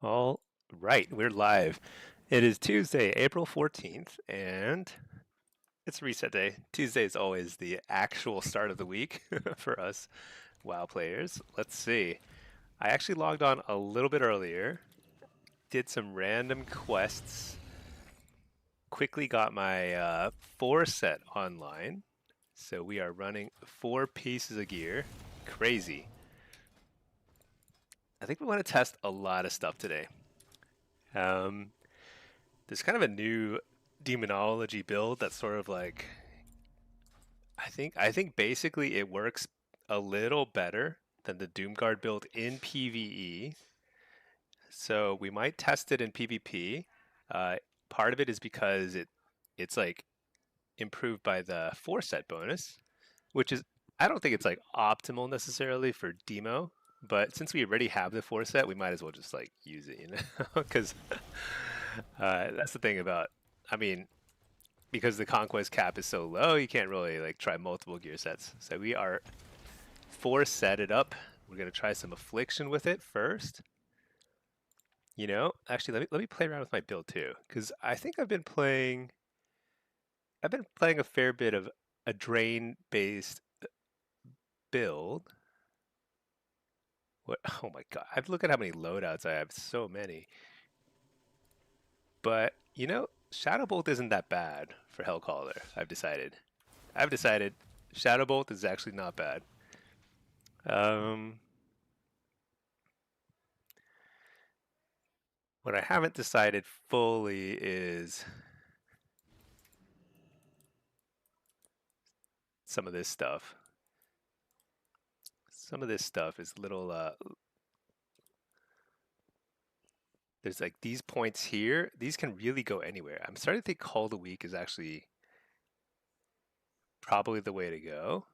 All right, we're live. It is Tuesday, April 14th, and it's reset day. Tuesday is always the actual start of the week for us WoW players. Let's see. I actually logged on a little bit earlier, did some random quests, quickly got my 4 set online. So we are running 4 pieces of gear. Crazy. I think we want to test a lot of stuff today. Um, there's kind of a new demonology build that's sort of like I think basically it works a little better than the Doomguard build in PvE. So we might test it in PvP. Uh, Part of it is because it's like improved by the 4 set bonus, which is I don't think it's like optimal necessarily for demo, but since we already have the 4 set, we might as well just like use it, you know, because that's the thing about. I mean, because the conquest cap is so low, you can't really like try multiple gear sets. So we are 4 set it up. We're gonna try some affliction with it first. You know, actually, let me play around with my build too, because I think I've been playing a fair bit of a drain based build. What? Oh my god! I've looked at how many loadouts I have. So many. But you know, Shadowbolt isn't that bad for Hellcaller. I've decided Shadowbolt is actually not bad. Um, what I haven't decided fully is some of this stuff. Some of this stuff is little. There's like these points here. These can really go anywhere. I'm starting to think Call the Weak is actually probably the way to go.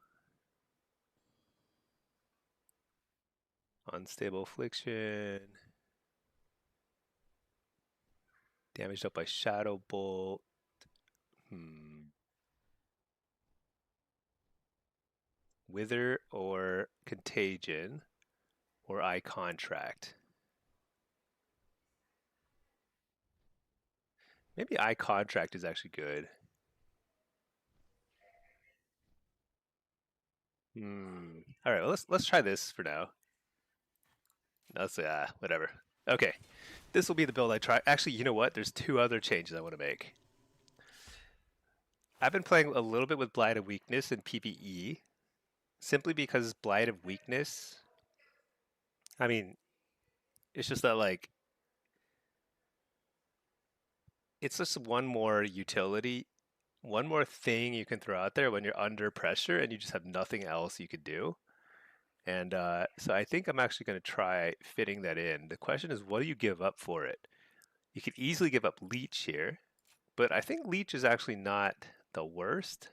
Unstable affliction. Damaged up by Shadow Bolt. Wither or Contagion or Eye Contract. Maybe Eye Contract is actually good. All right, well, let's try this for now. Let's whatever. Okay, this will be the build I try. Actually, you know what? There's 2 other changes I want to make. I've been playing a little bit with Blight of Weakness in PvE, simply because Blight of Weakness. I mean, it's just that like it's just one more utility, one more thing you can throw out there when you're under pressure and you just have nothing else you could do. And so I think I'm actually going to try fitting that in. The question is, what do you give up for it? You could easily give up Leech here, but I think Leech is actually not the worst.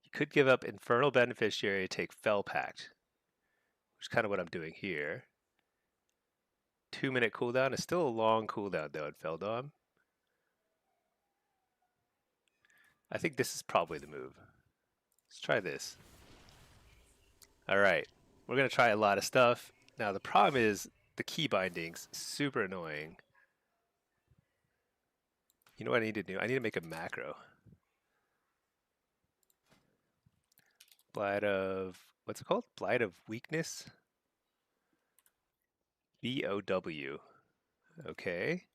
You could give up Infernal Beneficiary, take Fell Pact, which is kind of what I'm doing here. 2 minute cooldown is still a long cooldown though in Feldom. I think this is probably the move. Let's try this. All right, we're gonna try a lot of stuff. Now the problem is the key bindings, super annoying. You know what I need to do? I need to make a macro. Blight of, what's it called? Blight of Weakness? BOW. Okay.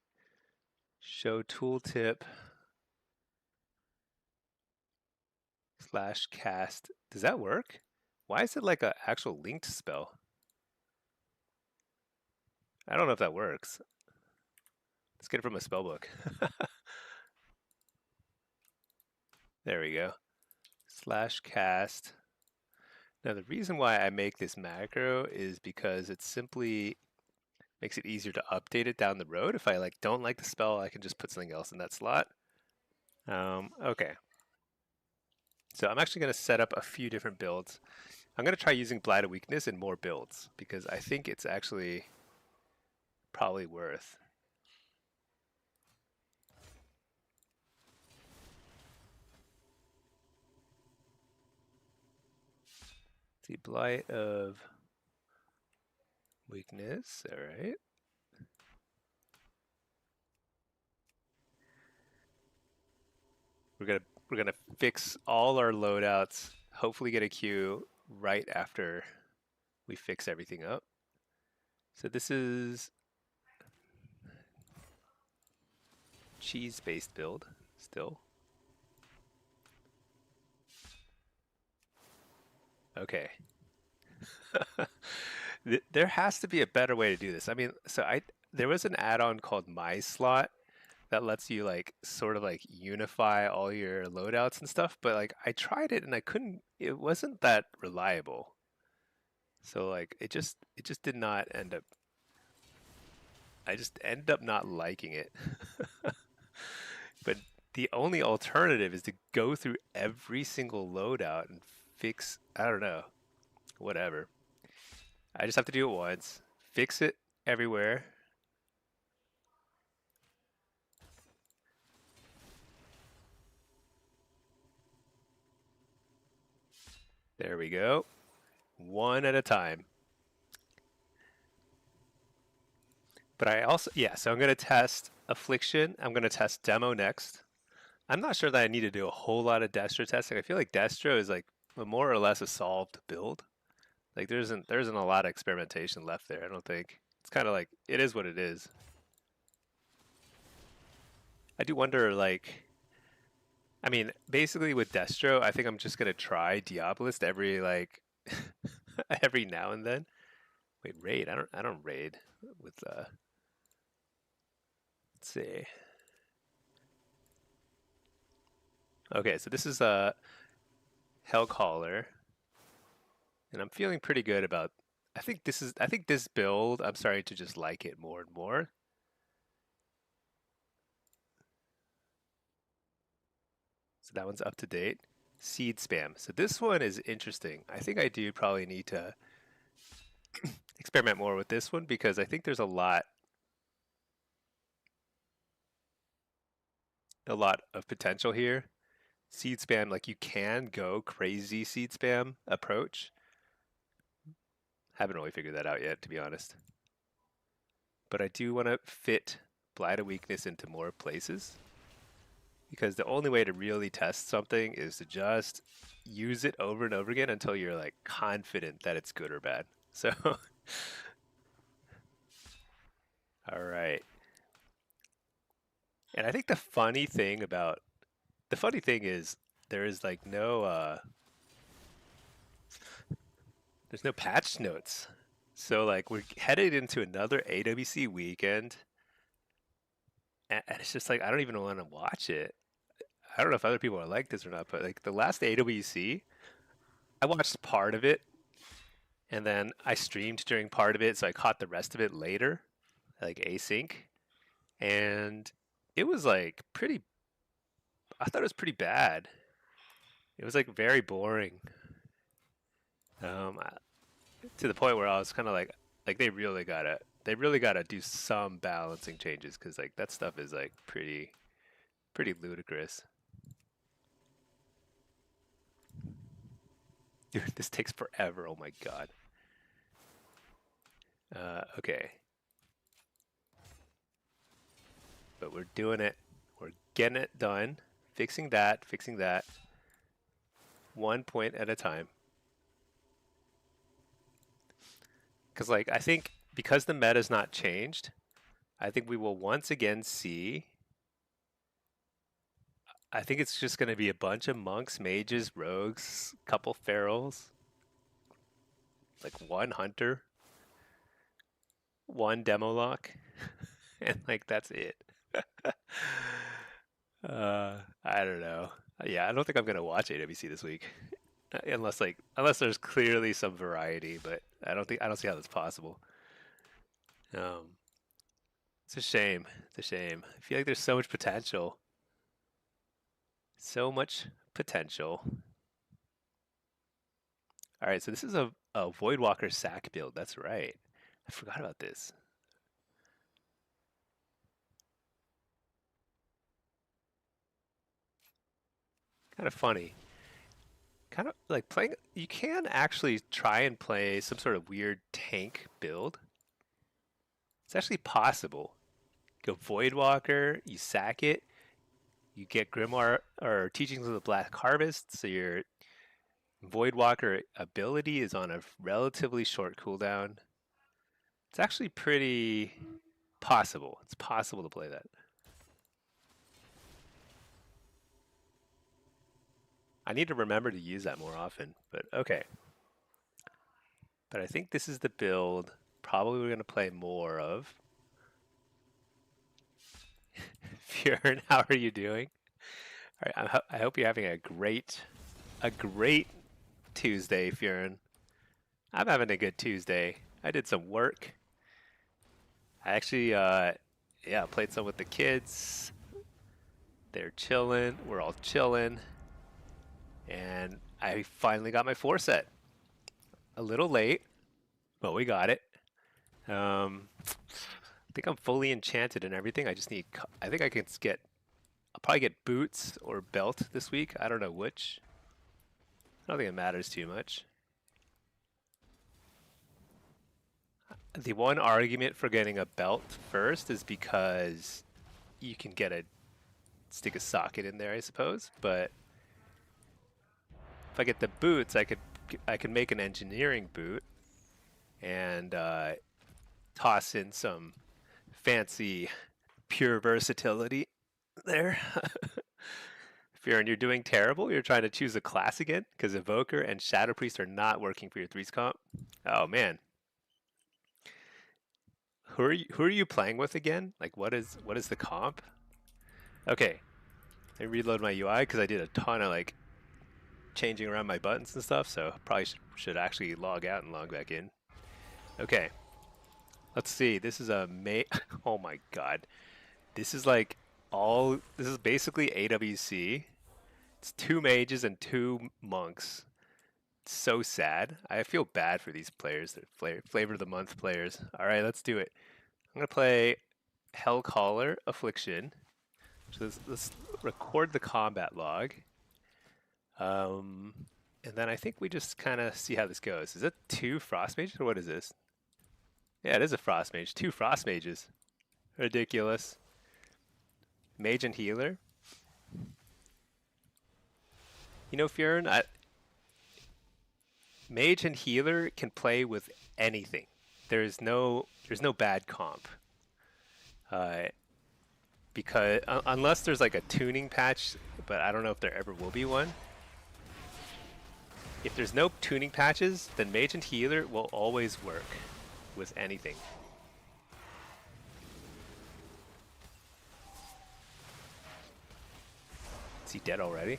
Show tooltip slash cast. Does that work? Why is it like an actual linked spell? I don't know if that works. Let's get it from a spell book. There we go. Slash cast. Now the reason why I make this macro is because it simply makes it easier to update it down the road. If I like don't like the spell, I can just put something else in that slot. Okay. So I'm actually going to set up a few different builds. I'm going to try using Blight of Weakness in more builds because I think it's actually probably worth. Let's see, Blight of Weakness, all right. We're gonna fix all our loadouts. Hopefully get a queue right after we fix everything up. So this is cheese-based build still. Okay. There has to be a better way to do this. I mean, there was an add-on called My Slot that lets you like sort of like unify all your loadouts and stuff, but like I tried it and I couldn't, it wasn't that reliable. So like it just did not end up, I just ended up not liking it. But the only alternative is to go through every single loadout and fix, I don't know, whatever. I just have to do it once, fix it everywhere. There we go. One at a time. But I also, yeah, so I'm going to test Affliction. I'm going to test Demo next. I'm not sure that I need to do a whole lot of Destro testing. I feel like Destro is like more or less a solved build. Like there isn't a lot of experimentation left there, I don't think. It's kind of like, it is what it is. I do wonder, like, I mean, basically with Destro, I think I'm just going to try Diabolist every, like, every now and then. Wait, raid? I don't raid with, let's see. Okay, so this is a Hellcaller, and I'm feeling pretty good about. I think this build. I'm starting to just like it more and more. So that one's up to date. Seed spam. So this one is interesting. I think I do probably need to experiment more with this one because I think there's a lot of potential here. Seed spam, like you can go crazy seed spam approach. Haven't really figured that out yet, to be honest. But I do want to fit Blight of Weakness into more places because the only way to really test something is to just use it over and over again until you're like confident that it's good or bad. So, all right. And I think the funny thing is there is like there's no patch notes. So like we're headed into another AWC weekend, and it's just like I don't even want to watch it. I don't know if other people are like this or not, but like the last AWC, I watched part of it, and then I streamed during part of it, so I caught the rest of it later, like async, and it was like pretty. I thought it was pretty bad. It was like very boring, um, to the point where I was kind of like they really gotta do some balancing changes because like that stuff is like pretty ludicrous. Dude, this takes forever. Oh my god. Okay, but we're doing it. We're getting it done. Fixing that, 1 point at a time. Because like I think because the meta's not changed, I think we will once again see. I think it's just going to be a bunch of monks, mages, rogues, couple ferals, like one hunter, one demolock, and like that's it. I don't know. Yeah, I don't think I'm gonna watch AWC this week, unless there's clearly some variety, but I don't see how that's possible. Um, it's a shame. It's a shame. I feel like there's so much potential. So much potential. All right, so this is a Voidwalker sack build. That's right. I forgot about this. Kind of funny. Kind of like playing. You can actually try and play some sort of weird tank build. It's actually possible. Go Voidwalker, you sack it, you get Grimoire or Teachings of the Black Harvest, so your Voidwalker ability is on a relatively short cooldown. It's actually pretty possible. It's possible to play that. I need to remember to use that more often, but okay. But I think this is the build probably we're going to play more of. Fjern, how are you doing? All right, I hope you're having a great Tuesday, Fjern. I'm having a good Tuesday. I did some work. I actually, yeah, played some with the kids. They're chilling. We're all chilling. And I finally got my 4 set. A little late, but we got it. I think I'm fully enchanted and everything. I just need, I think I can get, I'll probably get boots or belt this week. I don't know which. I don't think it matters too much. The one argument for getting a belt first is because you can stick a socket in there, I suppose. But if I get the boots, I could make an engineering boot and toss in some fancy pure versatility there. Fjern, you're doing terrible. You're trying to choose a class again because Evoker and Shadow Priest are not working for your 3's comp. Oh man. Who are you playing with again? Like what is the comp? Okay. I reload my UI because I did a ton of like changing around my buttons and stuff, so probably should actually log out and log back in. Okay. Let's see. This is a oh my god. This is like this is basically AWC. It's 2 mages and 2 monks. It's so sad. I feel bad for these players. They're flavor of the month players. All right, let's do it. I'm gonna play Hellcaller Affliction. So let's record the combat log. And then I think we just kind of see how this goes. Is it 2 frost mages or what is this? Yeah, it is a frost mage. 2 frost mages. Ridiculous. Mage and healer. You know, Fjern, mage and healer can play with anything. There's no bad comp. Because unless there's like a tuning patch, but I don't know if there ever will be one. If there's no tuning patches, then mage and healer will always work with anything. Is he dead already?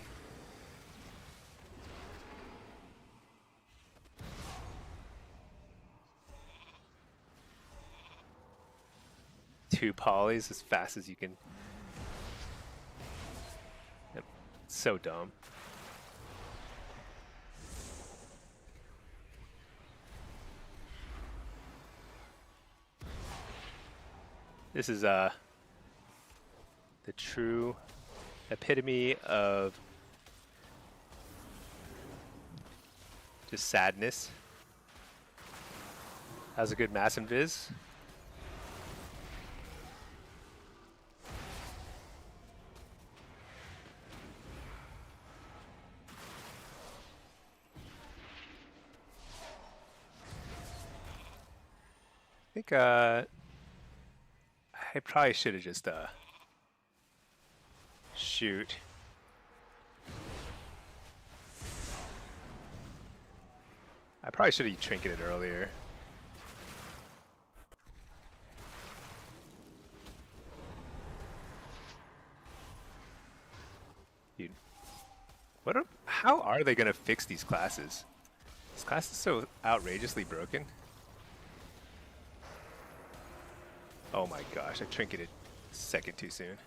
Two polys as fast as you can. Yep. So dumb. This is the true epitome of just sadness. How's a good mass invis? I think I probably should have just shoot. I probably should have trinketed earlier. Dude, how are they gonna fix these classes? This class is so outrageously broken. Oh my gosh, I trinketed a second too soon.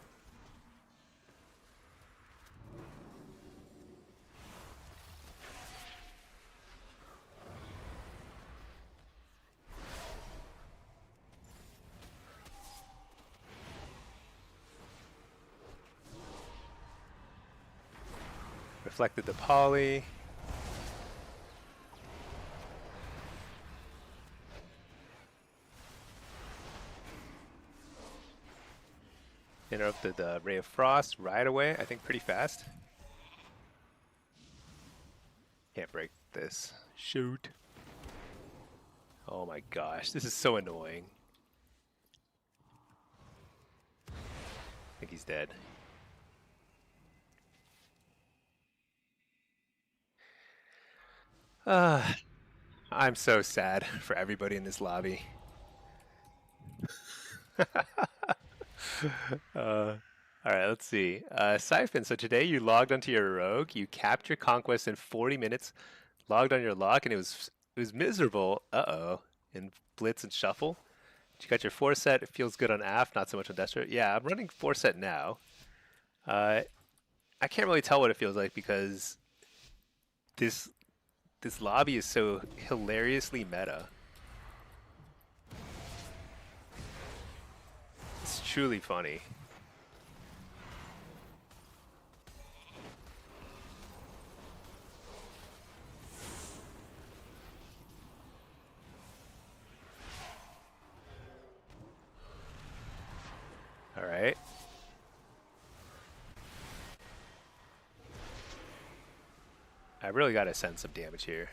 Reflected the poly. Interrupted the Ray of Frost right away, I think pretty fast. Can't break this. Shoot. Oh my gosh, this is so annoying. I think he's dead. I'm so sad for everybody in this lobby. All right, let's see. Siphon, so today you logged onto your rogue, you capped your conquest in 40 minutes, logged on your lock, and it was miserable. Uh-oh. In Blitz and Shuffle. You got your 4 set, it feels good on AF, not so much on Destro. Yeah, I'm running 4 set now. I can't really tell what it feels like because this this lobby is so hilariously meta. It's truly funny. All right. I really got to send some damage here.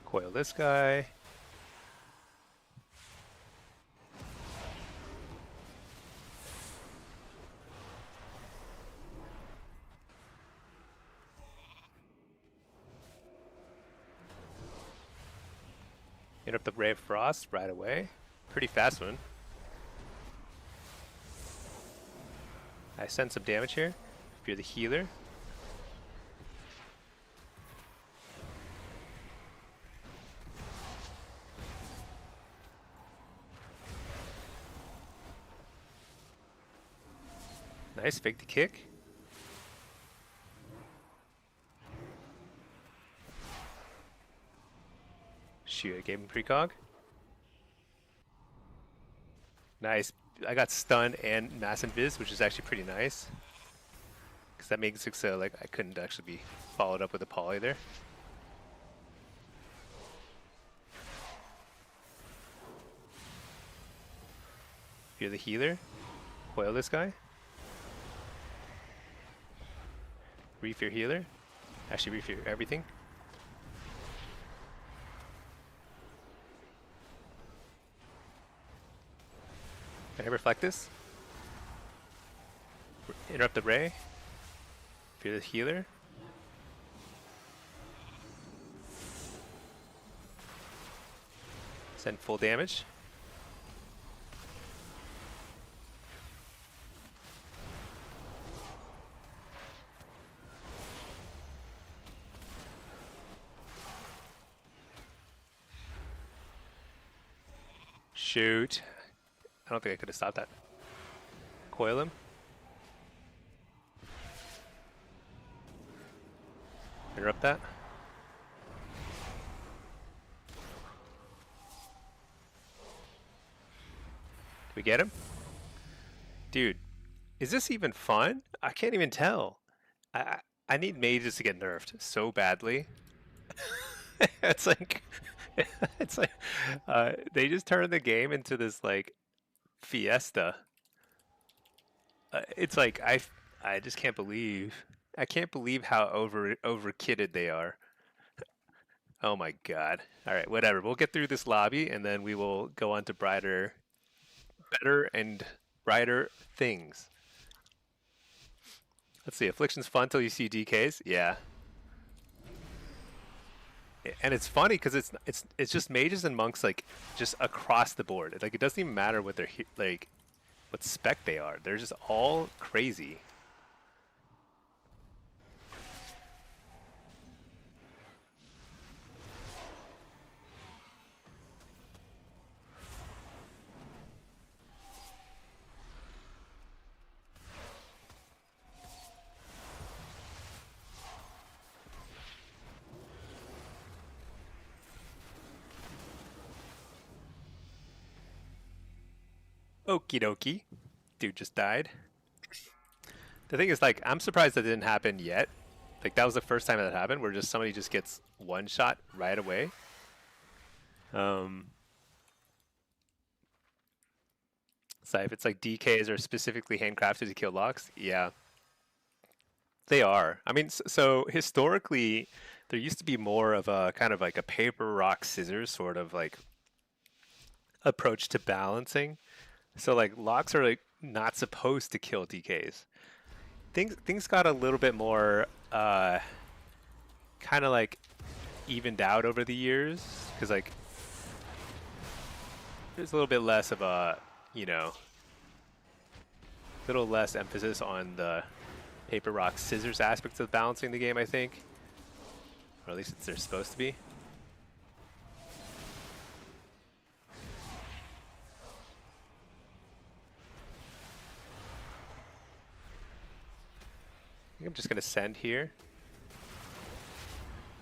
Coil this guy. Interrupt the Ray of Frost right away. Pretty fast one. I send some damage here. If you're the healer. Nice, fake the kick. Shoot, I gave him precog. Nice. I got stun and mass invis, which is actually pretty nice. Because that makes it so like I couldn't actually be followed up with a poly there. If you're the healer, coil this guy. Reef your healer. Actually, reef your everything. Can I reflect this? Interrupt the ray. If you're the healer. Send full damage. Shoot. I don't think I could have stopped that. Coil him. Interrupt that. Did we get him? Dude, is this even fun? I can't even tell. I need mages to get nerfed so badly. It's like it's like they just turned the game into this like fiesta. It's like I just can't believe how over kitted they are. Oh my god. All right, whatever. We'll get through this lobby and then we will go on to better and brighter things. Let's see. Affliction's fun till you see DKs. Yeah. And it's funny because it's just mages and monks like just across the board. Like it doesn't even matter what they're like what spec they are. They're just all crazy. Okie dokie. Dude just died. The thing is, like, I'm surprised that didn't happen yet. Like, that was the first time that happened, where just somebody just gets one shot right away. So if it's like DKs are specifically handcrafted to kill locks, yeah, they are. I mean, so historically, there used to be more of a kind of like a paper, rock, scissors sort of like approach to balancing. So like locks are like not supposed to kill DKs. Things got a little bit more kind of like evened out over the years because like there's a little bit less of a, you know, little less emphasis on the paper, rock, scissors aspects of balancing the game, I think. Or at least it's they're supposed to be. I think I'm just going to send here.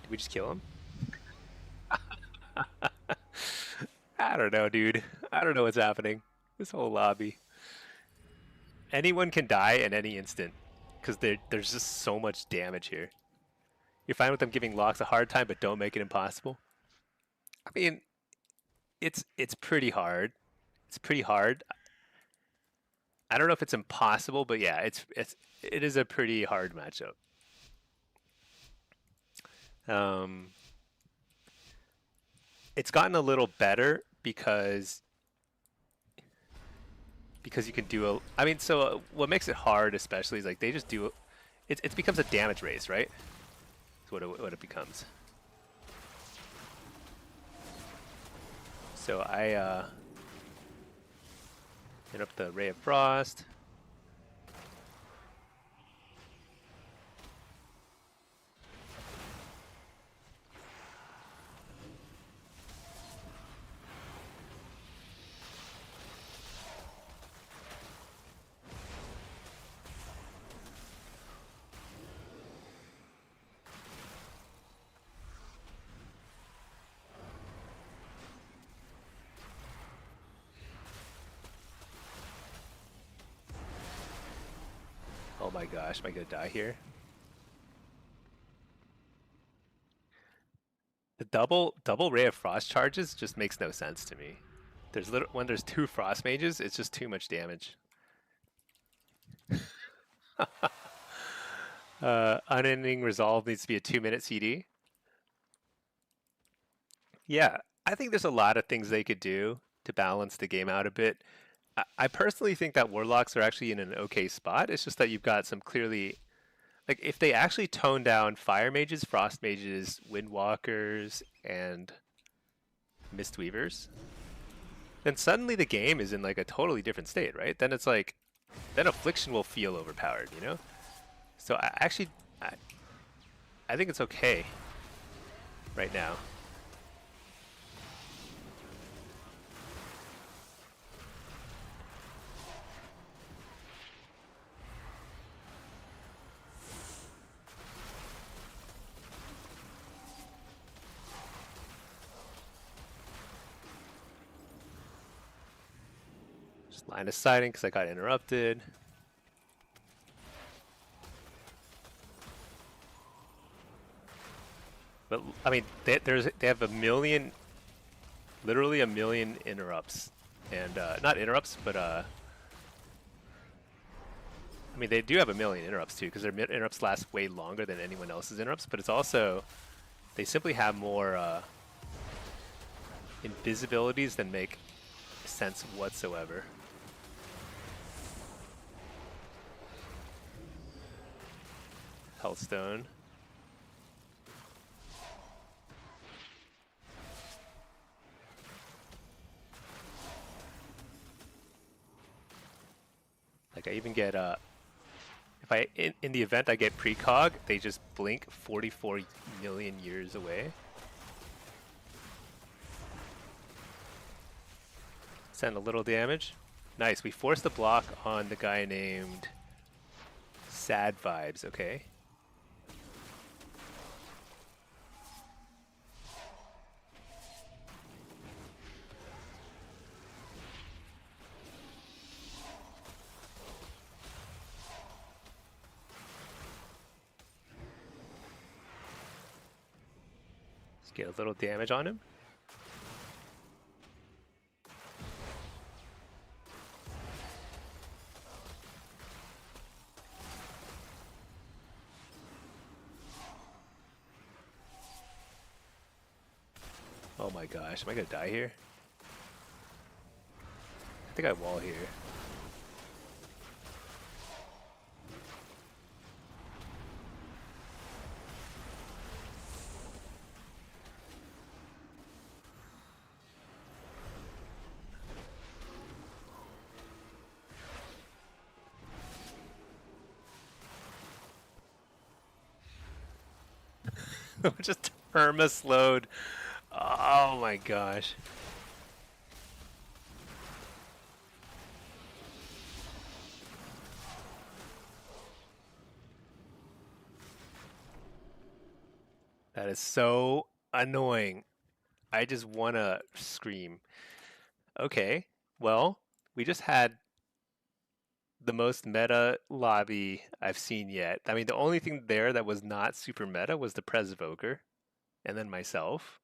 Did we just kill him? I don't know, dude. I don't know what's happening. This whole lobby. Anyone can die at any instant because there's just so much damage here. You're fine with them giving locks a hard time, but don't make it impossible. I mean, it's pretty hard. It's pretty hard. I don't know if it's impossible, but yeah, it is a pretty hard matchup. Um, it's gotten a little better because you can do a. I mean, so what makes it hard, especially, is like they just do. It becomes a damage race, right? That's what it becomes. So I hit up the Ray of Frost. Oh my gosh, am I gonna die here? The double Ray of Frost charges just makes no sense to me. When there's two Frost mages, it's just too much damage. Unending Resolve needs to be a 2-minute CD. Yeah, I think there's a lot of things they could do to balance the game out a bit. I personally think that Warlocks are actually in an okay spot. It's just that you've got some clearly, like, if they actually tone down Fire Mages, Frost Mages, Windwalkers, and Mistweavers, then suddenly the game is in like a totally different state, right? Then it's like, then Affliction will feel overpowered, you know? So I think it's okay right now. Just line of sighting because I got interrupted. But I mean, they have a million, literally a million interrupts, and not interrupts, but I mean, they do have a million interrupts too, because their interrupts last way longer than anyone else's interrupts. But it's also they simply have more invisibilities than make sense whatsoever. Healthstone. Like I even get if I in the event I get precog, they just blink 44 million years away. Send a little damage. Nice. We forced the block on the guy named Sad Vibes. Okay. Get a little damage on him. Oh my gosh, am I gonna die here? I think I wall here. Just perma slowed. Oh my gosh. That is so annoying. I just wanna scream. Okay, well, we just had the most meta lobby I've seen yet. I mean, the only thing there that was not super meta was the Presvoker, and then myself.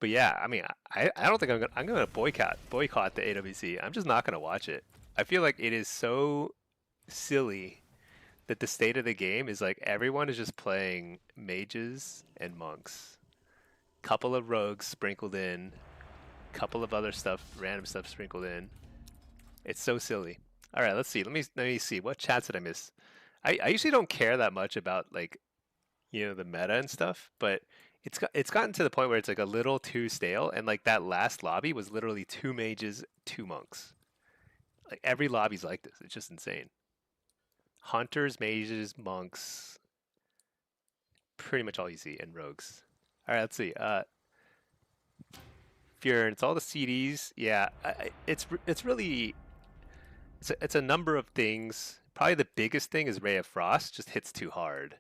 But yeah, I mean, I don't think I'm gonna boycott the AWC. I'm just not gonna watch it. I feel like it is so silly that the state of the game is like everyone is just playing mages and monks, couple of rogues sprinkled in, couple of other stuff, random stuff sprinkled in. It's so silly. All right, let's see. Let me see. What chats did I miss? I usually don't care that much about like the meta and stuff, but it's gotten to the point where it's like a little too stale. And like that last lobby was literally 2 mages, 2 monks. Like every lobby's like this. It's just insane. Hunters, mages, monks, pretty much all you see, and rogues. All right, let's see. Fury, it's all the CDs. Yeah, it's really it's a number of things. Probably the biggest thing is Ray of Frost just hits too hard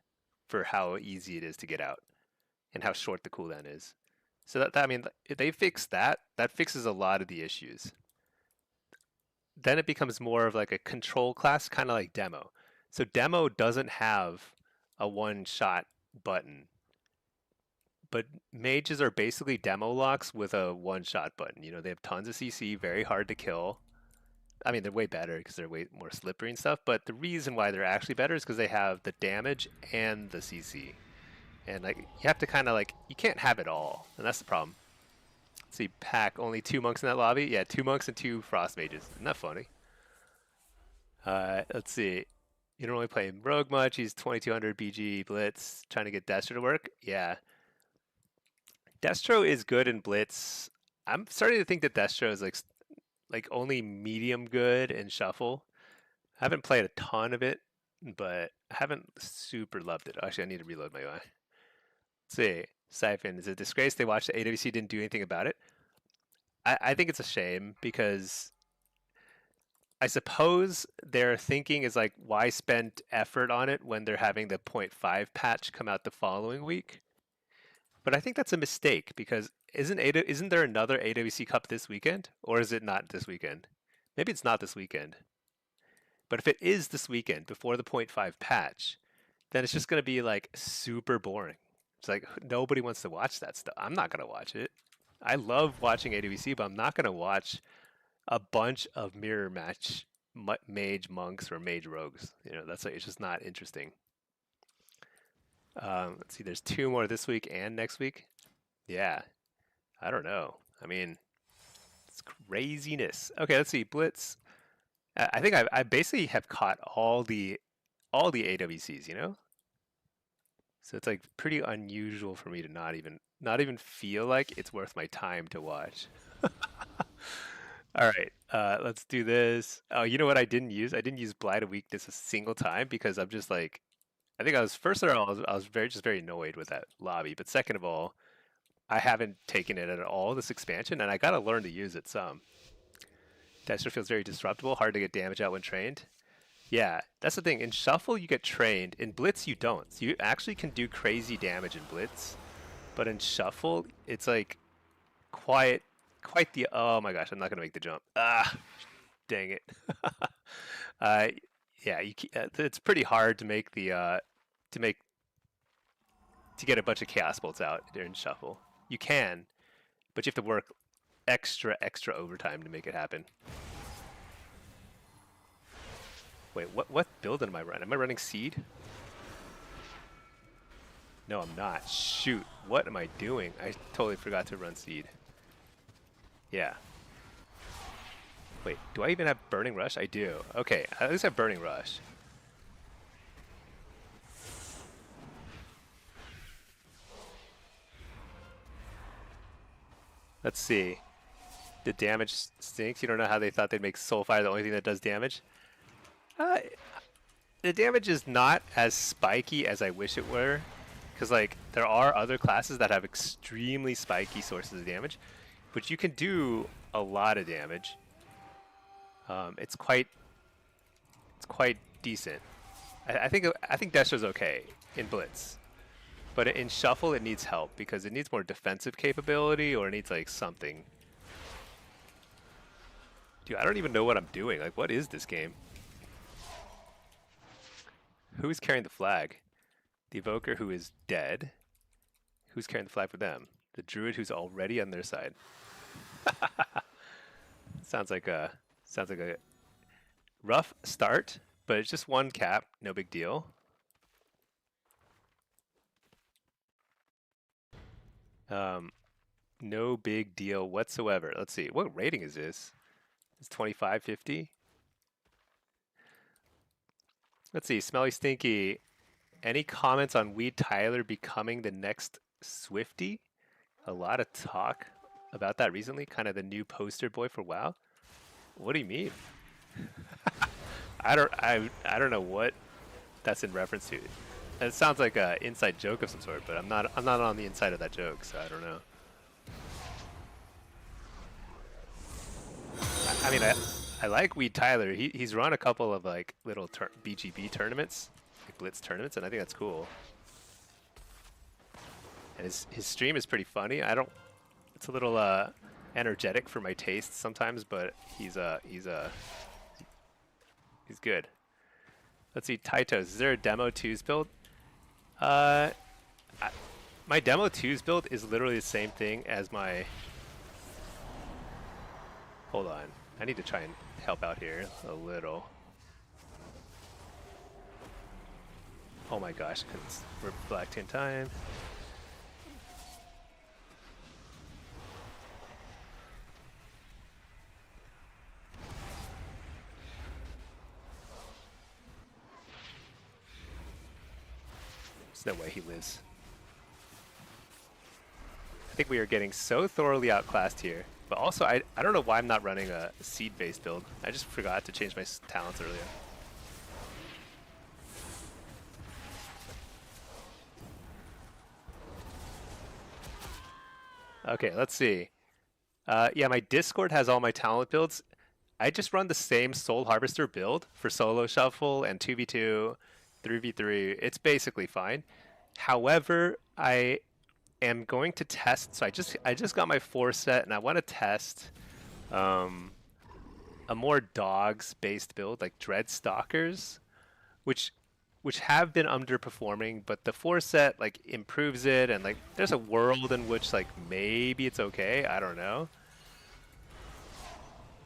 for how easy it is to get out and how short the cooldown is. So I mean, if they fix that, that fixes a lot of the issues. Then it becomes more of like a control class, kind of like demo. So demo doesn't have a one-shot button, but mages are basically demo locks with a one-shot button. They have tons of CC, very hard to kill. I mean, they're way better because they're way more slippery and stuff, but the reason why they're actually better is because they have the damage and the CC. And like you have to kind of like, you can't have it all, and that's the problem. Let's see, pack, only 2 monks in that lobby? Yeah, 2 monks and 2 frost mages. Isn't that funny? Let's see. You don't really play rogue much. He's 2200 BG Blitz, trying to get Destro to work. Yeah. Destro is good in Blitz. I'm starting to think that Destro is like only medium good in Shuffle. I haven't played a ton of it, but I haven't super loved it. Actually, I need to reload my UI. Let's see. Siphon, is it a disgrace they watched the AWC didn't do anything about it? I think it's a shame because I suppose their thinking is like, why spend effort on it when they're having the 0.5 patch come out the following week? But I think that's a mistake because isn't there another AWC Cup this weekend, or is it not this weekend? Maybe it's not this weekend. But if it is this weekend before the 0.5 patch, then it's just going to be like super boring. It's like nobody wants to watch that stuff. I'm not going to watch it. I love watching AWC, but I'm not going to watch a bunch of mirror match mage monks or mage rogues. That's like, it's just not interesting. Let's see, there's 2 more this week and next week. Yeah, I don't know. I mean, it's craziness. Okay, let's see, Blitz. I think I basically have caught all the AWCs, So it's like pretty unusual for me to not even feel like it's worth my time to watch. All right, let's do this. Oh, you know what I didn't use? I didn't use Blight of Weakness a single time because I'm just like, I think first of all, I was very annoyed with that lobby. But second of all, I haven't taken it at all this expansion, and I gotta learn to use it some. Dexter feels very disruptible, hard to get damage out when trained. Yeah, that's the thing. In Shuffle, you get trained. In Blitz, you don't. So you actually can do crazy damage in Blitz, but in Shuffle, it's like quite the. Oh my gosh, I'm not gonna make the jump. Ah, dang it. uh, yeah, it's pretty hard to make to get a bunch of Chaos Bolts out during shuffle. You can, but you have to work extra overtime to make it happen. Wait, what build am I running? Am I running Seed? No, I'm not. Shoot, what am I doing? I totally forgot to run Seed. Yeah. Wait, do I even have Burning Rush? I do. Okay, I at least have Burning Rush. Let's see. The damage stinks. You don't know how they thought they'd make Soulfire the only thing that does damage? The damage is not as spiky as I wish it were. Because, like, there are other classes that have extremely spiky sources of damage. But you can do a lot of damage. It's quite decent. I think Destro's okay in Blitz. But in Shuffle, it needs help because it needs more defensive capability or it needs, like, something. Dude, I don't even know what I'm doing. Like, what is this game? Who's carrying the flag? The Evoker, who is dead. Who's carrying the flag for them? The Druid, who's already on their side. Sounds like a rough start, but it's just one cap. No big deal. No big deal whatsoever. Let's see. What rating is this? It's 2550. Let's see. Smelly Stinky. Any comments on Weed Tyler becoming the next Swifty? A lot of talk about that recently. Kind of the new poster boy for WoW. What do you mean? I don't know what that's in reference to. It sounds like an inside joke of some sort, but I'm not on the inside of that joke, so I don't know. I mean, I like Weed Tyler. He's run a couple of like little BGB tournaments, like Blitz tournaments, and I think that's cool. And his stream is pretty funny. It's a little energetic for my taste sometimes, but he's good. Let's see, Taitos. Is there a demo 2s build? My demo 2s build is literally the same thing as my. Hold on. I need to try and help out here a little. Oh my gosh, we're reflect in time. There's no way he lives. I think we are getting so thoroughly outclassed here. But also, I don't know why I'm not running a seed-based build. I just forgot to change my talents earlier. Okay, let's see. Yeah, my Discord has all my talent builds. I just run the same Soul Harvester build for solo shuffle and 2v2, 3v3. It's basically fine. However, I am going to test. So I just got my 4 set, and I want to test a more dogs based build like Dread Stalkers, which have been underperforming, but the 4 set like improves it, and like there's a world in which like maybe it's okay. I don't know.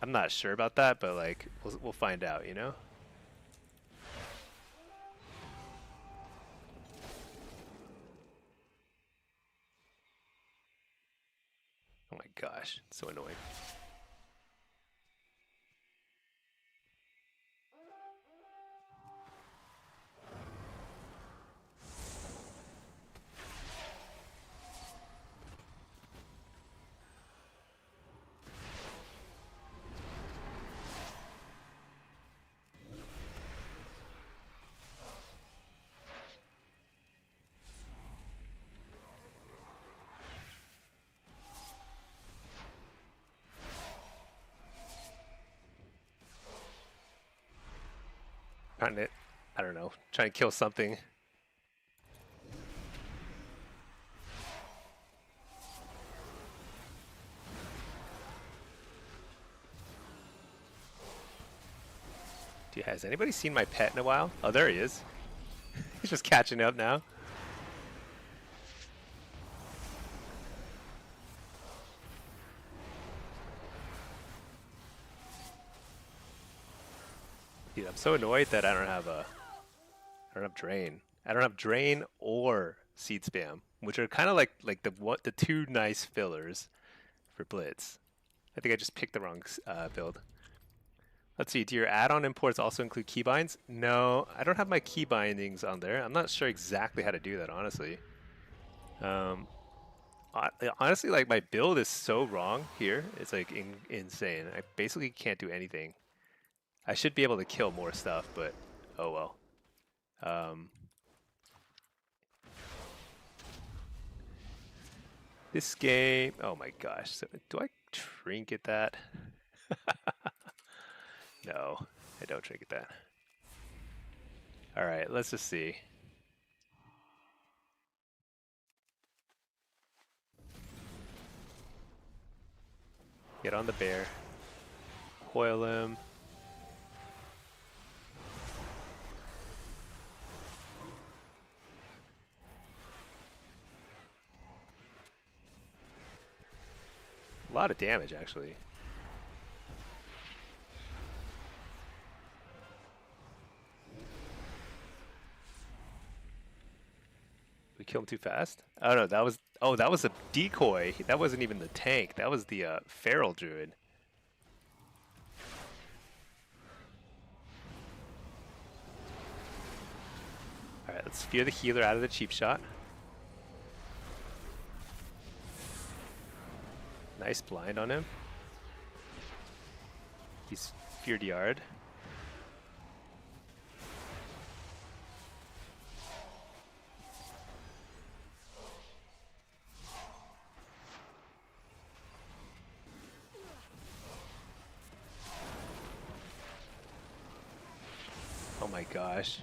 I'm not sure about that, but like we'll find out, you know. Oh my gosh, it's so annoying. Trying to, I don't know, trying to kill something. Has anybody seen my pet in a while? Oh, there he is. He's just catching up now. Dude, I'm so annoyed that I don't have drain. I don't have drain or seed spam, which are kind of like the two nice fillers for Blitz. I think I just picked the wrong build. Let's see, do your add-on imports also include keybinds? No, I don't have my key bindings on there. I'm not sure exactly how to do that, honestly. Honestly, like my build is so wrong here. It's like insane. I basically can't do anything. I should be able to kill more stuff, but oh well. This game, oh my gosh. So, do I trinket that? No, I don't trinket that. All right, let's just see. Get on the bear. Coil him. A lot of damage, actually. We kill him too fast? Oh no, that was a decoy. That wasn't even the tank. That was the feral druid. All right, let's fear the healer out of the cheap shot. Nice blind on him. He's feared yard. Oh my gosh.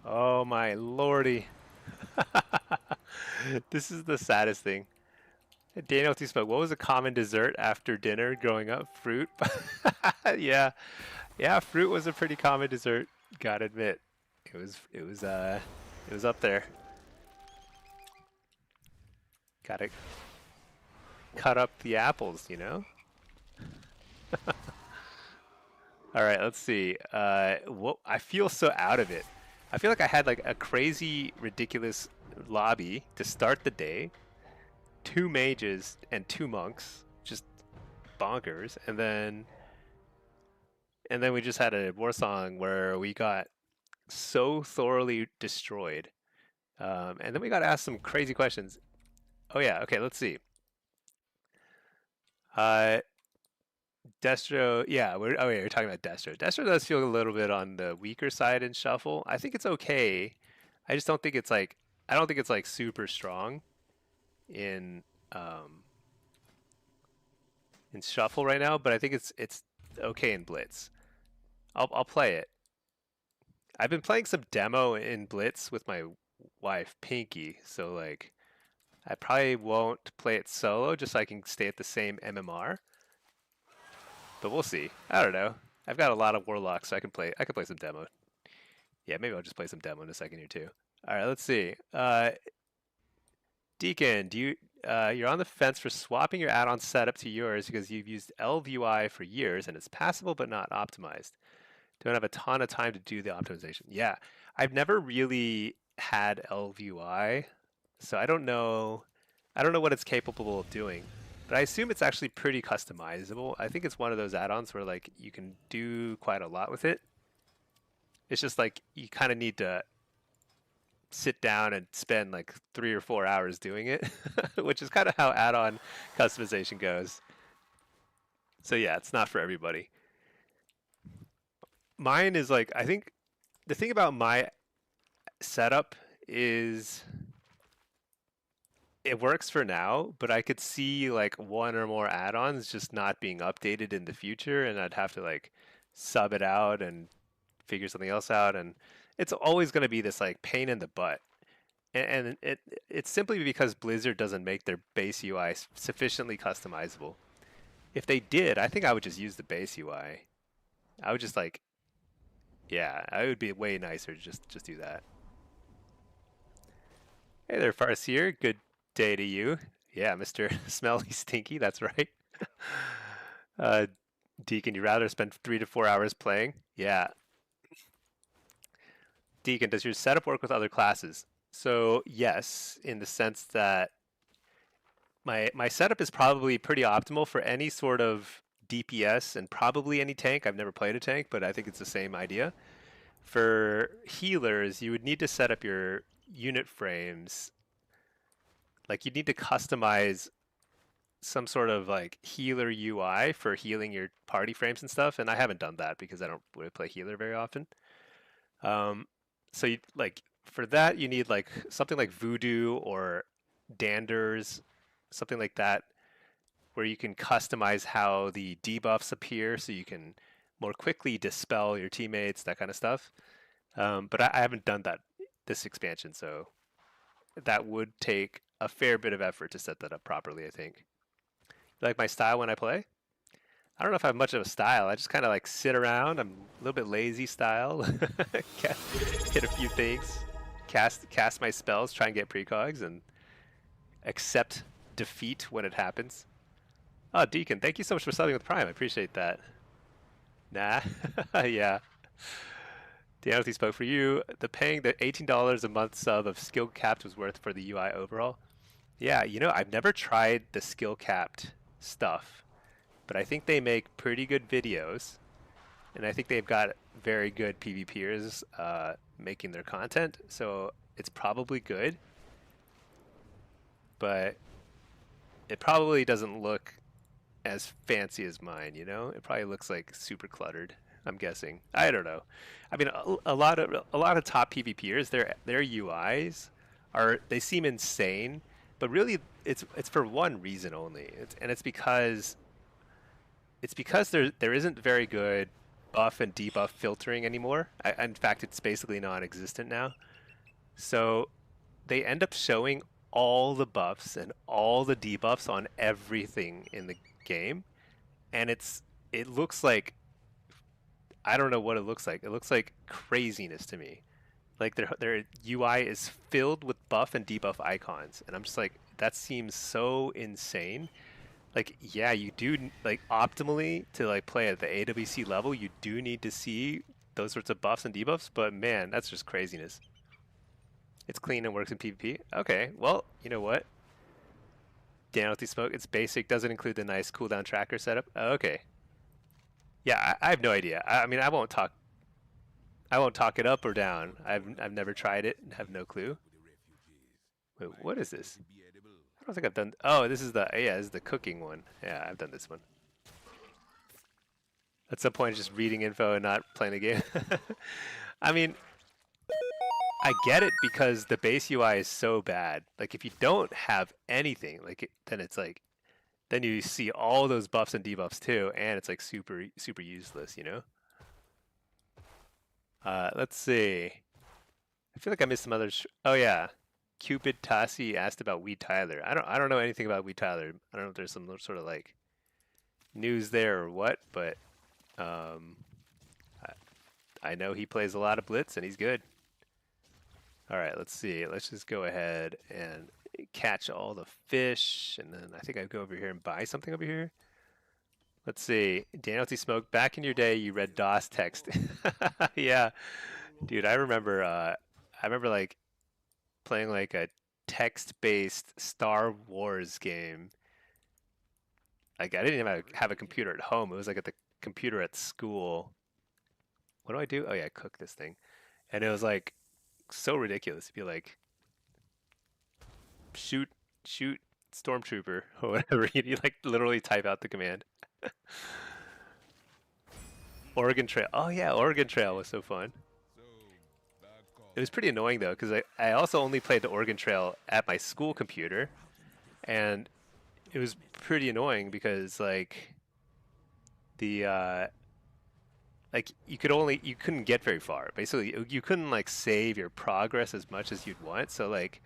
Oh my lordy. This is the saddest thing. Daniel T. Spoke, what was a common dessert after dinner growing up? Fruit? Yeah. Yeah, fruit was a pretty common dessert, gotta admit. It was up there. Gotta cut up the apples, you know? All right, let's see. What I feel so out of it. I feel like I had like a crazy, ridiculous lobby to start the day. 2 mages and 2 monks, just bonkers. And then we just had a war song where we got so thoroughly destroyed. And then we got asked some crazy questions. Oh yeah, okay, let's see. Uh, Destro, yeah, we're talking about Destro. Destro does feel a little bit on the weaker side in Shuffle. I think it's okay. I just don't think it's like I don't think it's like super strong in um in Shuffle right now, but I think it's okay in Blitz. I'll play it. I've been playing some demo in Blitz with my wife Pinky, so like I probably won't play it solo just so I can stay at the same MMR. But we'll see. I don't know. I've got a lot of Warlocks, so I can play some demo. Yeah, maybe I'll just play some demo in a second here too. All right, let's see. Deacon, you're on the fence for swapping your add-on setup to yours because you've used LVUI for years and it's passable but not optimized. Don't have a ton of time to do the optimization. Yeah, I've never really had LVUI, so I don't know. I don't know what it's capable of doing, but I assume it's actually pretty customizable. I think it's one of those add-ons where like you can do quite a lot with it. It's just like you kind of need to sit down and spend like 3 or 4 hours doing it, which is kind of how add-on customization goes. So yeah, it's not for everybody. Mine is like I think the thing about my setup is it works for now, but I could see like one or more add-ons just not being updated in the future, and I'd have to like sub it out and figure something else out, and it's always going to be this like pain in the butt. and it's simply because Blizzard doesn't make their base UI sufficiently customizable. If they did, I think I would just use the base UI. I would just like, yeah, I would be way nicer to just do that. Hey there, Farseer. Good day to you. Yeah, Mr. Smelly Stinky, that's right. uh, Deacon, you rather spend 3 to 4 hours playing? Yeah. Deacon, does your setup work with other classes? So yes, in the sense that my setup is probably pretty optimal for any sort of DPS and probably any tank. I've never played a tank, but I think it's the same idea. For healers, you would need to set up your unit frames. Like you'd need to customize some sort of like healer UI for healing your party frames and stuff. And I haven't done that because I don't really play healer very often. Um, so you like for that you need like something like Voodoo or Danders, something like that, where you can customize how the debuffs appear, so you can more quickly dispel your teammates, that kind of stuff. But I haven't done that this expansion, so that would take a fair bit of effort to set that up properly, I think. You like my style when I play? I don't know if I have much of a style. I just kind of like sit around. I'm a little bit lazy style. Hit a few things, cast my spells, try and get precogs, and accept defeat when it happens. Oh, Deacon, thank you so much for subbing with Prime. I appreciate that. Nah, yeah. Deanthony spoke for you. The paying the $18 a month sub of skill capped was worth for the UI overall. Yeah, you know, I've never tried the skill capped stuff, but I think they make pretty good videos, and I think they've got very good PvPers making their content, so it's probably good, but it probably doesn't look as fancy as mine, you know? It probably looks like super cluttered, I'm guessing. I don't know. I mean, a lot of top PvPers, their UIs they seem insane, but really it's for one reason only. It's because there isn't very good buff and debuff filtering anymore. In fact, it's basically non-existent now. So they end up showing all the buffs and all the debuffs on everything in the game, and it looks like, I don't know what it looks like. It looks like craziness to me. Like their UI is filled with buff and debuff icons, and I'm just like, that seems so insane. Like, yeah, you do like optimally to like play at the AWC level, you do need to see those sorts of buffs and debuffs, but man, that's just craziness. It's clean and works in PvP. Okay, well, you know what? Down with the smoke. It's basic. Doesn't include the nice cooldown tracker setup. Oh, okay. Yeah, I have no idea. I mean, I won't talk. I won't talk it up or down. I've never tried it and have no clue. Wait, what is this? I don't think I've done. Oh, this is this is the cooking one. Yeah, I've done this one. At some point, just reading info and not playing the game. I mean, I get it because the base UI is so bad. Like, if you don't have anything, then it's like, then you see all those buffs and debuffs too, and it's like super useless, you know. Let's see. I feel like I missed some other. Oh yeah, Cupid Tassi asked about Weed Tyler. I don't know anything about Weed Tyler. I don't know if there's some sort of like news there or what, but um, I know he plays a lot of Blitz and he's good. All right, let's see. Let's just go ahead and catch all the fish, and then I think I go over here and buy something over here. Let's see. Daniel T. Smoke, back in your day, you read DOS text. Yeah, dude, I remember. I remember like playing like a text-based Star Wars game. Like I didn't even have a computer at home. It was like at the computer at school. What do I do? Oh yeah, cook this thing, and it was like so ridiculous. You'd be like, shoot, stormtrooper or whatever. You like literally type out the command. Oregon Trail. Oh yeah, Oregon Trail was so fun. It was pretty annoying though, because I also only played the Oregon Trail at my school computer, and it was pretty annoying because like the like you couldn't get very far. Basically, you couldn't like save your progress as much as you'd want. So like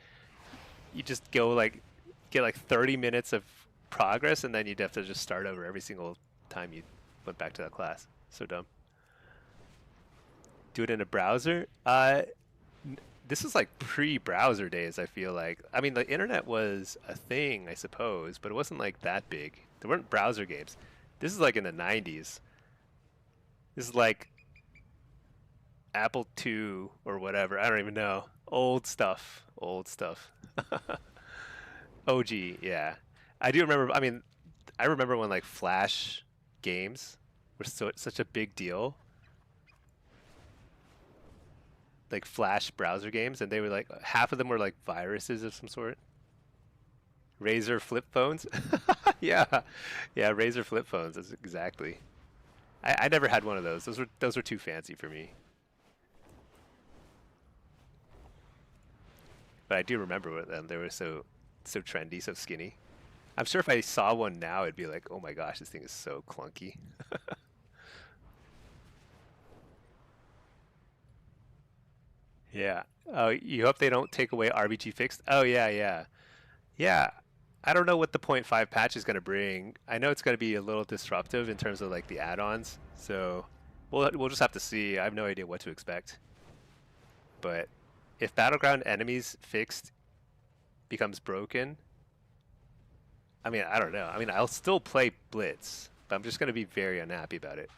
you just go like get like 30 minutes of progress, and then you'd have to just start over every single time you went back to that class. So dumb. Do it in a browser. This is like pre-browser days, I feel like. I mean, the internet was a thing, I suppose, but it wasn't like that big. There weren't browser games. This is like in the 90s. This is like Apple II or whatever. I don't even know. Old stuff. Old stuff. OG, yeah. I do remember, I mean, I remember when like Flash games were such a big deal. Like Flash browser games, and they were like half of them were like viruses of some sort. Razer flip phones. Yeah, yeah, Razer flip phones. That's exactly. I never had one of those. Those were too fancy for me. But I do remember them. They were so trendy, so skinny. I'm sure if I saw one now, it'd be like, oh my gosh, this thing is so clunky. Yeah. Oh, you hope they don't take away RBG fixed? Oh yeah, yeah. Yeah. I don't know what the point 0.5 patch is going to bring. I know it's going to be a little disruptive in terms of like the add-ons. So we'll just have to see. I have no idea what to expect. But if Battleground enemies fixed becomes broken, I mean, I don't know. I mean, I'll still play Blitz, but I'm just going to be very unhappy about it.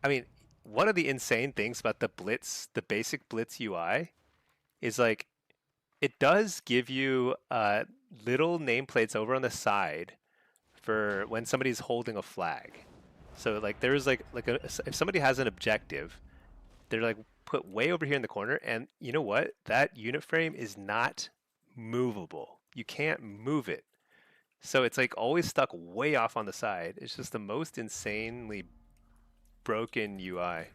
I mean, one of the insane things about the Blitz, the basic Blitz UI, is like it does give you little nameplates over on the side for when somebody's holding a flag. So like there's like if somebody has an objective, they're like put way over here in the corner, and you know what? That unit frame is not movable. You can't move it. So it's like always stuck way off on the side. It's just the most insanely broken UI.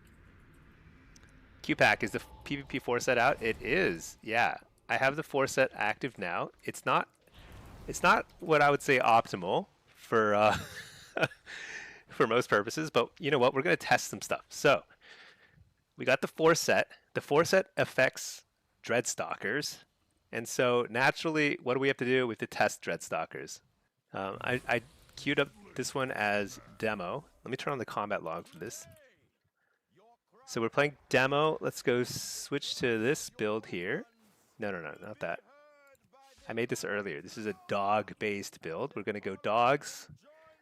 QPack, is the PvP 4 set out? It is. Yeah. I have the 4 set active now. It's not what I would say optimal for for most purposes, but you know what? We're going to test some stuff. So, we got the 4 set. The 4 set affects Dreadstalkers. And so naturally, what do we have to do? We have to test Dreadstalkers. I queued up this one as demo. Let me turn on the combat log for this. So we're playing demo. Let's go switch to this build here. No, not that. I made this earlier. This is a dog-based build. We're going to go dogs.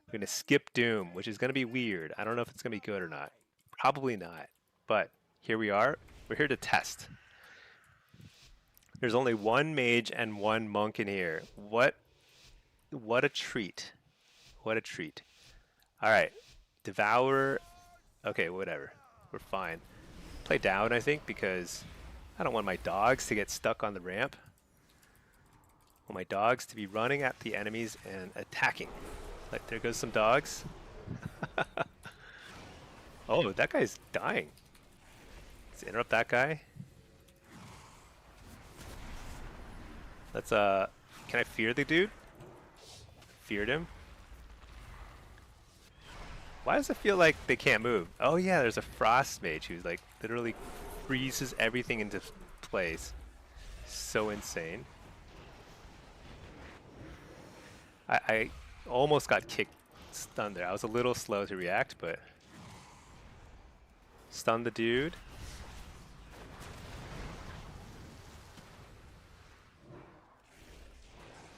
We're going to skip Doom, which is going to be weird. I don't know if it's going to be good or not. Probably not. But here we are. We're here to test. There's only one mage and one monk in here. What a treat. What a treat. All right. Devour. Okay, whatever. We're fine. Play down, I think, because I don't want my dogs to get stuck on the ramp. I want my dogs to be running at the enemies and attacking. Like, there goes some dogs. Oh, that guy's dying. Let's interrupt that guy. Let's, can I fear the dude? Feared him. Why does it feel like they can't move? Oh yeah, there's a frost mage who's like literally freezes everything into place. So insane. I almost got stunned there. I was a little slow to react, but stun the dude.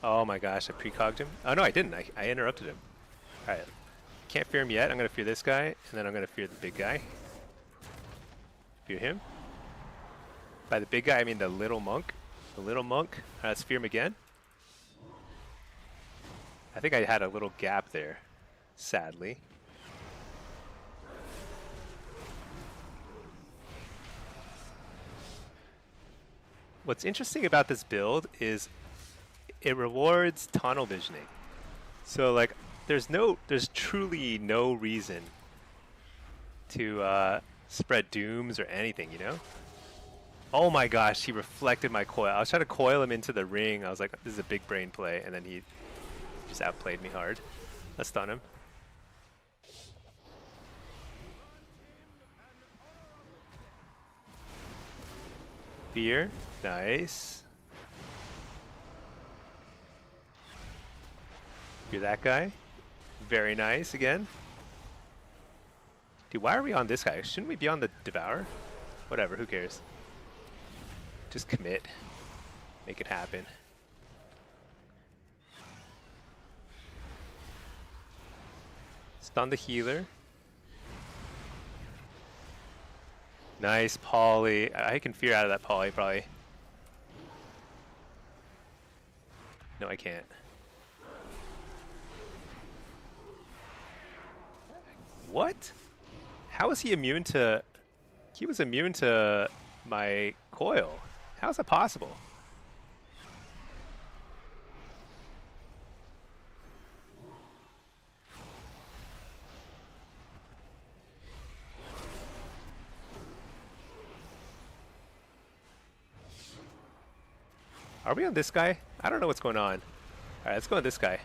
Oh my gosh, I precogged him. Oh no, I didn't. I interrupted him. Alright. Can't fear him yet. I'm going to fear this guy, and then I'm going to fear the big guy. Fear him. By the big guy, I mean the little monk. The little monk. Let's fear him again. I think I had a little gap there, sadly. What's interesting about this build is it rewards tunnel visioning. So like, there's truly no reason to spread dooms or anything, you know? Oh my gosh, he reflected my coil. I was trying to coil him into the ring. I was like, this is a big brain play, and then he just outplayed me hard. Let's stun him. Fear. Nice. You're that guy. Very nice again. Dude, why are we on this guy? Shouldn't we be on the Devour? Whatever, who cares? Just commit. Make it happen. Stun the healer. Nice poly. I can fear out of that poly probably. No, I can't. What? How is he immune to... He was immune to my coil. How is that possible? Are we on this guy? I don't know what's going on. Alright, let's go on this guy.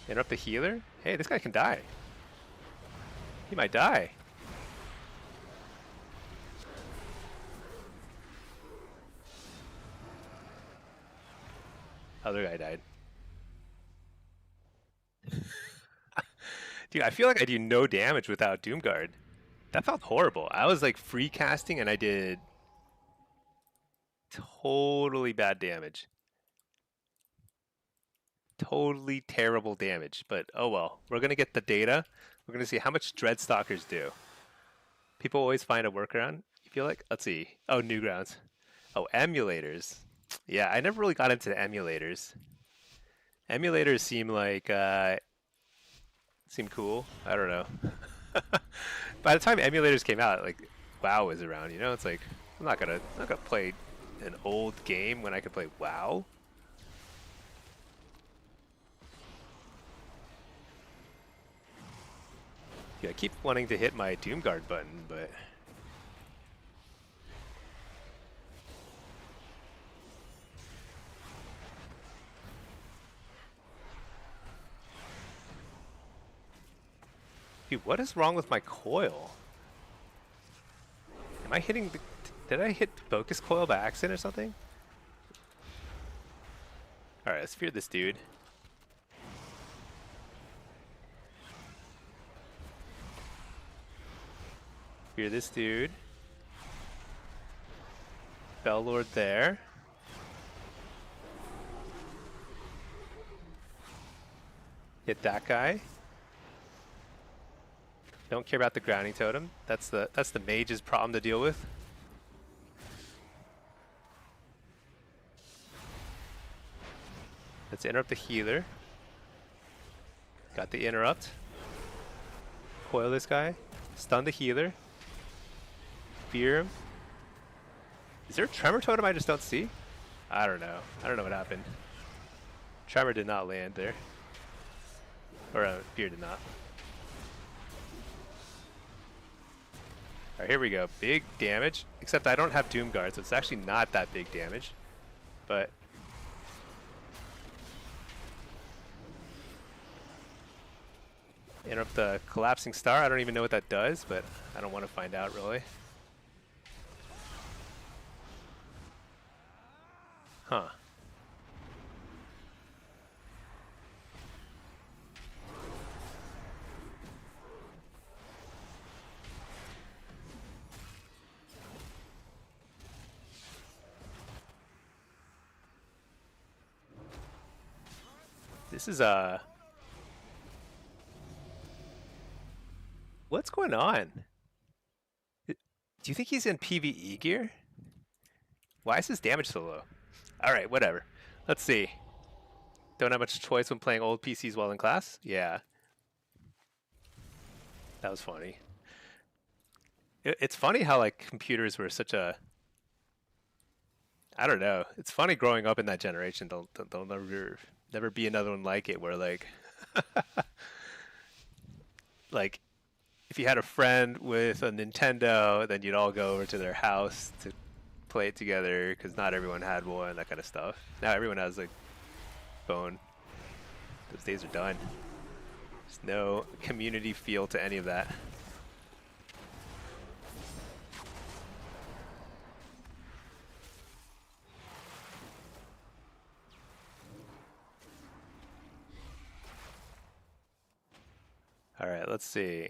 Interrupt the healer? Hey, this guy can die. He might die. Other guy died. Dude, I feel like I do no damage without Doomguard. That felt horrible. I was like free casting and I did totally bad damage. Totally terrible damage, but oh well. We're gonna get the data. We're gonna see how much Dreadstalkers do. People always find a workaround, you feel like? Let's see. Oh, Newgrounds. Oh, emulators. Yeah, I never really got into the emulators. Emulators seem like seem cool. I don't know. By the time emulators came out, like WoW was around, you know? It's like I'm not gonna play an old game when I could play WoW. Yeah, I keep wanting to hit my Doomguard button, but dude, what is wrong with my coil? Am I hitting the... Did I hit focus coil by accident or something? Alright, let's fear this dude. Fear this dude. Bellord there. Hit that guy. Don't care about the grounding totem. That's the mage's problem to deal with. Let's interrupt the healer. Got the interrupt. Coil this guy. Stun the healer. Fear him. Is there a tremor totem I just don't see? I don't know. I don't know what happened. Tremor did not land there. Or fear did not. Alright, here we go. Big damage. Except I don't have Doomguard, so it's actually not that big damage. But interrupt the collapsing star. I don't even know what that does, but I don't want to find out really. Huh. This is what's going on? Do you think he's in PvE gear? Why is his damage so low? Alright, whatever. Let's see. Don't have much choice when playing old PCs while in class? Yeah. That was funny. It's funny how like computers were such a... I don't know. It's funny growing up in that generation. There'll never be another one like it where like... like, if you had a friend with a Nintendo, then you'd all go over to their house to play it together because not everyone had one, that kind of stuff. Now everyone has like phone. Those days are done. There's no community feel to any of that. Alright, let's see.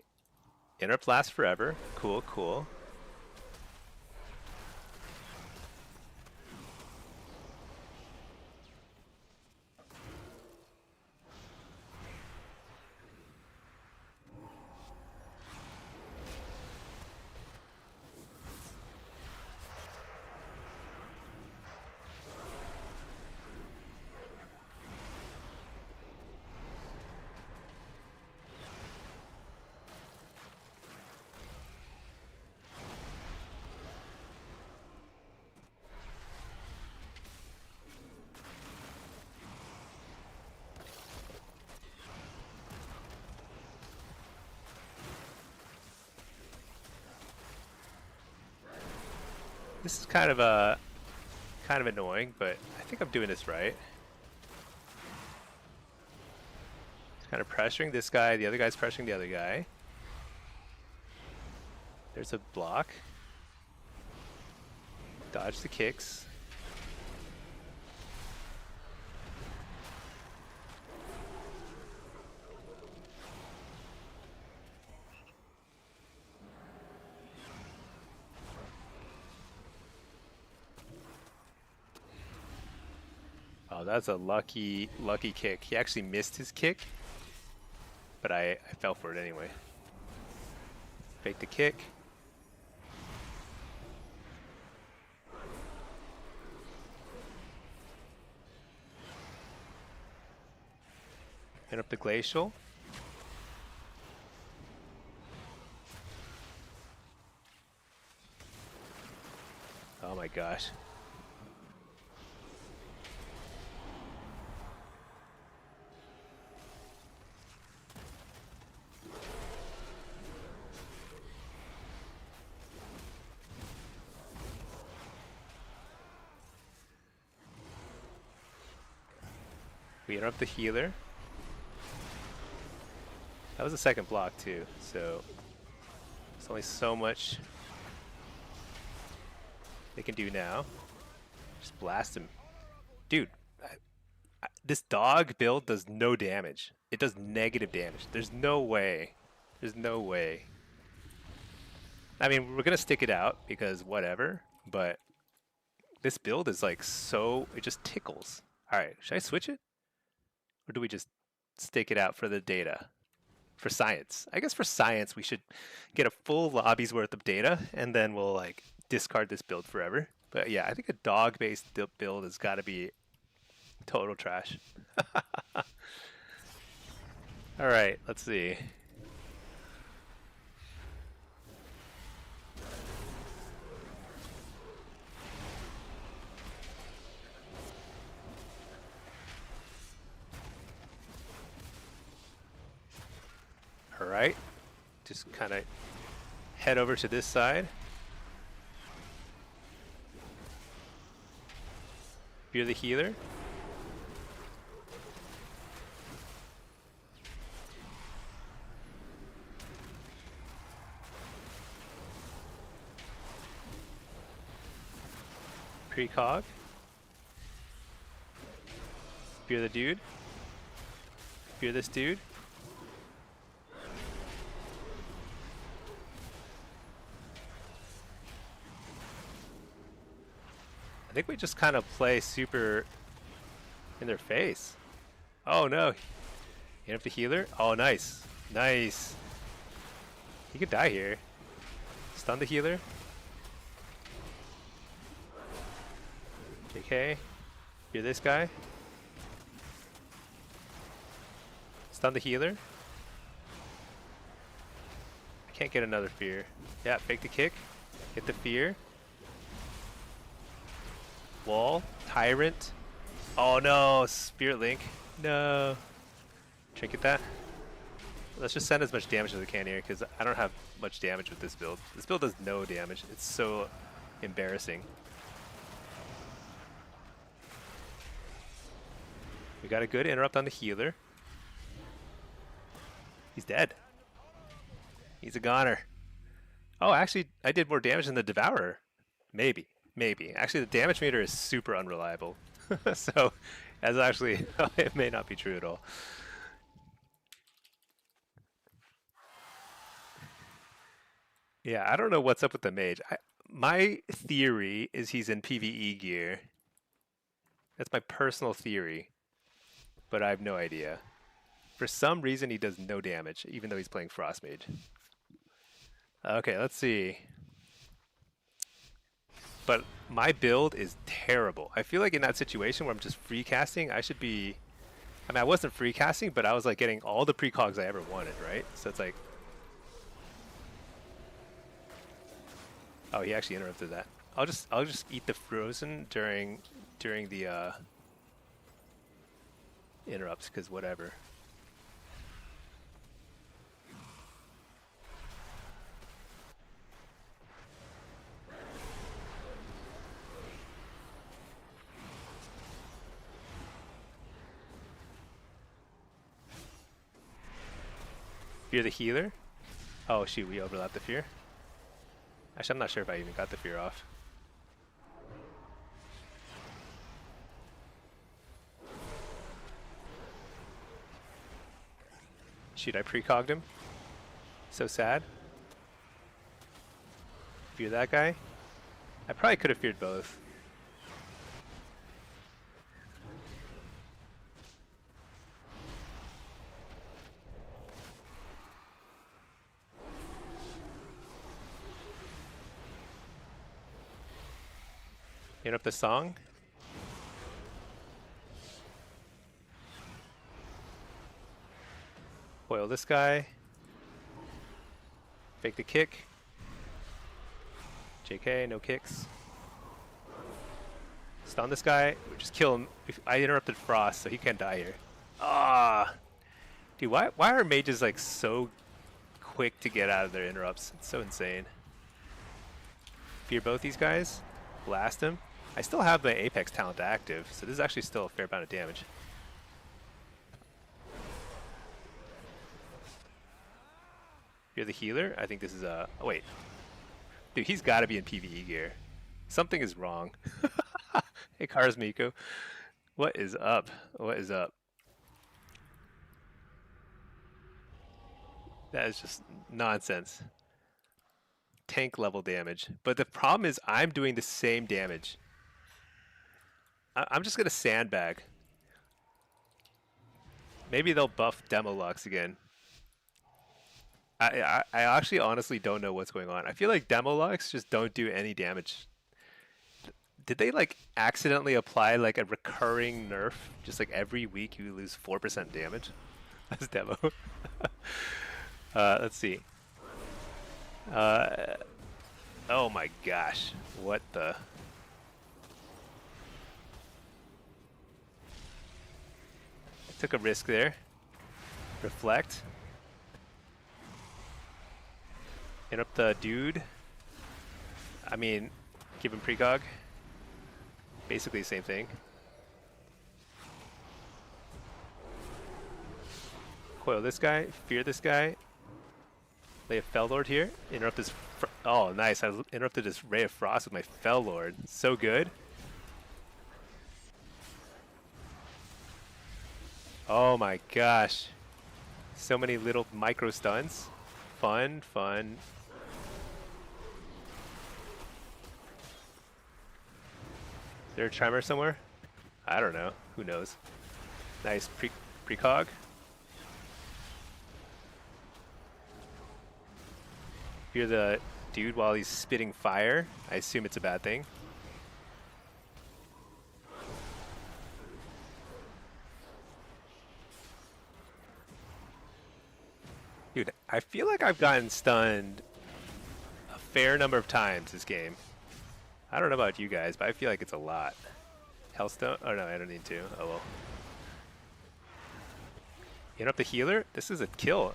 Interrupt lasts forever. Cool, cool. This is kind of annoying, but I think I'm doing this right. It's kind of pressuring this guy, the other guy's pressuring the other guy. There's a block. Dodge the kicks. Oh, that's a lucky kick. He actually missed his kick, but I fell for it anyway. Fake the kick. Hit up the glacial. Oh my gosh. We interrupt the healer. That was the second block too, so there's only so much they can do now. Just blast him. Dude, this dog build does no damage. It does negative damage. There's no way. There's no way. I mean, we're gonna stick it out because whatever, but this build is like so, it just tickles. Alright, should I switch it? Or do we just stick it out for the data? For science. I guess for science we should get a full lobby's worth of data and then we'll like discard this build forever. But yeah, I think a dog-based build has got to be total trash. Alright, let's see. Alright, just kind of head over to this side. Fear the healer. Precog. Fear the dude. Fear this dude. I think we just kind of play super in their face. Oh no. Hit up the healer. Oh, nice. Nice. He could die here. Stun the healer. JK. Fear this guy. Stun the healer. I can't get another fear. Yeah, fake the kick. Hit the fear. Wall. Tyrant. Oh no, Spirit Link. No. Trinket that. Let's just send as much damage as we can here because I don't have much damage with this build. This build does no damage. It's so embarrassing. We got a good interrupt on the healer. He's dead. He's a goner. Oh, actually, I did more damage than the Devourer. Maybe. Maybe. Actually, the damage meter is super unreliable. So, that's actually, it may not be true at all. Yeah, I don't know what's up with the mage. My theory is he's in PvE gear. That's my personal theory, but I have no idea. For some reason, he does no damage, even though he's playing Frost Mage. Okay, let's see. But my build is terrible. I feel like in that situation where I'm just free casting, I should be. I mean, I wasn't free casting, but I was like getting all the precogs I ever wanted, right? So it's like, oh, he actually interrupted that. I'll just eat the frozen during the interrupts, because whatever. Fear the healer. Oh shoot, we overlapped the fear. Actually, I'm not sure if I even got the fear off. Shoot, I precogged him. So sad. Fear that guy. I probably could have feared both. Interrupt the song. Foil this guy. Fake the kick. JK, no kicks. Stun this guy. Just kill him. I interrupted Frost, so he can't die here. Ah, dude, why are mages like so quick to get out of their interrupts? It's so insane. Fear both these guys. Blast him. I still have the Apex talent active, so this is actually still a fair amount of damage. You're the healer? I think this is a... Oh, wait. Dude, he's got to be in PvE gear. Something is wrong. Hey, Cars Miko. What is up? What is up? That is just nonsense. Tank level damage. But the problem is I'm doing the same damage. I'm just going to sandbag. Maybe they'll buff Demolux again. I actually honestly don't know what's going on. I feel like Demolux just don't do any damage. Did they like accidentally apply like a recurring nerf? Just like every week you lose 4% damage? That's demo. Let's see. Oh my gosh. What the... Took a risk there. Reflect. Interrupt the dude. I mean, give him precog. Basically the same thing. Coil this guy. Fear this guy. Lay a Fell Lord here. Interrupt this. Oh, nice. I interrupted this Ray of Frost with my Fell Lord. So good. Oh my gosh. So many little micro stuns. Fun, fun. Is there a Tremor somewhere? I don't know. Who knows? Nice precog. You're the dude while he's spitting fire. I assume it's a bad thing. Dude, I feel like I've gotten stunned a fair number of times this game. I don't know about you guys, but I feel like it's a lot. Hellstone? Oh no, I don't need to. Oh well. Interrupt the healer? This is a kill.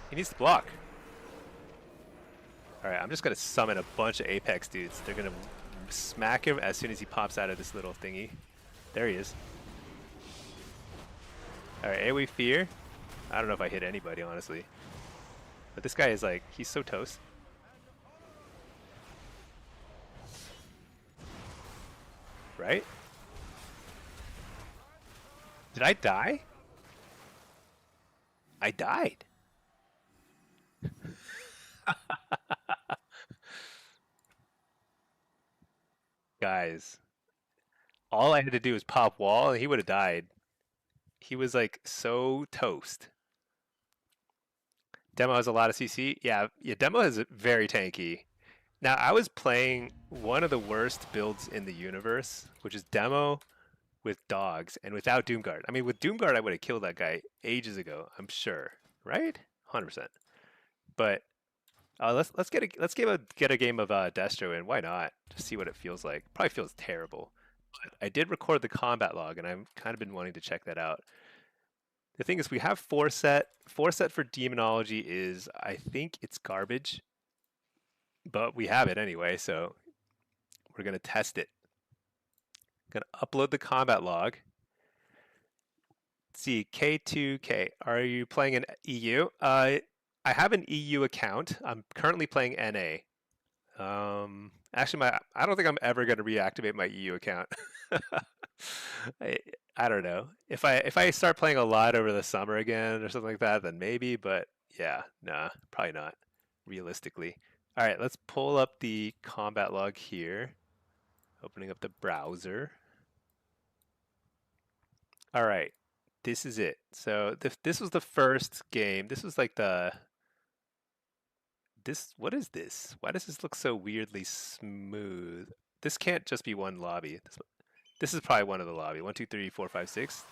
He needs to block. Alright, I'm just gonna summon a bunch of Apex dudes. They're gonna smack him as soon as he pops out of this little thingy. There he is. Alright, AoE Fear. I don't know if I hit anybody, honestly. But this guy is like, he's so toast. Right? Did I die? I died. guys. All I had to do was pop wall and he would have died. He was like so toast. Demo has a lot of CC. Yeah, Demo is very tanky. Now, I was playing one of the worst builds in the universe, which is Demo with dogs and without Doomguard. I mean, with Doomguard, I would have killed that guy ages ago. I'm sure, right? 100%. But get a game of Destro in. Why not? Just see what it feels like. Probably feels terrible. But I did record the combat log, and I've kind of been wanting to check that out. The thing is, we have 4-set. 4-set for demonology is, I think it's garbage, but we have it anyway, so we're gonna test it. Gonna upload the combat log. Let's see, K2K. Are you playing an EU? I have an EU account. I'm currently playing NA. Actually, I don't think I'm ever gonna reactivate my EU account. I don't know. If I start playing a lot over the summer again or something like that, then maybe. But yeah, nah, probably not. Realistically. All right, let's pull up the combat log here. Opening up the browser. All right, this is it. So this was the first game. This was like what is this? Why does this look so weirdly smooth? This can't just be one lobby. This is probably one of the lobby. 1, 2, 3, 4, 5, 6.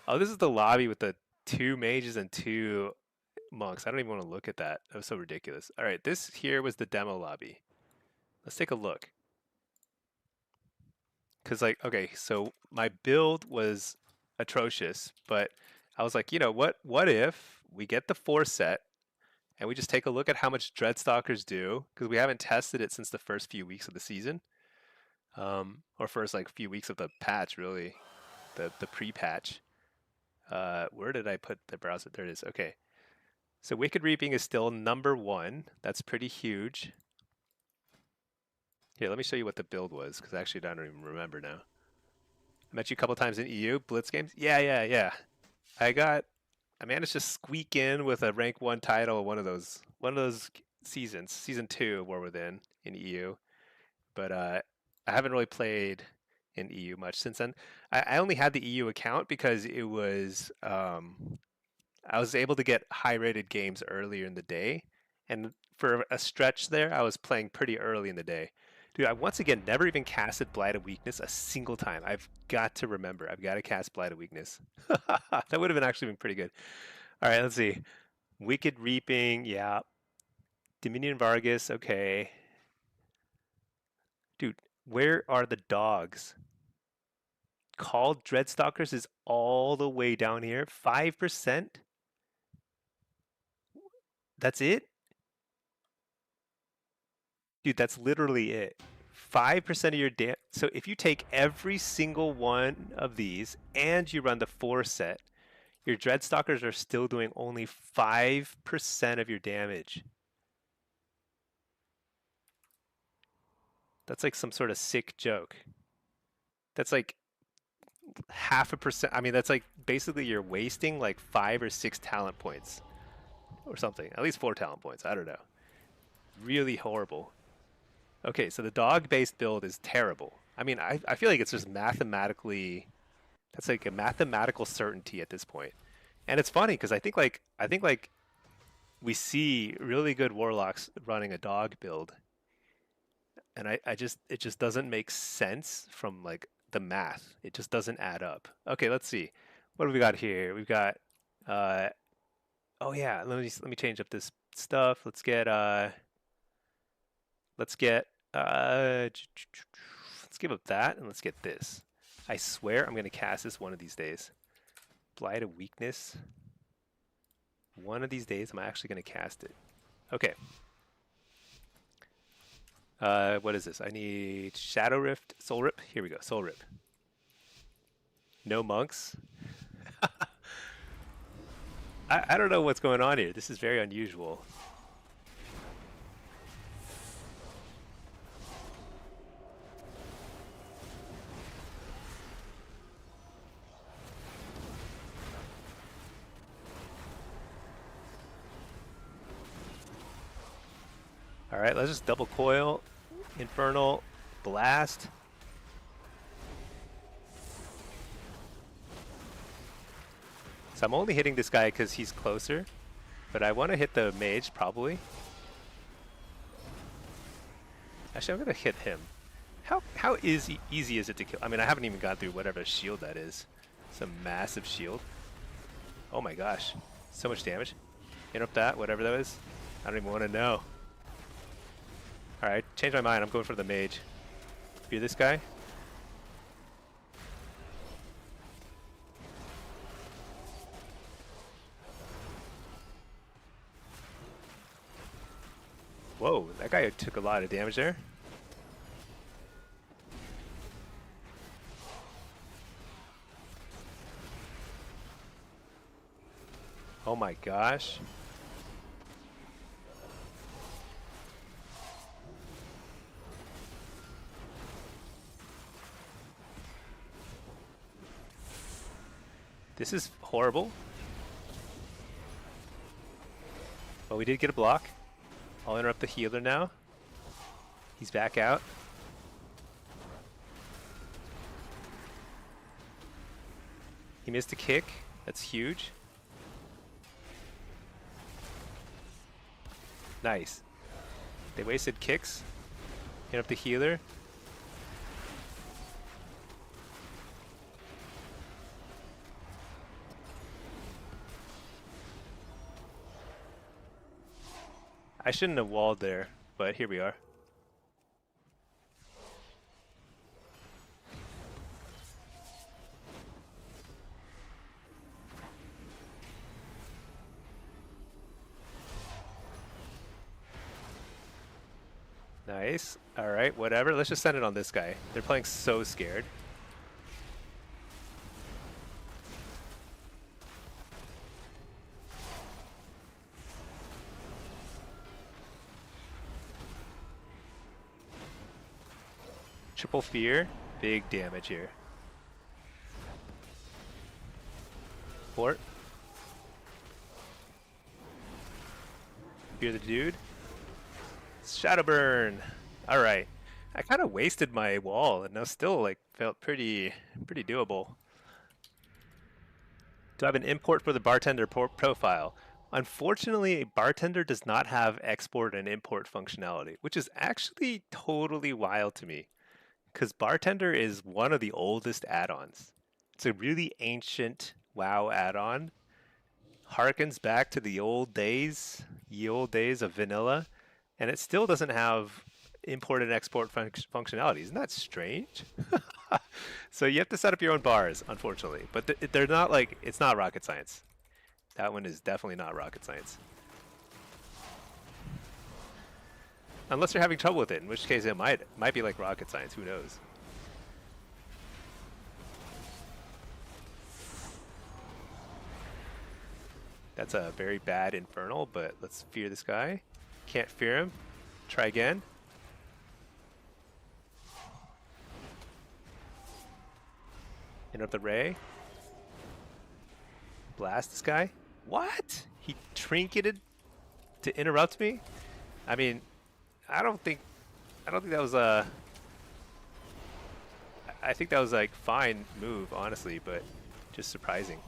Oh, this is the lobby with the 2 mages and 2 monks. I don't even want to look at that. That was so ridiculous. All right, this here was the demo lobby. Let's take a look. Because like, okay, so my build was atrocious, but I was like, you know what? What if we get the 4-set and we just take a look at how much Dreadstalkers do? Because we haven't tested it since the first few weeks of the season. Or first like few weeks of the patch, really, the pre-patch. Where did I put the browser? There it is. Okay, so Wicked Reaping is still number 1. That's pretty huge. Here, let me show you what the build was, because actually I don't even remember now. I met you a couple times in EU Blitz games. Yeah. I managed to squeak in with a rank 1 title one of those seasons, season 2 War Within in EU, but I haven't really played in EU much since then. I only had the EU account because it was I was able to get high-rated games earlier in the day, and for a stretch there, I was playing pretty early in the day. Dude, I once again never even casted Blight of Weakness a single time. I've got to remember. I've got to cast Blight of Weakness. That would have actually been pretty good. All right, let's see. Wicked Reaping, yeah. Dominion Vargas, okay. Dude, where are the dogs? Called Dreadstalkers is all the way down here. 5%? That's it? Dude, that's literally it. 5% of your so if you take every single one of these and you run the 4-set, your Dreadstalkers are still doing only 5% of your damage. That's like some sort of sick joke. That's like 0.5%. I mean, that's like basically you're wasting like 5 or 6 talent points or something. At least 4 talent points. I don't know. Really horrible. Okay, so the dog-based build is terrible. I mean, I feel like it's just mathematically, that's like a mathematical certainty at this point. And it's funny because I think like we see really good warlocks running a dog build, and it just doesn't make sense from like the math. It just doesn't add up. Okay, let's see. What do we got here? We've got oh yeah, let me change up this stuff. Let's give up that and let's get this. I swear I'm gonna cast this one of these days. Blight of Weakness. One of these days I'm actually gonna cast it. Okay. What is this? I need Shadow Rift, Soul Rip. Here we go, Soul Rip. No monks. I don't know what's going on here. This is very unusual. All right, let's just double coil, Infernal, Blast. So I'm only hitting this guy because he's closer, but I want to hit the mage probably. Actually, I'm gonna hit him. How easy is it to kill? I mean, I haven't even gone through whatever shield that is. It's a massive shield. Oh my gosh, so much damage. Interrupt that, whatever that is. I don't even want to know. All right, change my mind. I'm going for the mage. Fear this guy. Whoa, that guy took a lot of damage there. Oh my gosh. This is horrible. But we did get a block. I'll interrupt the healer now. He's back out. He missed a kick. That's huge. Nice. They wasted kicks. Interrupt the healer. I shouldn't have walled there, but here we are. Nice. Alright, whatever. Let's just send it on this guy. They're playing so scared. Triple fear. Big damage here. Fort. Fear the dude. Shadow burn. All right. I kind of wasted my wall, and I still like felt pretty doable. Do I have an import for the bartender profile? Unfortunately, bartender does not have export and import functionality, which is actually totally wild to me, because bartender is one of the oldest add-ons. It's a really ancient WoW add-on. Harkens back to the old days of vanilla. And it still doesn't have import and export functionality. Isn't that strange? So you have to set up your own bars, unfortunately. But they're not like, it's not rocket science. That one is definitely not rocket science. Unless you're having trouble with it, in which case it might be like rocket science, who knows. That's a very bad infernal, but let's fear this guy. Can't fear him. Try again. Interrupt the ray. Blast this guy. What? He trinketed to interrupt me? I mean, I don't think that was a... I think that was like fine move, honestly, but just surprising.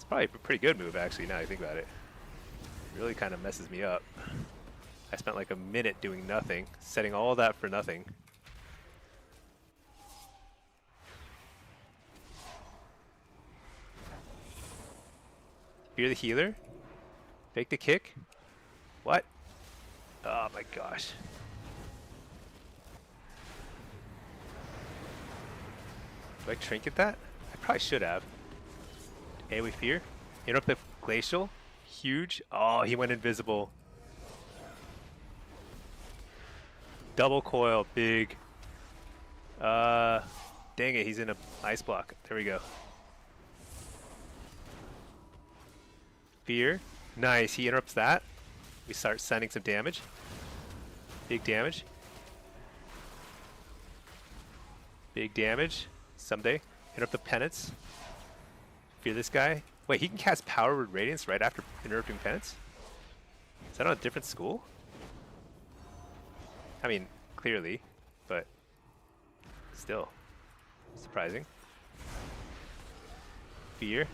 Probably a pretty good move, actually, now I think about it. It really kind of messes me up. I spent like a minute doing nothing, setting all that for nothing. Fear the healer. Fake the kick. What? Oh my gosh. Do I trinket that? I probably should have. AoE fear. Interrupt the glacial. Huge. Oh, he went invisible. Double coil. Big. Dang it. He's in a ice block. There we go. Fear. Nice. He interrupts that. We start sending some damage. Big damage. Big damage. Someday. Interrupt the penance. Fear this guy. Wait, he can cast Power with Radiance right after interrupting penance? Is that on a different school? I mean, clearly, but still surprising. Fear.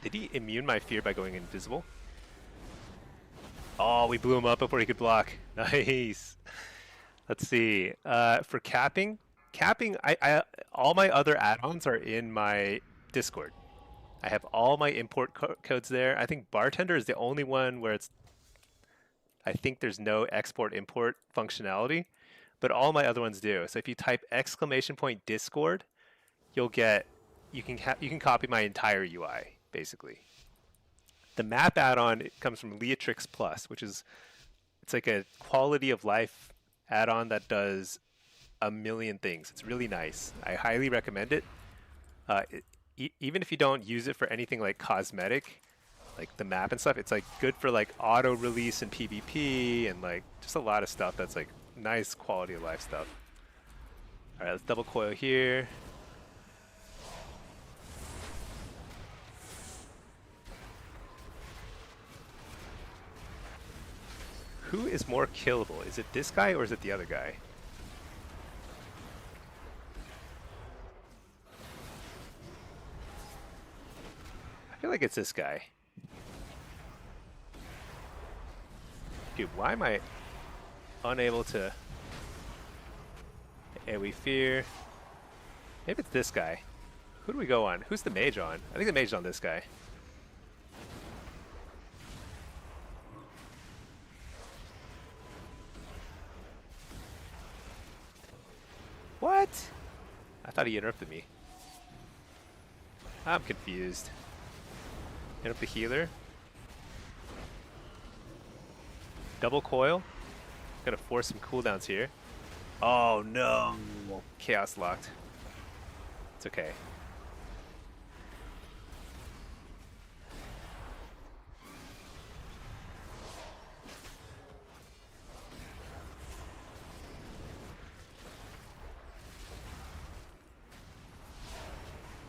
Did he immune my fear by going invisible? Oh, we blew him up before he could block. Nice. Let's see. For capping, I all my other add-ons are in my Discord. I have all my import codes there. I think Bartender is the only one where I think there's no export import functionality, but all my other ones do. So if you type !Discord, you'll get you can copy my entire UI basically. The map add-on comes from Leatrix Plus, which is it's like a quality of life add-on that does a million things. It's really nice. I highly recommend it. Even if you don't use it for anything like cosmetic, like the map and stuff, it's like good for like auto release and PvP and like just a lot of stuff that's like nice quality of life stuff. All right, let's double coil here. Who is more killable? Is it this guy or is it the other guy? I feel like it's this guy. Dude, why am I unable to AoE fear? Maybe it's this guy. Who do we go on? Who's the mage on? I think the mage is on this guy. What? I thought he interrupted me. I'm confused. Interrupt the healer. Double coil. Gotta force some cooldowns here. Oh no! Chaos locked. It's okay.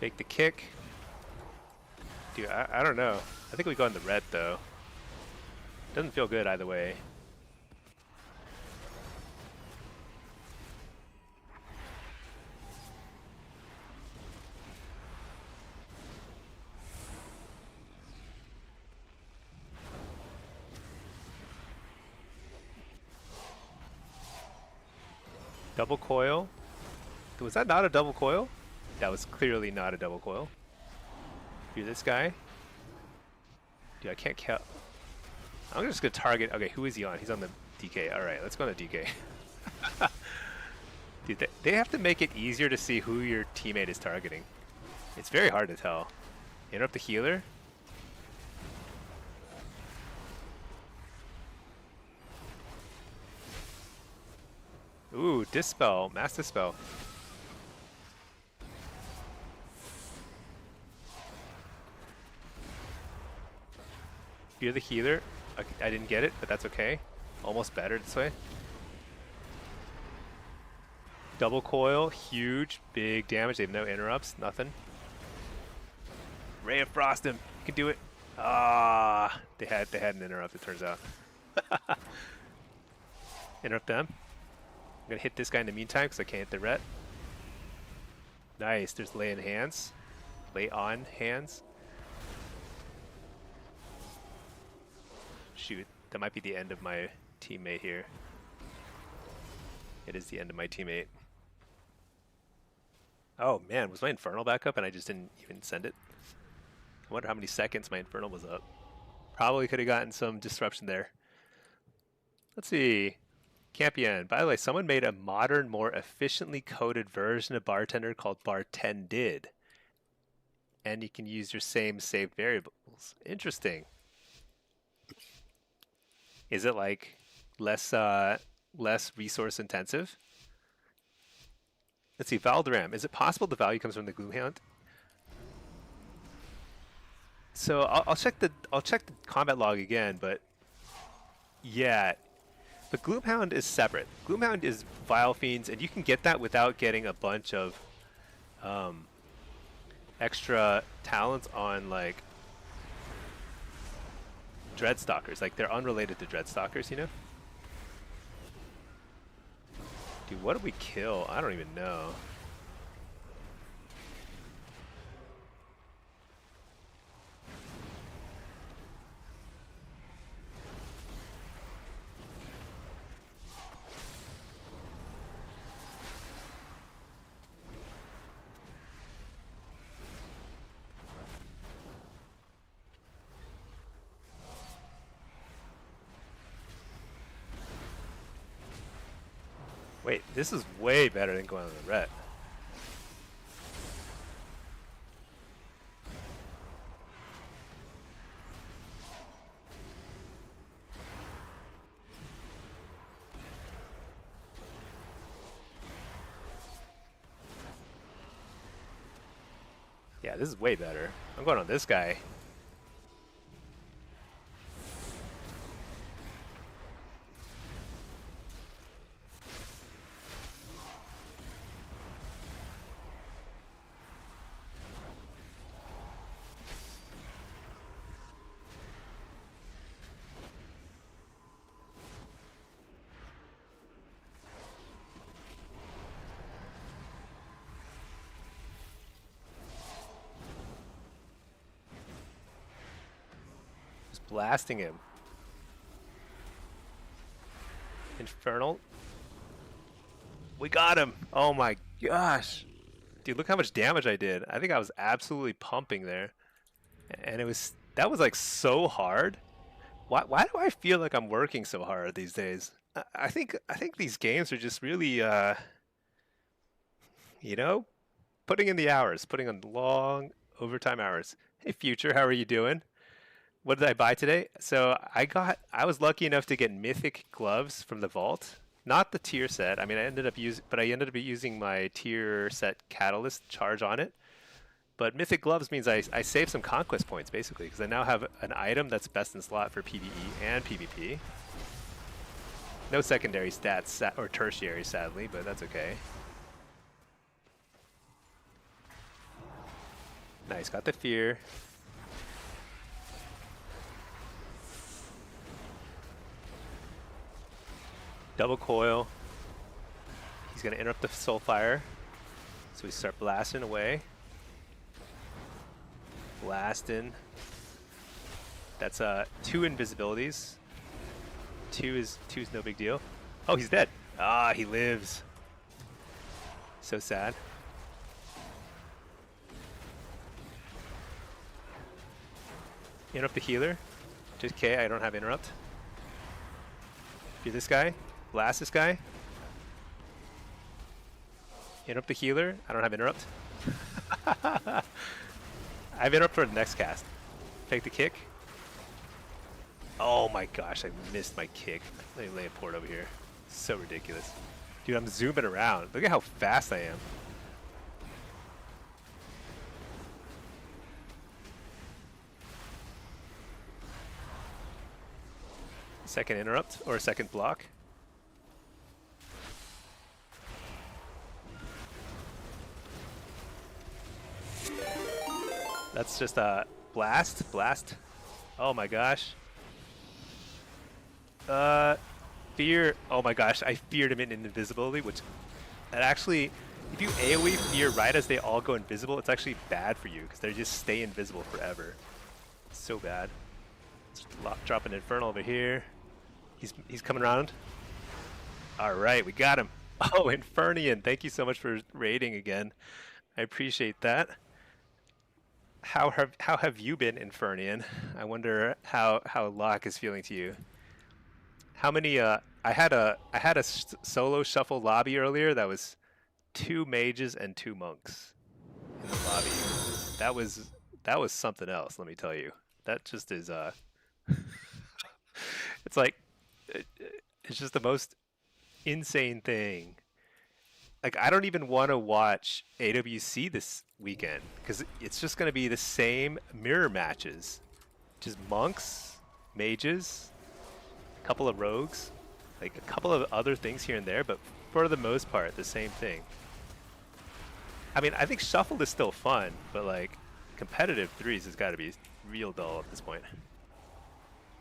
Make the kick. Dude, I don't know. I think we go in the red though. Doesn't feel good either way. Double coil. Was that not a double coil? That was clearly not a double coil. You're this guy. Dude, I can't count. I'm just gonna target. Okay, who is he on? He's on the DK. All right, let's go on the DK. Dude, they have to make it easier to see who your teammate is targeting. It's very hard to tell. Interrupt the healer. Ooh, Dispel, Mass Dispel. Fear the healer. I didn't get it, but that's okay. Almost better this way. Double coil, huge, big damage. They have no interrupts, nothing. Ray of Frost him. You can do it. Ah, they had an interrupt, it turns out. Interrupt them. I'm gonna hit this guy in the meantime because I can't hit the ret. Nice, there's lay in hands. Lay on hands. Shoot, that might be the end of my teammate here. It is the end of my teammate. Oh man, was my Infernal back up and I just didn't even send it? I wonder how many seconds my Infernal was up. Probably could have gotten some disruption there. Let's see. Campion. By the way, someone made a modern, more efficiently coded version of Bartender called Bartended. And you can use your same saved variables. Interesting. Is it like less resource intensive? Let's see, Valderam. Is it possible the value comes from the Gloomhound? So I'll check the combat log again, but yeah, the Gloomhound is separate. Gloomhound is Vile Fiends, and you can get that without getting a bunch of extra talents on like Dreadstalkers. Like they're unrelated to Dreadstalkers, you know? Dude, what did we kill? I don't even know. Wait, this is way better than going on the ret. Yeah, this is way better. I'm going on this guy. Just blasting him. Infernal. We got him. Oh my gosh. Dude, look how much damage I did. I think I was absolutely pumping there. And that was like so hard. Why do I feel like I'm working so hard these days? I think these games are just really you know, putting in the hours, putting on long overtime hours. Hey Future, how are you doing? What did I buy today? So I was lucky enough to get mythic gloves from the vault. Not the tier set. I mean, I ended up using my tier set catalyst charge on it. But mythic gloves means I save some conquest points basically because I now have an item that's best in slot for PvE and PvP. No secondary stats or tertiary, sadly, but that's okay. Nice, got the fear. Double coil. He's gonna interrupt the soulfire. So we start blasting away. Blasting. That's 2 invisibilities. Two is no big deal. Oh, he's dead. Ah, he lives. So sad. Interrupt the healer. Just K, I don't have interrupt. Do this guy. Blast this guy. Interrupt the healer. I don't have interrupt. I have interrupt for the next cast. Take the kick. Oh my gosh, I missed my kick. Let me lay a port over here. So ridiculous. Dude, I'm zooming around. Look at how fast I am. Second interrupt, or second block. That's just a blast. Oh my gosh. Fear. Oh my gosh, I feared him in invisibility, which that actually, if you AoE fear right as they all go invisible, it's actually bad for you because they just stay invisible forever. It's so bad. Let's drop an infernal over here. He's coming around. All right, we got him. Oh, Infernian, thank you so much for raiding again. I appreciate that. How have you been, Infernian? I wonder how Locke is feeling to you. How many? I had a solo shuffle lobby earlier. That was 2 mages and 2 monks in the lobby. That was something else. Let me tell you. That just is it's like it's just the most insane thing. Like, I don't even want to watch AWC this weekend because it's just going to be the same mirror matches. Just monks, mages, a couple of rogues, like a couple of other things here and there, but for the most part, the same thing. I mean, I think Shuffle is still fun, but like competitive threes has got to be real dull at this point.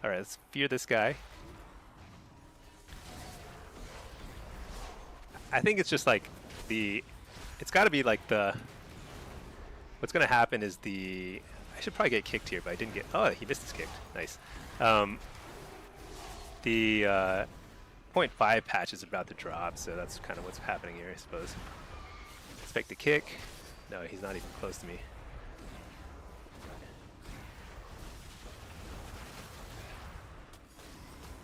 All right, let's fear this guy. I think it's just like it's got to be like what's going to happen is I should probably get kicked here, but I didn't get, oh, he missed his kick. Nice. The 0.5 patch is about to drop, so that's kind of what's happening here, I suppose. Expect the kick. No, he's not even close to me.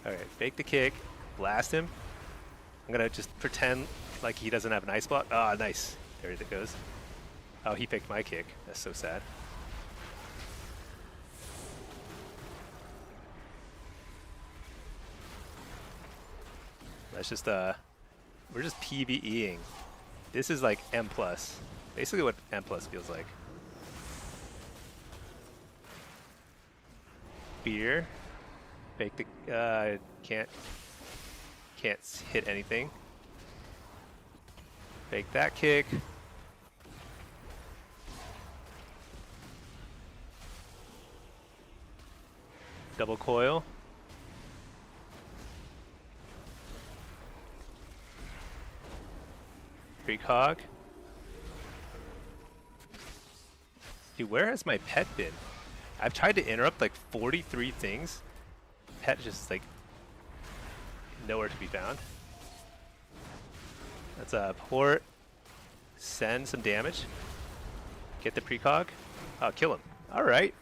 All right, fake the kick, blast him. I'm gonna just pretend like he doesn't have an ice block. Ah, nice. There it goes. Oh, he picked my kick. That's so sad. Let's just we're just PvEing. This is like M plus. Basically what M plus feels like. Spear. Fake the can't hit anything. Fake that kick. Double coil. Precog. Dude, where has my pet been? I've tried to interrupt like 43 things. Pet just like nowhere to be found. That's a port. Send some damage. Get the precog. Oh, kill him. Alright.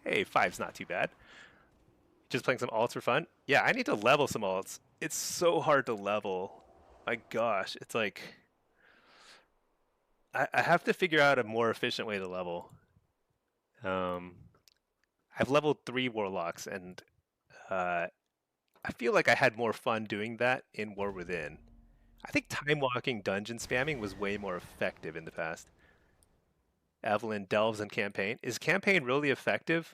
Hey, 5's not too bad. Just playing some alts for fun. Yeah, I need to level some alts. It's so hard to level. My gosh, it's like I have to figure out a more efficient way to level. I've leveled 3 Warlocks, and I feel like I had more fun doing that in War Within. I think time walking dungeon spamming was way more effective in the past. Evelyn delves in campaign. Is campaign really effective?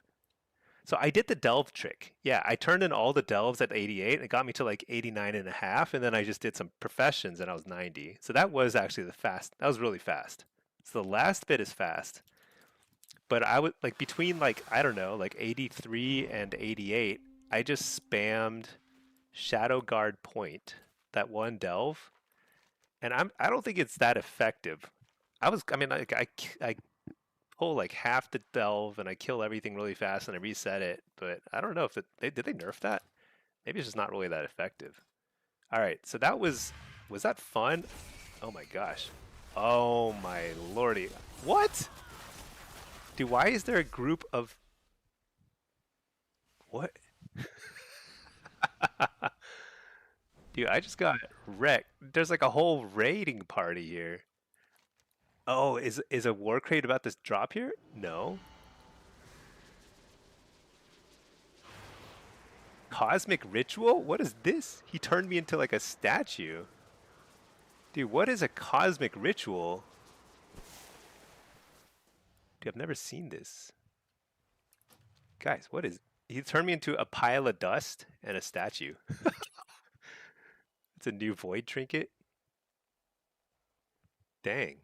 So I did the delve trick. Yeah, I turned in all the delves at 88. And it got me to like 89 and a half, and then I just did some professions and I was 90. So that was actually the fast. That was really fast. So the last bit is fast. But I would like between like I don't know, like 83 and 88, I just spammed Shadow Guard Point, that one delve, and I don't think it's that effective. I mean like I pull like half the delve and I kill everything really fast and I reset it, but I don't know if did they nerf that? Maybe it's just not really that effective. All right, so was that fun? Oh my gosh. Oh my lordy. What? Dude, why is there a group of what? Dude, I just got wrecked. There's like a whole raiding party here. Oh, is a war crate about this drop here? No. Cosmic ritual? What is this? He turned me into like a statue. Dude, what is a cosmic ritual? Dude, I've never seen this. Guys, what is... He turned me into a pile of dust and a statue. It's a new void trinket. Dang.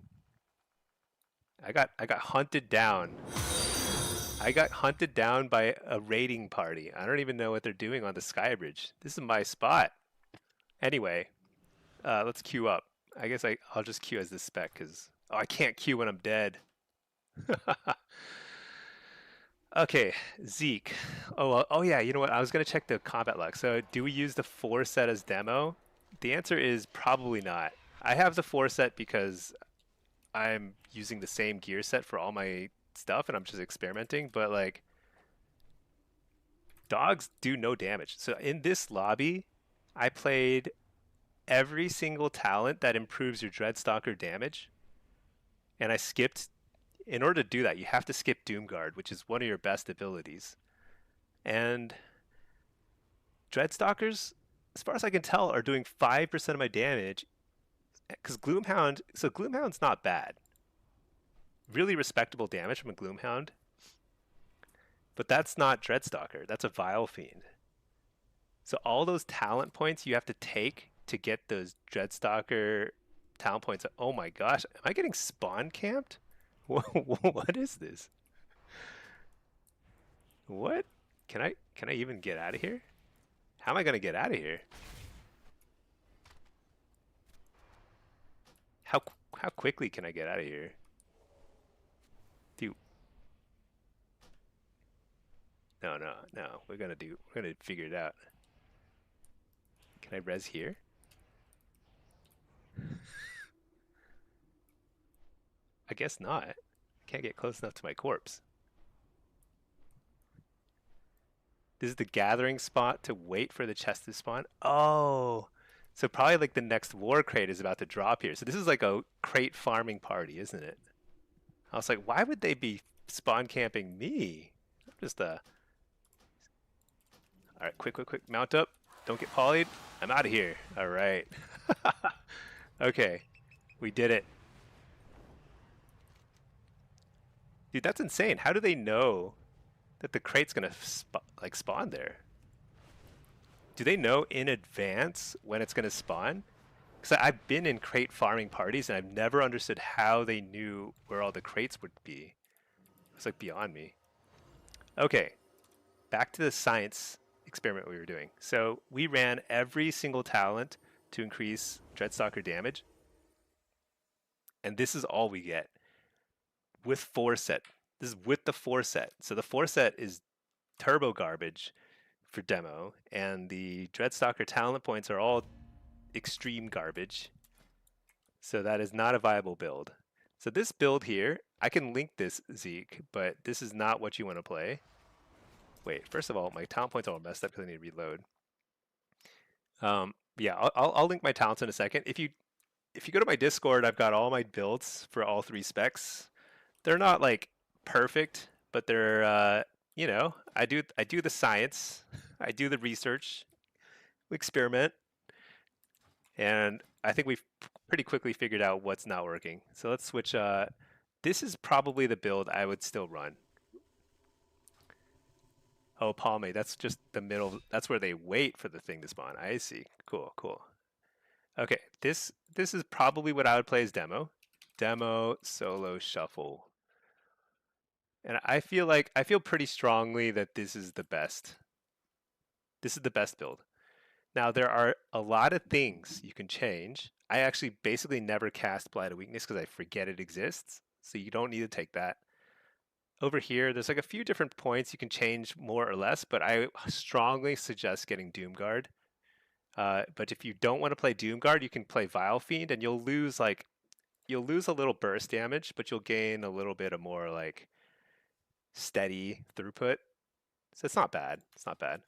I got hunted down. I got hunted down by a raiding party. I don't even know what they're doing on the sky bridge. This is my spot. Anyway, let's queue up. I guess I'll just queue as this spec because I can't queue when I'm dead. Okay, Zeke. Oh yeah, you know what? I was gonna check the combat luck. So do we use the 4 set as demo? The answer is probably not. I have the 4 set because I'm using the same gear set for all my stuff and I'm just experimenting, but like dogs do no damage. So in this lobby, I played every single talent that improves your Dreadstalker damage, and I skipped. In order to do that, you have to skip Doomguard, which is one of your best abilities. And Dreadstalkers, as far as I can tell, are doing 5% of my damage. Because Gloomhound, so Gloomhound's not bad. Really respectable damage from a Gloomhound. But that's not Dreadstalker. That's a Vile Fiend. So all those talent points you have to take to get those Dreadstalker talent points. Oh my gosh, am I getting spawn camped? What is this? What? Can I even get out of here? How am I gonna get out of here? How how quickly can I get out of here? Dude. No. We're gonna figure it out. Can I res here? I guess not. Can't get close enough to my corpse. This is the gathering spot to wait for the chest to spawn. Oh, So probably like the next war crate is about to drop here. So this is like a crate farming party, isn't it? I was like, why would they be spawn camping me? I'm just all right, quick, mount up. Don't get polyed. I'm out of here. All right. Okay, we did it. Dude, that's insane. How do they know that the crate's gonna like spawn there? Do they know in advance when it's gonna spawn? Because I've been in crate farming parties and I've never understood how they knew where all the crates would be. It's like beyond me. Okay, back to the science experiment we were doing. So we ran every single talent to increase Dreadstalker damage, and this is all we get with 4 set. This is with the 4 set. So the 4 set is turbo garbage for demo, and the Dreadstalker talent points are all extreme garbage. So that is not a viable build. So this build here, I can link this, Zeke, but this is not what you want to play. Wait, first of all, my talent points are all messed up because I need to reload. Yeah, I'll link my talents in a second. If you go to my Discord, I've got all my builds for all 3 specs. They're not like perfect, but they're you know, I do the science, I do the research, we experiment, and I think we've pretty quickly figured out what's not working. So let's switch. This is probably the build I would still run. Oh, Palme, that's just the middle. That's where they wait for the thing to spawn. I see. Cool. Okay, this is probably what I would play as demo. Demo solo shuffle. And I feel pretty strongly that this is the best. This is the best build. Now there are a lot of things you can change. I actually basically never cast Blight of Weakness because I forget it exists. So you don't need to take that. Over here, there's like a few different points you can change more or less, but I strongly suggest getting Doomguard. But if you don't want to play Doomguard, you can play Vile Fiend, and you'll lose a little burst damage, but you'll gain a little bit of more like steady throughput. So it's not bad. It's not bad.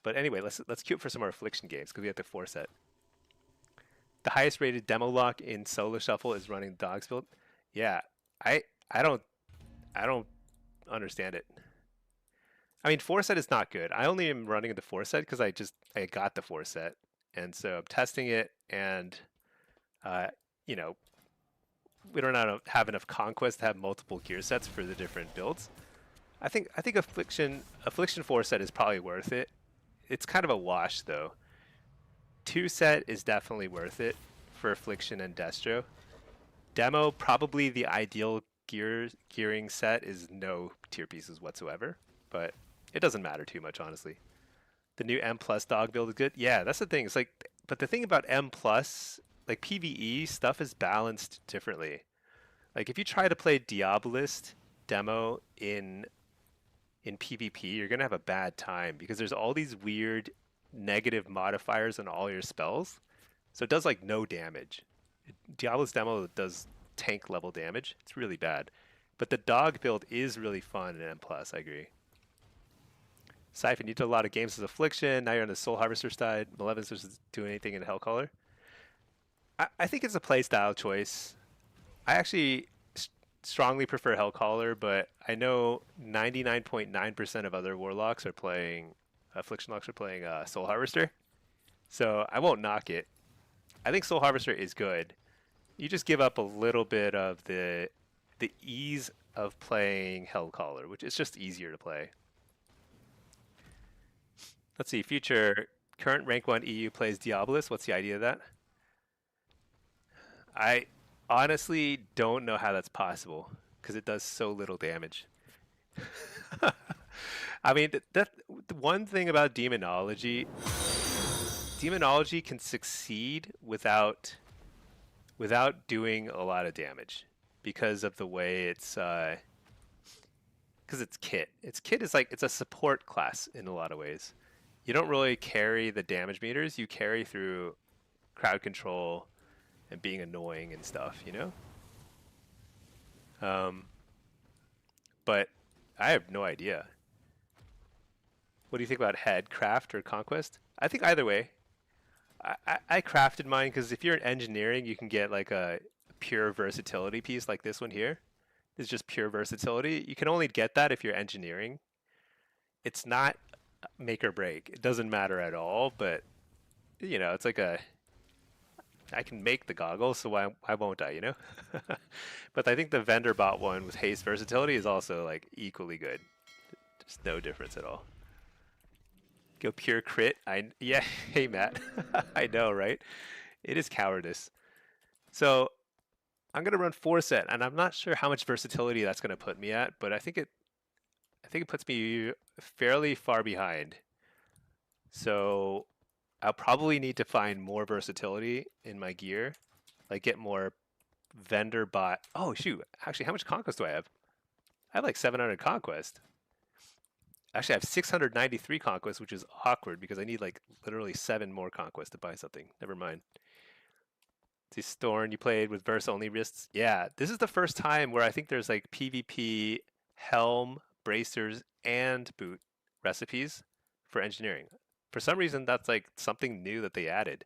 But anyway, let's queue up for some more affliction games because we have the 4 set. The highest rated demo lock in solo shuffle is running dogs build. Yeah, I don't understand it. I mean, 4 set is not good. I only am running the 4 set because I got the 4 set, and so I'm testing it, and you know, we don't have enough conquest to have multiple gear sets for the different builds. I think affliction 4 set is probably worth it. It's kind of a wash though. 2 set is definitely worth it for affliction and destro. Demo, probably the ideal gearing set is no tier pieces whatsoever, but it doesn't matter too much, honestly. The new M plus dog build is good. Yeah, that's the thing. It's like, but the thing about M plus, like PvE stuff is balanced differently. Like if you try to play Diabolist demo in PvP, you're gonna have a bad time because there's all these weird negative modifiers on all your spells. So it does like no damage. Diablo's demo does tank level damage. It's really bad. But the dog build is really fun in M+, I agree. Siphon, you did a lot of games as Affliction. Now you're on the Soul Harvester side. Malevolence doesn't do anything in Hellcaller. I think it's a playstyle choice. I actually strongly prefer Hellcaller, but I know 99.9% of other Warlocks are playing, Affliction Locks are playing Soul Harvester. So I won't knock it. I think Soul Harvester is good. You just give up a little bit of the ease of playing Hellcaller, which is just easier to play. Let's see, future current rank 1 EU plays Diabolus. What's the idea of that? I honestly don't know how that's possible because it does so little damage. I mean, the one thing about demonology can succeed without doing a lot of damage because of the way it's because it's kit. Kit is like, it's a support class in a lot of ways. You don't really carry the damage meters. You carry through crowd control and being annoying and stuff, you know? But I have no idea. What do you think about head, craft, or conquest? I think either way. I crafted mine because if you're in engineering, you can get like a pure versatility piece like this one here. It's just pure versatility. You can only get that if you're engineering. It's not make or break. It doesn't matter at all, but you know, it's like a I can make the goggles, so why won't I, you know? But I think the vendor bought one with haste versatility is also like equally good. Just no difference at all. Go pure crit. Yeah, hey Matt. I know, right? It is cowardice. So I'm gonna run 4-set, and I'm not sure how much versatility that's gonna put me at, but I think it puts me fairly far behind. So I'll probably need to find more versatility in my gear, like get more vendor bot. Oh shoot! Actually, how much conquest do I have? I have like 700 conquest. Actually, I have 693 conquest, which is awkward because I need like literally 7 more conquest to buy something. Never mind. See, Storm, you played with Versa only wrists. Yeah, this is the first time where I think there's like PvP helm, bracers, and boot recipes for engineering. For some reason, that's like something new that they added.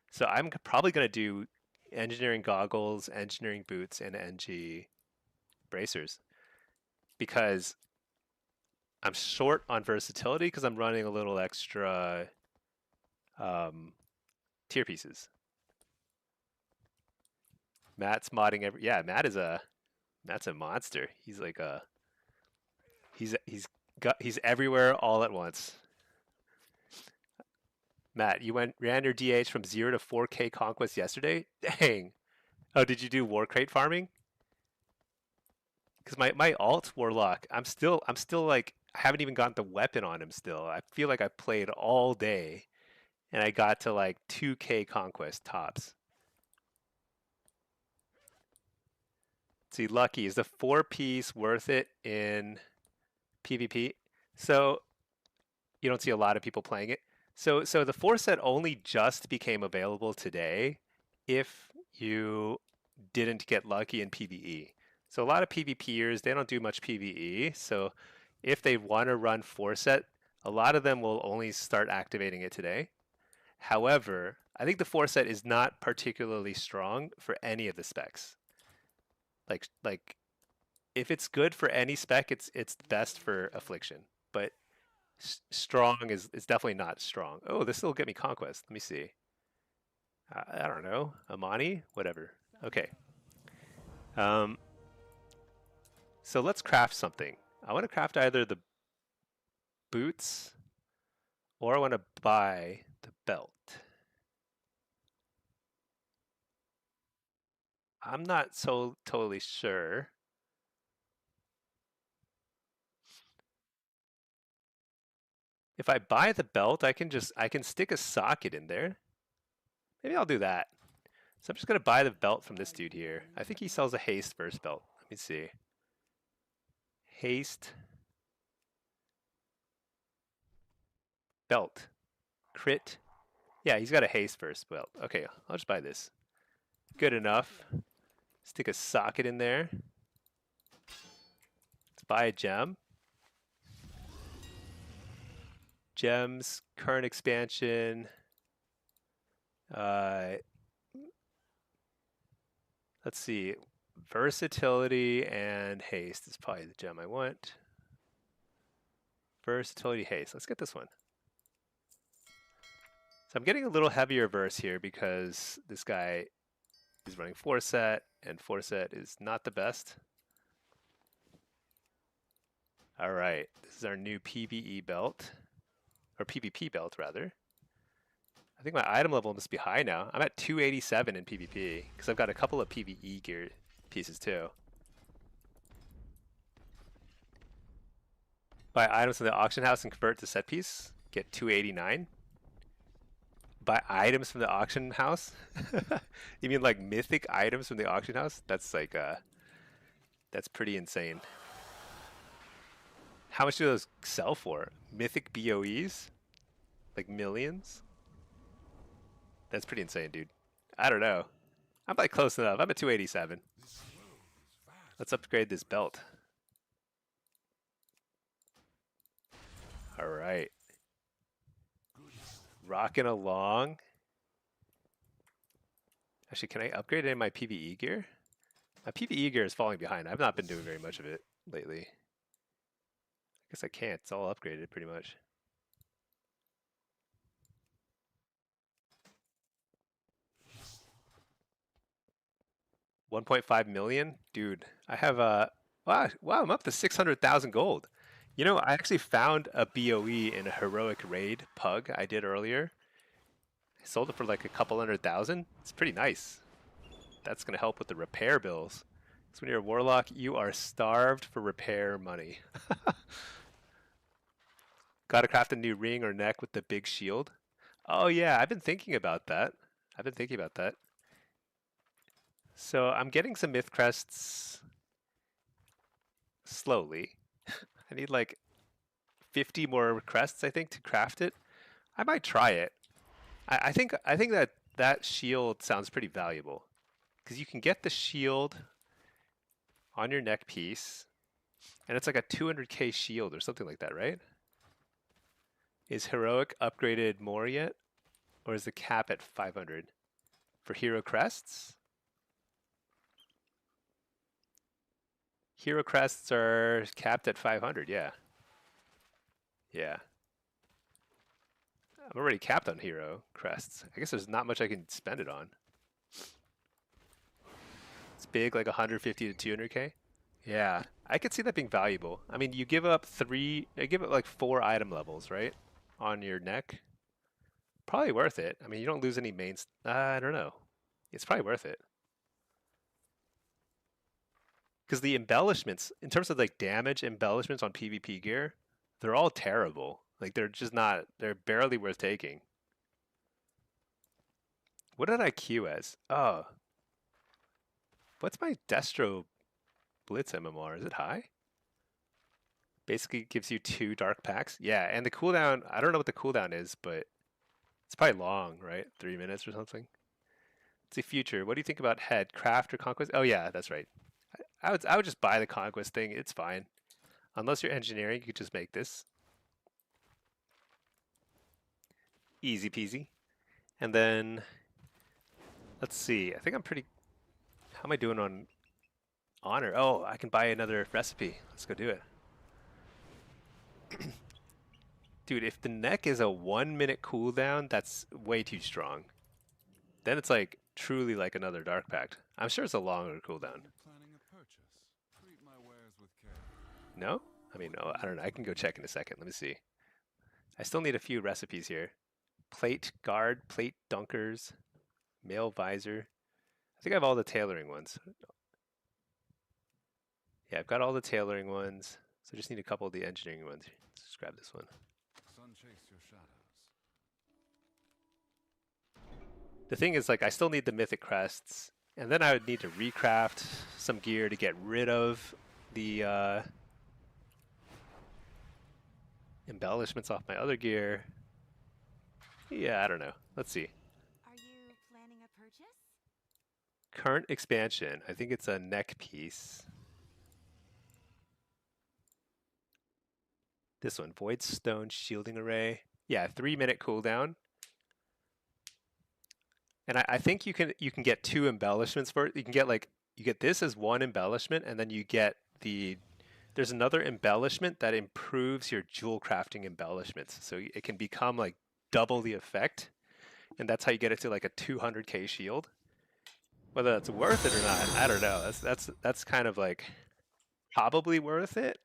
So I'm probably going to do engineering goggles, engineering boots, and NG bracers because I'm short on versatility because I'm running a little extra um, tier pieces. Matt's modding every. Yeah, Matt's a monster. He's like a he's everywhere all at once. Matt, you ran your DH from 0 to 4K conquest yesterday? Dang. Oh, did you do war crate farming? Because my alt Warlock, I'm still like I haven't even gotten the weapon on him still. I feel like I played all day and I got to like 2K conquest tops. See, lucky, is the 4-piece worth it in PvP? So you don't see a lot of people playing it. So the 4-set only just became available today if you didn't get lucky in PvE. So a lot of PvPers, they don't do much PvE. So if they want to run 4-set, a lot of them will only start activating it today. However, I think the 4-set is not particularly strong for any of the specs. Like if it's good for any spec, it's best for affliction. But strong is definitely not strong. Oh, this will get me conquest. Let me see. I don't know. Amani? Whatever. Okay. Um, so let's craft something. I want to craft either the boots or I want to buy the belt. I'm not so totally sure. If I buy the belt, I can stick a socket in there. Maybe I'll do that. So I'm just gonna buy the belt from this dude here. I think he sells a haste first belt. Let me see. Haste belt. Crit. Yeah, he's got a haste first belt. Okay, I'll just buy this. Good enough. Stick a socket in there. Let's buy a gem. Gems, current expansion. Uh, let's see. Versatility and haste is probably the gem I want. Versatility, haste. Let's get this one. So I'm getting a little heavier verse here because this guy is running 4-set, and 4-set is not the best. All right, this is our new PvE belt, or PvP belt rather. I think my item level must be high now. I'm at 287 in PvP because I've got a couple of PvE gear pieces too. Buy items from the auction house and convert to set piece. Get 289. Buy items from the auction house? You mean like mythic items from the auction house? That's like that's pretty insane. How much do those sell for? Mythic BOEs? Like millions? That's pretty insane, dude. I don't know. I'm like close enough. I'm at 287. Let's upgrade this belt. All right. Rocking along. Actually, can I upgrade any of my PvE gear? My PvE gear is falling behind. I've not been doing very much of it lately. I guess I can't. It's all upgraded pretty much. $1.5 million? Dude, I have wow, I'm up to 600,000 gold. You know, I actually found a BOE in a heroic raid pug I did earlier. I sold it for like a couple 100,000. It's pretty nice. That's going to help with the repair bills. So when you're a warlock, you are starved for repair money. Gotta craft a new ring or neck with the big shield. Oh yeah, I've been thinking about that. So I'm getting some myth crests slowly. I need like 50 more crests, I think, to craft it. I might try it. I think that shield sounds pretty valuable because you can get the shield on your neck piece, and it's like a 200k shield or something like that, right? Is heroic upgraded more yet, or is the cap at 500 for hero crests? Hero crests are capped at 500. Yeah. Yeah. I'm already capped on hero crests. I guess there's not much I can spend it on. It's big, like 150 to 200k. Yeah, I could see that being valuable. I mean, you give up like 4 item levels, right? On your neck. Probably worth it. I mean, you don't lose any mains. I don't know. It's probably worth it. Because the embellishments, in terms of like damage embellishments on PvP gear, they're all terrible. Like they're just not, they're barely worth taking. What did I queue as? Oh, what's my Destro Blitz MMR? Is it high? Basically gives you 2 dark packs. Yeah, and the cooldown, I don't know what the cooldown is, but it's probably long, right? 3 minutes or something. It's the future. What do you think about head? Craft or conquest? Oh yeah, that's right. I would just buy the conquest thing. It's fine. Unless you're engineering, you could just make this. Easy peasy. And then let's see. I think I'm pretty. How am I doing on honor? Oh, I can buy another recipe. Let's go do it. Dude, if the neck is a 1 minute cooldown, that's way too strong. Then it's like truly like another dark pact. I'm sure it's a longer cooldown. No? I mean, no, I don't know. I can go check in a second. Let me see. I still need a few recipes here. Plate guard, plate dunkers, male visor. I think I have all the tailoring ones. Yeah, I've got all the tailoring ones. So I just need a couple of the engineering ones. Let's just grab this one. The thing is, like, I still need the mythic crests, and then I would need to recraft some gear to get rid of the embellishments off my other gear. Yeah, I don't know. Let's see. Are you planning a purchase? Current expansion. I think it's a neck piece. This one, Void Stone Shielding Array. Yeah, 3 minute cooldown. And I think you can get 2 embellishments for it. You can get you get this as 1 embellishment, and then you get there's another embellishment that improves your jewel crafting embellishments. So it can become like double the effect, and that's how you get it to like a 200k shield. Whether that's worth it or not, I don't know. That's kind of like probably worth it.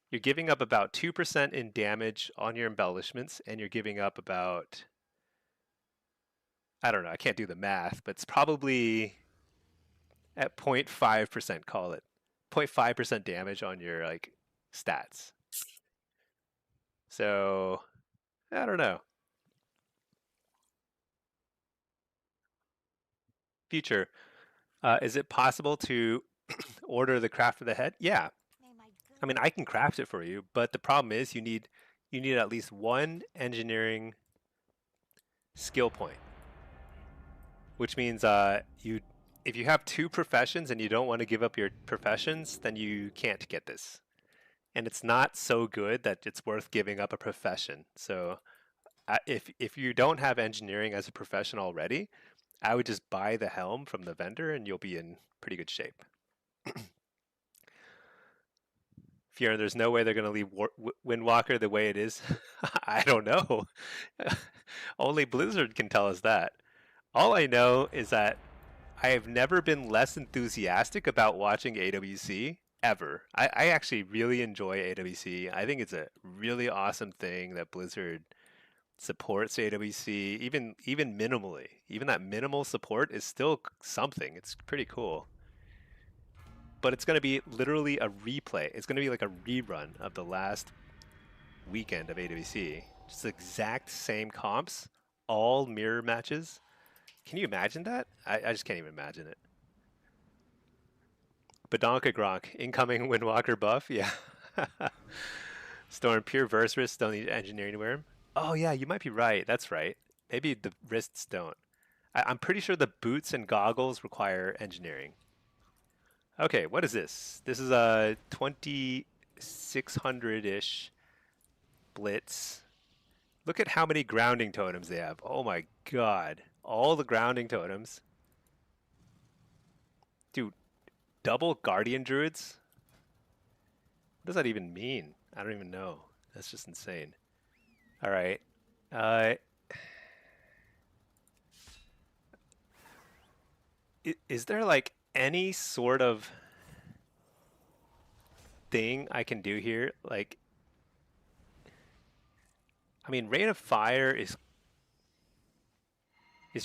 You're giving up about 2% in damage on your embellishments, and you're giving up about, I don't know, I can't do the math, but it's probably at 0.5%, call it 0.5% damage on your like stats. So I don't know. Future, is it possible to order the craft of the head? Yeah, I mean I can craft it for you, but the problem is you need at least 1 engineering skill point, which means if you have 2 professions and you don't want to give up your professions, then you can't get this. And it's not so good that it's worth giving up a profession. So if you don't have engineering as a profession already, I would just buy the helm from the vendor and you'll be in pretty good shape. Fear, there's no way they're going to leave Windwalker the way it is. I don't know. Only Blizzard can tell us that. All I know is that I have never been less enthusiastic about watching AWC ever. I actually really enjoy AWC. I think it's a really awesome thing that Blizzard supports AWC, even minimally. Even that minimal support is still something. It's pretty cool. But it's going to be literally a replay. It's going to be like a rerun of the last weekend of AWC. Just the exact same comps, all mirror matches. Can you imagine that? I just can't even imagine it. Badonka Gronk, incoming Windwalker buff. Yeah. Storm, pure verse wrists don't need engineering to wear them. Oh, yeah, you might be right. That's right. Maybe the wrists don't. I'm pretty sure the boots and goggles require engineering. Okay, what is this? This is a 2600-ish Blitz. Look at how many grounding totems they have. Oh my god. All the grounding totems. Dude, double Guardian Druids? What does that even mean? I don't even know. That's just insane. Alright. Is there like any sort of thing I can do here? Like, I mean, Rain of Fire is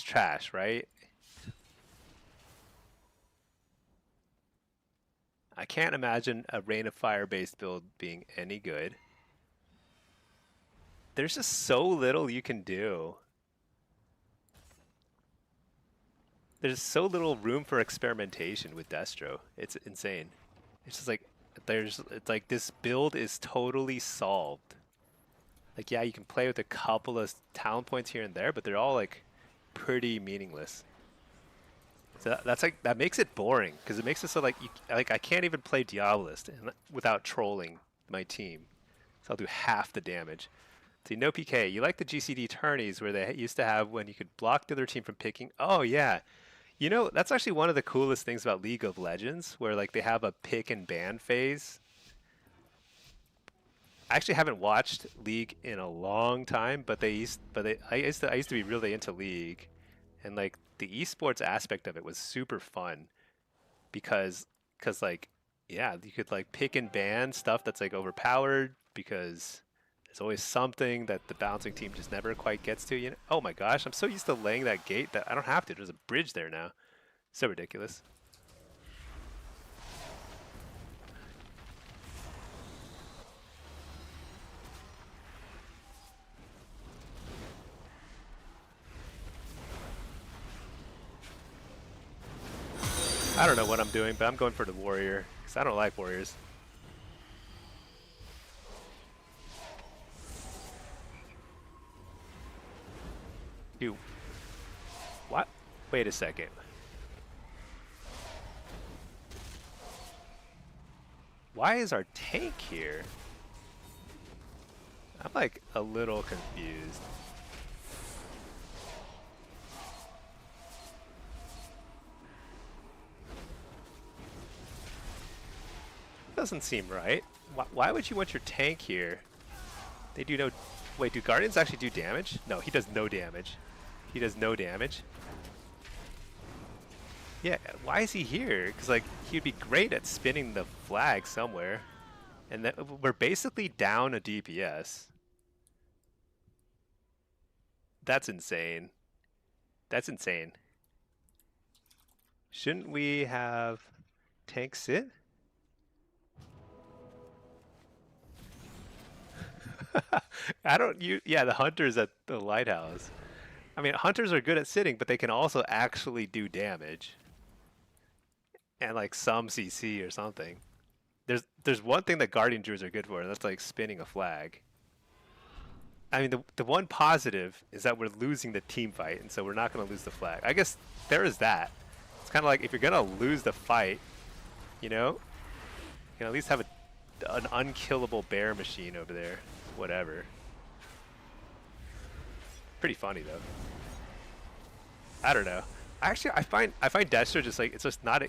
trash, right? I can't imagine a Rain of Fire based build being any good. There's just so little you can do. There's so little room for experimentation with Destro. It's insane. It's just like it's like this build is totally solved. Like, yeah, you can play with a couple of talent points here and there, but they're all like pretty meaningless. So that's like that makes it boring because it makes it so like I can't even play Diabolist without trolling my team. So I'll do half the damage. See, no PK. You like the GCD tourneys where they used to have when you could block the other team from picking. Oh yeah, you know that's actually one of the coolest things about League of Legends, where like they have a pick and ban phase. I actually haven't watched League in a long time, but I used to be really into League, and like the esports aspect of it was super fun because like yeah, you could like pick and ban stuff that's like overpowered because there's always something that the bouncing team just never quite gets to. You know? Oh my gosh, I'm so used to laying that gate that I don't have to. There's a bridge there now. So ridiculous. I don't know what I'm doing, but I'm going for the warrior because I don't like warriors. Dude, what? Wait a second. Why is our tank here? I'm like a little confused. Doesn't seem right. Why would you want your tank here? They do no... Wait, do Guardians actually do damage? No, he does no damage. He does no damage. Yeah, why is he here? Because, like, he'd be great at spinning the flag somewhere. And that we're basically down a DPS. That's insane. That's insane. Shouldn't we have tank sit? I don't. Yeah, the hunters at the lighthouse. I mean, hunters are good at sitting, but they can also actually do damage. And like some CC or something. There's one thing that Guardian Druids are good for, and that's like spinning a flag. I mean, the one positive is that we're losing the team fight, and so we're not going to lose the flag. I guess there is that. It's kind of like if you're going to lose the fight, you know, you can at least have an unkillable bear machine over there. Whatever. Pretty funny, though. I don't know. Actually, I find Destro just like it's just not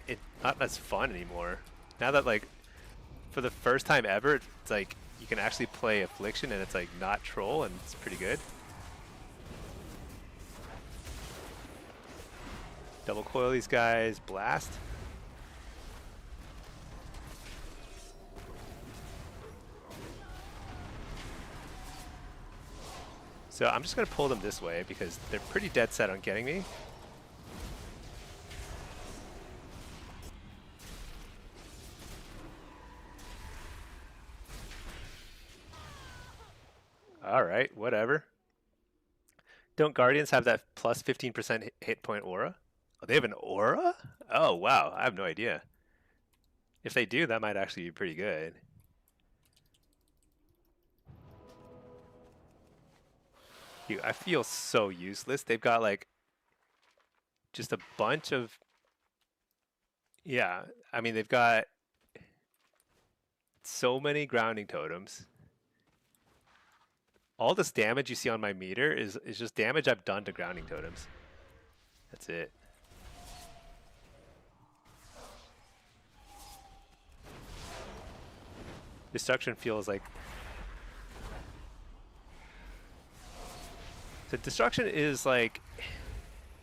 as fun anymore. Now that like for the first time ever, it's like you can actually play Affliction and it's like not troll and it's pretty good. Double coil these guys, blast. So I'm just gonna pull them this way because they're pretty dead set on getting me. Alright, whatever. Don't Guardians have that plus 15% hit point aura? Oh, they have an aura? Oh, wow. I have no idea. If they do, that might actually be pretty good. Dude, I feel so useless. They've got like just a bunch of... Yeah, I mean, they've got so many grounding totems. All this damage you see on my meter is just damage I've done to grounding totems. That's it. Destruction feels like... So destruction is like...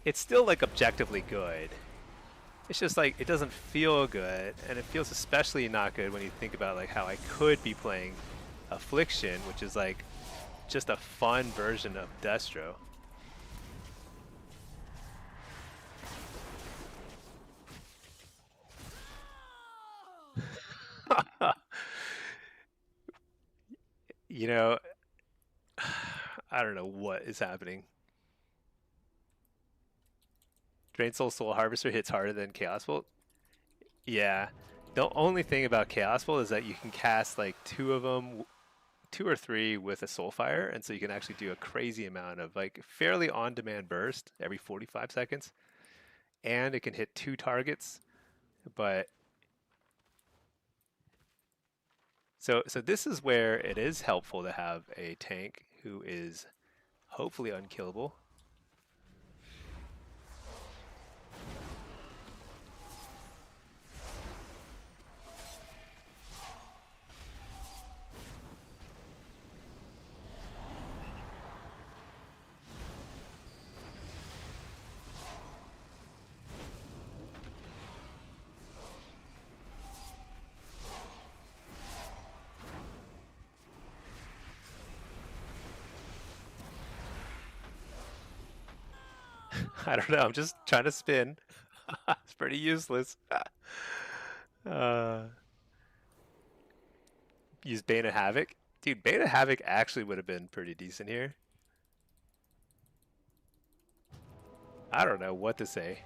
It's still like objectively good. It's just like it doesn't feel good, and it feels especially not good when you think about like how I could be playing Affliction, which is like just a fun version of Destro. You know, I don't know what is happening. Drain Soul Harvester hits harder than Chaos Bolt. Yeah. The only thing about Chaos Bolt is that you can cast like two of them, two or three with a Soulfire, and so you can actually do a crazy amount of like fairly on-demand burst every 45 seconds, and it can hit two targets. But so this is where it is helpful to have a tank who is hopefully unkillable. I don't know. I'm just trying to spin. It's pretty useless. uh, use Bane of Havoc. Dude, Bane of Havoc actually would have been pretty decent here. I don't know what to say.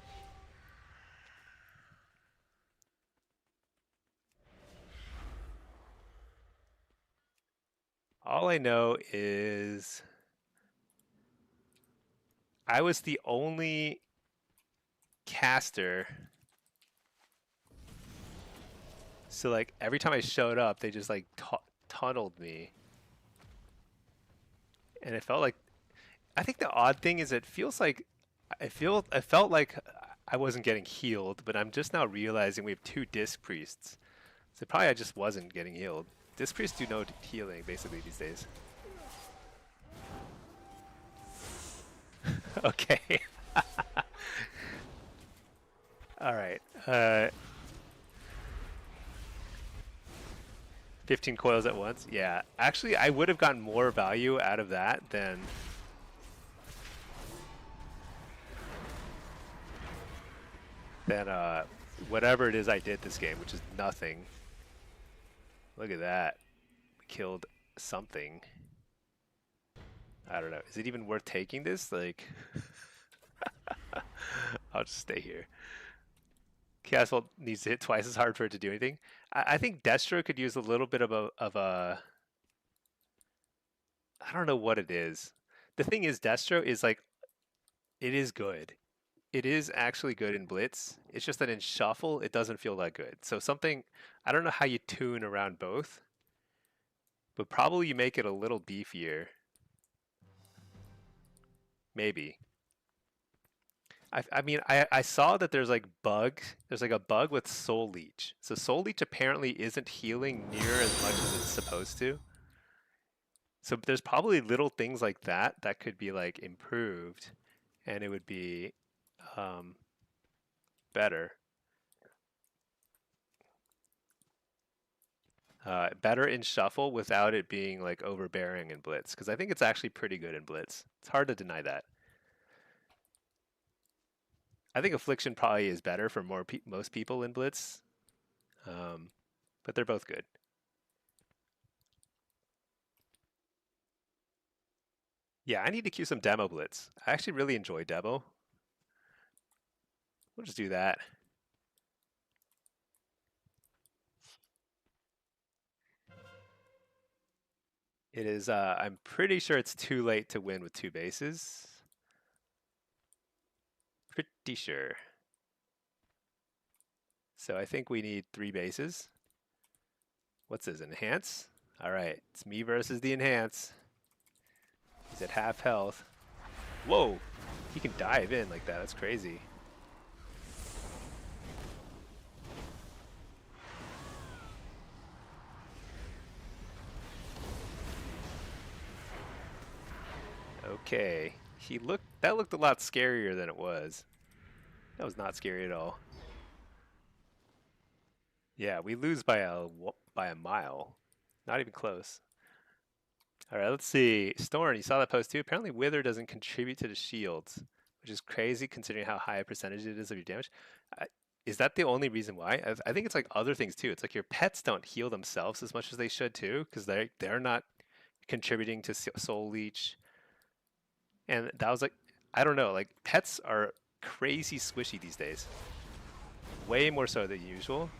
All I know is I was the only caster. So like every time I showed up, they just like tunneled me. And it felt like I think the odd thing is it feels like I felt like I wasn't getting healed, but I'm just now realizing we have two disc priests. So probably I just wasn't getting healed. Disc priests do no healing basically these days. Okay. All right. 15 coils at once. Yeah. Actually, I would have gotten more value out of that than whatever it is I did this game, which is nothing. Look at that. We killed something. I don't know. Is it even worth taking this? Like, I'll just stay here. Castle needs to hit twice as hard for it to do anything. I think Destro could use a little bit of a I don't know what it is. The thing is, Destro is like it is good. It is actually good in Blitz. It's just that in Shuffle, it doesn't feel that good. So something I don't know how you tune around both, but probably you make it a little beefier. Maybe. I saw that there's like a bug with Soul Leech. So Soul Leech apparently isn't healing near as much as it's supposed to. So there's probably little things like that that could be like improved, and it would be um, better. Better in Shuffle without it being like overbearing in Blitz, because I think it's actually pretty good in Blitz. It's hard to deny that. I think Affliction probably is better for most people in Blitz, um, but they're both good. Yeah, I need to queue some Demo Blitz. I actually really enjoy Demo. We'll just do that. It is, I'm pretty sure it's too late to win with 2 bases. Pretty sure. So I think we need 3 bases. What's his enhance? All right, it's me versus the enhance. He's at half health. Whoa, he can dive in like that. That's crazy. Okay, that looked a lot scarier than it was. That was not scary at all. Yeah, we lose by a mile. Not even close. All right, let's see. Storm, you saw that post too. Apparently, Wither doesn't contribute to the shields, which is crazy considering how high a percentage it is of your damage. I, is that the only reason why? I think it's like other things too. It's like your pets don't heal themselves as much as they should too, because they're not contributing to Soul Leech. And that was like, I don't know, like pets are crazy squishy these days, way more so than usual.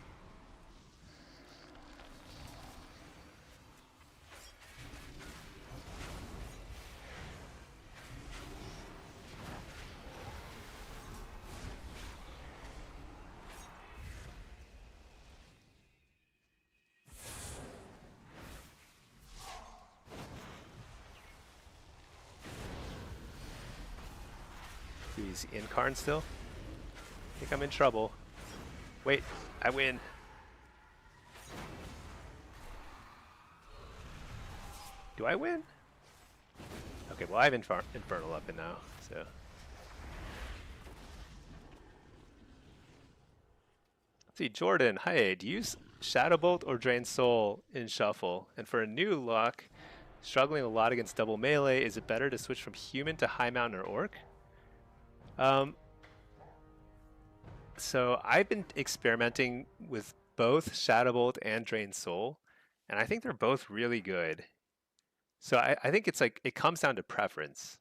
He's incarn still. I think I'm in trouble. Wait, I win. Do I win? Okay, well I have Infernal up and now, so. Let's see, Jordan, hi, do you use Shadowbolt or Drain Soul in Shuffle? And for a new lock, struggling a lot against double melee, is it better to switch from human to High Mountain or Orc? Um, so I've been experimenting with both Shadowbolt and Drain Soul, and I think they're both really good. So I think it's like, it comes down to preference.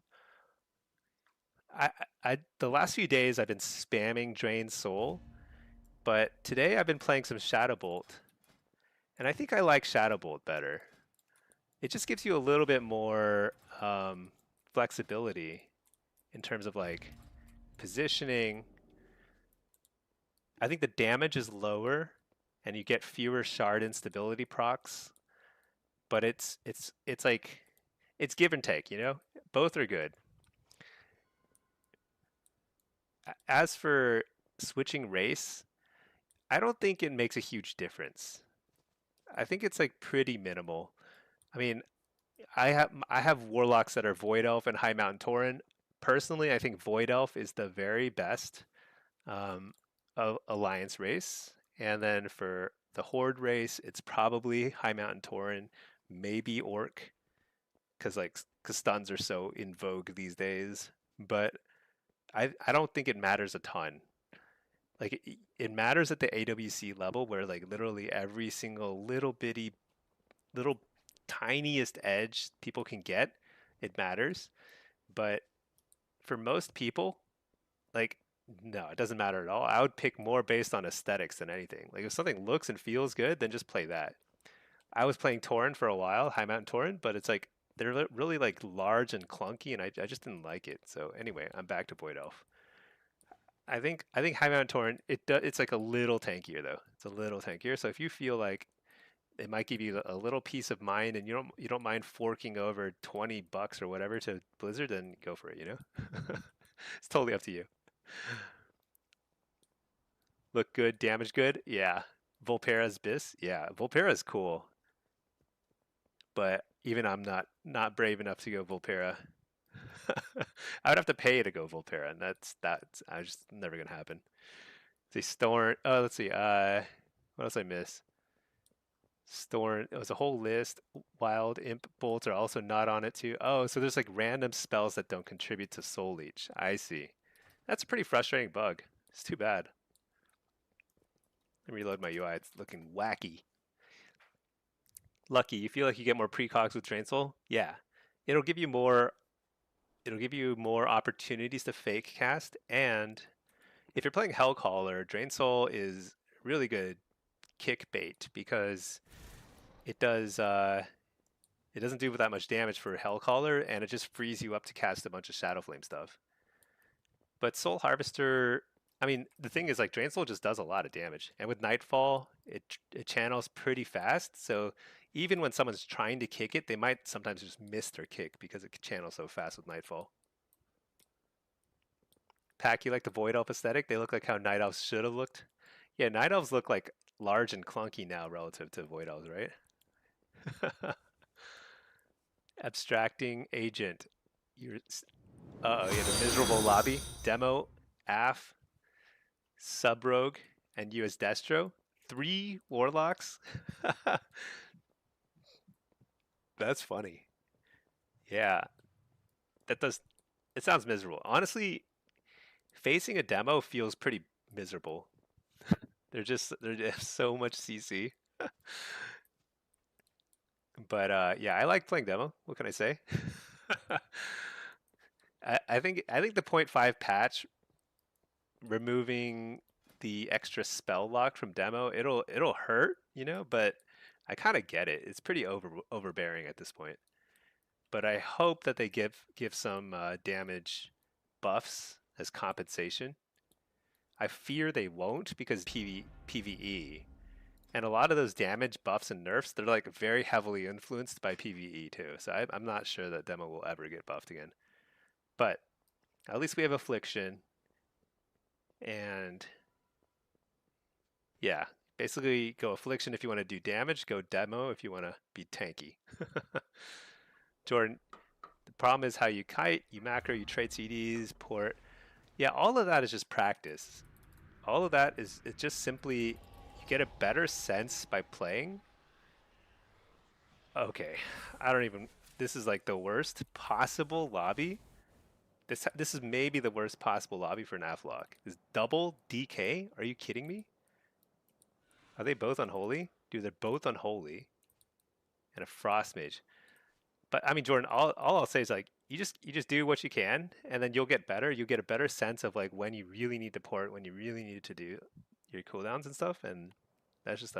I, the last few days I've been spamming Drain Soul, but today I've been playing some Shadowbolt, and I think I like Shadowbolt better. It just gives you a little bit more flexibility in terms of like positioning. I think the damage is lower, and you get fewer shard instability procs, but it's like it's give and take, you know? Both are good. As for switching race, I don't think it makes a huge difference. I think it's like pretty minimal. I mean, I have warlocks that are Void Elf and High Mountain Tauren. Personally, I think Void Elf is the very best um, alliance race, and then for the Horde race, it's probably High Mountain Tauren, maybe Orc, because stuns are so in vogue these days. But I don't think it matters a ton. Like it matters at the AWC level where like literally every single little tiniest edge people can get, it matters. But for most people, like no, it doesn't matter at all. I would pick more based on aesthetics than anything. Like if something looks and feels good, then just play that. I was playing Torrent for a while, High Mountain Torrent, but it's like they're really like large and clunky, and I just didn't like it. So anyway, I'm back to Void Elf. I think High Mountain Torrent it's like a little tankier though. It's a little tankier. So if you feel like it might give you a little peace of mind and you don't mind forking over $20 or whatever to Blizzard, then go for it, you know? It's totally up to you. Look good, damage good. Yeah. Volpera's Bis. Yeah, Volpera's cool, but even I'm not brave enough to go Volpera. I would have to pay to go Volpera, and that's I just never gonna happen. See Storm. Oh, let's see. What else I miss? Storm. It was a whole list. Wild Imp Bolts are also not on it too. Oh, so there's like random spells that don't contribute to Soul Leech. I see. That's a pretty frustrating bug. It's too bad. Let me reload my UI. It's looking wacky. Lucky. You feel like you get more precogs with Drain Soul? Yeah. It'll give you more. It'll give you more opportunities to fake cast, and if you're playing Hellcaller, Drain Soul is really good kick bait because it does it doesn't do that much damage for Hellcaller, and it just frees you up to cast a bunch of Shadow Flame stuff. But Soul Harvester, I mean, the thing is like Drain Soul just does a lot of damage, and with Nightfall, it channels pretty fast. So even when someone's trying to kick it, they might sometimes just miss their kick because it can channel so fast with Nightfall. Pack, you like the Void Elf aesthetic? They look like how Night Elves should have looked. Yeah, Night Elves look like large and clunky now relative to Void Elves, right? Abstracting Agent. You're, uh-oh, you have a miserable lobby. Demo, AF, Subrogue, and you as Destro. 3 Warlocks? That's funny. Yeah, that does. It sounds miserable. Honestly, facing a demo feels pretty miserable. They're just so much CC. But yeah, I like playing demo. What can I say? I think the .5 patch removing the extra spell lock from demo, it'll hurt, you know, but I kind of get it. It's pretty overbearing at this point. But I hope that they give some damage buffs as compensation. I fear they won't because PvE. And a lot of those damage buffs and nerfs, they're like very heavily influenced by PvE too. So I'm not sure that demo will ever get buffed again. But at least we have affliction. And yeah, basically go affliction if you want to do damage, go demo if you want to be tanky. Jordan, the problem is how you kite, you macro, you trade CDs, port. Yeah, all of that is just practice. All of that is it's just simply you get a better sense by playing. Okay, I don't even. This is like the worst possible lobby. This is maybe the worst possible lobby for an Afflock. Is double DK? Are you kidding me? Are they both unholy? Dude, they're both unholy. And a Frost Mage. But I mean, Jordan, all I'll say is like you just do what you can, and then you'll get better. You'll get a better sense of like when you really need to port, when you really need to do your cooldowns and stuff. And that's just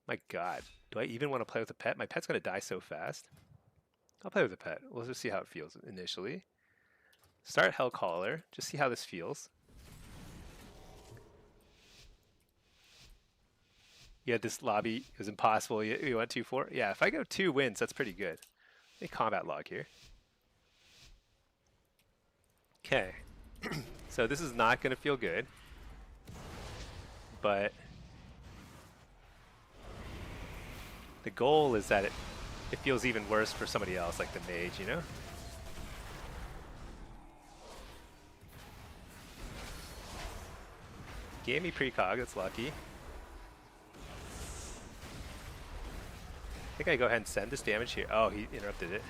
my God, do I even want to play with a pet? My pet's gonna die so fast. I'll play with a pet. We'll just see how it feels initially. Start Hellcaller. Just see how this feels. Yeah, this lobby was impossible. You went 2-4. Yeah, if I go 2 wins, that's pretty good. Let me combat log here. Okay. So this is not going to feel good. But the goal is that it feels even worse for somebody else, like the mage, you know? Gave me precog, that's lucky. I think I go ahead and send this damage here. Oh, he interrupted it.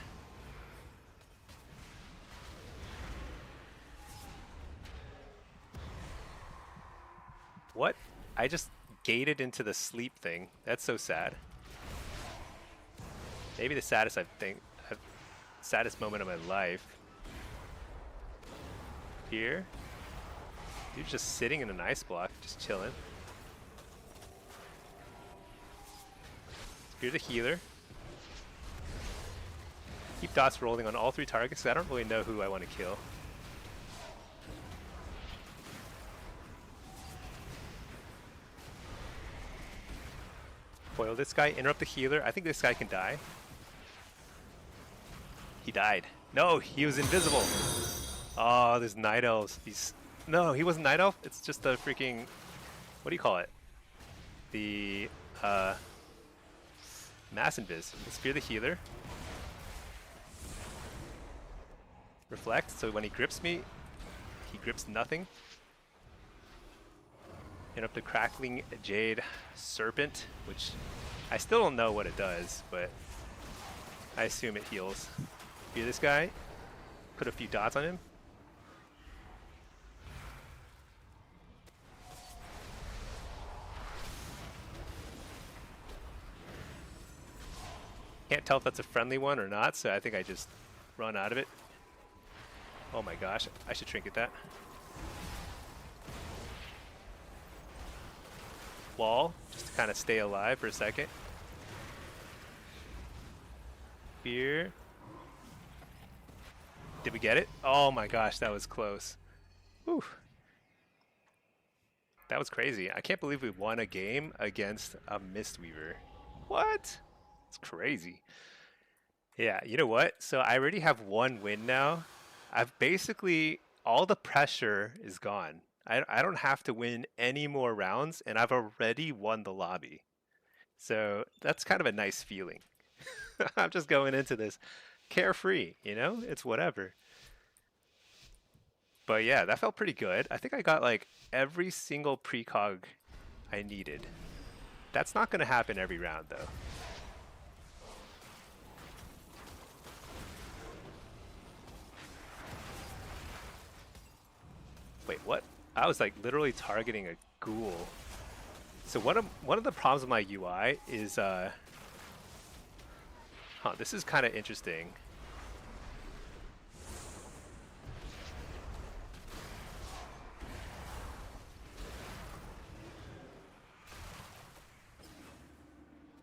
What? I just gated into the sleep thing. That's so sad. Maybe the saddest saddest moment of my life. Here. Dude's just sitting in an ice block, just chilling. Here's a healer. Keep dots rolling on all 3 targets, because I don't really know who I want to kill. Foil this guy, interrupt the healer. I think this guy can die. He died. No, he was invisible. Oh, there's night elves. He's no, he wasn't night elf. It's just a freaking what do you call it? The uh, mass invis. Let's fear the healer. Reflect. So when he grips me, he grips nothing. Hit up the crackling jade serpent, which I still don't know what it does, but I assume it heals. Fear this guy. Put a few dots on him. Can't tell if that's a friendly one or not, so I think I just run out of it. Oh my gosh, I should trinket that. Wall, just to kind of stay alive for a second. Fear. Did we get it? Oh my gosh, that was close. Whew. That was crazy. I can't believe we won a game against a Mistweaver. What? It's crazy. Yeah, you know what? So I already have one win now. I've basically, all the pressure is gone. I don't have to win any more rounds, and I've already won the lobby. So that's kind of a nice feeling. I'm just going into this carefree, you know? It's whatever. But yeah, that felt pretty good. I think I got like every single precog I needed. That's not going to happen every round though. Wait, what? I was like literally targeting a ghoul. So one of the problems with my UI is this is kind of interesting.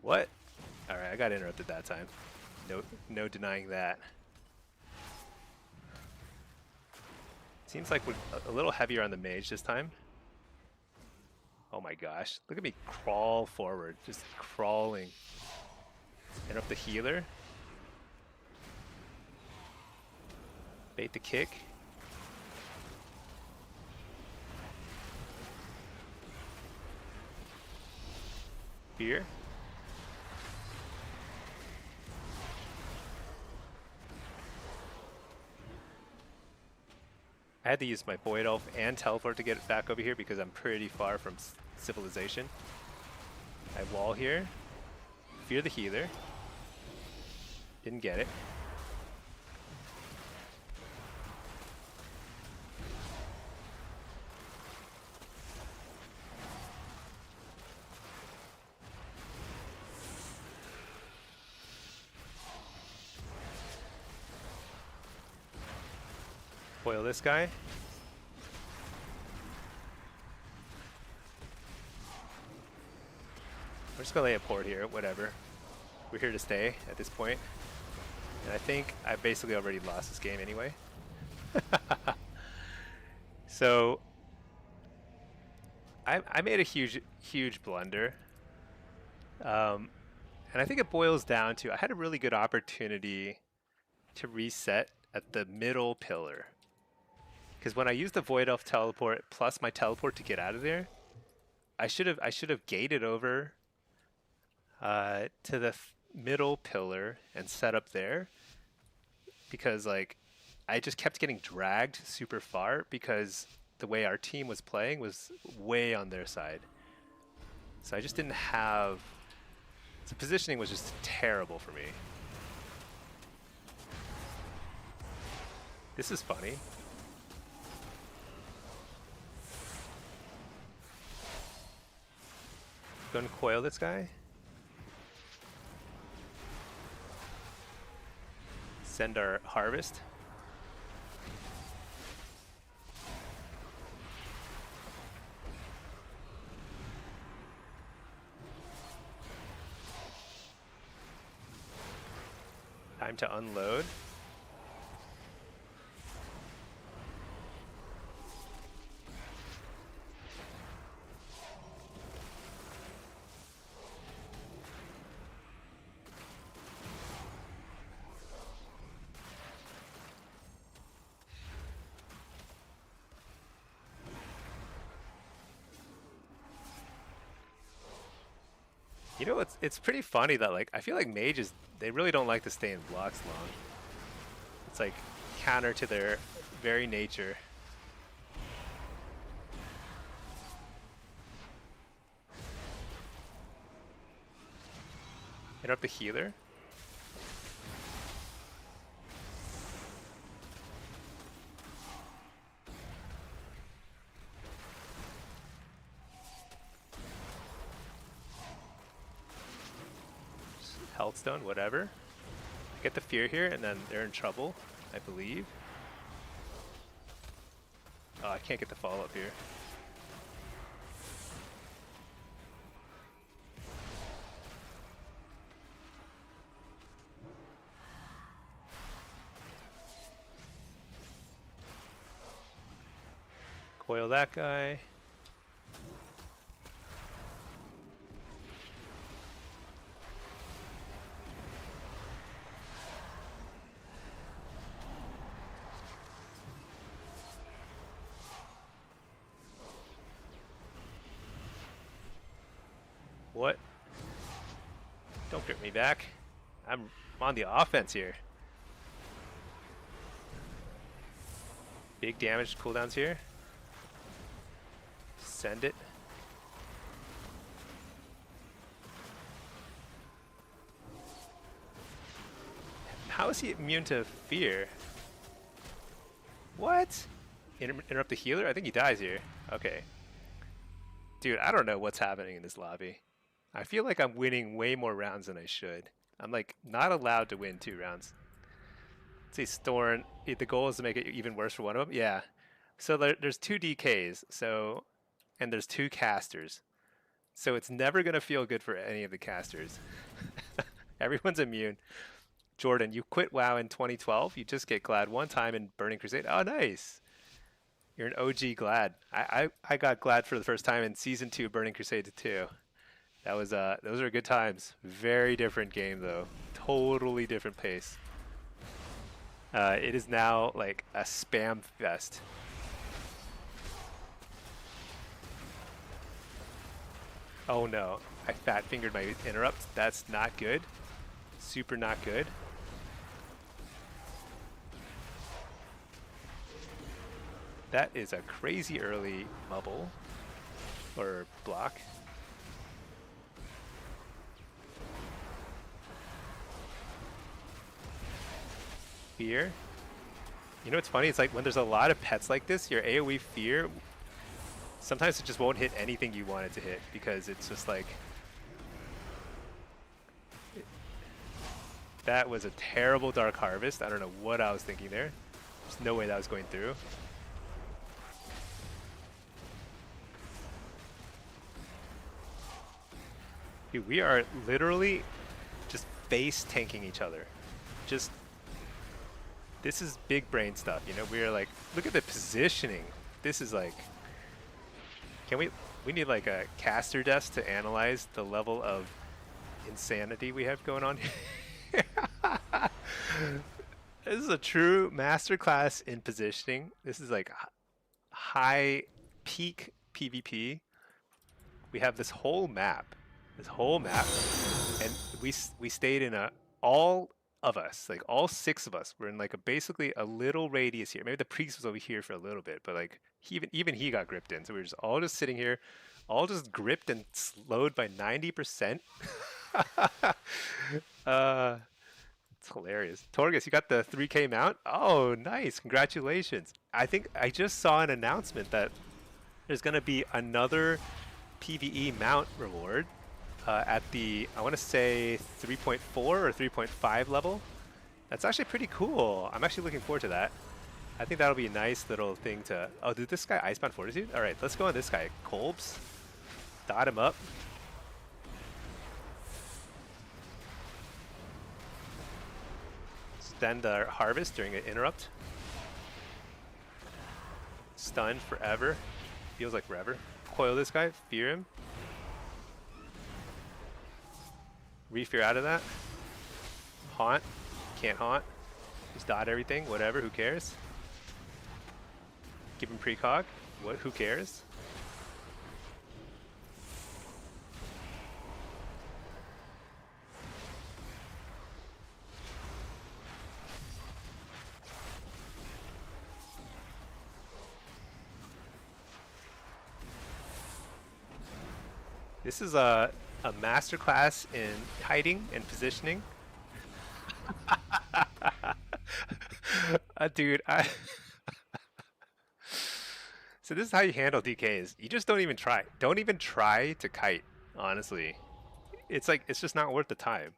What? All right, I got interrupted that time. No denying that. Seems like we're a little heavier on the mage this time. Oh my gosh, look at me crawl forward, just crawling. Interrupt the healer. Bait the kick. Fear. I had to use my Void Elf and Teleport to get it back over here because I'm pretty far from civilization. I wall here. Fear the healer. Didn't get it. Foil this guy. We're just gonna lay a port here, whatever. We're here to stay at this point. And I think I basically already lost this game anyway. So I made a huge blunder. And I think it boils down to I had a really good opportunity to reset at the middle pillar. Because when I used the Void Elf teleport plus my teleport to get out of there, I should have gated over to the middle pillar and set up there. Because like I just kept getting dragged super far because the way our team was playing was way on their side. So I just didn't have. The positioning was just terrible for me. This is funny. Go and coil this guy. Send our harvest. Time to unload. You know, it's pretty funny that like I feel like mages they really don't like to stay in blocks long. It's like counter to their very nature. Interrupt the healer. Health stone, whatever. Get the fear here, and then they're in trouble, I believe. Oh, I can't get the follow up here. Coil that guy. What? Don't grip me back. I'm on the offense here. Big damage cooldowns here. Send it. How is he immune to fear? What? Interrupt the healer? I think he dies here. Okay. Dude, I don't know what's happening in this lobby. I feel like I'm winning way more rounds than I should. I'm like not allowed to win 2 rounds. Let's see, Storm. The goal is to make it even worse for one of them. Yeah. So there's 2 DKs. So, and there's 2 casters. So it's never gonna feel good for any of the casters. Everyone's immune. Jordan, you quit WoW in 2012. You just get Glad one time in Burning Crusade. Oh, nice. You're an OG Glad. I got Glad for the first time in Season 2 Burning Crusade 2. That was those are good times. Very different game though. Totally different pace. It is now like a spam fest. Oh no, I fat fingered my interrupt. That's not good. Super not good. That is a crazy early bubble or block. Fear. You know what's funny? It's like when there's a lot of pets like this, your AoE fear, sometimes it just won't hit anything you want it to hit because it's just like... That was a terrible Dark Harvest. I don't know what I was thinking there. There's no way that was going through. Dude, we are literally just face tanking each other. Just... This is big brain stuff, you know? We're like, look at the positioning. This is like... Can we need like a caster desk to analyze the level of insanity we have going on here. This is a true masterclass in positioning. This is like high peak PvP. We have this whole map, and we stayed in all of us, like all 6 of us, were in like basically a little radius here. Maybe the priest was over here for a little bit, but like even he got gripped in. So we were just all just sitting here, all just gripped and slowed by 90%. It's hilarious. Torgus, you got the 3K mount? Oh, nice. Congratulations. I think I just saw an announcement that there's going to be another PvE mount reward at the, I want to say 3.4 or 3.5 level. That's actually pretty cool. I'm actually looking forward to that. I think that'll be a nice little thing to... Oh, did this guy Icebound Fortitude? All right, let's go on this guy. Kolbs. Dot him up. Extend the harvest during an interrupt. Stunned forever. Feels like forever. Coil this guy. Fear him. Re-fear out of that. Haunt. Can't haunt. Just dot everything. Whatever. Who cares? Give him precog. What? Who cares? This is a masterclass in hiding and positioning. Dude, so this is how you handle DKs. You just don't even try. Don't even try to kite, honestly. It's like, it's just not worth the time.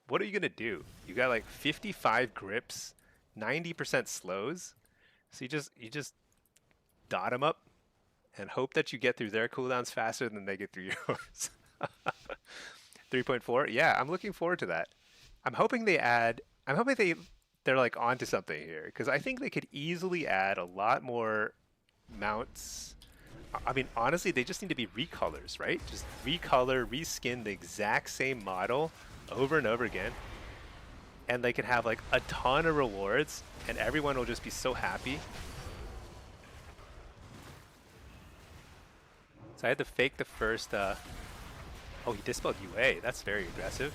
What are you gonna do? You got like 55 grips, 90% slows. So you just dot them up and hope that you get through their cooldowns faster than they get through yours. 3.4? Yeah, I'm looking forward to that. I'm hoping they add. I'm hoping they're like onto something here because I think they could easily add a lot more mounts. I mean, honestly, they just need to be recolors, right? Just recolor, reskin the exact same model over and over again, and they can have like a ton of rewards, and everyone will just be so happy. So I had to fake the first. Oh, he dispelled UA. That's very aggressive.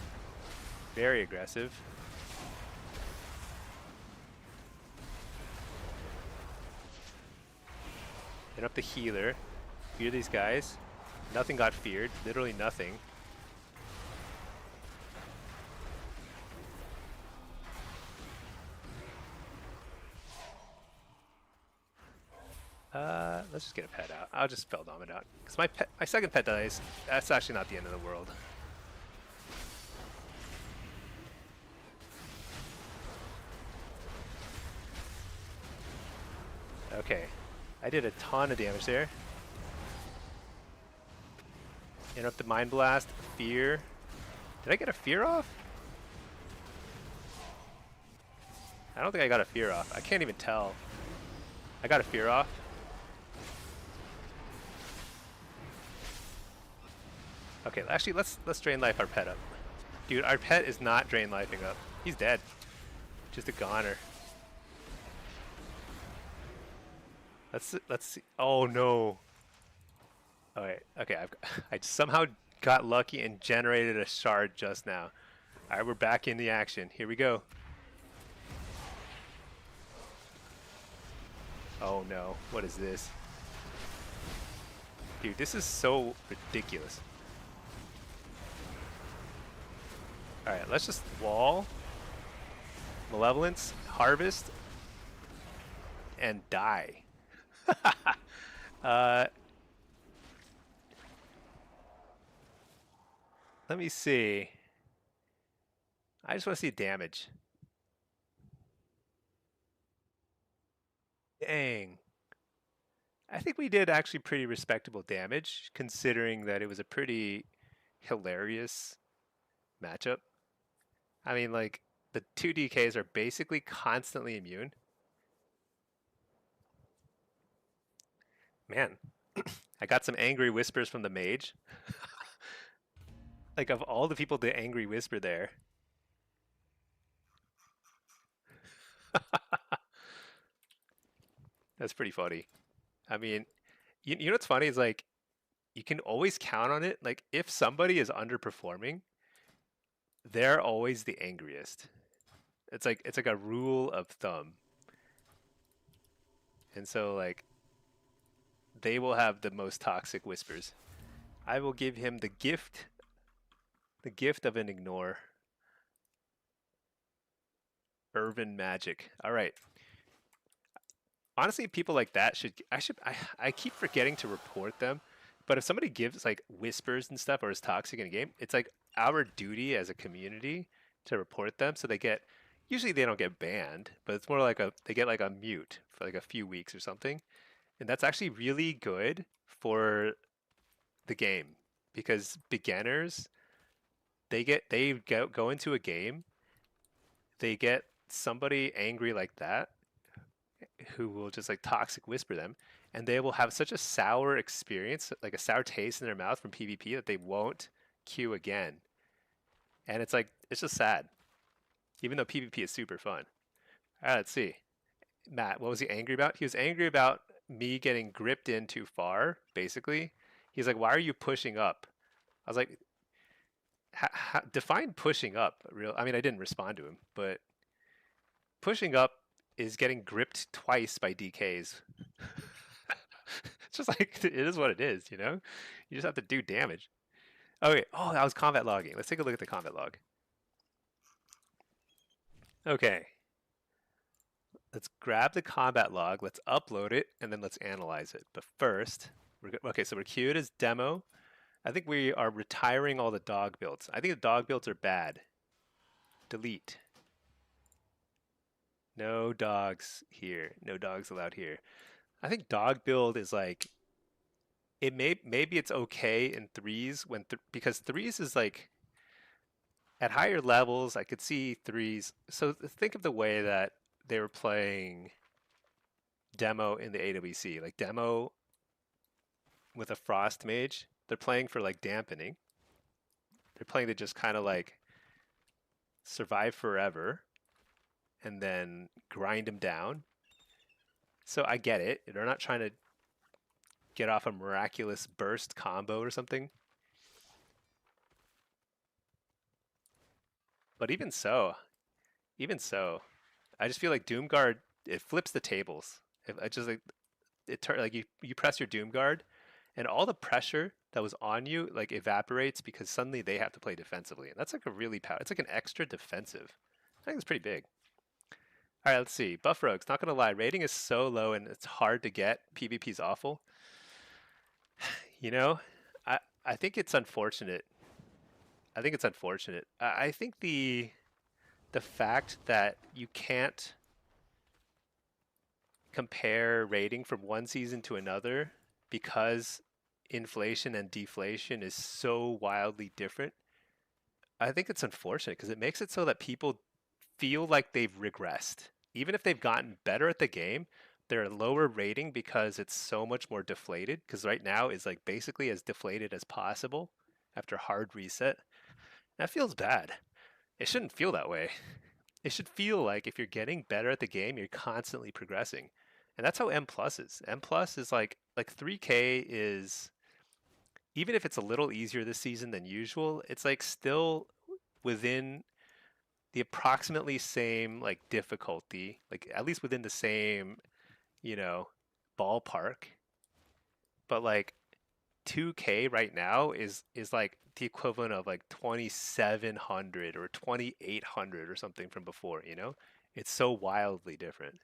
Very aggressive. Hit up the healer. Fear these guys. Nothing got feared. Literally nothing. Let's just get a pet out. I'll just spell dom it out. Because my second pet dies. That's actually not the end of the world. Okay. I did a ton of damage there. Interrupt the Mind Blast. Fear. Did I get a fear off? I don't think I got a fear off. I can't even tell. I got a fear off. Okay, actually, let's drain life our pet up. Dude, our pet is not drain lifing up. He's dead. Just a goner. Let's see. Oh no. Alright, okay, I somehow got lucky and generated a shard just now. Alright, we're back in the action. Here we go. Oh no, what is this? Dude, this is so ridiculous. Alright, let's just wall, Malevolence, Harvest, and die. Let me see. I just want to see damage. Dang. I think we did actually pretty respectable damage, considering that it was a pretty hilarious matchup. I mean, like, the two DKs are basically constantly immune. Man, I got some angry whispers from the mage. Like, of all the people to angry whisper there. That's pretty funny. I mean, you know what's funny is like, you can always count on it. Like, if somebody is underperforming, they're always the angriest. It's like a rule of thumb. And so like they will have the most toxic whispers. I will give him the gift of an ignore. Irvin magic. All right. Honestly, people like that I keep forgetting to report them. But if somebody gives like whispers and stuff or is toxic in a game, it's like our duty as a community to report them so they get usually they don't get banned, but it's more like they get like a mute for like a few weeks or something. And that's actually really good for the game because beginners go into a game, they get somebody angry like that who will just like toxic whisper them, and they will have such a sour experience, like a sour taste in their mouth from PvP that they won't queue again. And it's like it's just sad, even though PvP is super fun. All right, let's see. Matt, what was he angry about? He was angry about me getting gripped in too far, basically. He's like, why are you pushing up? I was like, define pushing up. Real. I mean, I didn't respond to him, but pushing up is getting gripped twice by DKs. It's just like, it is what it is, you know? You just have to do damage. Okay. Oh, that was combat logging. Let's take a look at the combat log. Okay. Let's grab the combat log. Let's upload it, and then let's analyze it. But first, okay. So we're queued as demo. I think we are retiring all the dog builds. I think the dog builds are bad. Delete. No dogs here. No dogs allowed here. I think dog build is like maybe it's okay in threes because threes is like at higher levels I could see threes. So think of the way that they were playing demo in the AWC, like demo with a frost mage. They're playing for like dampening. They're playing to just kind of like survive forever and then grind them down. So I get it. They're not trying to get off a miraculous burst combo or something. But even so, I just feel like Doomguard it flips the tables. I just like like you press your Doomguard, and all the pressure that was on you like evaporates because suddenly they have to play defensively, and that's like a really power. It's like an extra defensive. I think it's pretty big. All right, let's see. Buff Rogues. Not gonna lie, rating is so low and it's hard to get. PvP's awful. You know, I think it's unfortunate. I think it's unfortunate. I think the fact that you can't compare rating from one season to another because inflation and deflation is so wildly different. I think it's unfortunate because it makes it so that people feel like they've regressed. Even if they've gotten better at the game, they're a lower rating because it's so much more deflated. Because right now is like basically as deflated as possible after hard reset. That feels bad. It shouldn't feel that way. It should feel like if you're getting better at the game, you're constantly progressing. And that's how M plus is. M plus is like 3K is even if it's a little easier this season than usual, it's like still within the approximately same like difficulty, like at least within the same, you know, ballpark. But like 2K right now is like the equivalent of like 2700 or 2800 or something from before, you know? It's so wildly different.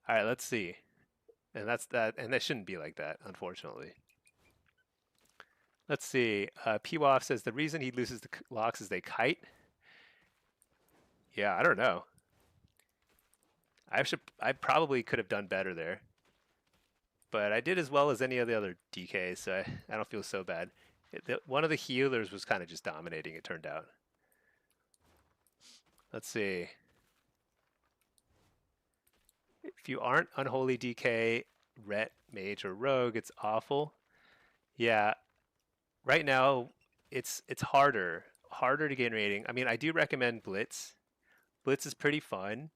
All right, let's see. And that's that and that shouldn't be like that, unfortunately. Let's see. PWAF says the reason he loses the locks is they kite. Yeah, I don't know. I probably could have done better there. But I did as well as any of the other DKs, so I don't feel so bad. One of the healers was kind of just dominating, it turned out. Let's see. If you aren't Unholy DK, Ret, Mage, or Rogue, it's awful. Yeah, right now it's harder to gain rating. I mean, I do recommend Blitz. Blitz is pretty fun.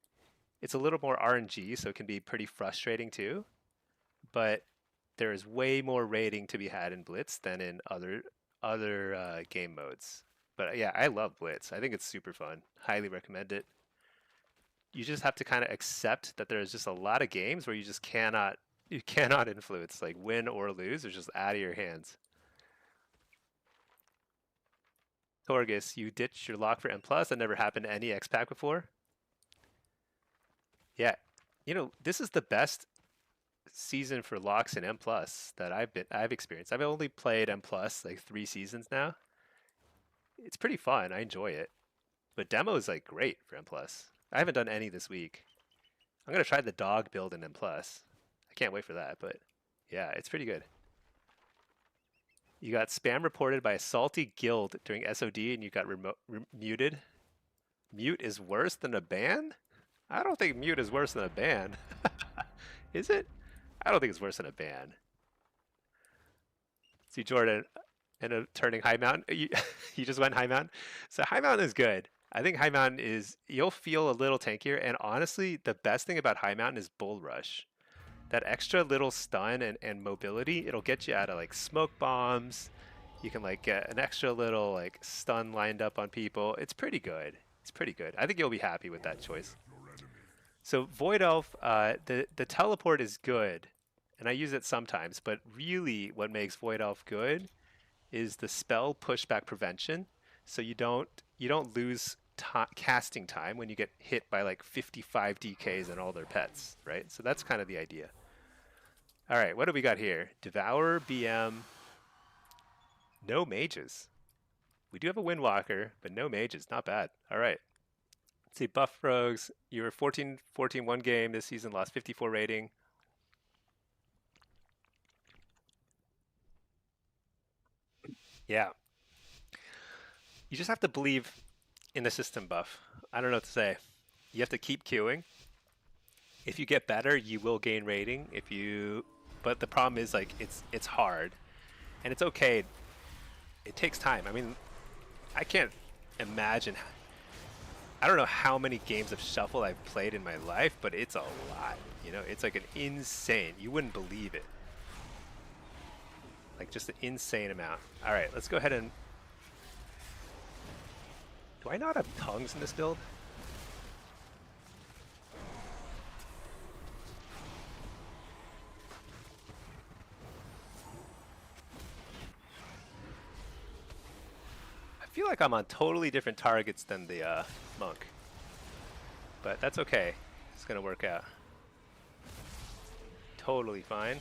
It's a little more RNG, so it can be pretty frustrating too. But there is way more rating to be had in Blitz than in other game modes. But yeah, I love Blitz. I think it's super fun. Highly recommend it. You just have to kind of accept that there's just a lot of games where you cannot influence, like win or lose. It's just out of your hands. Torgus, you ditched your lock for M plus. That never happened to any X pack before. Yeah, you know this is the best season for locks in M plus that I've experienced. I've only played M plus like 3 seasons now. It's pretty fun. I enjoy it. But demo is like great for M plus. I haven't done any this week. I'm gonna try the dog build in M plus. I can't wait for that. But yeah, it's pretty good. You got spam reported by a salty guild during SOD, and you got muted. Mute is worse than a ban? I don't think mute is worse than a ban. Is it? I don't think it's worse than a ban. See Jordan ended up turning High Mountain. You just went High Mountain. So High Mountain is good. I think High Mountain is you'll feel a little tankier. And honestly, the best thing about High Mountain is Bull Rush. That extra little stun and mobility, it'll get you out of like smoke bombs. You can like get an extra little like stun lined up on people. It's pretty good. It's pretty good. I think you'll be happy with that choice. So Void Elf, the teleport is good, and I use it sometimes. But really, what makes Void Elf good is the spell pushback prevention, so you don't lose casting time when you get hit by like 55 DKs and all their pets, right? So that's kind of the idea. All right, what do we got here? Devourer, BM, no mages. We do have a Windwalker, but no mages. Not bad. All right. Let's see, Buff Rogues. You were 14 one game this season, lost 54 rating. Yeah. You just have to believe in the system, Buff. I don't know what to say. You have to keep queuing. If you get better, you will gain rating. But the problem is like it's hard, and it's okay. It takes time. I mean, I can't imagine. I don't know how many games of Shuffle I've played in my life, but it's a lot. You know, it's like an insane. You wouldn't believe it. Like just an insane amount. All right, let's go ahead and. Do I not have tongues in this build? I feel like I'm on totally different targets than the monk. But that's okay. It's gonna work out. Totally fine.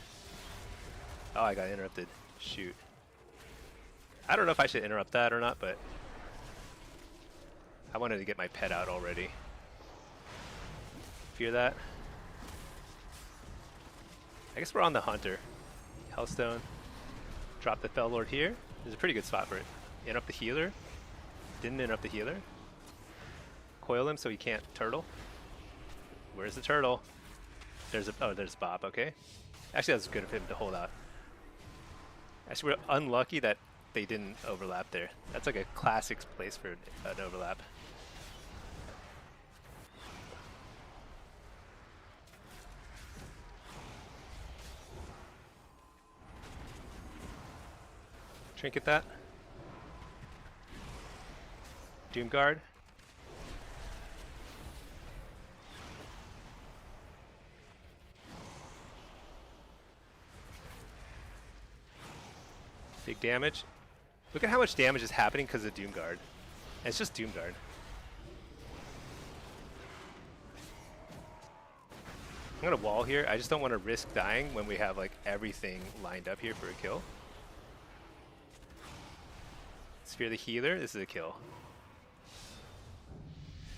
Oh, I got interrupted. Shoot. I don't know if I should interrupt that or not, but I wanted to get my pet out already. Fear that. I guess we're on the hunter. Hellstone. Drop the Fell Lord here. There's a pretty good spot for it. Interrupt the healer. Didn't interrupt the healer. Coil him so he can't turtle. Where's the turtle? There's Bob, okay. Actually, that's good of him to hold out. Actually, we're unlucky that they didn't overlap there. That's like a classic place for an overlap. Trinket that. Doomguard. Big damage. Look at how much damage is happening because of Doomguard. And it's just Doomguard. I'm gonna wall here. I just don't want to risk dying when we have like everything lined up here for a kill. Sphere the healer. This is a kill.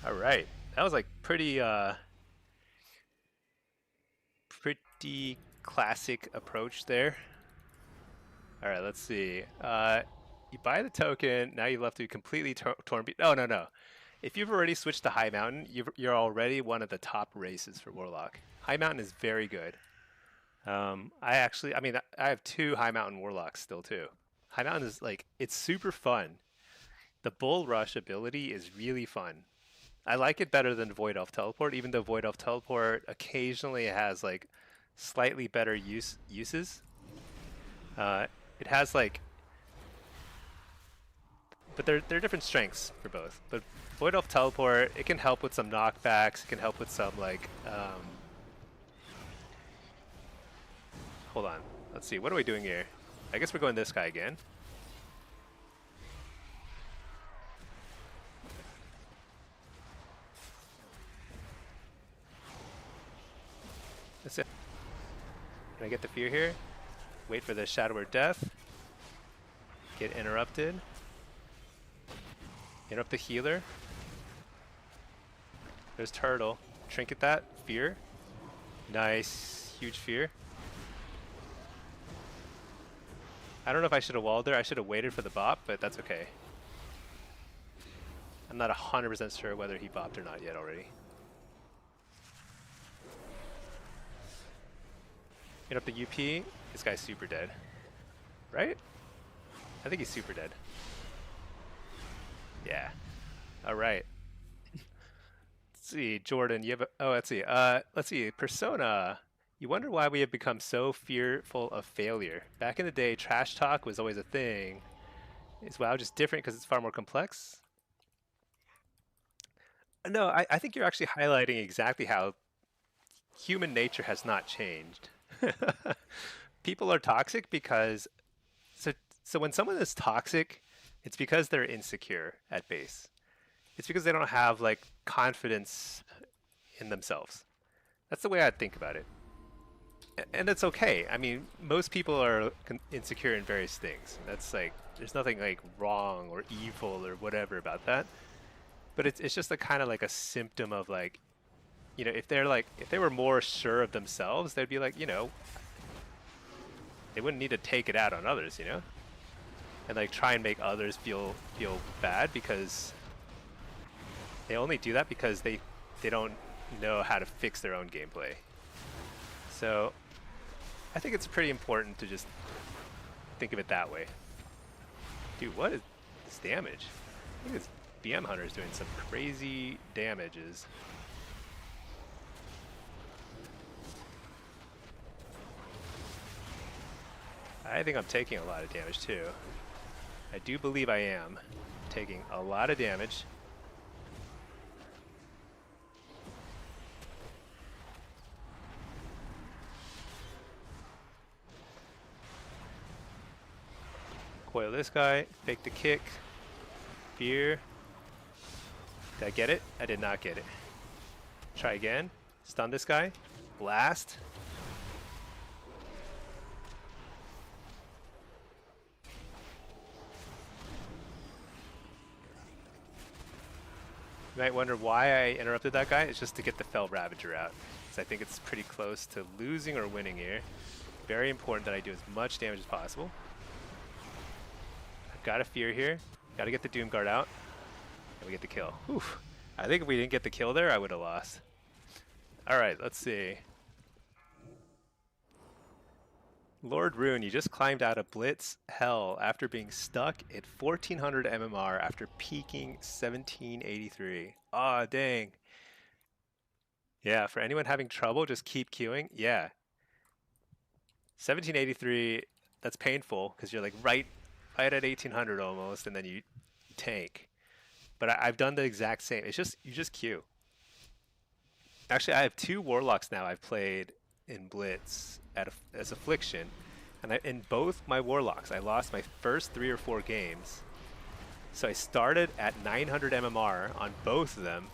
All right, that was like pretty classic approach there. All right, let's see. You buy the token. Now you're left to completely torn. No. If you've already switched to High Mountain, you're already one of the top races for Warlock. High Mountain is very good. I have 2 High Mountain Warlocks still too. High Mountain is like, it's super fun. The Bull Rush ability is really fun. I like it better than Void Elf Teleport, even though Void Elf Teleport occasionally has like slightly better uses. It has like, but they're different strengths for both. But Void Elf Teleport, it can help with some knockbacks. It can help with some like, hold on. Let's see. What are we doing here? I guess we're going this guy again. That's it. Can I get the fear here? Wait for the Shadow Word Death. Get interrupted. Interrupt the healer. There's Turtle. Trinket that. Fear. Nice. Huge fear. I don't know if I should have walled there. I should have waited for the bop, but that's okay. I'm not 100% sure whether he bopped or not yet already. Interrupt the UP. This guy's super dead. Right? I think he's super dead. Yeah. Alright. Let's see, Jordan, you have a, oh, let's see, Persona. You wonder why we have become so fearful of failure. Back in the day, trash talk was always a thing. Is WoW just different because it's far more complex? No, I think you're actually highlighting exactly how human nature has not changed. People are toxic because So when someone is toxic, it's because they're insecure at base. It's because they don't have like confidence in themselves. That's the way I think about it. And it's okay. I mean, most people are insecure in various things. That's like, there's nothing like wrong or evil or whatever about that. But it's just a kind of like a symptom of like, if they were more sure of themselves, they'd be like, they wouldn't need to take it out on others, and like try and make others feel bad, because they only do that because they don't know how to fix their own gameplay. So I think it's pretty important to just think of it that way. Dude, what is this damage? I think this BM Hunter is doing some crazy damages. I think I'm taking a lot of damage too. I do believe I am taking a lot of damage. Coil this guy, fake the kick, fear. Did I get it? I did not get it. Try again. Stun this guy. Blast. You might wonder why I interrupted that guy. It's just to get the Fell Ravager out, because I think it's pretty close to losing or winning here. Very important that I do as much damage as possible. I've got a fear here. Got to get the Doomguard out, and we get the kill. Oof. I think if we didn't get the kill there, I would have lost. All right, let's see. Lord Rune, you just climbed out of Blitz Hell after being stuck at 1400 MMR after peaking 1783. Aw, dang. Yeah, for anyone having trouble, just keep queuing. Yeah. 1783, that's painful because you're like right at 1800 almost, and then you tank. But I've done the exact same. It's just, you just queue. Actually, I have 2 Warlocks now I've played in Blitz as affliction, and in both my Warlocks I lost my first 3 or 4 games. So I started at 900 MMR on both of them.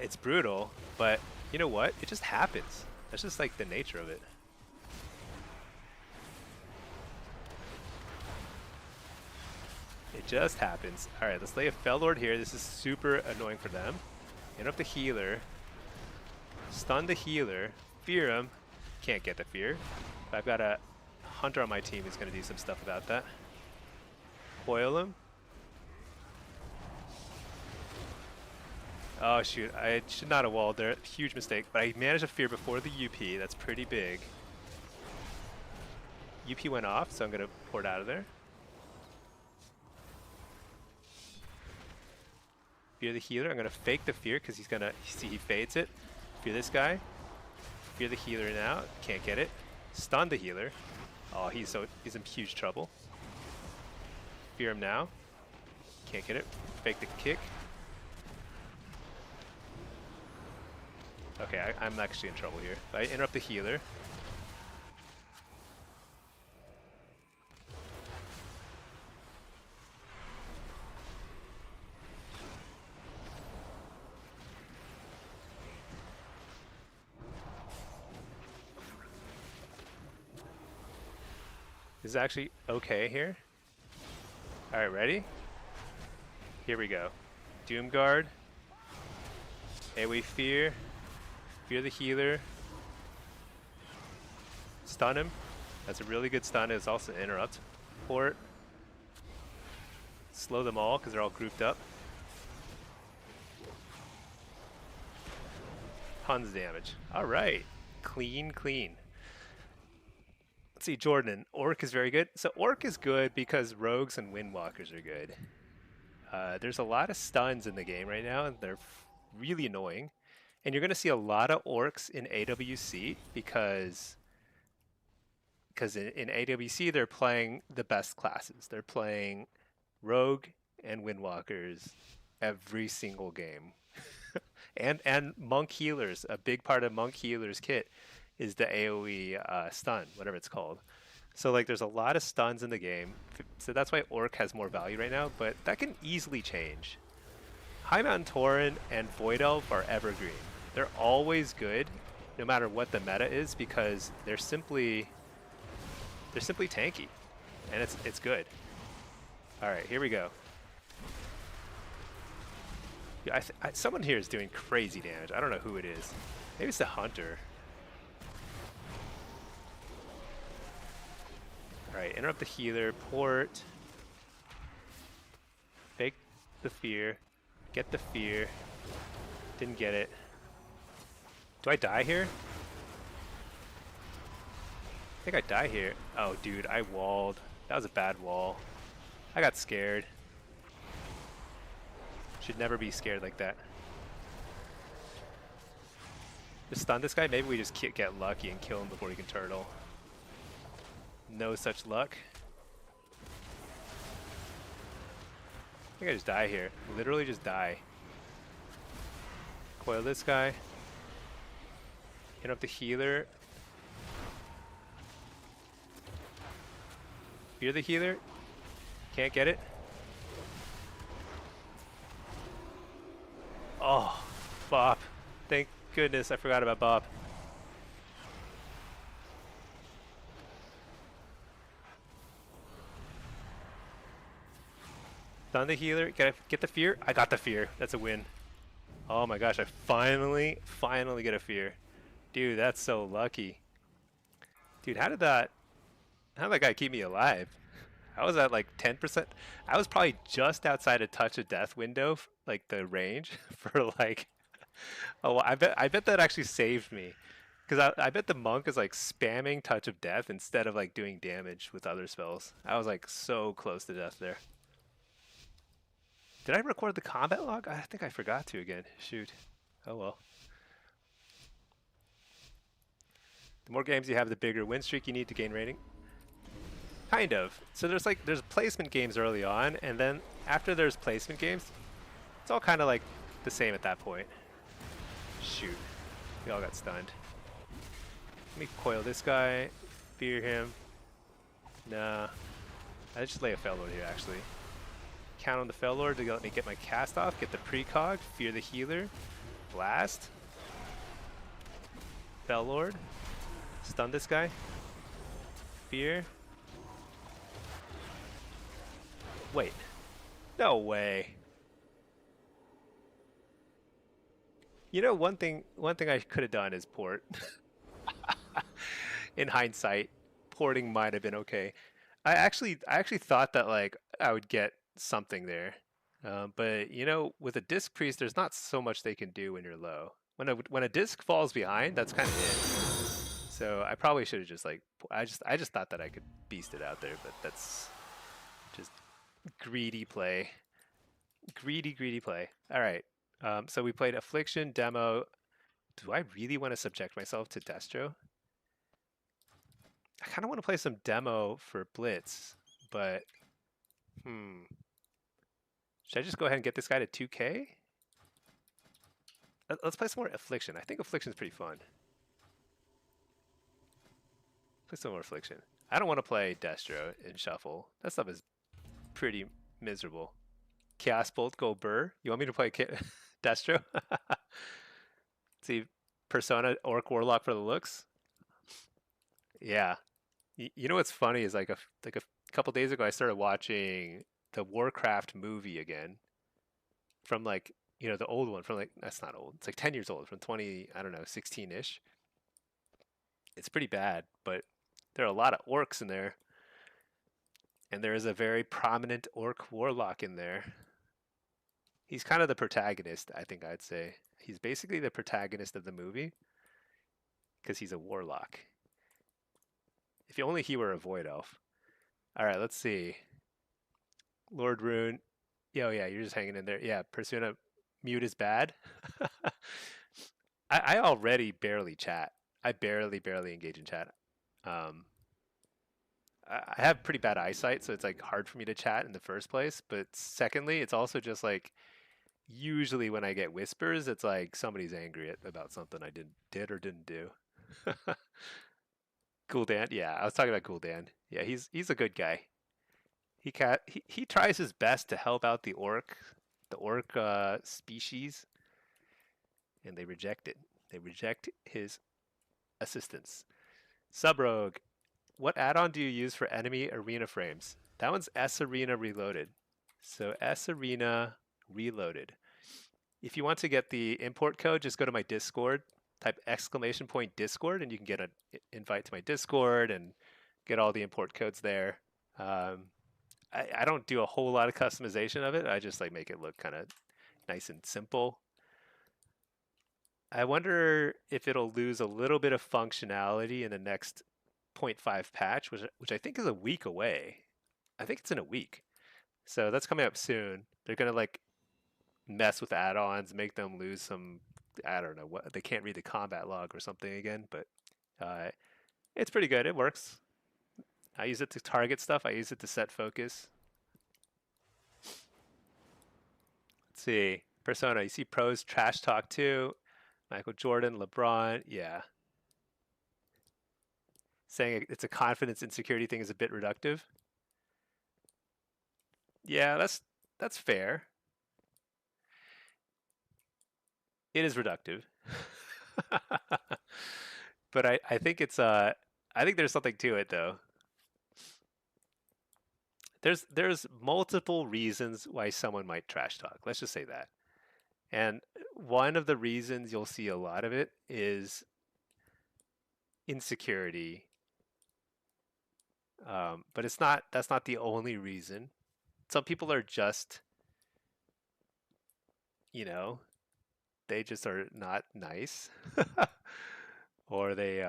It's brutal, but you know what? It just happens. That's just like the nature of it. It just happens. All right, let's lay a Fell Lord here. This is super annoying for them. Interrupt the healer. Stun the healer. Fear him. Can't get the fear. But I've got a Hunter on my team who's going to do some stuff about that. Coil him. Oh shoot, I should not have walled there. Huge mistake. But I managed to fear before the UP. That's pretty big. UP went off, so I'm going to port out of there. Fear the healer. I'm going to fake the fear because he's going to see he fades it. Fear this guy. Fear the healer now. Can't get it. Stun the healer. Oh, he's in huge trouble. Fear him now. Can't get it. Fake the kick. Okay, I'm actually in trouble here. I interrupt the healer. This is actually okay here. Alright, ready? Here we go. Doomguard. AoE Fear. Fear the healer. Stun him. That's a really good stun. It's also an interrupt. Port. Slow them all because they're all grouped up. Tons of damage. Alright. Clean, clean. Let's see, Jordan. Orc is very good. So Orc is good because Rogues and Windwalkers are good. There's a lot of stuns in the game right now, and they're really annoying. And you're going to see a lot of Orcs in AWC because in AWC they're playing the best classes. They're playing Rogue and Windwalkers every single game. and Monk Healers. A big part of Monk Healers kit is the AoE stun, whatever it's called. So like there's a lot of stuns in the game. So that's why Orc has more value right now, but that can easily change. High Mountain Tauren and Void Elf are evergreen. They're always good, no matter what the meta is, because they're simply tanky, and it's good. All right, here we go. Yeah, someone here is doing crazy damage. I don't know who it is. Maybe it's the Hunter. All right, interrupt the healer, port, fake the fear, get the fear. Didn't get it. Do I die here? I think I die here. Oh, dude, I walled. That was a bad wall. I got scared. Should never be scared like that. Just stun this guy. Maybe we just get lucky and kill him before he can turtle. No such luck. I think I just die here. Literally just die. Coil this guy. Hit up the healer. Fear the healer. Can't get it. Oh, Bop. Thank goodness I forgot about Bop. Stun the healer. Can I get the fear? I got the fear. That's a win. Oh my gosh, I finally get a fear. Dude, that's so lucky. Dude, how did that guy keep me alive? I was at like 10%. I was probably just outside a touch of death window, like the range, for like, oh, I bet that actually saved me. Because I bet the monk is like spamming touch of death instead of like doing damage with other spells. I was like so close to death there. Did I record the combat log? I think I forgot to again. Shoot. Oh well. The more games you have, the bigger win streak you need to gain rating. Kind of. So there's placement games early on, and then after there's placement games, it's all kind of like the same at that point. Shoot. We all got stunned. Let me coil this guy. Fear him. Nah. I just lay a Fellord here, actually. Count on the Fellord to let me get my cast off, get the precog, fear the healer, blast, Fellord, stun this guy, fear. Wait, no way. You know, one thing I could have done is port. In hindsight, porting might have been okay. I actually thought that like I would get something there, but you know, with a disc priest, there's not so much they can do when you're low. When a disc falls behind, that's kind of it. So I probably should have just like I just thought that I could beast it out there, but that's just greedy play, greedy play. All right, so we played affliction demo. Do I really want to subject myself to Destro? I kind of want to play some demo for Blitz, but should I just go ahead and get this guy to 2K? Let's play some more Affliction. I think Affliction's pretty fun. Play some more Affliction. I don't want to play Destro in Shuffle. That stuff is pretty miserable. Chaos Bolt, go Burr. You want me to play Destro? See, Persona Orc Warlock for the looks? Yeah. You know what's funny is like a couple days ago I started watching the Warcraft movie again from like, you know, the old one from like, that's not old. It's like 10 years old from 20, I don't know, 16-ish. It's pretty bad, but there are a lot of orcs in there. And there is a very prominent orc warlock in there. He's kind of the protagonist, I think I'd say. He's basically the protagonist of the movie because he's a warlock. If only he were a void elf. All right, let's see. Lord Rune. Oh yeah, you're just hanging in there. Yeah, Persona mute is bad. I already barely chat. I barely engage in chat. I have pretty bad eyesight, so it's like hard for me to chat in the first place. But secondly, it's also just like usually when I get whispers, it's like somebody's angry about something I did or didn't do. Gul'dan. Yeah, I was talking about Gul'dan. Yeah, he's a good guy. He tries his best to help out the orc species, and they reject it. They reject his assistance. Subrogue, what add-on do you use for enemy arena frames? That one's S Arena Reloaded. So S Arena Reloaded. If you want to get the import code, just go to my Discord, type exclamation point Discord, and you can get an invite to my Discord and get all the import codes there. Um, I don't do a whole lot of customization of it. I just like make it look kind of nice and simple. I wonder if it'll lose a little bit of functionality in the next zero point 0.5 patch, which I think is a week away. I think it's in a week. So that's coming up soon. They're gonna like mess with add-ons, make them lose some. I don't know what they can't read the combat log or something again, but uh, it's pretty good. It works. I use it to target stuff. I use it to set focus. Let's see. Persona. You see pros trash talk too. Michael Jordan, LeBron. Yeah. Saying it's a confidence insecurity thing is a bit reductive. Yeah, that's fair. It is reductive. But I think it's I think there's something to it though. There's multiple reasons why someone might trash talk. Let's just say that. And one of the reasons you'll see a lot of it is insecurity. But it's not that's not the only reason. Some people are just, you know, they just are not nice. Or they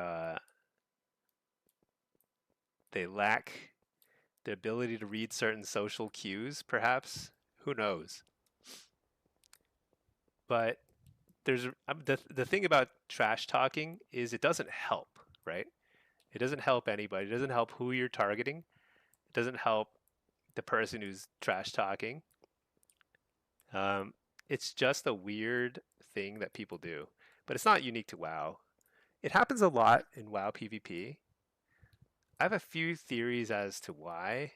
lack the ability to read certain social cues, perhaps. Who knows? But there's the thing about trash talking is it doesn't help, right? It doesn't help anybody. It doesn't help who you're targeting. It doesn't help the person who's trash talking. Um, it's just a weird thing that people do, but it's not unique to WoW. It happens a lot in WoW PvP. I have a few theories as to why.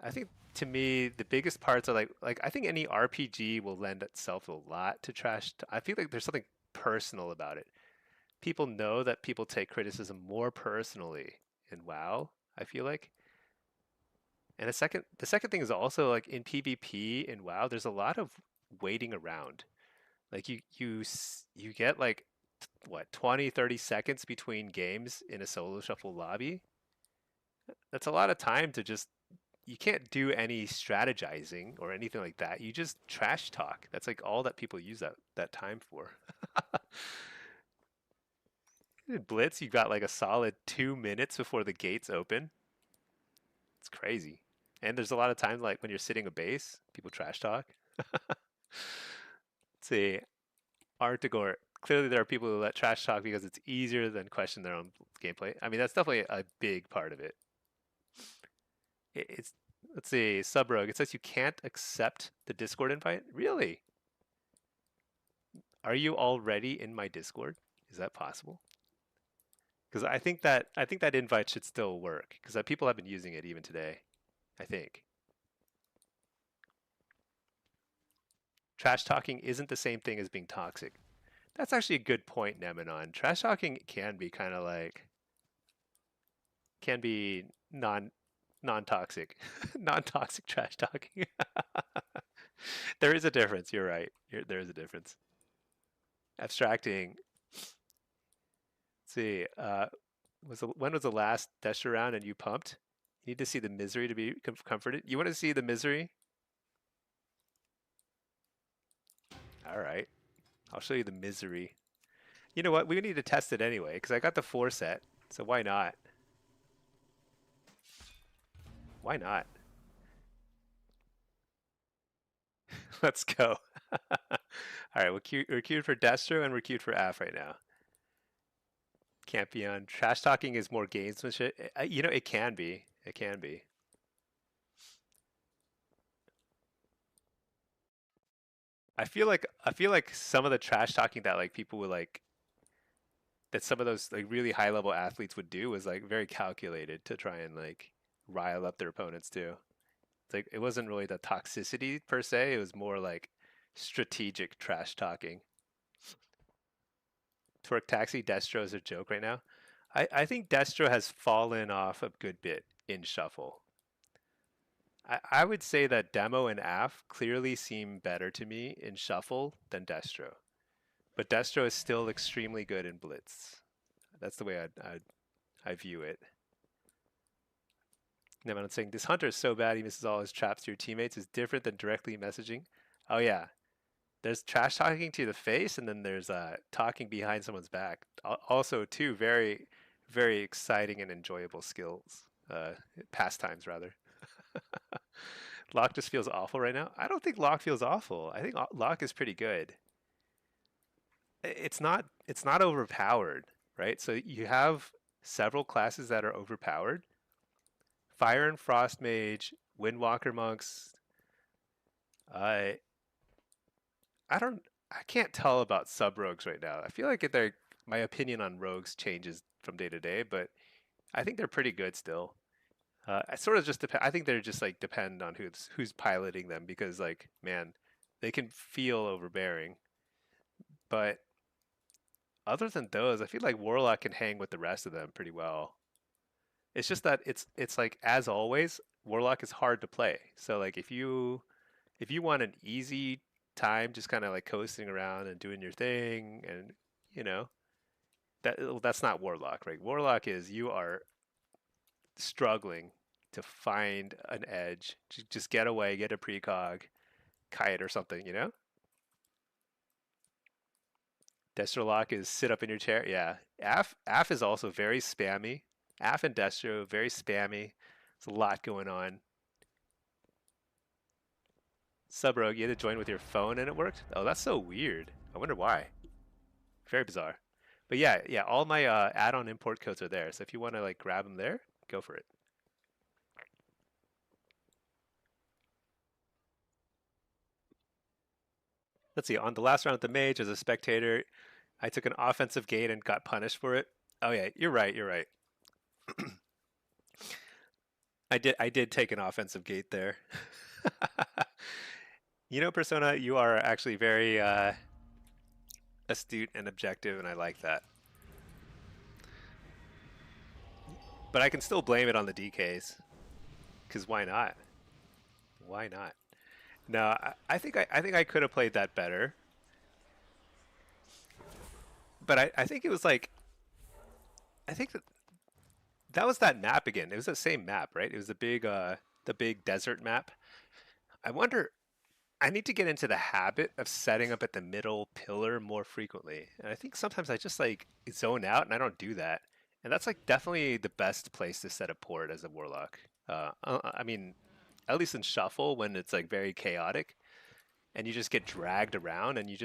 I think to me the biggest parts are like I think any RPG will lend itself a lot to trash. I feel like there's something personal about it. People know that people take criticism more personally in WoW, I feel like. And the second thing is also like in PvP in WoW, there's a lot of waiting around. Like you get like what 20, 30 seconds between games in a solo shuffle lobby. That's a lot of time to just you can't do any strategizing or anything like that. You just trash talk. That's like all that people use that time for. In Blitz, you got like a solid 2 minutes before the gates open. It's crazy. And there's a lot of times like when you're sitting a base, people trash talk. Let's see. Arctigor. Clearly there are people who let trash talk because it's easier than question their own gameplay. I mean, that's definitely a big part of it. It's let's see, Subrogue. It says you can't accept the Discord invite. Really? Are you already in my Discord? Is that possible? Because I think that invite should still work because people have been using it even today. I think trash talking isn't the same thing as being toxic. That's actually a good point, Nemanon. Trash talking can be kind of like can be non-toxic, non-toxic trash talking. There is a difference. You're right. There is a difference. Abstracting. Let's see. When was the last Destra round and you pumped? You need to see the misery to be comforted. You want to see the misery? All right. I'll show you the misery. You know what? We need to test it anyway because I got the 4 set. So why not? Why not? Let's go. All right, we're queued for Destro and we're queued for Af right now. Can't be on. Trash talking is more gamesmanship. You know, it can be. It can be. I feel like some of the trash talking that like people would like that some of those like really high level athletes would do was like very calculated to try and like rile up their opponents too. It's like it wasn't really the toxicity per se, it was more like strategic trash talking. Twerk Taxi, Destro is a joke right now. I think Destro has fallen off a good bit in Shuffle. I would say that Demo and Af clearly seem better to me in Shuffle than Destro. But Destro is still extremely good in Blitz. That's the way I view it. Nevan saying, this hunter is so bad he misses all his traps to your teammates is different than directly messaging. Oh yeah, there's trash talking to the face, and then there's talking behind someone's back. Also, two very, very exciting and enjoyable skills, pastimes rather. Locke just feels awful right now. I don't think Locke feels awful. I think Locke is pretty good. It's not overpowered, right? So you have several classes that are overpowered. Fire and Frost Mage, Windwalker monks. I I can't tell about sub rogues right now. I feel like my opinion on rogues changes from day to day, but I think they're pretty good still. I sort of just depend. I think they're just like depend on who's piloting them because like man, they can feel overbearing. But other than those, I feel like Warlock can hang with the rest of them pretty well. It's just that it's like as always, Warlock is hard to play. So like if you want an easy time just kind of like coasting around and doing your thing and you know that's not Warlock, right? Warlock is you are struggling to find an edge. Just get away, get a precog, kite or something, you know? Destro lock is sit up in your chair. Yeah. Af is also very spammy. Af and Destro, very spammy. There's a lot going on. Subrogue, you had to join with your phone and it worked? Oh, that's so weird. I wonder why. Very bizarre. But yeah, all my add-on import codes are there. So if you want to like grab them there, go for it. Let's see. On the last round at the mage as a spectator, I took an offensive gate and got punished for it. Oh yeah, you're right. You're right. I did take an offensive gate there. You know, Persona, you are actually very astute and objective, and I like that. But I can still blame it on the DKs, because why not? Why not? No, I think I could have played that better, but I think it was like I think that was that map again. It was the same map, right? It was the big desert map. I wonder. I need to get into the habit of setting up at the middle pillar more frequently. And I think sometimes I just like zone out and I don't do that. And that's like definitely the best place to set a port as a warlock. I mean, at least in shuffle when it's like very chaotic and you just get dragged around and you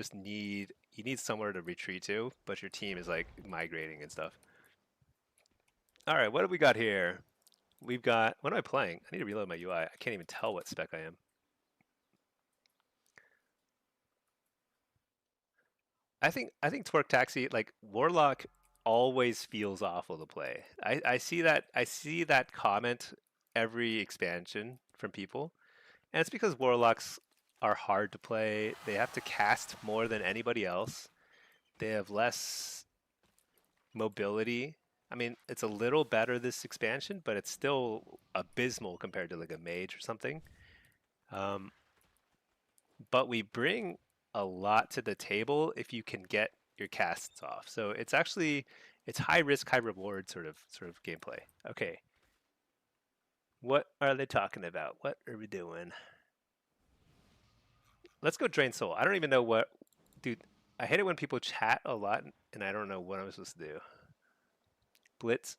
need somewhere to retreat to, but your team is like migrating and stuff. All right, what have we got here? We've got what am I playing? I need to reload my UI. I can't even tell what spec I am. I think Twerk Taxi like Warlock always feels awful to play. I see that comment every expansion from people, and it's because Warlocks are hard to play. They have to cast more than anybody else. They have less mobility. I mean, it's a little better this expansion, but it's still abysmal compared to like a mage or something. Um, but we bring a lot to the table if you can get your casts off. So it's high risk, high reward sort of gameplay. Okay, what are they talking about? What are we doing? Let's go drain soul. I don't even know what, dude. I hate it when people chat a lot and I don't know what I'm supposed to do. Blitz.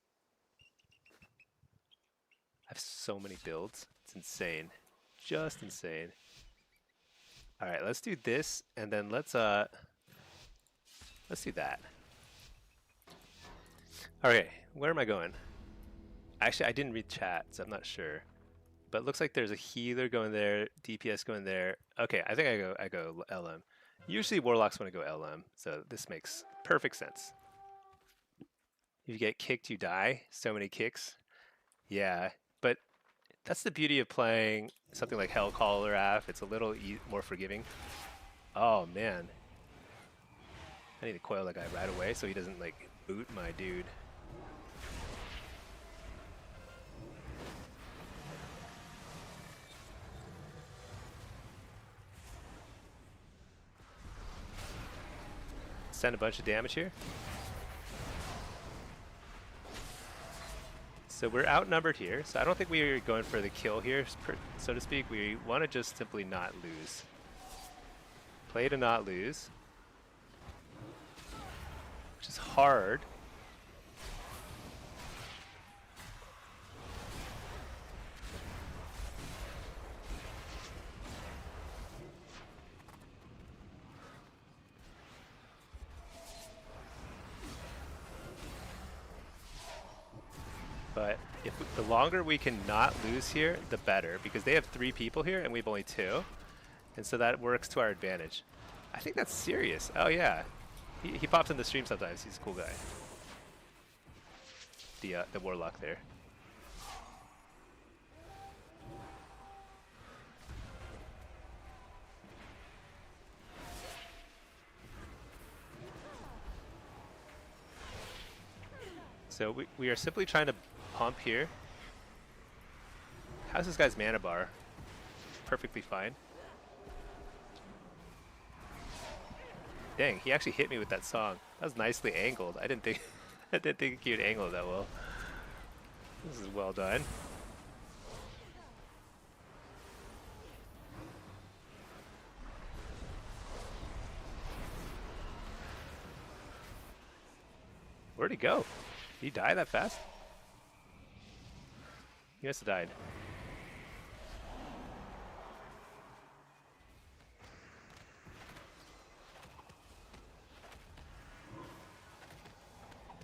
I have so many builds. It's insane, just insane. All right, let's do this and then let's do that. Okay, where am I going? Actually, I didn't read chat, so I'm not sure. But it looks like there's a healer going there, DPS going there. Okay, I think I go LM. Usually warlocks want to go LM, so this makes perfect sense. If you get kicked, you die. So many kicks. Yeah, but that's the beauty of playing something like Hellcall or AF. It's a little more forgiving. Oh man, I need to coil that guy right away so he doesn't like boot my dude. Send a bunch of damage here. So we're outnumbered here, so I don't think we're going for the kill here, so to speak. We want to just simply not lose. Play to not lose, which is hard. But the longer we can not lose here, the better, because they have 3 people here and we have only 2. And so that works to our advantage. I think that's serious. Oh yeah. He pops in the stream sometimes. He's a cool guy. The Warlock there. So we are simply trying to pump here. How's this guy's mana bar? Perfectly fine. Dang, he actually hit me with that song. That was nicely angled. I didn't think I didn't think he would angle it that well. This is well done. Where'd he go? Did he die that fast? He must have died.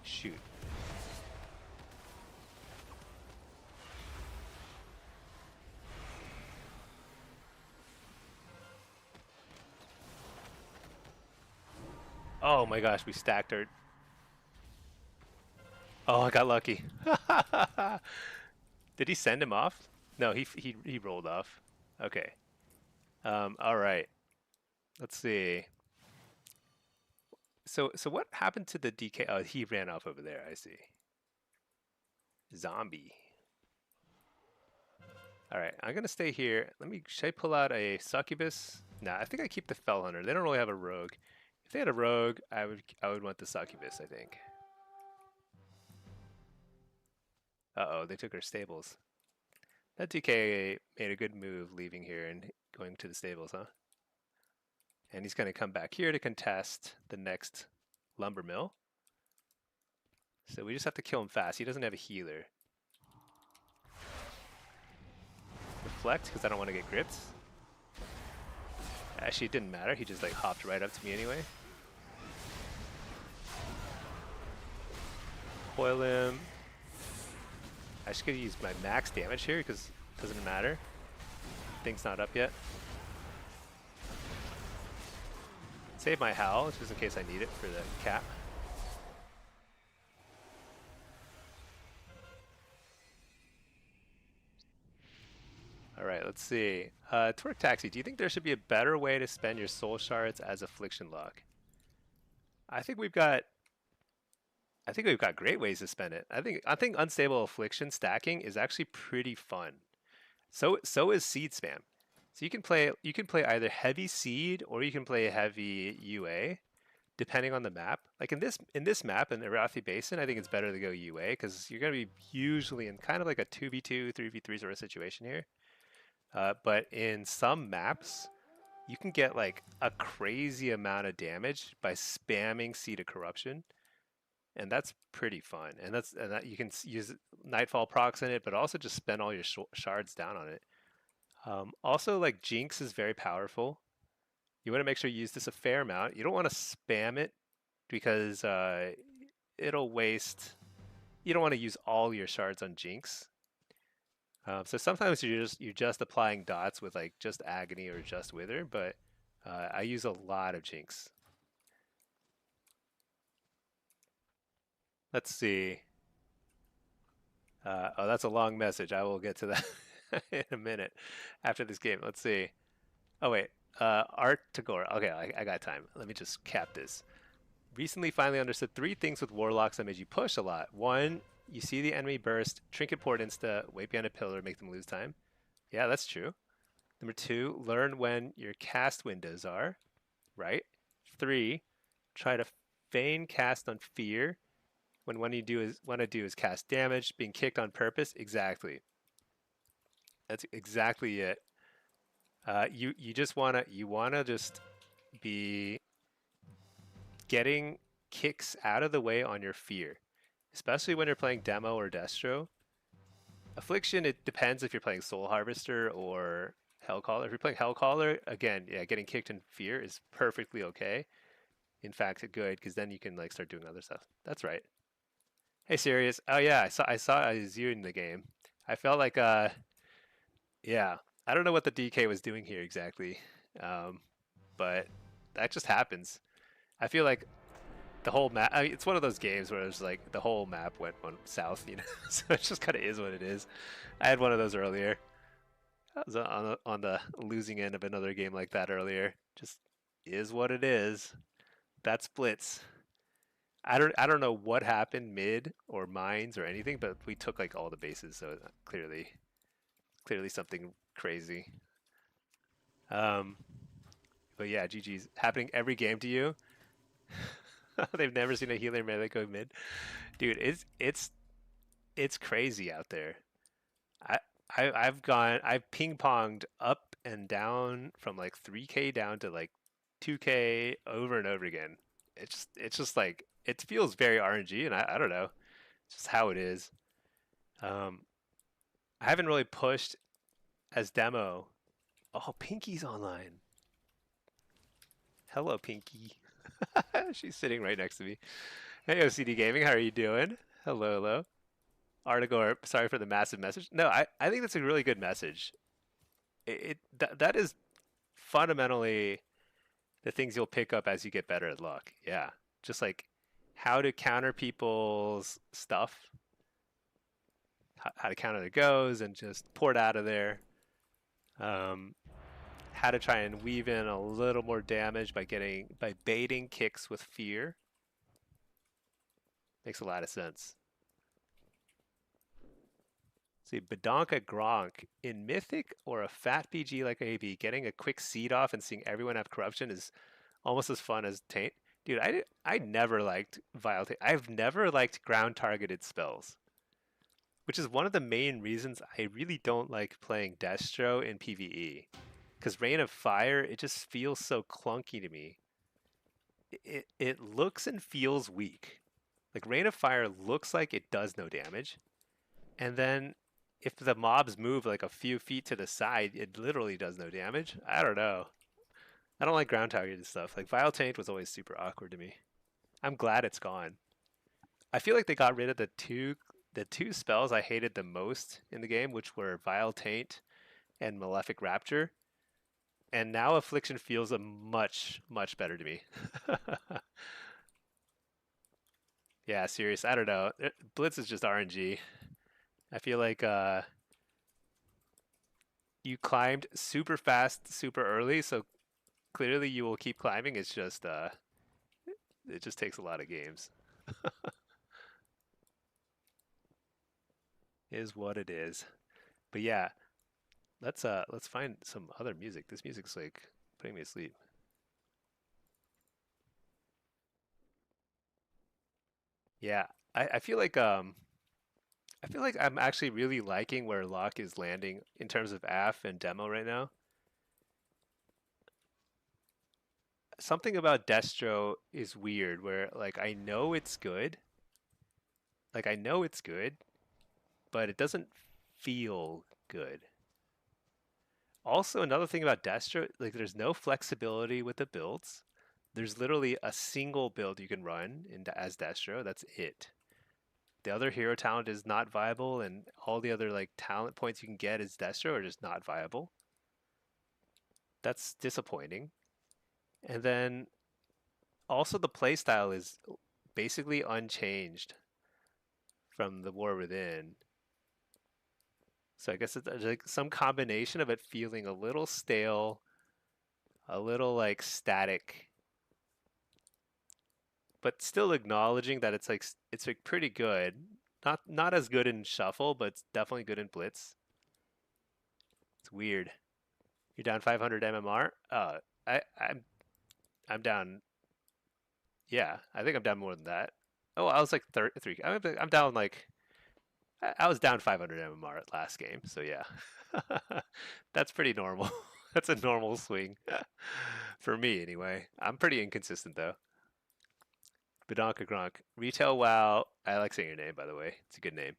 Shoot. Oh my gosh, we stacked our... Oh, I got lucky. Did he send him off? No, he rolled off. Okay. All right. Let's see. So what happened to the DK? Oh, he ran off over there. I see. Zombie. All right, I'm gonna stay here. Should I pull out a succubus? Nah, I think I keep the fell hunter. They don't really have a rogue. If they had a rogue, I would want the succubus, I think. Uh-oh, they took our stables. That DK made a good move leaving here and going to the stables, huh? And he's gonna come back here to contest the next lumber mill. So we just have to kill him fast. He doesn't have a healer. Deflect, because I don't want to get gripped. Actually, it didn't matter. He just like hopped right up to me anyway. Coil him. I just gotta use my max damage here because it doesn't matter. Thing's not up yet. Save my howl just in case I need it for the cap. All right, let's see. Twerk Taxi, do you think there should be a better way to spend your soul shards as affliction lock? I think we've got great ways to spend it. I think unstable affliction stacking is actually pretty fun. So is seed spam. So you can play either heavy seed or you can play heavy UA, depending on the map. Like in this map in the Arathi Basin, I think it's better to go UA because you're gonna be usually in kind of like a 2v2, 3v3 sort of situation here. But in some maps, you can get like a crazy amount of damage by spamming Seed of Corruption. And that's pretty fun. And that you can use Nightfall procs in it, but also just spend all your shards down on it. Also, like Jinx is very powerful. You want to make sure you use this a fair amount. You don't want to spam it because it'll waste. You don't want to use all your shards on Jinx. So sometimes you're just applying dots with like just Agony or just Wither, but I use a lot of Jinx. Let's see. Oh, that's a long message. I will get to that in a minute after this game. Let's see. Oh wait, Art Tagore. Okay, I got time. Let me just cap this. Recently, finally understood three things with warlocks that made you push a lot. One, you see the enemy burst, trinket port insta, wait behind a pillar, make them lose time. Yeah, that's true. Number two, learn when your cast windows are. Right. Three, try to feign cast on fear when what I do is cast damage, being kicked on purpose. Exactly. That's exactly it. You just wanna just be getting kicks out of the way on your fear, especially when you're playing demo or destro. Affliction, it depends if you're playing Soul Harvester or Hellcaller. If you're playing Hellcaller, again, yeah, getting kicked in fear is perfectly okay. In fact, good because then you can like start doing other stuff. That's right. Hey, Sirius. Oh yeah, I saw it was you in the game. I felt like yeah, I don't know what the DK was doing here exactly, um, but that just happens. I feel like the whole map. I mean, it's one of those games where it's like the whole map went south, you know. So it just kind of is what it is. I had one of those earlier. I was on the losing end of another game like that earlier. Just is what it is. That's Blitz. I don't know what happened mid or mines or anything, but we took like all the bases, so clearly something crazy. Um, but yeah, GG's happening every game to you. They've never seen a healer melee go mid, dude. It's crazy out there. I, I've ping ponged up and down from like 3K down to like 2K over and over again. It's just like it feels very RNG, and I don't know, it's just how it is. Um, I haven't really pushed as demo. Oh, Pinky's online. Hello, Pinky. She's sitting right next to me. Hey, OCD Gaming, how are you doing? Hello, hello. Artigor, sorry for the massive message. No, I think that's a really good message. That is fundamentally the things you'll pick up as you get better at luck. Yeah, just like how to counter people's stuff, how to counter their goes, and just pour it out of there. Um, how to try and weave in a little more damage by baiting kicks with fear. Makes a lot of sense. See, Badonka Gronk in Mythic or a fat PG like AB, getting a quick seed off and seeing everyone have corruption is almost as fun as Taint. Dude, I never liked Vile Taint. I've never liked ground targeted spells, which is one of the main reasons I really don't like playing Destro in PvE. Because Rain of Fire, it just feels so clunky to me. It looks and feels weak. Like Rain of Fire looks like it does no damage, and then if the mobs move like a few feet to the side, it literally does no damage. I don't know. I don't like ground targeted stuff. Like Vile Taint was always super awkward to me. I'm glad it's gone. I feel like they got rid of the two spells I hated the most in the game, which were Vile Taint and Malefic Rapture. And now Affliction feels a much better to me. Yeah, serious. I don't know. Blitz is just RNG. I feel like you climbed super fast, super early, so clearly you will keep climbing. It's just it just takes a lot of games. Is what it is. But yeah, let's find some other music. This music's like putting me to sleep. Yeah, I feel like I feel like I'm actually really liking where Locke is landing in terms of AF and demo right now. Something about Destro is weird where like I know it's good, but it doesn't feel good. Also, another thing about Destro, like there's no flexibility with the builds. There's literally a single build you can run as Destro. That's it. The other hero talent is not viable, and all the other like talent points you can get as Destro are just not viable. That's disappointing. And then also the playstyle is basically unchanged. from the War Within. So I guess it's like some combination of it feeling a little stale, a little like static, but still acknowledging that it's like pretty good. Not as good in Shuffle, but it's definitely good in Blitz. It's weird. You're down 500 MMR. I I'm down. Yeah, I think I'm down more than that. Oh, I was like 33. I'm down like I was down 500 MMR at last game. So yeah, that's pretty normal. That's a normal swing for me anyway. I'm pretty inconsistent though. Badonka Gronk. Retail WoW. I like saying your name, by the way. It's a good name.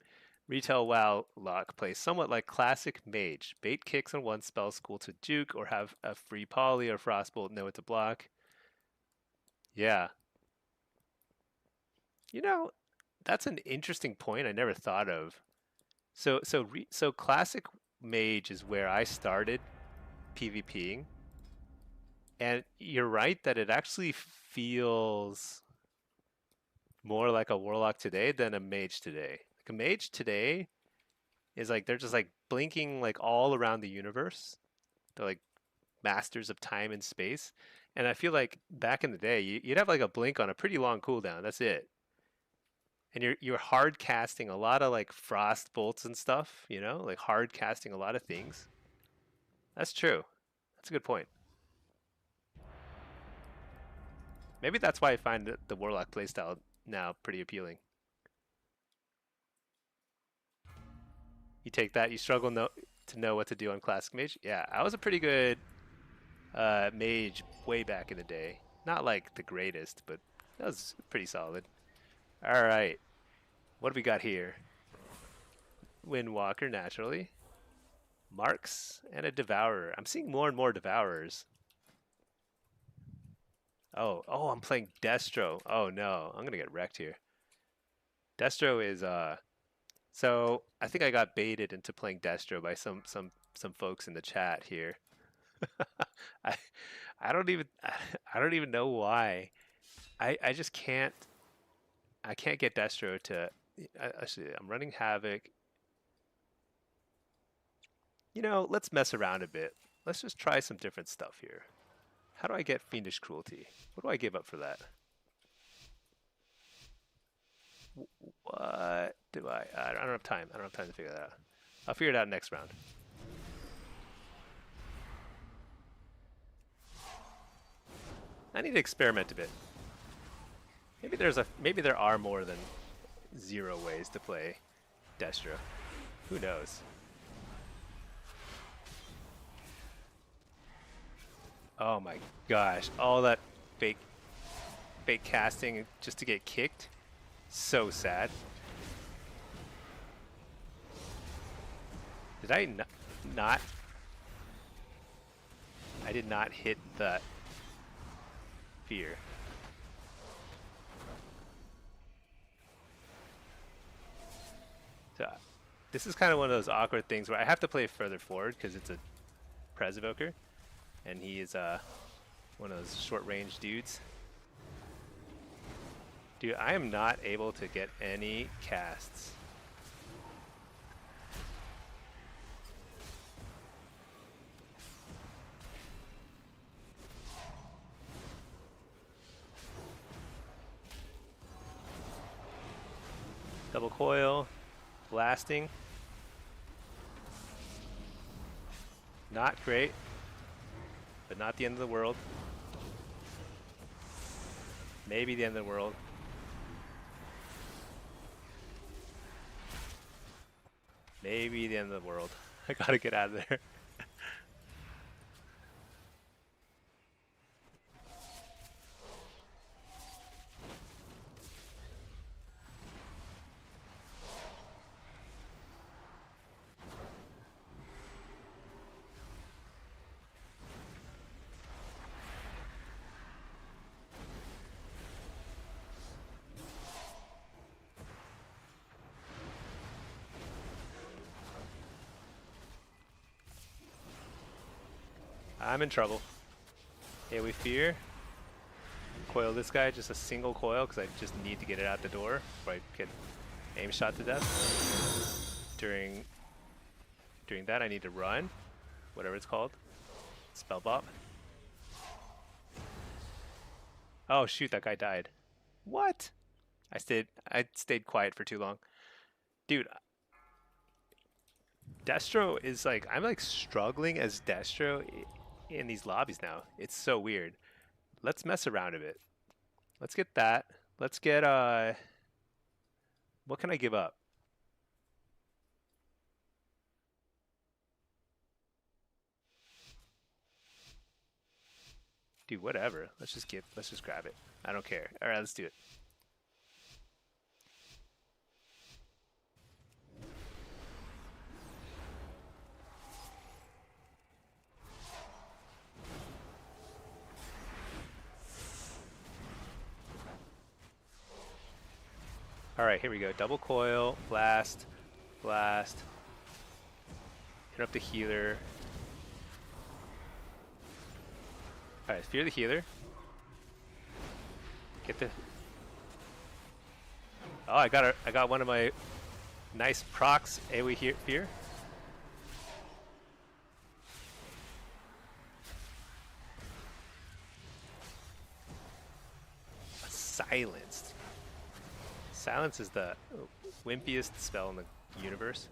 Retail WoW lock plays somewhat like classic mage. Bait kicks on one spell school to juke or have a free poly or frostbolt know it to block. Yeah. You know, that's an interesting point I never thought of. So classic mage is where I started PvPing. And you're right that it actually feels more like a warlock today than a mage today. Like a mage today is like they're just like blinking like all around the universe. They're like masters of time and space. And I feel like back in the day, you'd have like a blink on a pretty long cooldown. That's it. And you're hard casting a lot of like frost bolts and stuff. You know, like hard casting a lot of things. That's true. That's a good point. Maybe that's why I find the warlock playstyle now pretty appealing. You take that, you struggle to know what to do on classic mage. Yeah, I was a pretty good mage way back in the day. Not like the greatest, but that was pretty solid. All right, what do we got here? Windwalker, naturally. Marks and a Devourer. I'm seeing more and more Devourers. Oh, I'm playing Destro. Oh no, I'm gonna get wrecked here. Destro is so I think I got baited into playing Destro by some folks in the chat here. I I don't even I don't even know why. I just can't I can't get Destro to actually I'm running Havoc. You know, let's mess around a bit. Let's just try some different stuff here. How do I get Fiendish Cruelty? What do I give up for that? What do I don't have time. I don't have time to figure that out. I'll figure it out next round. I need to experiment a bit. Maybe there are more than 0 ways to play Destro. Who knows? Oh my gosh, all that fake casting just to get kicked. So sad. Did I not? I did not hit that fear. So this is kind of one of those awkward things where I have to play further forward because it's a Pres Evoker, and he is one of those short range dudes. Dude, I am not able to get any casts. Double coil, blasting. Not great, but not the end of the world. Maybe the end of the world. Maybe the end of the world. I gotta get out of there. I'm in trouble. Here we fear. Coil this guy, just a single coil, because I just need to get it out the door before I get Aim shot to death. During that, I need to run, whatever it's called. Spell bop. Oh shoot, that guy died. What? I stayed quiet for too long. Dude, Destro is like, I'm like struggling as Destro in these lobbies now. It's so weird. Let's mess around a bit. Let's get that. Let's get what can I give up? Dude, whatever. Let's just grab it. I don't care. All right, let's do it. All right, here we go. Double coil, blast, blast. Hit up the healer. All right, fear the healer. Get the. Oh, I got one of my nice procs. AoE here, fear. Silenced. Silence is the wimpiest spell in the universe.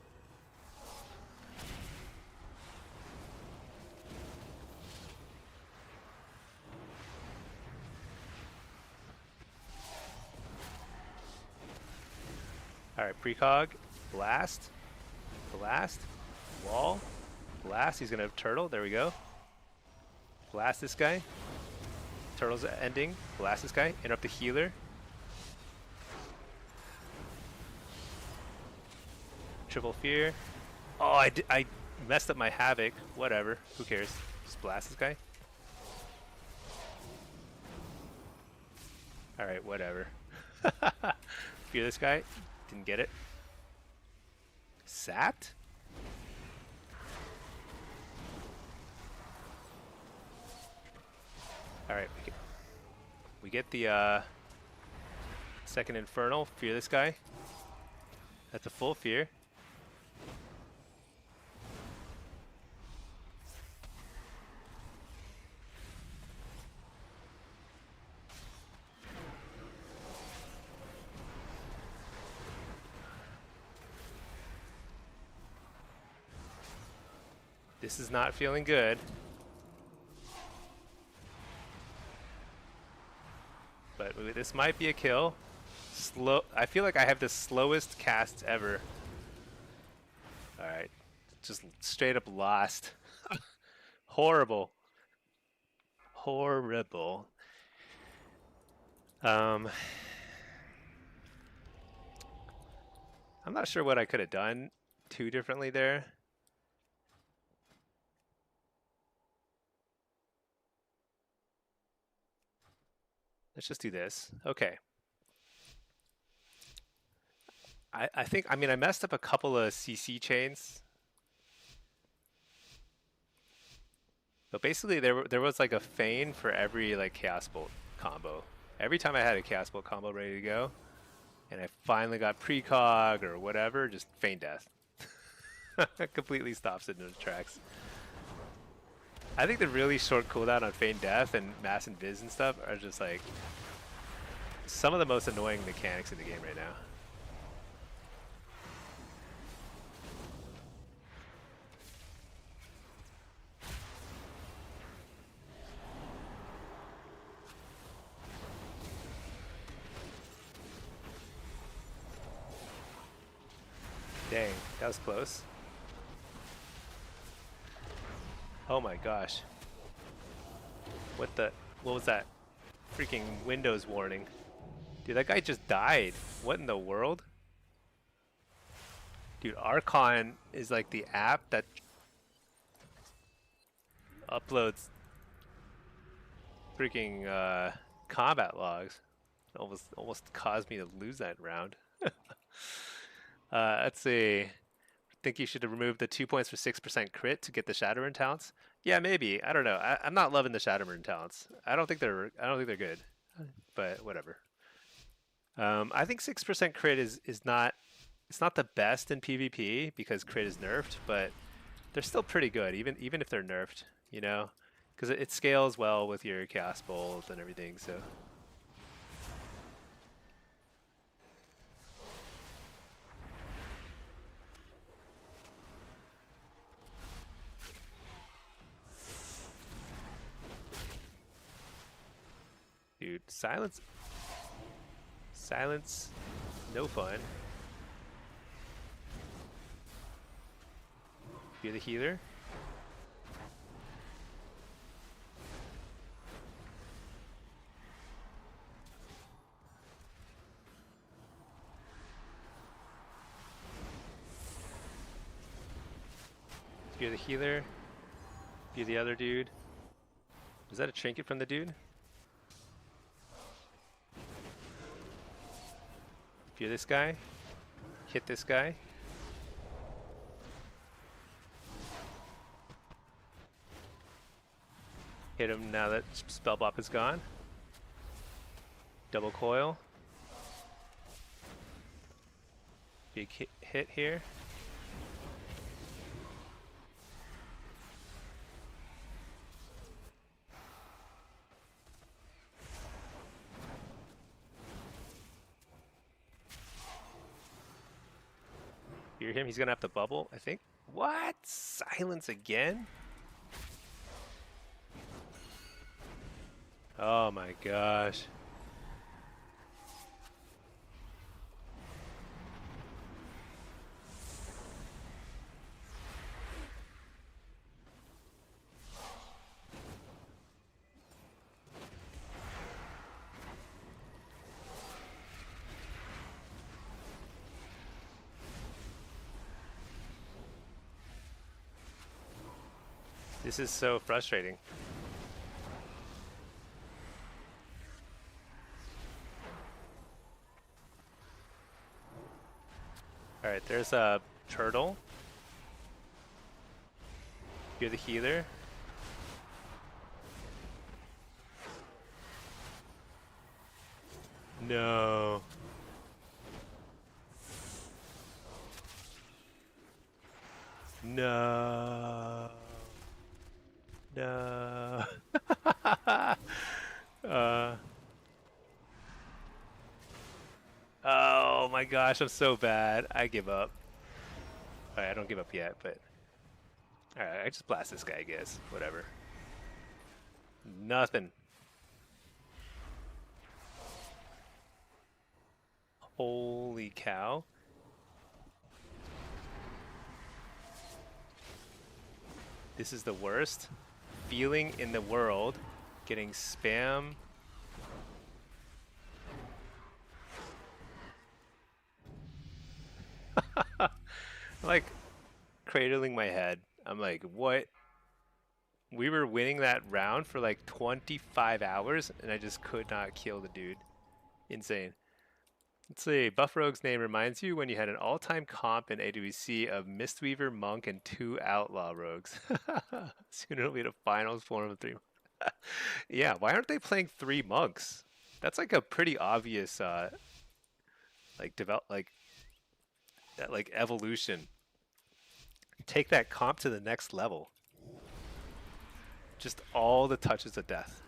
Alright, precog, blast, blast, wall, blast. He's gonna turtle, there we go. Blast this guy. Turtle's ending, blast this guy, interrupt the healer. Triple fear. Oh, I messed up my havoc. Whatever, who cares? Just blast this guy. Alright, whatever. Fear this guy. Didn't get it. Sat? Alright, we get the second Infernal. Fear this guy. That's a full fear. This is not feeling good. But this might be a kill. Slow. I feel like I have the slowest cast ever. Alright. Just straight up lost. Horrible. Horrible. I'm not sure what I could have done too differently there. Let's just do this. Okay. I think, I mean, I messed up a couple of CC chains. But basically there was like a feign for every like Chaos Bolt combo. Every time I had a Chaos Bolt combo ready to go, and I finally got precog or whatever, just feign death. Completely stops it in the tracks. I think the really short cooldown on feign death and mass invis and stuff are just like some of the most annoying mechanics in the game right now. Dang, that was close. Oh my gosh. What was that? Freaking Windows warning. Dude, that guy just died. What in the world? Dude, Archon is like the app that uploads freaking combat logs. Almost caused me to lose that round. Let's see. Think you should remove the 2 points for 6% crit to get the Shadowrun talents? Yeah, maybe. I don't know. I'm not loving the Shadowrun talents. I don't think they're good, but whatever. I think 6% crit is not it's not the best in PvP because crit is nerfed, but they're still pretty good, even if they're nerfed, you know, because it scales well with your cast bolt and everything. So. Dude, silence, no fun. You're the healer. You're the healer. You're the other dude. Is that a trinket from the dude? If you're this guy, hit this guy. Hit him now that spell bop is gone. Double coil. Big hit here. Hear him? He's gonna have to bubble, I think. What? Silence again? Oh my gosh. This is so frustrating. Alright, there's a turtle. You're the healer. No. No. No. Oh my gosh, I'm so bad. I give up. Alright, I don't give up yet, but... Alright, I just blast this guy, I guess. Whatever. Nothing. Holy cow. This is the worst feeling in the world. Getting spam. Like, cradling my head. I'm like, what? We were winning that round for like 25 hours, and I just could not kill the dude. Insane. Let's see. Buff Rogue's name reminds you when you had an all-time comp in AWC of Mistweaver, Monk, and 2 Outlaw Rogues. Soon it'll be the finals form of 3. Yeah, why aren't they playing 3 Monks? That's like a pretty obvious, like evolution. Take that comp to the next level. Just all the touches of death.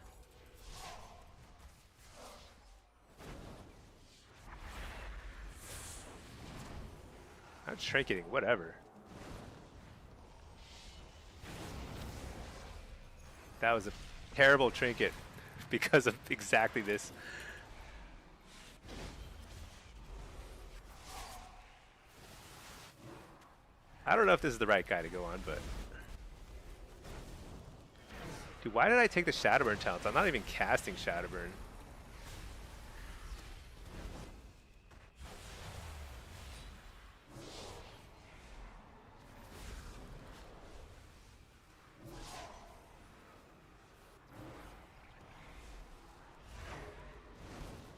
I'm trinketing, whatever. That was a terrible trinket because of exactly this. I don't know if this is the right guy to go on, but... Dude, why did I take the Shadowburn talents? I'm not even casting Shadowburn.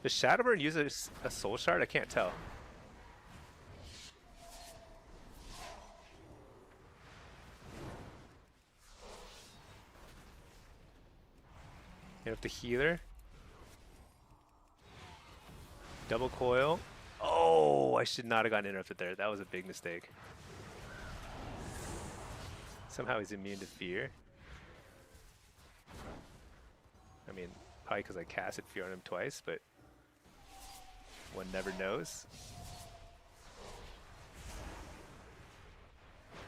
Does Shadowburn use a soul shard? I can't tell. Hit with the healer. Double coil. Oh! Oh, I should not have gotten interrupted there. That was a big mistake. Somehow he's immune to fear. I mean, probably because I casted fear on him twice, but one never knows.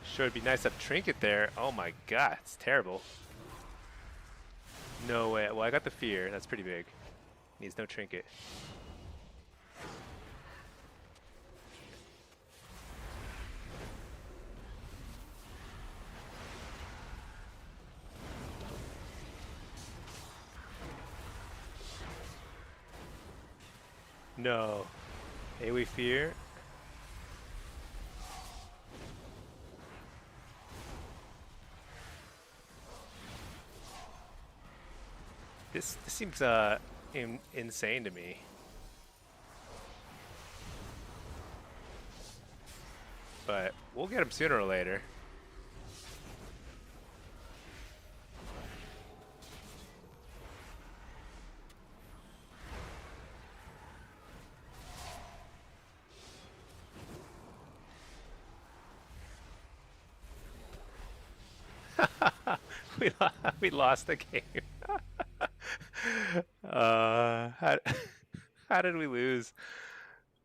Sure, it'd be nice to have Trinket there. Oh my god, it's terrible. No way. Well, I got the fear. That's pretty big. Needs no Trinket. No. AoE fear. This seems insane to me. But we'll get him sooner or later. we lost the game. How, how did we lose?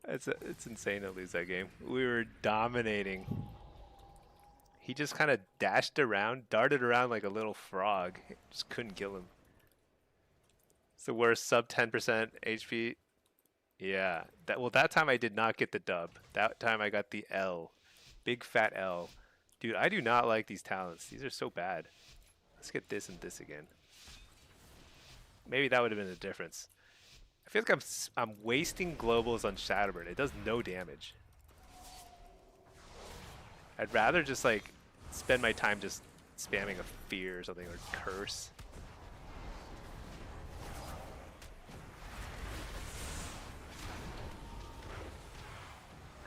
It's insane to lose that game. We were dominating. He just kind of dashed around, darted around like a little frog. Just couldn't kill him. It's the worst sub 10% HP. Yeah. That time I did not get the dub. That time I got the L. Big fat L. Dude, I do not like these talents. These are so bad. Let's get this and this again. Maybe that would have been the difference. I feel like I'm wasting globals on Shadowburn. It does no damage. I'd rather just like spend my time just spamming a fear or something, or curse.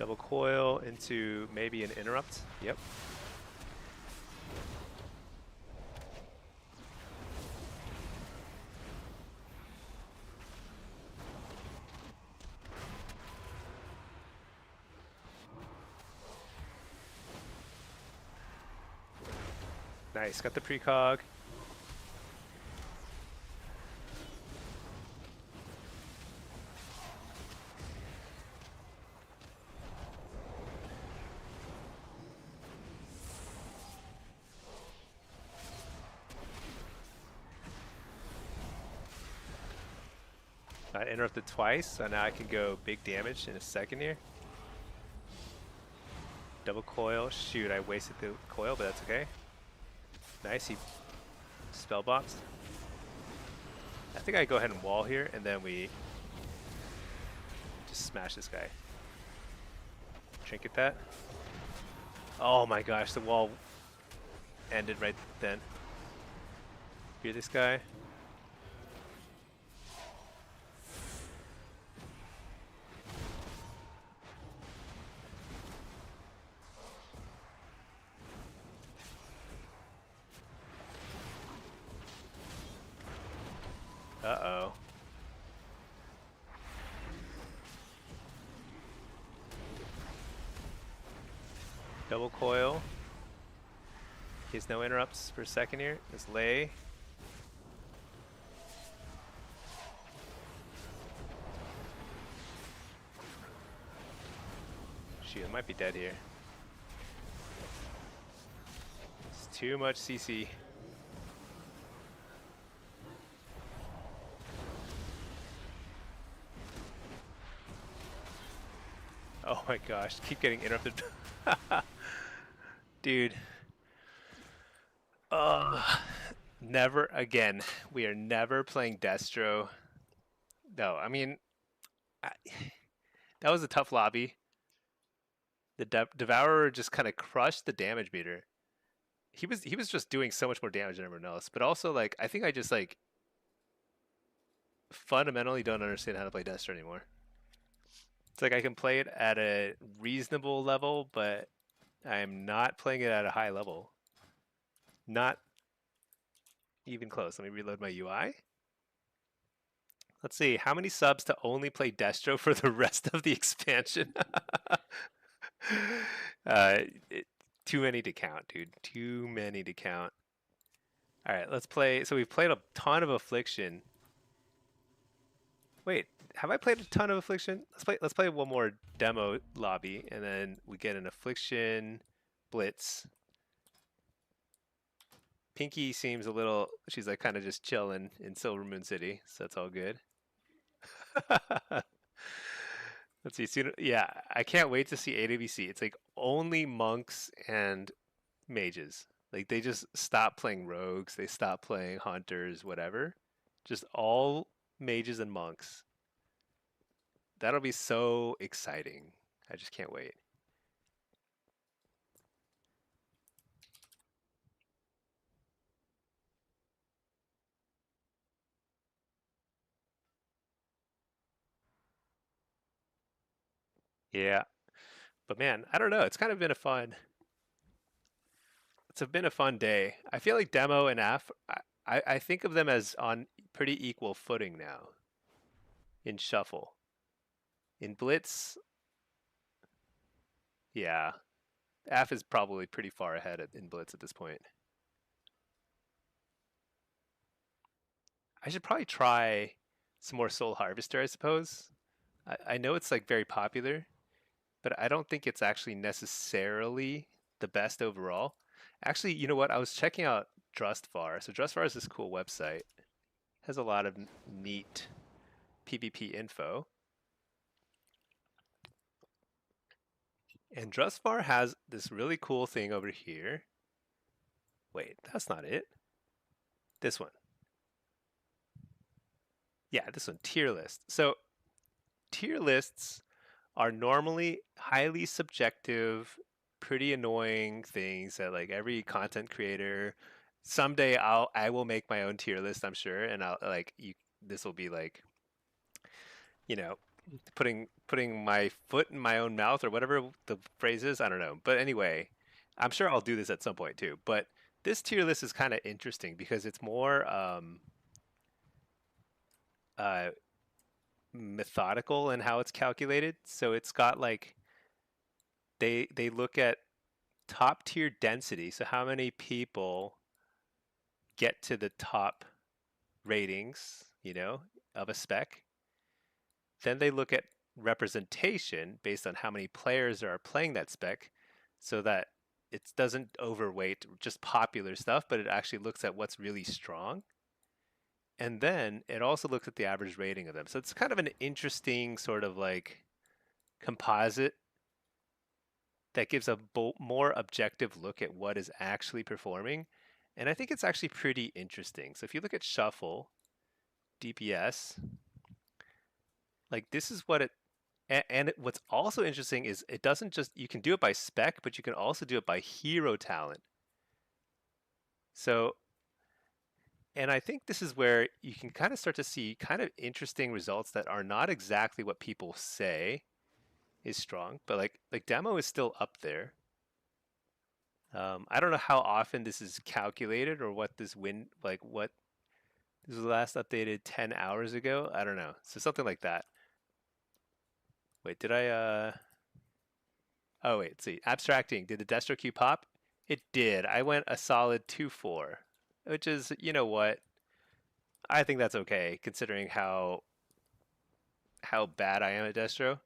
Double coil into maybe an interrupt. Yep. Nice, got the precog. I interrupted twice, so now I can go big damage in a second here. Double coil. Shoot, I wasted the coil, but that's okay. Nice, he spellboxed. I think I go ahead and wall here, and then we just smash this guy. Trinket that. Oh my gosh, the wall ended right then. Fear this guy. Uh-oh. Double coil. He has no interrupts for a second here. Let's lay. Shoot, I might be dead here. It's too much CC. Oh my gosh, keep getting interrupted. Dude. Never again. We are never playing Destro. No, I mean, that was a tough lobby. The Devourer just kind of crushed the damage meter. He was just doing so much more damage than everyone else. But also, like, I think I just, like, fundamentally don't understand how to play Destro anymore. It's like I can play it at a reasonable level, but I'm not playing it at a high level. Not even close. Let me reload my UI. Let's see, how many subs to only play Destro for the rest of the expansion? uh, it, too many to count, dude. Too many to count. All right, let's play. So we've played a ton of Affliction. Wait, have I played a ton of Affliction? Let's play one more demo lobby, and then we get an Affliction Blitz. Pinky seems a little. She's like kind of just chilling in Silver Moon City, so that's all good. Let's see. Soon, yeah, I can't wait to see AWC. It's like only monks and mages. Like they just stop playing rogues, they stop playing hunters, whatever. Just all mages and monks. That'll be so exciting. I just can't wait. Yeah, but man, I don't know. It's been a fun day. I feel like demo and AF. I think of them as on pretty equal footing now in shuffle. In blitz, yeah, AF is probably pretty far ahead in blitz at this point. I should probably try some more Soul Harvester, I suppose. I know it's like very popular, but I don't think it's actually necessarily the best overall. Actually, you know what? I was checking out Drustvar. So Drustvar is this cool website. Has a lot of neat PvP info. And Drustvar has this really cool thing over here. Wait, that's not it. This one. Yeah, this one, tier list. So tier lists are normally highly subjective, pretty annoying things that like every content creator someday I will make my own tier list, I'm sure, and I'll like you this will be like, you know, putting my foot in my own mouth or whatever the phrase is, I don't know. But anyway, I'm sure I'll do this at some point too. But this tier list is kind of interesting because it's more uh methodical in how it's calculated. So it's got like they look at top tier density, so how many people get to the top ratings, of a spec. Then they look at representation based on how many players are playing that spec so that it doesn't overweight just popular stuff, but it actually looks at what's really strong. And then it also looks at the average rating of them. So it's kind of an interesting sort of like composite that gives a more objective look at what is actually performing. And I think it's actually pretty interesting. So if you look at Shuffle, DPS, like this is what it, what's also interesting is it doesn't just, you can do it by spec, but you can also do it by hero talent. So, and I think this is where you can kind of start to see kind of interesting results that are not exactly what people say is strong, but like demo is still up there. I don't know how often this is calculated or what this what this was last updated 10 hours ago. I don't know. So something like that. Wait, did I oh wait, let's see. Abstracting. Did the Destro Q pop? It did. I went a solid 2-4, which is, you know what? I think that's okay considering how bad I am at Destro.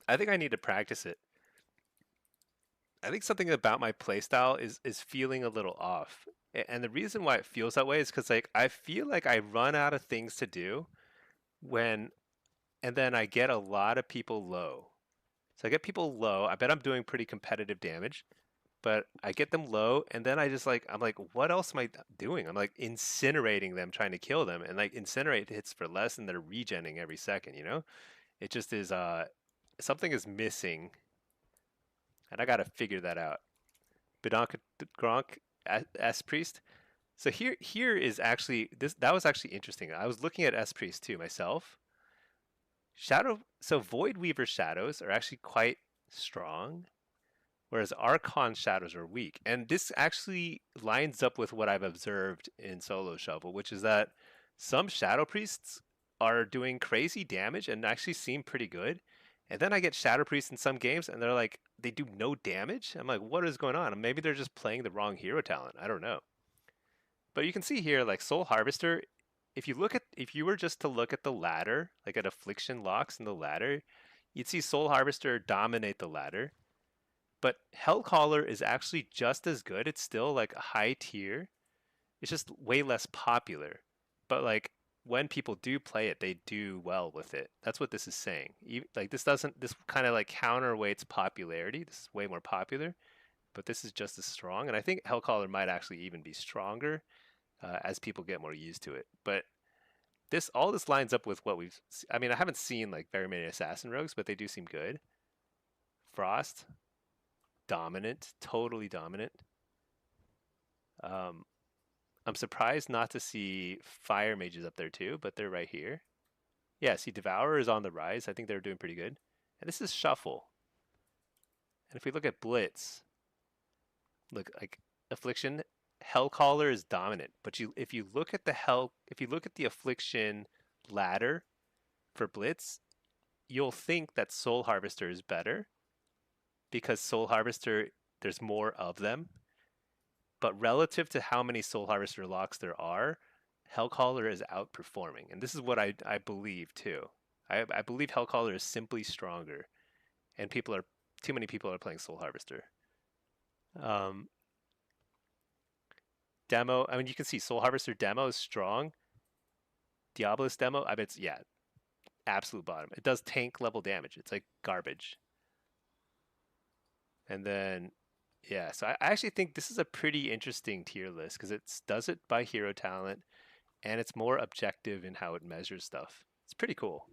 I think I need to practice it. I think something about my playstyle is feeling a little off. And the reason why it feels that way is because like I feel like I run out of things to do when and then I get a lot of people low. So I get people low. I bet I'm doing pretty competitive damage, but I get them low and then I'm like, what else am I doing? I'm like incinerating them, trying to kill them, and like incinerate hits for less and they're regenning every second, you know? It just is something is missing and I gotta figure that out. Bedonk Gronk S Priest. So here is actually this that was actually interesting. I was looking at S Priest too myself. So Void Weaver shadows are actually quite strong, whereas Archon shadows are weak. And this actually lines up with what I've observed in solo shuffle, which is that Some Shadow Priests are doing crazy damage and actually seem pretty good. And then I get Shadow Priests in some games and they're like, they do no damage. I'm like, what is going on? And maybe they're just playing the wrong hero talent. I don't know. But you can see here, like Soul Harvester, if you were just to look at the ladder, like at affliction locks in the ladder, you'd see Soul Harvester dominate the ladder. But Hellcaller is actually just as good. It's still like a high tier. It's just way less popular. But like when people do play it, they do well with it. That's what this is saying. Like this kind of like counterweights popularity. This is way more popular, but this is just as strong. And I think Hellcaller might actually even be stronger as people get more used to it. But all this lines up with what I mean, I haven't seen like very many assassin rogues, but they do seem good. Frost, dominant, totally dominant. Um, I'm surprised not to see fire mages up there too, but they're right here. Yeah, see, Devourer is on the rise. I think they're doing pretty good. And this is Shuffle. And if we look at Blitz, look like Affliction, Hellcaller is dominant. But if you look at the Affliction ladder for Blitz, you'll think that Soul Harvester is better because Soul Harvester, there's more of them. But relative to how many Soul Harvester locks there are, Hellcaller is outperforming. And this is what I believe too. I believe Hellcaller is simply stronger. And too many people are playing Soul Harvester. Um, demo, I mean, you can see Soul Harvester demo is strong. Diabolus demo, I bet it's, yeah, absolute bottom. It does tank level damage. It's like garbage. And then, yeah, so I actually think this is a pretty interesting tier list because it does it by hero talent and it's more objective in how it measures stuff. It's pretty cool.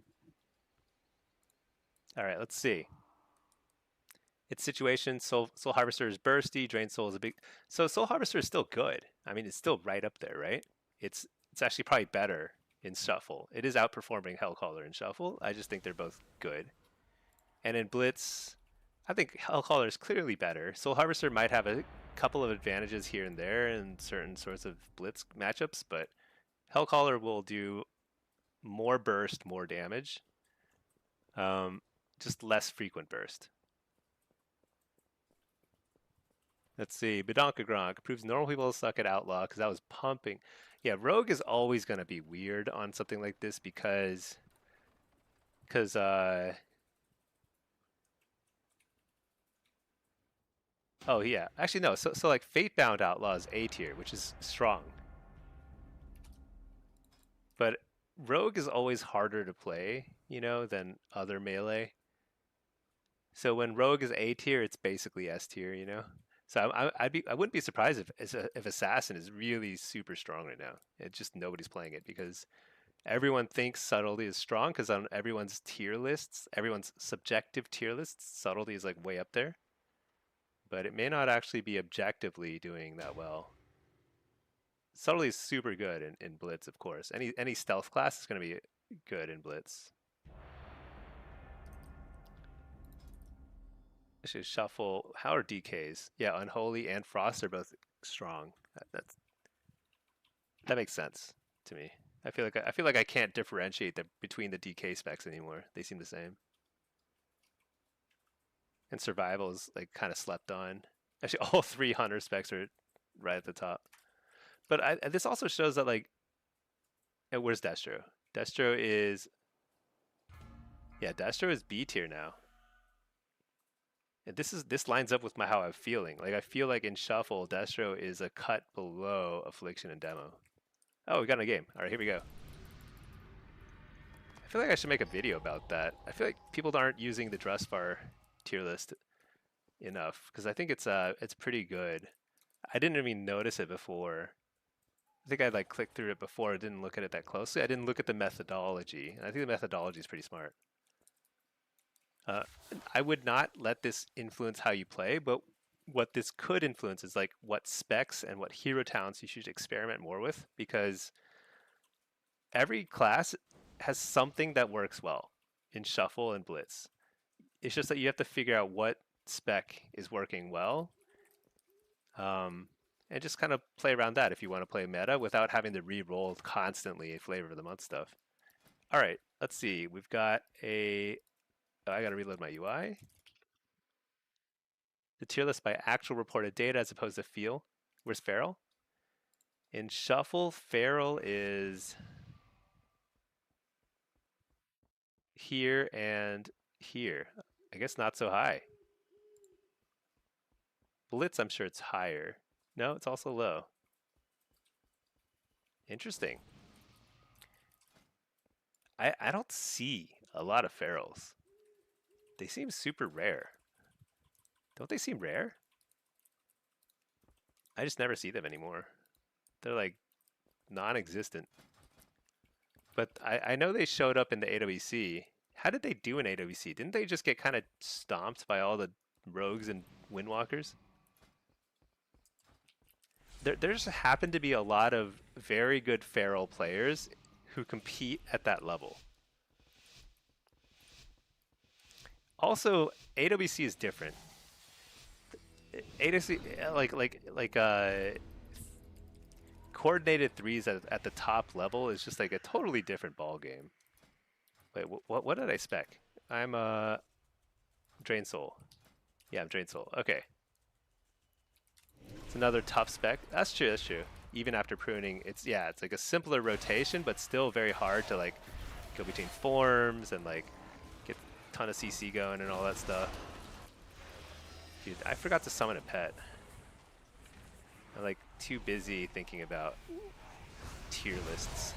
All right, let's see. Its situation, Soul Harvester is bursty, Drain Soul is a big... So Soul Harvester is still good. I mean, it's still right up there, right? It's actually probably better in Shuffle. It is outperforming Hellcaller in Shuffle. I just think they're both good. And in Blitz, I think Hellcaller is clearly better. Soul Harvester might have a couple of advantages here and there in certain sorts of Blitz matchups, but Hellcaller will do more burst, more damage. Just less frequent burst. Let's see. Badonkagronk proves normal people suck at Outlaw because I was pumping. Yeah, Rogue is always going to be weird on something like this because oh yeah, actually no. So like Fatebound Outlaw is A tier, which is strong, but Rogue is always harder to play, than other melee. So when Rogue is A tier, it's basically S tier. So I wouldn't be surprised if Assassin is really super strong right now. It's just nobody's playing it because everyone thinks subtlety is strong because on everyone's tier lists, everyone's subjective tier lists, subtlety is like way up there. But it may not actually be objectively doing that well. Subtlety is super good in Blitz, of course. Any stealth class is going to be good in Blitz. Actually, Shuffle. How are DKs? Yeah, Unholy and Frost are both strong. That makes sense to me. I feel like I can't differentiate between the DK specs anymore. They seem the same. And Survival is like kind of slept on. Actually, all three Hunter specs are right at the top. But this also shows that like, where's Destro? Destro is B tier now. And this lines up with how I'm feeling. Like I feel like in Shuffle, Destro is a cut below Affliction and Demo. Oh, we got in a game. All right, here we go. I feel like I should make a video about that. I feel like people aren't using the Drustvar tier list enough because I think it's pretty good. I didn't even notice it before. I think I like clicked through it before. I didn't look at it that closely. I didn't look at the methodology. And I think the methodology is pretty smart. I would not let this influence how you play, but what this could influence is like what specs and what hero talents you should experiment more with because every class has something that works well in Shuffle and Blitz. It's just that you have to figure out what spec is working well. and just kind of play around that if you want to play meta without having to re-roll constantly flavor of the month stuff. All right, let's see. We've got a. Oh, I got to reload my UI. The tier list by actual reported data as opposed to feel. Where's Feral? In Shuffle, Feral is here and here. I guess not so high. Blitz, I'm sure it's higher. No, it's also low. Interesting. I don't see a lot of Ferals. They seem super rare. Don't they seem rare? I just never see them anymore. They're like non-existent. But I know they showed up in the AWC. How did they do in AWC? Didn't they just get kind of stomped by all the rogues and windwalkers? There's happened to be a lot of very good feral players who compete at that level. Also, AWC is different. AWC coordinated threes at the top level is just like a totally different ball game. Wait, what did I spec? I'm Drain Soul. Yeah, I'm Drain Soul. Okay. It's another tough spec. That's true, that's true. Even after pruning, it's like a simpler rotation, but still very hard to like go between forms and like get a ton of CC going and all that stuff. Dude, I forgot to summon a pet. I'm like too busy thinking about tier lists.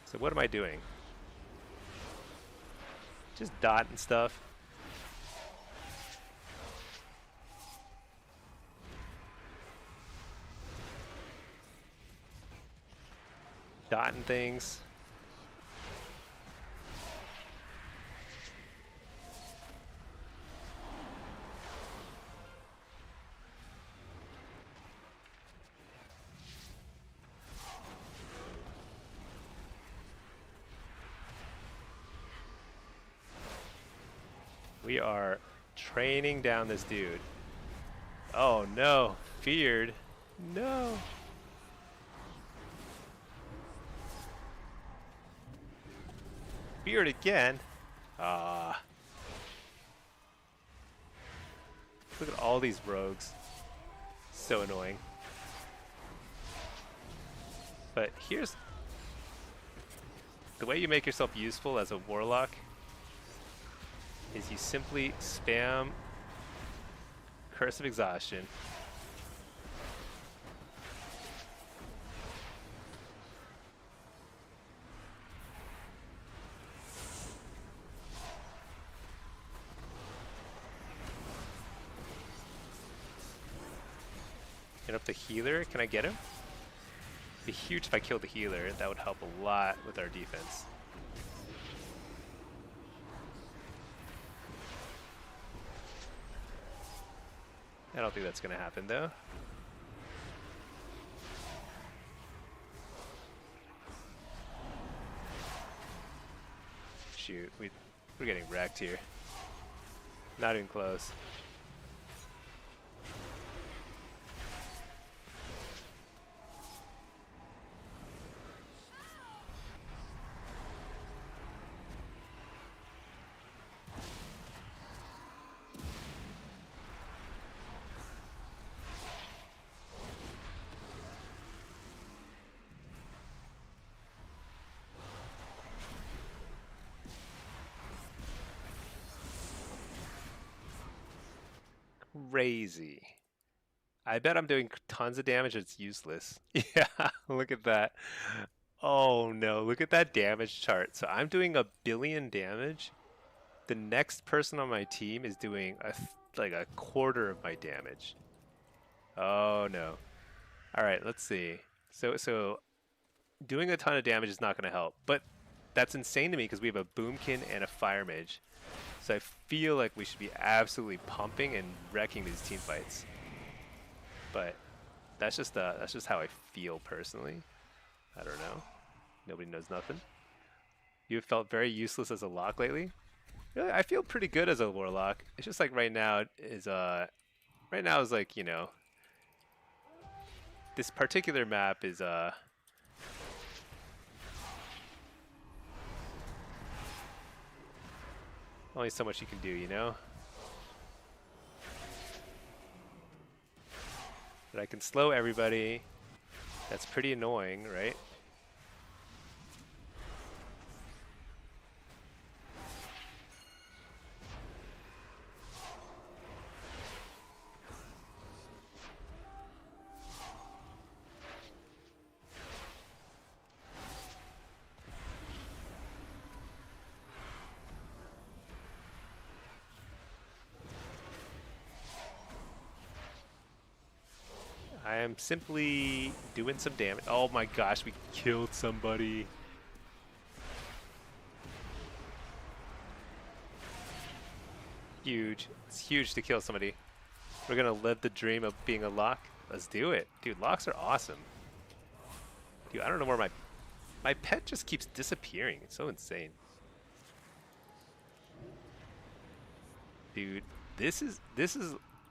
So what am I doing? Just dot and stuff. Dotting things. We are training down this dude. Oh no, feared. No. Feared again. Ah. Look at all these rogues. So annoying. But here's the way you make yourself useful as a Warlock is you simply spam Curse of Exhaustion. Get up the healer. Can I get him? It'd be huge if I killed the healer. That would help a lot with our defense. I don't think that's going to happen, though. Shoot, we're getting wrecked here. Not even close. Crazy. I bet I'm doing tons of damage. It's useless. Yeah, look at that. Oh no, look at that damage chart. So I'm doing 1,000,000,000 damage. The next person on my team is doing like a quarter of my damage. Oh no. All right, let's see. So doing a ton of damage is not going to help, but that's insane to me because we have a Boomkin and a Fire Mage. So I feel like we should be absolutely pumping and wrecking these team fights. But that's just how I feel personally. I don't know. Nobody knows nothing. You have felt very useless as a lock lately. Really, I feel pretty good as a warlock. It's just like right now is like, you know, this particular map is only so much you can do, you know? But I can slow everybody. That's pretty annoying, right? I am simply doing some damage. Oh my gosh, we killed somebody. Huge. It's huge to kill somebody. We're gonna live the dream of being a lock. Let's do it. Dude, locks are awesome. Dude, I don't know where my pet just keeps disappearing. It's so insane. Dude, this is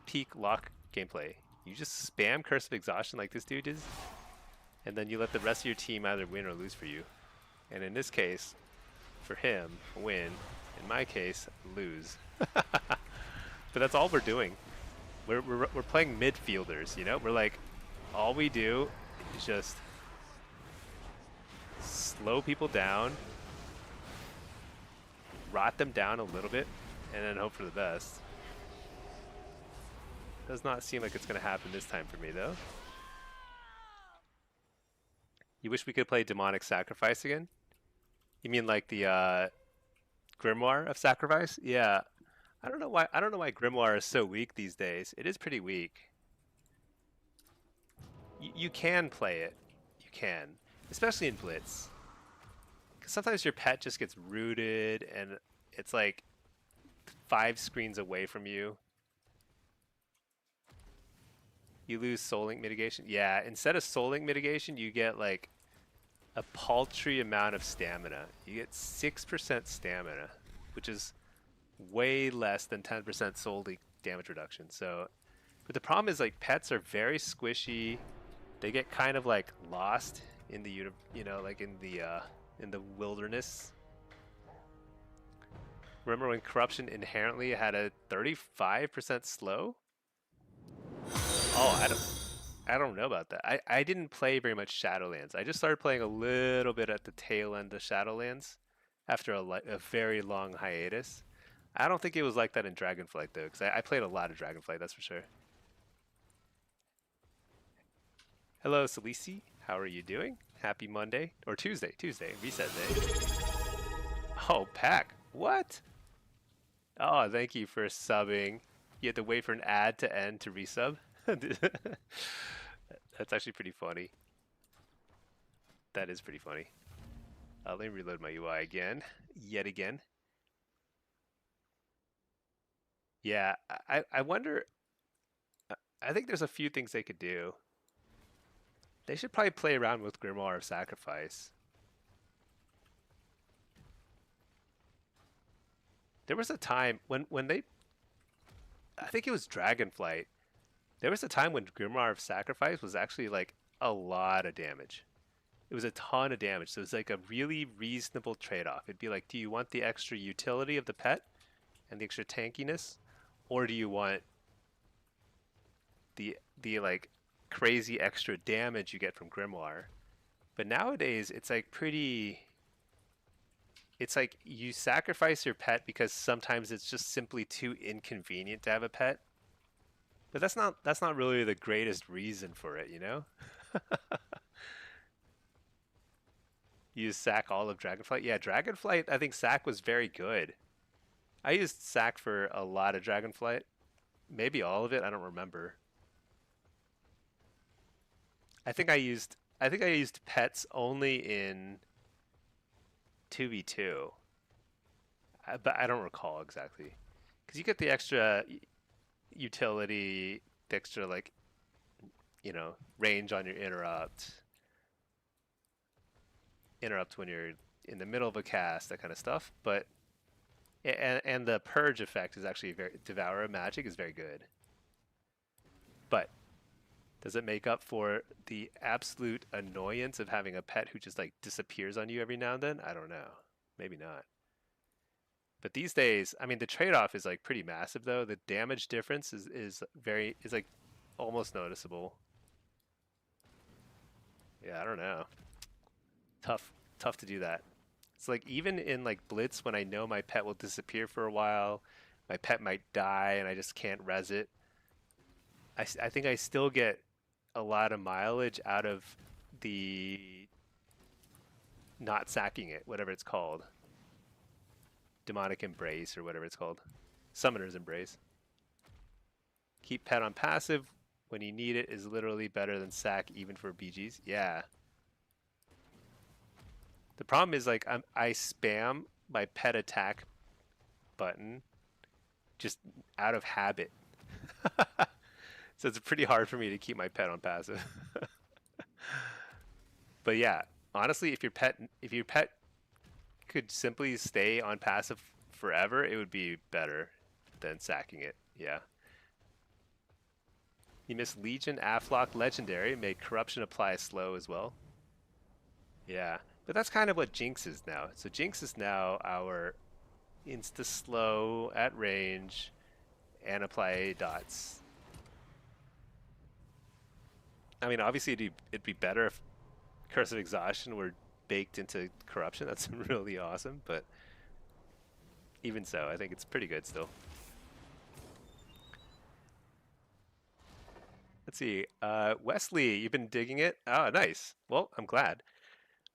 peak lock gameplay. You just spam Curse of Exhaustion like this dude is, and then you let the rest of your team either win or lose for you. And in this case, for him, win. In my case, lose. But that's all we're doing. We're playing midfielders, you know? We're like, all we do is just slow people down, rot them down a little bit, and then hope for the best. Does not seem like it's going to happen this time for me, though. You wish we could play Demonic Sacrifice again? You mean like the Grimoire of Sacrifice? Yeah. I don't know why Grimoire is so weak these days. It is pretty weak. You can play it. You can. Especially in Blitz. Because sometimes your pet just gets rooted and it's like 5 screens away from you. You lose Soul Link mitigation. Yeah, instead of Soul Link mitigation, you get like a paltry amount of stamina. You get 6% stamina, which is way less than 10% Soul Link damage reduction. So, but the problem is like pets are very squishy. They get kind of like lost in the like in the wilderness. Remember when Corruption inherently had a 35% slow? Oh, I don't know about that. I didn't play very much Shadowlands. I just started playing a little bit at the tail end of Shadowlands after a very long hiatus. I don't think it was like that in Dragonflight though, because I played a lot of Dragonflight, that's for sure. Hello, Salisi. How are you doing? Happy Monday or Tuesday, reset day. Oh, Pack. What? Oh, thank you for subbing. You had to wait for an ad to end to resub. That's actually pretty funny. That is pretty funny. Let me reload my UI again. Yet again. Yeah, I wonder. I think there's a few things they could do. They should probably play around with Grimoire of Sacrifice. There was a time when they, I think it was Dragonflight. There was a time when Grimoire of Sacrifice was actually like a lot of damage. It was a ton of damage. So it was like a really reasonable trade-off. It'd be like, do you want the extra utility of the pet and the extra tankiness, or do you want the like crazy extra damage you get from Grimoire? But nowadays it's like pretty. It's like you sacrifice your pet because sometimes it's just simply too inconvenient to have a pet. But that's not really the greatest reason for it, you know? You sack all of Dragonflight? Yeah, Dragonflight, I think sack was very good. I used sack for a lot of Dragonflight. Maybe all of it, I don't remember. I think I used pets only in 2v2. but I don't recall exactly because you get the extra utility, the extra like range on your interrupt when you're in the middle of a cast, that kind of stuff. But and the purge effect is actually very devour magic is very good. But does it make up for the absolute annoyance of having a pet who just like disappears on you every now and then? I don't know. Maybe not. But these days, I mean, the trade-off is like pretty massive though. The damage difference is like almost noticeable. Yeah, I don't know. Tough to do that. It's like even in like Blitz when I know my pet will disappear for a while, my pet might die and I just can't res it. I think I still get a lot of mileage out of the not sacking it, whatever it's called. Demonic Embrace or whatever it's called. Summoner's Embrace. Keep pet on passive when you need it is literally better than sack even for BGs. Yeah. The problem is like I spam my pet attack button just out of habit. So it's pretty hard for me to keep my pet on passive. But yeah, honestly, if your pet could simply stay on passive forever, it would be better than sacking it. Yeah. You missed Legion, Afflock, Legendary, made Corruption apply slow as well. Yeah, but that's kind of what Jinx is now. So Jinx is now our insta slow at range and apply dots. I mean, obviously it'd be better if Curse of Exhaustion were baked into Corruption. That's really awesome, but even so, I think it's pretty good still. Let's see. Wesley, you've been digging it? Oh, nice. Well, I'm glad.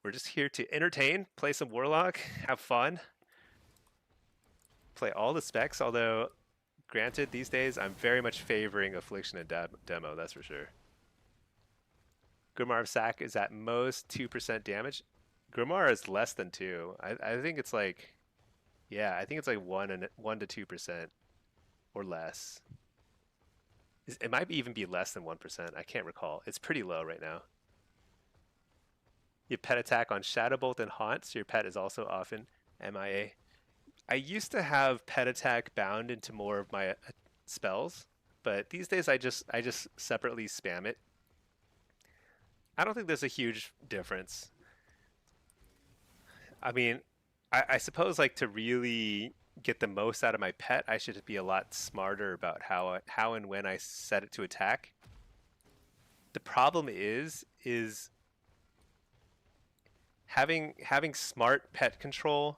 We're just here to entertain, play some Warlock, have fun, play all the specs, although granted, these days I'm very much favoring Affliction and Demo, that's for sure. Grimoire of Sack is at most 2% damage. Grimoire is less than 2. I think it's like, yeah, I think it's like 1 to 2% or less. It might even be less than 1%. I can't recall. It's pretty low right now. You pet attack on Shadowbolt and Haunt, so your pet is also often MIA. I used to have pet attack bound into more of my spells, but these days I just separately spam it. I don't think there's a huge difference. I mean, I suppose like to really get the most out of my pet, I should be a lot smarter about how and when I set it to attack. The problem is having smart pet control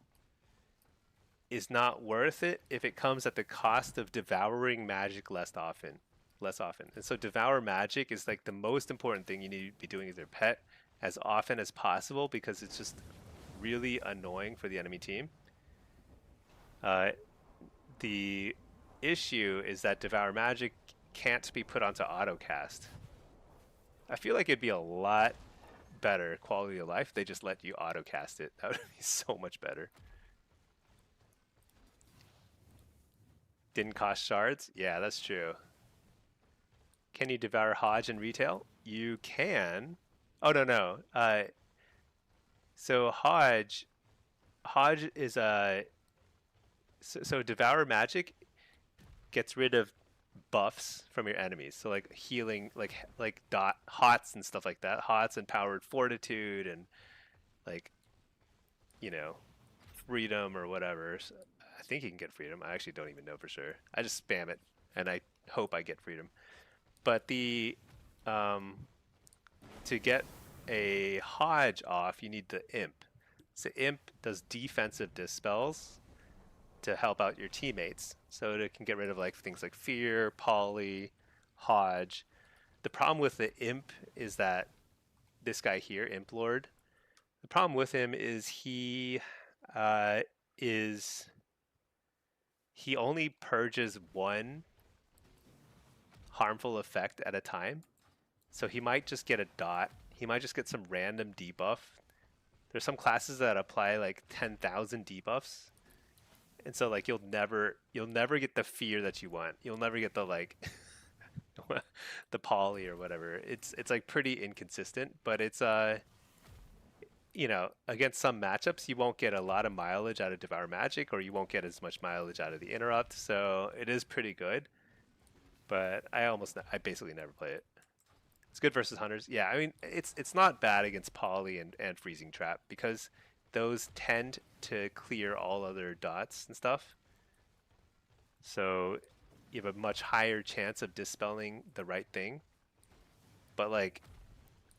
is not worth it if it comes at the cost of devouring magic less often. And so devour magic is like the most important thing you need to be doing with your pet as often as possible because it's just really annoying for the enemy team. The issue is that devour magic can't be put onto autocast. I feel like it'd be a lot better quality of life if they just let you autocast it. That would be so much better. Didn't cost shards? Yeah, that's true. Can you devour Hodge in retail? You can. Oh, no. So Hodge is a... So devour magic gets rid of buffs from your enemies. So like healing, like hots and stuff like that. Hots and powered fortitude and like, freedom or whatever. So I think you can get freedom. I actually don't even know for sure. I just spam it and I hope I get freedom. But the to get a Hodge off, you need the Imp. So Imp does defensive dispels to help out your teammates. So it can get rid of like things like Fear, Poly, Hodge. The problem with the Imp is that this guy here, Imp Lord, the problem with him is he only purges one harmful effect at a time. So he might just get a dot. He might just get some random debuff. There's some classes that apply like 10,000 debuffs. and so like you'll never get the fear that you want. You'll never get the like the poly or whatever. It's like pretty inconsistent, but it's you know, against some matchups you won't get a lot of mileage out of Devour Magic, or you won't get as much mileage out of the Interrupt. So it is pretty good, but I basically never play it. It's good versus hunters. Yeah, I mean it's not bad against poly and freezing trap because those tend to clear all other dots and stuff. So you have a much higher chance of dispelling the right thing. But like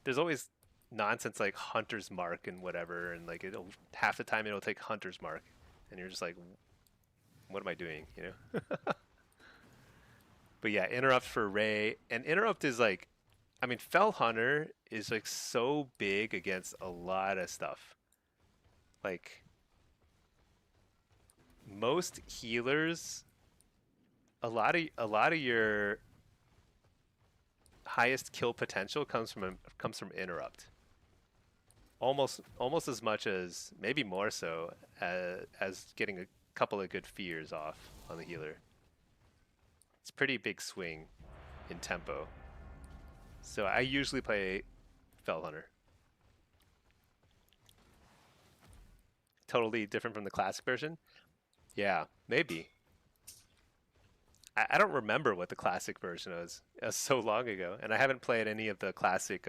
there's always nonsense like Hunter's Mark and whatever, and like it'll half the time it'll take Hunter's Mark, and you're just like, what am I doing? You know. But yeah, interrupt for Ray, and interrupt is like, I mean, Fell Hunter is like so big against a lot of stuff. Like most healers, a lot of your highest kill potential comes from interrupt. Almost as much as, maybe more so, as getting a couple of good fears off on the healer. It's a pretty big swing in tempo. So I usually play Fell Hunter. Totally different from the classic version? Yeah, maybe. I don't remember what the classic version was. It was so long ago, and I haven't played any of the classic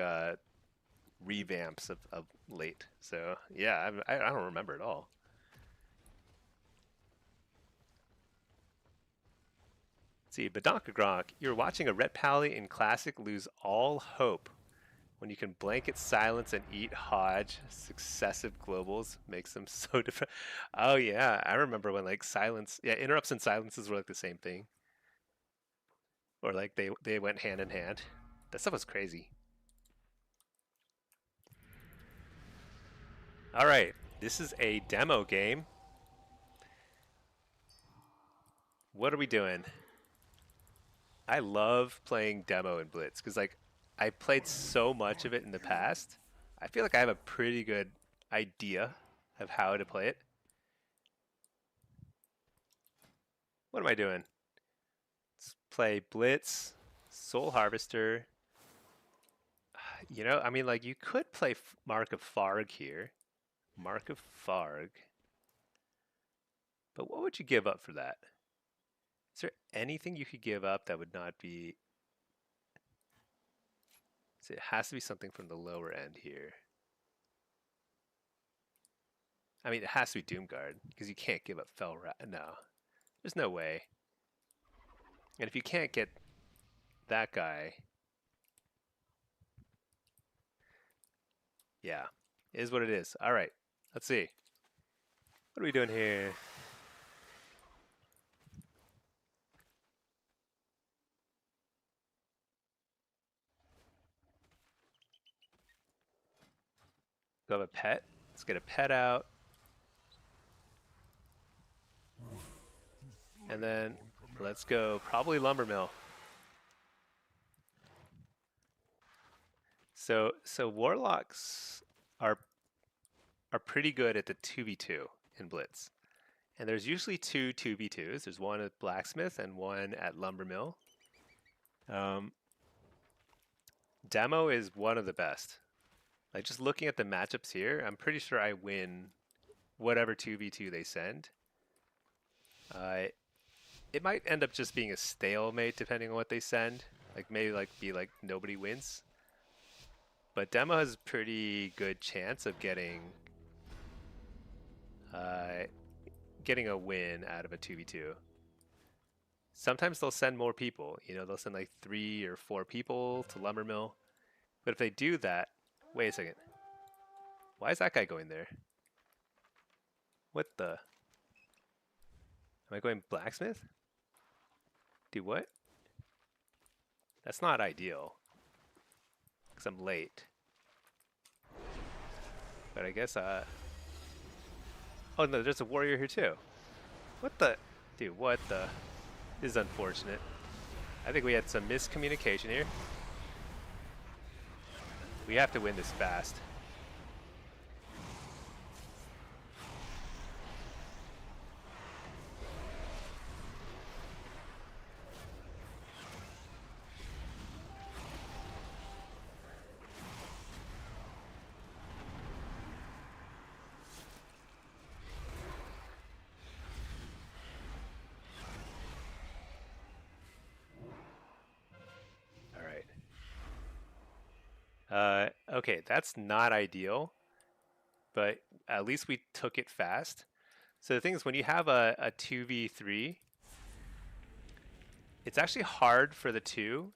revamps of late. So yeah, I don't remember at all. Let's see, Badonka Gronk, you're watching a Ret Pally in Classic lose all hope when you can blanket silence and eat Hodge. Successive globals makes them so different. Oh yeah, I remember when like silence, yeah, interrupts and silences were like the same thing, or like they went hand in hand. That stuff was crazy. All right, this is a demo game. What are we doing? I love playing demo in Blitz because like I played so much of it in the past. I feel like I have a pretty good idea of how to play it. What am I doing? Let's play Blitz, Soul Harvester. You know, I mean, like you could play Mark of Farg here. Mark of Farg. But what would you give up for that? Is there anything you could give up that would not be... So it has to be something from the lower end here. I mean, it has to be Doomguard, because you can't give up Fell Rat. No, there's no way. And if you can't get that guy... Yeah, it is what it is. All right, let's see. What are we doing here? Go have a pet. Let's get a pet out. And then let's go probably Lumber Mill. So Warlocks are pretty good at the 2v2 in Blitz. And there's usually two 2v2s. There's one at Blacksmith and one at Lumber Mill. Demo is one of the best. Like just looking at the matchups here, I'm pretty sure I win whatever 2v2 they send. It might end up just being a stalemate depending on what they send. Like maybe like be like nobody wins. But Demo has a pretty good chance of getting a win out of a 2v2. Sometimes they'll send more people. You know, they'll send like 3 or 4 people to Lumber Mill. But if they do that, wait a second. Why is that guy going there? What the? Am I going Blacksmith? Do what? That's not ideal. Because I'm late. But I guess, oh no, there's a warrior here too. What the? Dude, what the? This is unfortunate. I think we had some miscommunication here. We have to win this fast. Okay, that's not ideal, but at least we took it fast. So the thing is, when you have a 2v3, it's actually hard for the two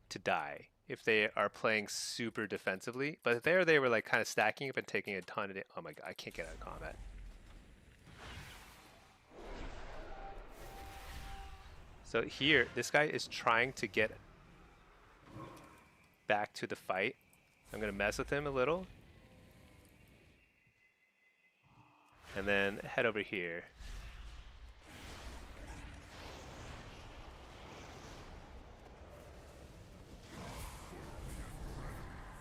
to die if they are playing super defensively. But there they were like kind of stacking up and taking a ton of oh my god, I can't get out of combat. So here, this guy is trying to get back to the fight. I'm going to mess with him a little. And then head over here.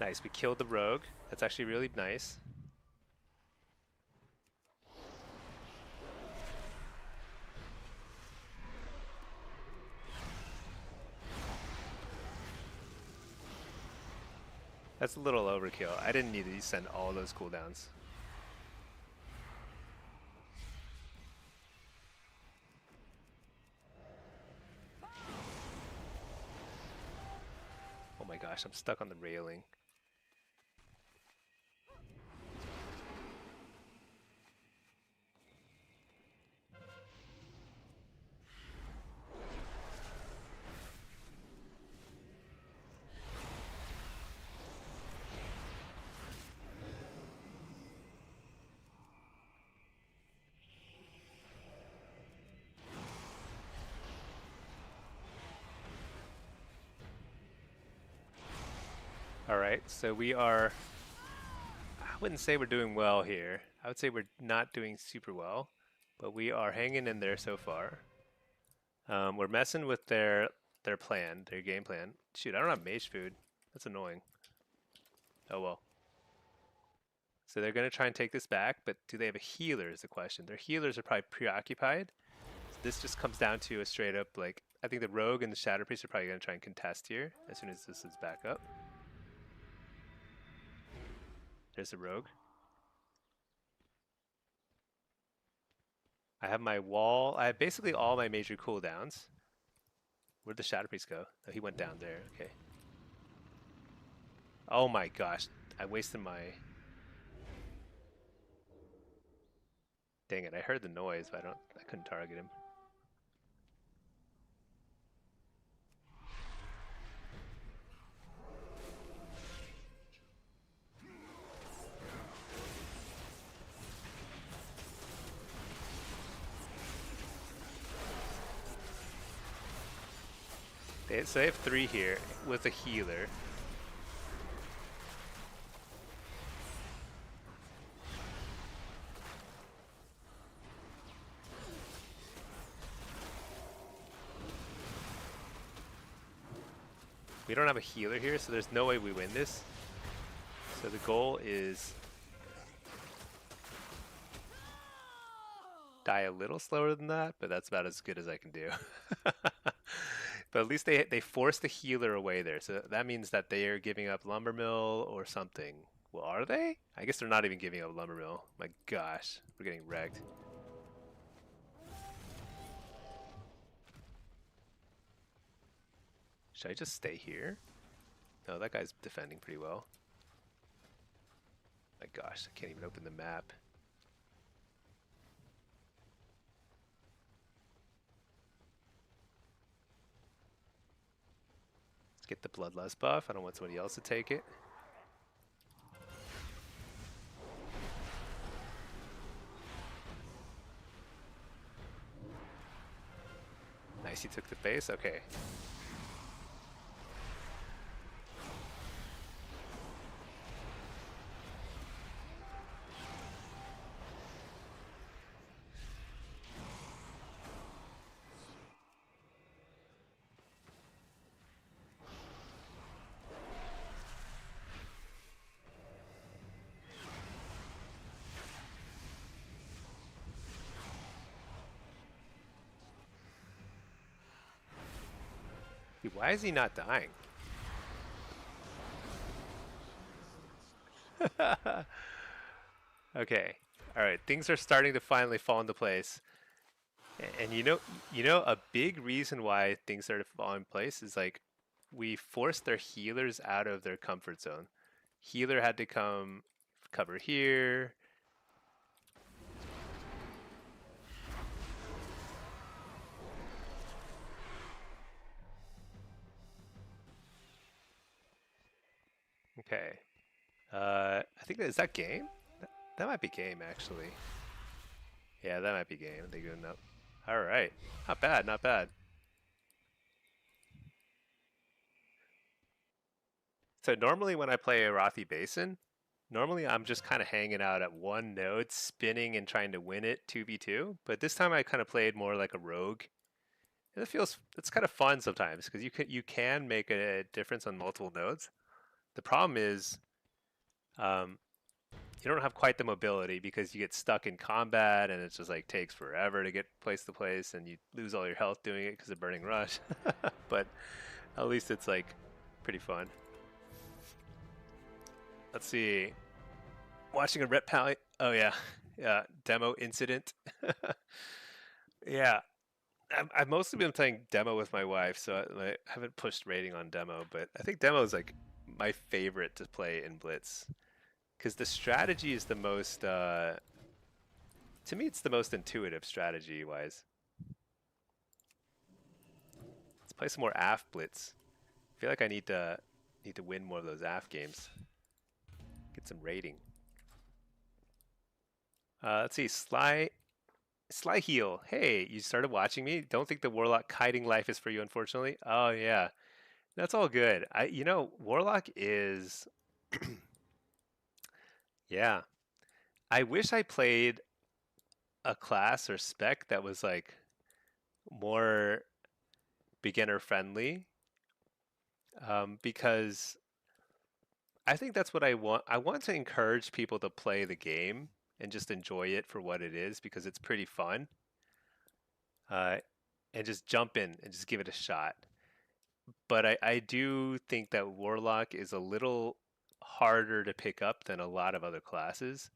Nice, we killed the rogue. That's actually really nice. That's a little overkill. I didn't need to send all those cooldowns. Oh my gosh, I'm stuck on the railing. Alright, so we are... I wouldn't say we're doing well here. I would say we're not doing super well, but we are hanging in there so far. We're messing with their plan, their game plan. Shoot, I don't have mage food. That's annoying. Oh well. So they're going to try and take this back, but do they have a healer is the question. Their healers are probably preoccupied. So this just comes down to a straight up, like, I think the rogue and the shadow priest are probably going to try and contest here as soon as this is back up. There's the rogue. I have my wall. I have basically all my major cooldowns. Where'd the shadow priest go? Oh, he went down there. Okay. Oh my gosh. I wasted my... Dang it, I heard the noise, but I couldn't target him. So they have 3 here with a healer. We don't have a healer here, so there's no way we win this. So the goal is die a little slower than that, but that's about as good as I can do. But at least they forced the healer away there, so that means that they are giving up lumber mill or something. Well, are they? I guess they're not even giving up lumber mill. My gosh, we're getting wrecked. Should I just stay here? No, that guy's defending pretty well. My gosh, I can't even open the map. Let's get the bloodlust buff. I don't want somebody else to take it. Nice, he took the base. Okay. Dude, why is he not dying? Okay. All right. Things are starting to finally fall into place. And you know, a big reason why things started to fall in place is like we forced their healers out of their comfort zone. Healer had to come cover here. Okay. I think is that game? That might be game actually. Yeah, that might be game. They good enough. All right. Not bad. Not bad. So normally when I play Arathi Basin, normally I'm just kind of hanging out at one node, spinning and trying to win it 2v2. But this time I kind of played more like a rogue. And it's kind of fun sometimes because you can make a difference on multiple nodes. The problem is um, you don't have quite the mobility because you get stuck in combat and it just like takes forever to get place to place and you lose all your health doing it because of burning rush. But at least it's like pretty fun. Let's see. Watching a rep pally. Oh yeah, yeah. Demo incident. Yeah, I've mostly been playing demo with my wife, so I haven't pushed rating on demo. But I think demo is like my favorite to play in Blitz because the strategy is the most. To me, it's the most intuitive strategy wise. Let's play some more AF Blitz. I feel like I need to win more of those AF games. Get some rating. Let's see. Sly Heel. Hey, you started watching me. Don't think the Warlock kiting life is for you, unfortunately. Oh yeah, that's all good. Warlock is. Yeah. I wish I played a class or spec that was like more beginner friendly. Because I think that's what I want. I want to encourage people to play the game and just enjoy it for what it is because it's pretty fun. Uh, and just jump in and just give it a shot. But I do think that Warlock is a little harder to pick up than a lot of other classes.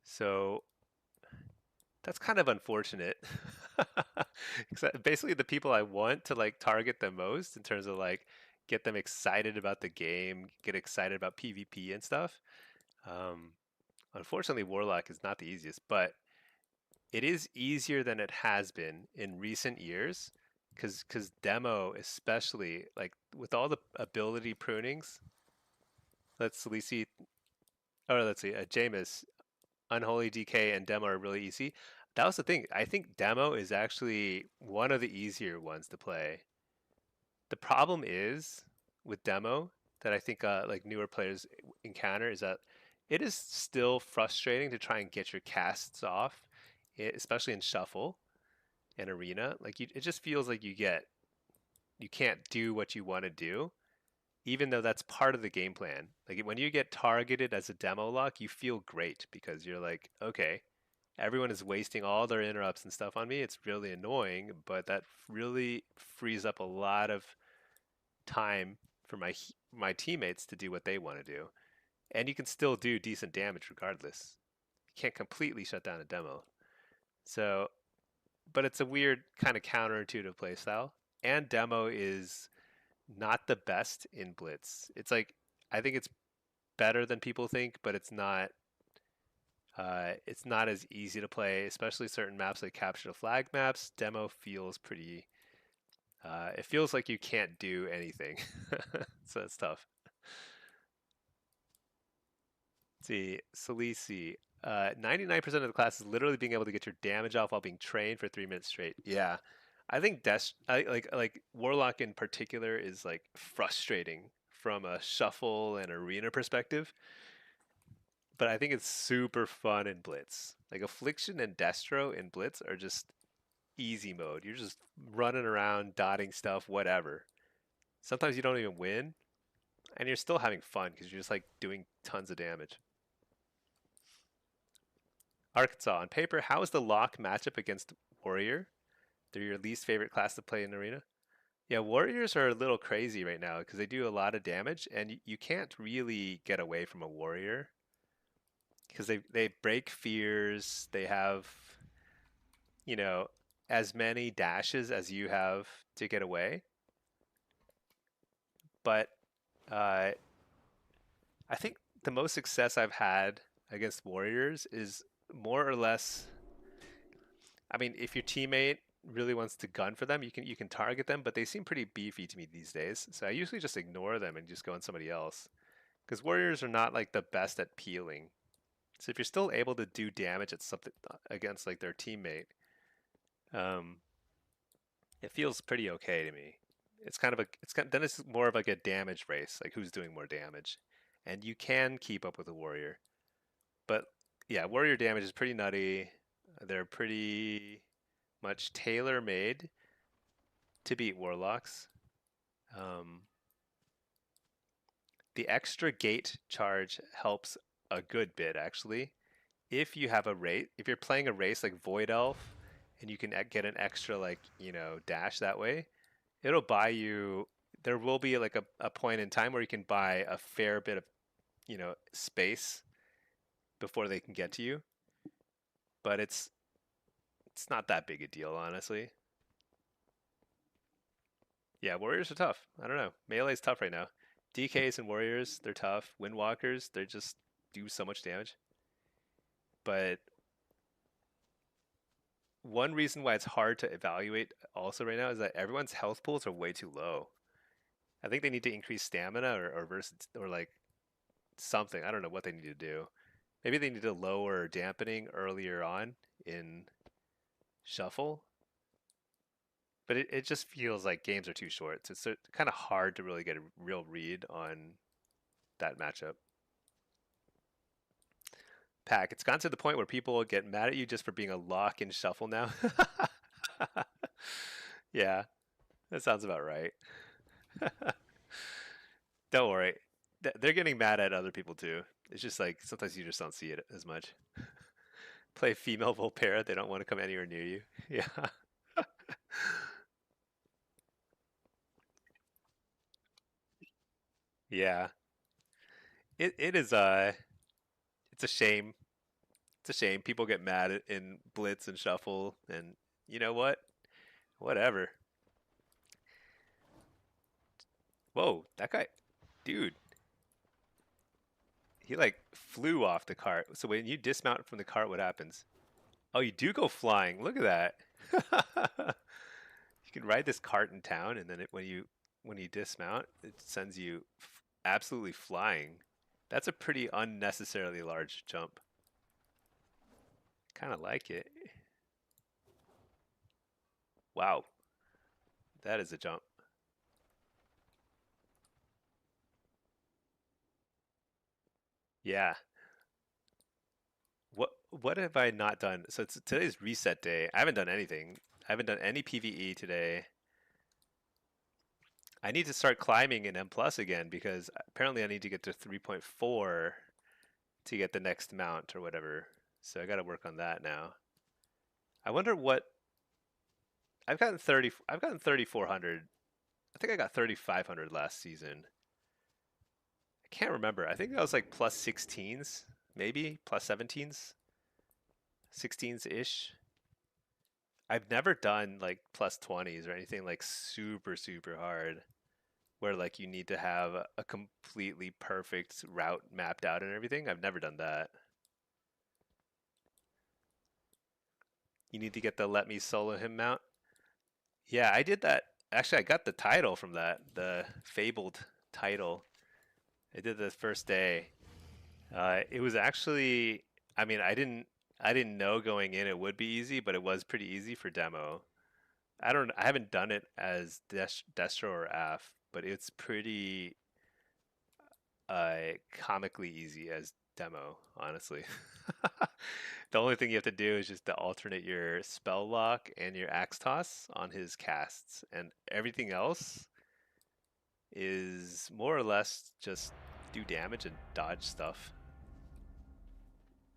So that's kind of unfortunate. Basically, the people I want to like target the most in terms of like get them excited about the game, get excited about PvP and stuff. Um, Unfortunately, Warlock is not the easiest, but it is easier than it has been in recent years. Because demo, especially like with all the ability prunings, let's see, Jameis, Unholy DK, and demo are really easy. That was the thing. I think demo is actually one of the easier ones to play. The problem is with demo that I think like newer players encounter is that it is still frustrating to try and get your casts off, especially in shuffle and arena. It just feels like you can't do what you want to do, even though that's part of the game plan. Like when you get targeted as a demo lock, you feel great because you're like, okay, everyone is wasting all their interrupts and stuff on me. It's really annoying, but that really frees up a lot of time for my teammates to do what they want to do. And you can still do decent damage regardless. You can't completely shut down a demo. So, but it's a weird kind of counterintuitive playstyle. And demo is not the best in Blitz. It's like I think it's better than people think, but it's not. It's not as easy to play, especially certain maps like capture the flag maps. Demo feels pretty. It feels like you can't do anything, so it's tough. Let's see, Salisi. 99% of the class is literally being able to get your damage off while being trained for 3 minutes straight. Yeah, I think like Warlock in particular is like frustrating from a shuffle and arena perspective, but I think it's super fun in Blitz. Like Affliction and Destro in Blitz are just easy mode. You're just running around, dotting stuff, whatever. Sometimes you don't even win, and you're still having fun because you're just like doing tons of damage. Arkansas, on paper, how is the lock matchup against Warrior? They're your least favorite class to play in arena. Yeah, Warriors are a little crazy right now because they do a lot of damage, and you can't really get away from a Warrior because they break fears. They have, you know, as many dashes as you have to get away. But uh, I think the most success I've had against warriors is more or less. I mean, if your teammate really wants to gun for them, you can target them, but they seem pretty beefy to me these days. So I usually just ignore them and just go on somebody else. Because warriors are not like the best at peeling. So if you're still able to do damage at something against like their teammate, um, it feels pretty okay to me. It's kind of a it's kind then it's more of like a damage race, like who's doing more damage, and you can keep up with a warrior. But yeah, warrior damage is pretty nutty. They're pretty much tailor made to beat warlocks. Um, the extra gate charge helps a good bit actually. If you have a race, if you're playing a race like Void Elf, and you can get an extra like dash that way, it'll buy you. There will be like a point in time where you can buy a fair bit of space before they can get to you, but it's not that big a deal honestly. Yeah, warriors are tough. I don't know. Melee's tough right now. DKs and warriors, they're tough. Windwalkers, they just do so much damage. But one reason why it's hard to evaluate also right now is that everyone's health pools are way too low. I think they need to increase stamina or like something. I don't know what they need to do. Maybe they need to lower dampening earlier on in shuffle. But it just feels like games are too short. So it's kind of hard to really get a real read on that matchup. Pack, it's gotten to the point where people get mad at you just for being a lock in shuffle now. Yeah, that sounds about right. Don't worry. They're getting mad at other people too. It's just like sometimes you just don't see it as much. Play female Volpera, they don't want to come anywhere near you. Yeah. Yeah. It is it's a shame. It's a shame people get mad in Blitz and Shuffle and you know what? Whatever. Whoa, that guy, dude, he like flew off the cart. So when you dismount from the cart, what happens? Oh, you do go flying. Look at that. You can ride this cart in town, and then when you dismount, it sends you absolutely flying. That's a pretty unnecessarily large jump. Kind of like it. Wow, that is a jump. Yeah. What have I not done? So today's reset day. I haven't done anything. I haven't done any PvE today. I need to start climbing in M plus again because apparently I need to get to 3.4 to get the next mount or whatever. So I got to work on that now. I wonder what I've gotten 30. I've gotten 3,400. I think I got 3,500 last season. I can't remember. I think that was like plus 16s, maybe plus 17s, 16s ish. I've never done like plus 20s or anything like super super hard where like you need to have a completely perfect route mapped out and everything. I've never done that. You need to get the let me solo him mount. Yeah, I did that. Actually, I got the title from that, the fabled title. I did the first day. It was actually, I mean, I didn't know going in it would be easy, but it was pretty easy for demo. I haven't done it as Destro or Af, but it's pretty comically easy as demo, honestly. The only thing you have to do is just to alternate your spell lock and your axe toss on his casts, and everything else is more or less just do damage and dodge stuff.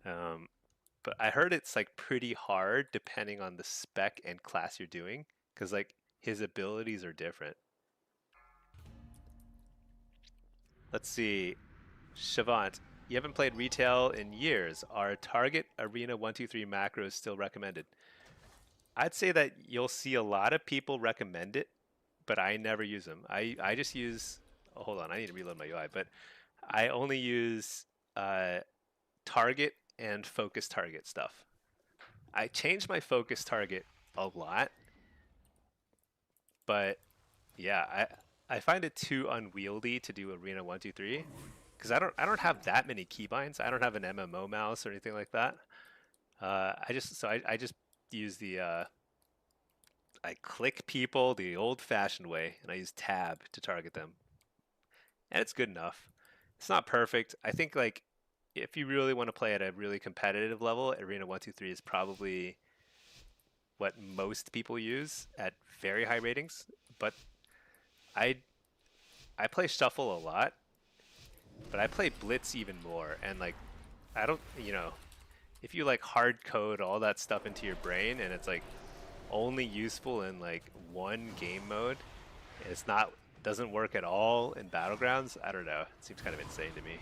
Um, but I heard it's like pretty hard depending on the spec and class you're doing, because like his abilities are different. Let's see, Shavant, you haven't played retail in years. Are target arena 123 macros still recommended? I'd say that you'll see a lot of people recommend it, but I never use them. I just use. Oh, hold on, I need to reload my UI. But I only use target and focus target stuff. I change my focus target a lot, but yeah, I find it too unwieldy to do arena 1 2 3 because I don't have that many keybinds. I don't have an MMO mouse or anything like that. I just use the I click people the old-fashioned way, and I use tab to target them, and it's good enough. It's not perfect. I think like if you really want to play at a really competitive level, arena 1 2 3 is probably what most people use at very high ratings. But I I play shuffle a lot, but I play blitz even more, and like I don't if you like hard code all that stuff into your brain and it's like only useful in like one game mode, and it's not doesn't work at all in battlegrounds. I don't know. It seems kind of insane to me.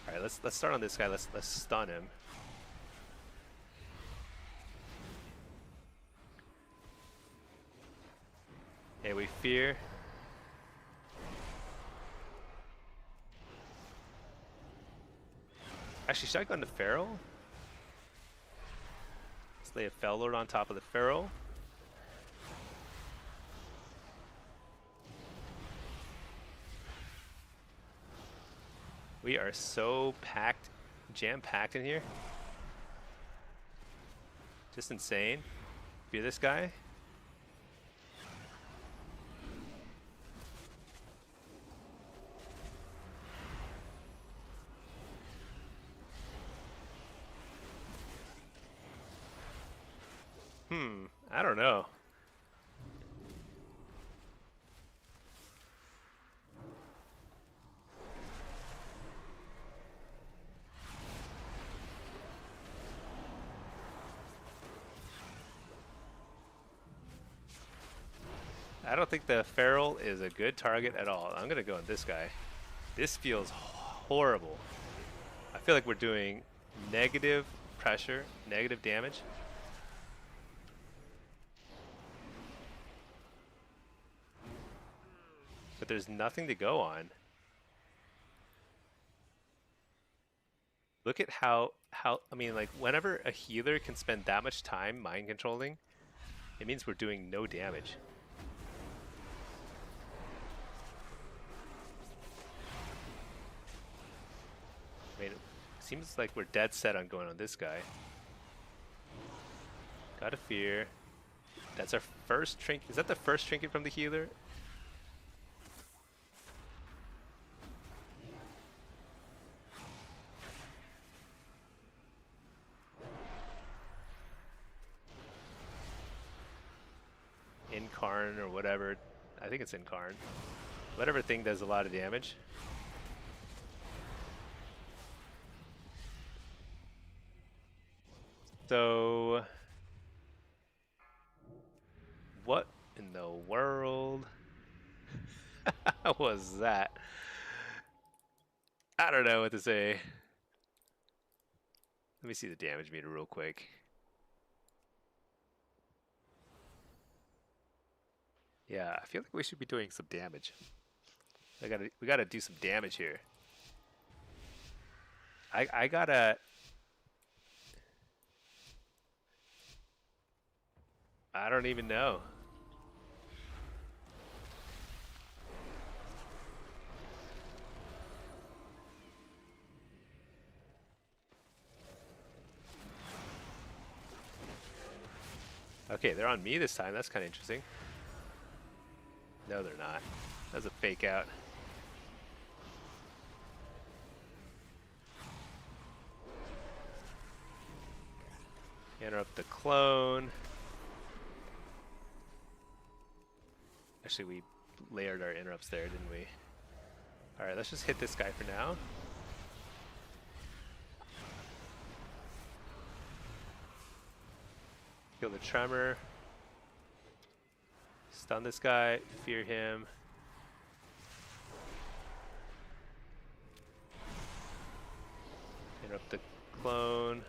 All right, let's start on this guy. Let's stun him. Hey, we fear. Actually, should I go into feral? Let's lay a Fel Lord on top of the feral. We are so packed, jam-packed in here. Just insane. Fear this guy. I don't know. I don't think the feral is a good target at all. I'm gonna go on this guy. This feels horrible. I feel like we're doing negative pressure, negative damage. But there's nothing to go on. Look at how I mean, like whenever a healer can spend that much time mind controlling, it means we're doing no damage. I mean, it seems like we're dead set on going on this guy. Gotta fear. That's our first trinket. Is that the first trinket from the healer? Incarn or whatever. I think it's Incarn. Whatever thing does a lot of damage. So, what in the world was that? I don't know what to say. Let me see the damage meter real quick. Yeah, I feel like we should be doing some damage. We gotta do some damage here. I gotta. I don't even know. Okay, they're on me this time. That's kind of interesting. No, they're not. That's a fake out. Interrupt the clone. Actually, we layered our interrupts there, didn't we? Alright, let's just hit this guy for now. Kill the tremor. Stun this guy. Fear him. Interrupt the clone.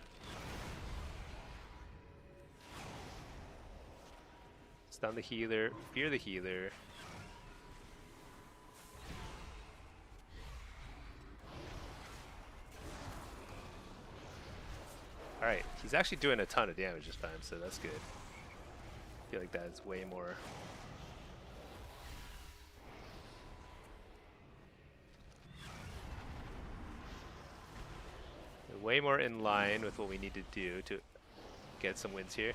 Stun the healer. Fear the healer. Alright, he's actually doing a ton of damage this time, so that's good. I feel like that's way more... way more in line with what we need to do to get some wins here.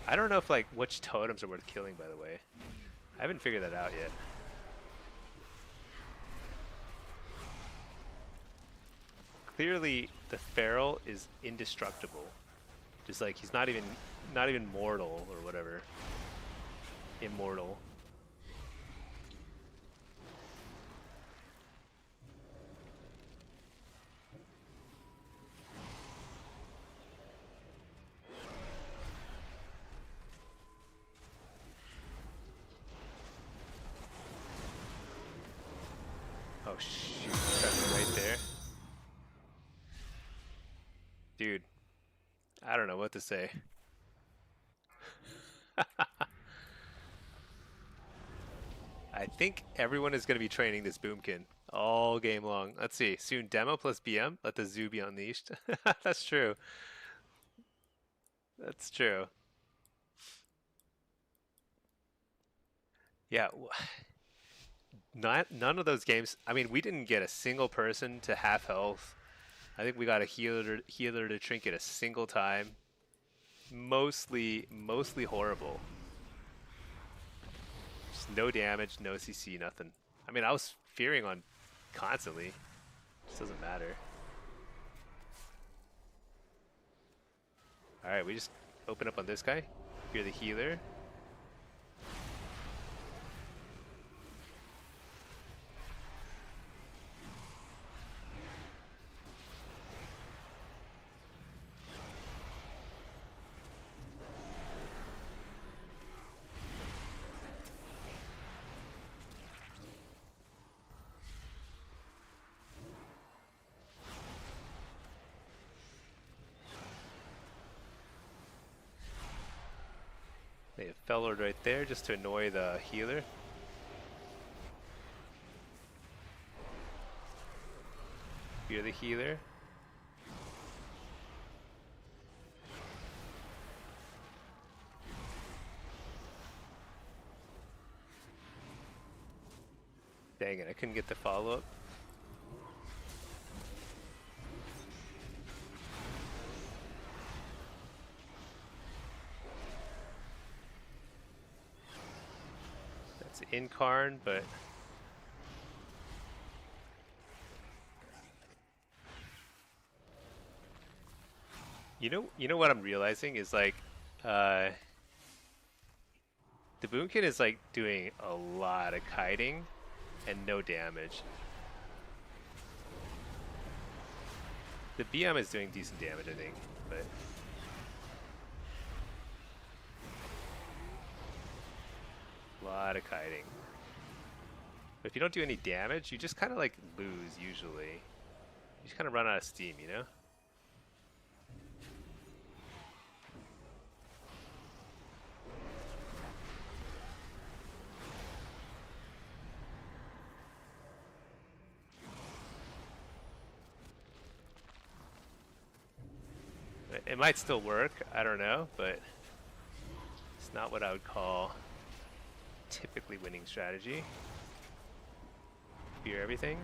I don't know if like which totems are worth killing, by the way. I haven't figured that out yet. Clearly, the Feral is indestructible. Just like he's not even mortal or whatever. Immortal. Oh shoot, that's right there. Dude, I don't know what to say. I think everyone is going to be training this Boomkin all game long. Let's see. Soon demo plus BM. Let the zoo be unleashed. That's true. That's true. Yeah. None of those games. I mean, we didn't get a single person to half health. I think we got a healer to trinket a single time. Mostly horrible. Just no damage, no CC, nothing. I mean, I was fearing on constantly. It just doesn't matter. Alright, we just open up on this guy. You're the healer. They have Fellowed right there just to annoy the healer. You're the healer. Dang it, I couldn't get the follow-up. That's Incarn, but you know what I'm realizing is like the Boomkin is like doing a lot of kiting and no damage. The BM is doing decent damage, I think, but a lot of kiting. But if you don't do any damage, you just kind of like lose usually. You just kind of run out of steam, you know? It might still work, I don't know, but it's not what I would call typically winning strategy. Fear everything.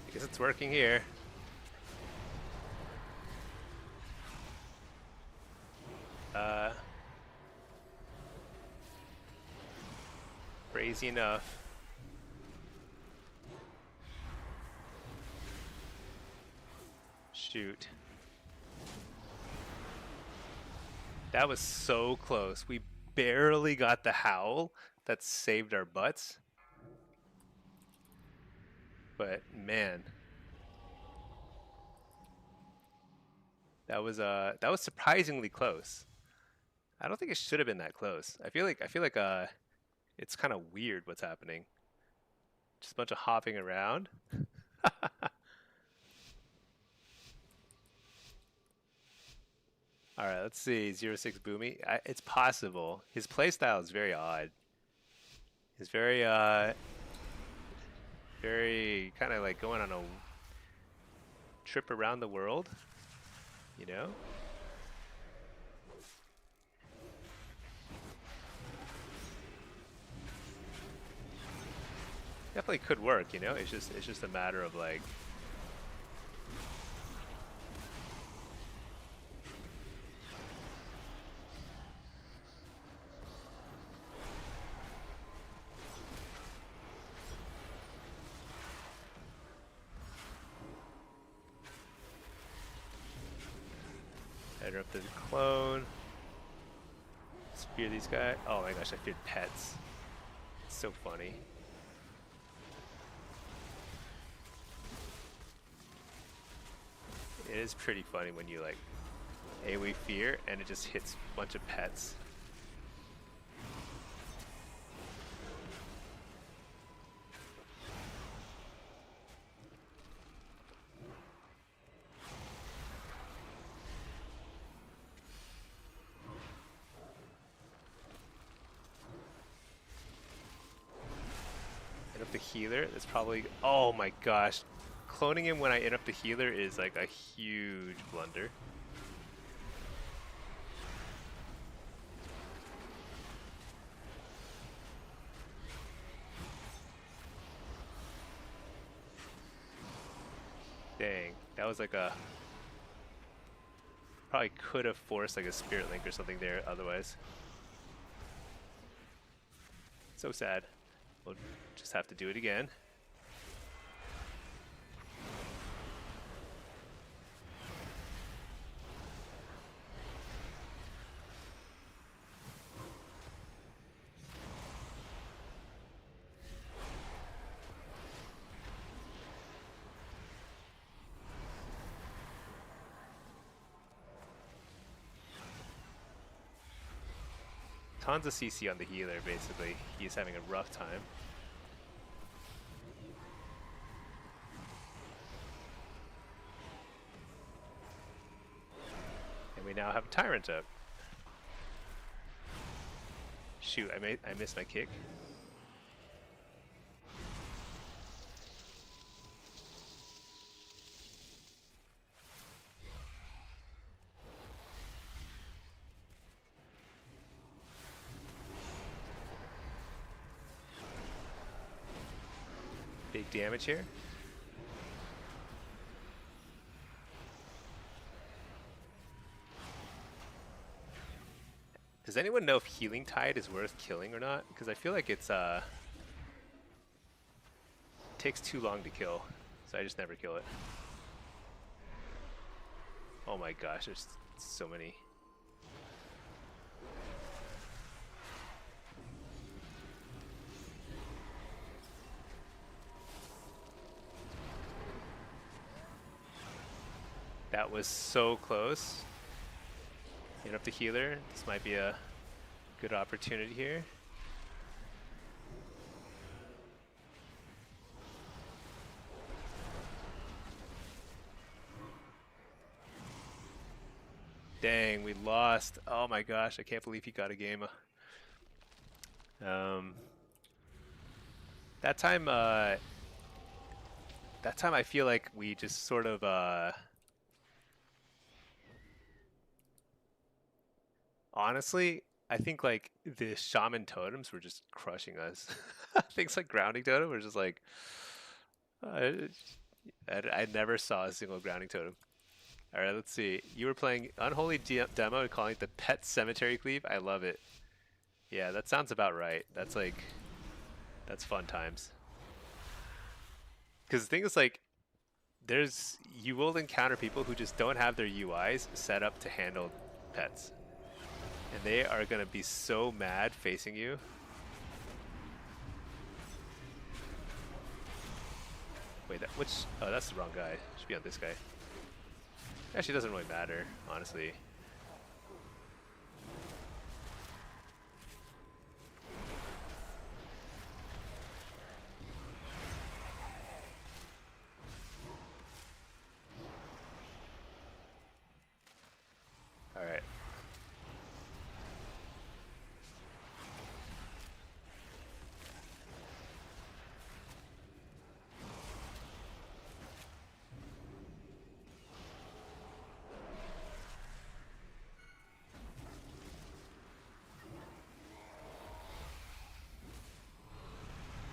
I guess it's working here. Crazy enough. Shoot. That was so close. We barely got the howl that saved our butts. But man. That was surprisingly close. I don't think it should have been that close. I feel like it's kind of weird what's happening. Just a bunch of hopping around. All right, let's see. 06 Boomy. It's possible. His playstyle is very odd. He's very kind of like going on a trip around the world, you know? Definitely could work, you know? It's just a matter of like interrupt the clone. Spear these guys. Oh my gosh, I feared pets. It's so funny. It is pretty funny when you like AoE fear and it just hits a bunch of pets. Interrupt the healer. That's probably. Oh my gosh. Cloning him when I interrupt the healer is like a huge blunder. Dang, that was like a. Probably could have forced like a spirit link or something there otherwise. So sad. We'll just have to do it again. Tons of CC on the healer, basically. He's having a rough time. And we now have Tyrant up. Shoot, I missed my kick. Big damage here. Does anyone know if Healing Tide is worth killing or not? Because I feel like it's takes too long to kill, so I just never kill it. Oh my gosh, there's so many. That was so close. Interrupt the healer. This might be a good opportunity here. Dang, we lost. Oh my gosh, I can't believe he got a game. That time I feel like we just sort of honestly, I think like the shaman totems were just crushing us. Things like grounding totem were just like I never saw a single grounding totem. All right, let's see. You were playing Unholy Demo and calling it the Pet Cemetery Cleave. I love it. Yeah, that sounds about right. That's like, that's fun times. Because the thing is like, you will encounter people who just don't have their UIs set up to handle pets. And they are going to be so mad facing you. Wait, oh, that's the wrong guy. Should be on this guy. Actually, it doesn't really matter, honestly. Alright.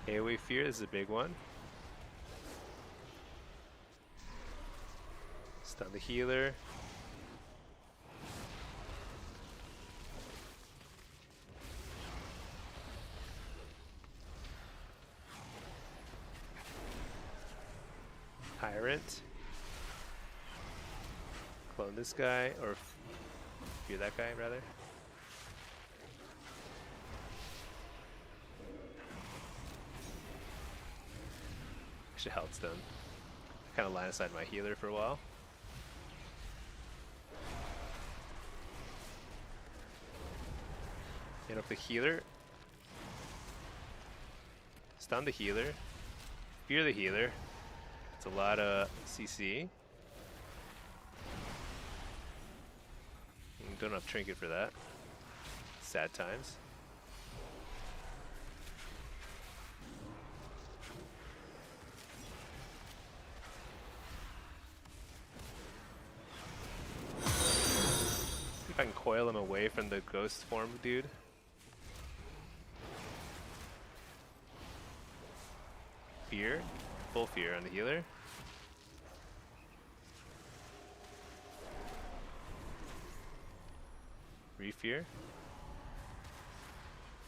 AoE Fear is a big one. Stun the healer. Tyrant. Clone this guy, or fear that guy, rather. Actually, health stun. Kind of line aside my healer for a while. Hit up the healer. Stun the healer. Fear the healer. It's a lot of CC. Don't have trinket for that. Sad times. See if I can coil him away from the ghost form dude. Fear. Full fear on the healer. Refear.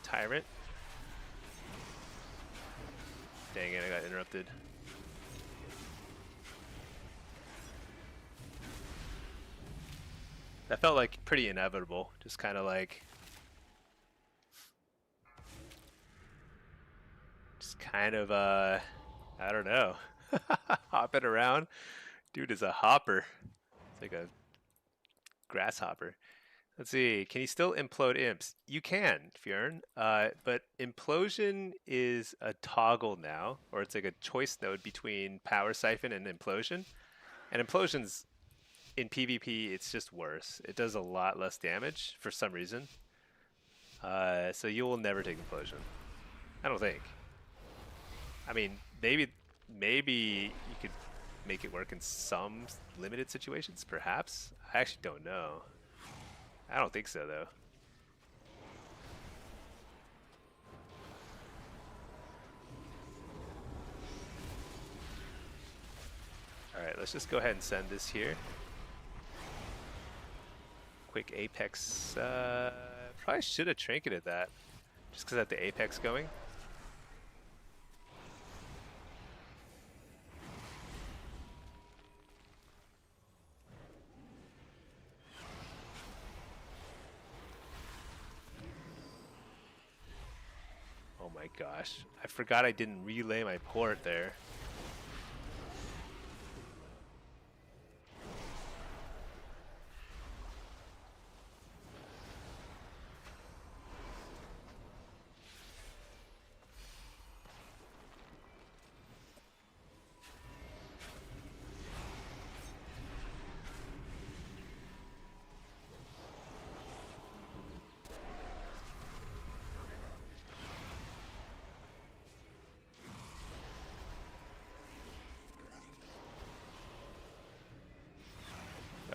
Tyrant. Dang it, I got interrupted. That felt like pretty inevitable. Just kind of like... Just kind of, I don't know. Hopping around. Dude is a hopper. It's like a grasshopper. Let's see, can you still implode imps? You can, Fjern, but implosion is a toggle now, or it's like a choice node between power siphon and implosion. And implosion's, in PvP, it's just worse. It does a lot less damage for some reason. So you will never take implosion. I don't think. I mean, maybe you could make it work in some limited situations, perhaps? I actually don't know. I don't think so, though. Alright, let's just go ahead and send this here. Quick Apex. Probably should have trinketed that. Just because I have the Apex going. Oh my gosh. I forgot I didn't relay my port there.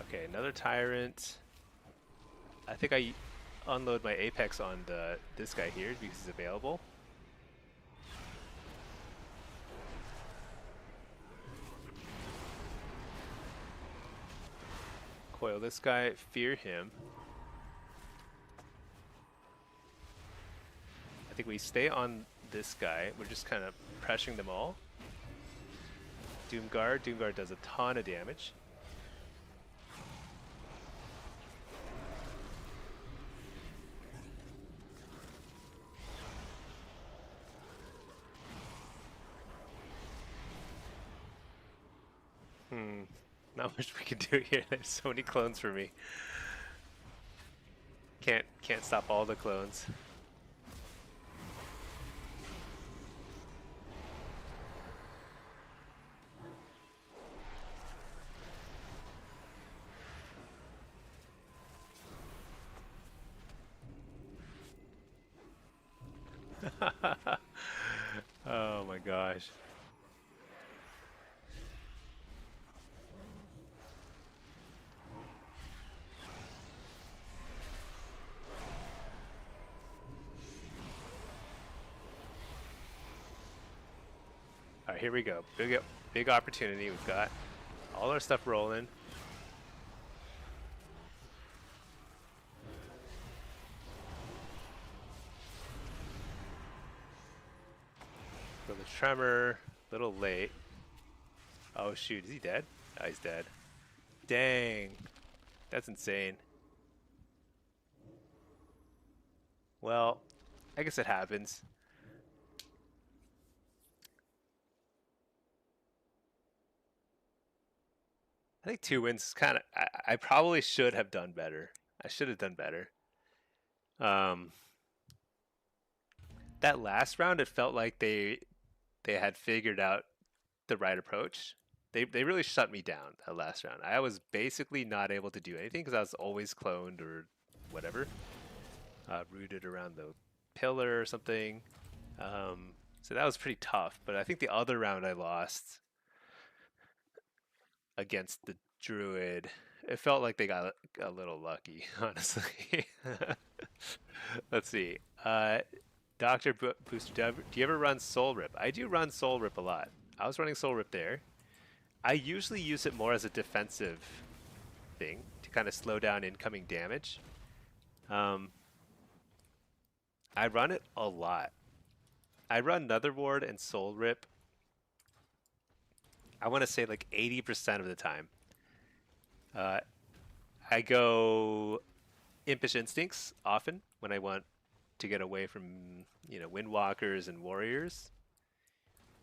Okay, another tyrant. I think I unload my Apex on this guy here because he's available. Coil this guy, fear him. I think we stay on this guy. We're just kind of pressuring them all. Doomguard. Doomguard does a ton of damage. Not much we can do here. There's so many clones for me. Can't stop all the clones. Oh my gosh. All right, here we go. Big opportunity. We've got all our stuff rolling. So the tremor, a little late. Oh shoot, is he dead? Oh, he's dead. Dang, that's insane. Well, I guess it happens. I think 2 wins is kind of. I probably should have done better. I should have done better. Um, that last round, it felt like they had figured out the right approach. They really shut me down that last round. I was basically not able to do anything because I was always cloned or whatever, rooted around the pillar or something. So that was pretty tough. But I think the other round I lost against the druid, it felt like they got a little lucky, honestly. Let's see. Doctor Booster, do you ever run Soul Rip? I do run Soul Rip a lot. I was running Soul Rip there. I usually use it more as a defensive thing to kind of slow down incoming damage. Um, I run it a lot. I run Nether Ward and Soul Rip. I want to say like 80% of the time. Uh, I go Impish Instincts often when I want to get away from, Windwalkers and Warriors.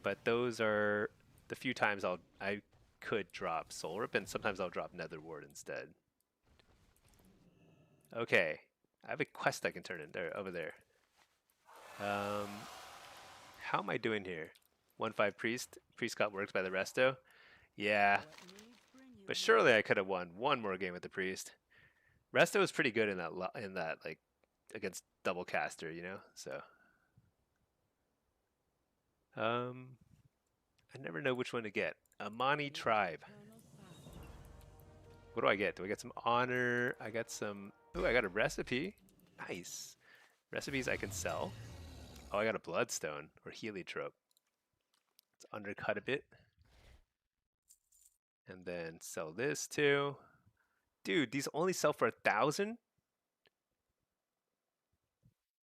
But those are the few times I could drop Soul Rip, and sometimes I'll drop Nether Ward instead. Okay, I have a quest I can turn in there over there. How am I doing here? 1-5 Priest. Priest got worked by the resto. Yeah, but surely I could have won one more game with the Priest. Resto was pretty good in that like against double caster, So, um, I never know which one to get. Amani Tribe. What do I get? Do I get some honor? I got some. Oh, I got a recipe. Nice. Recipes I can sell. Oh, I got a bloodstone or heliotrope. Let's undercut a bit. And then sell this too. Dude, these only sell for 1,000?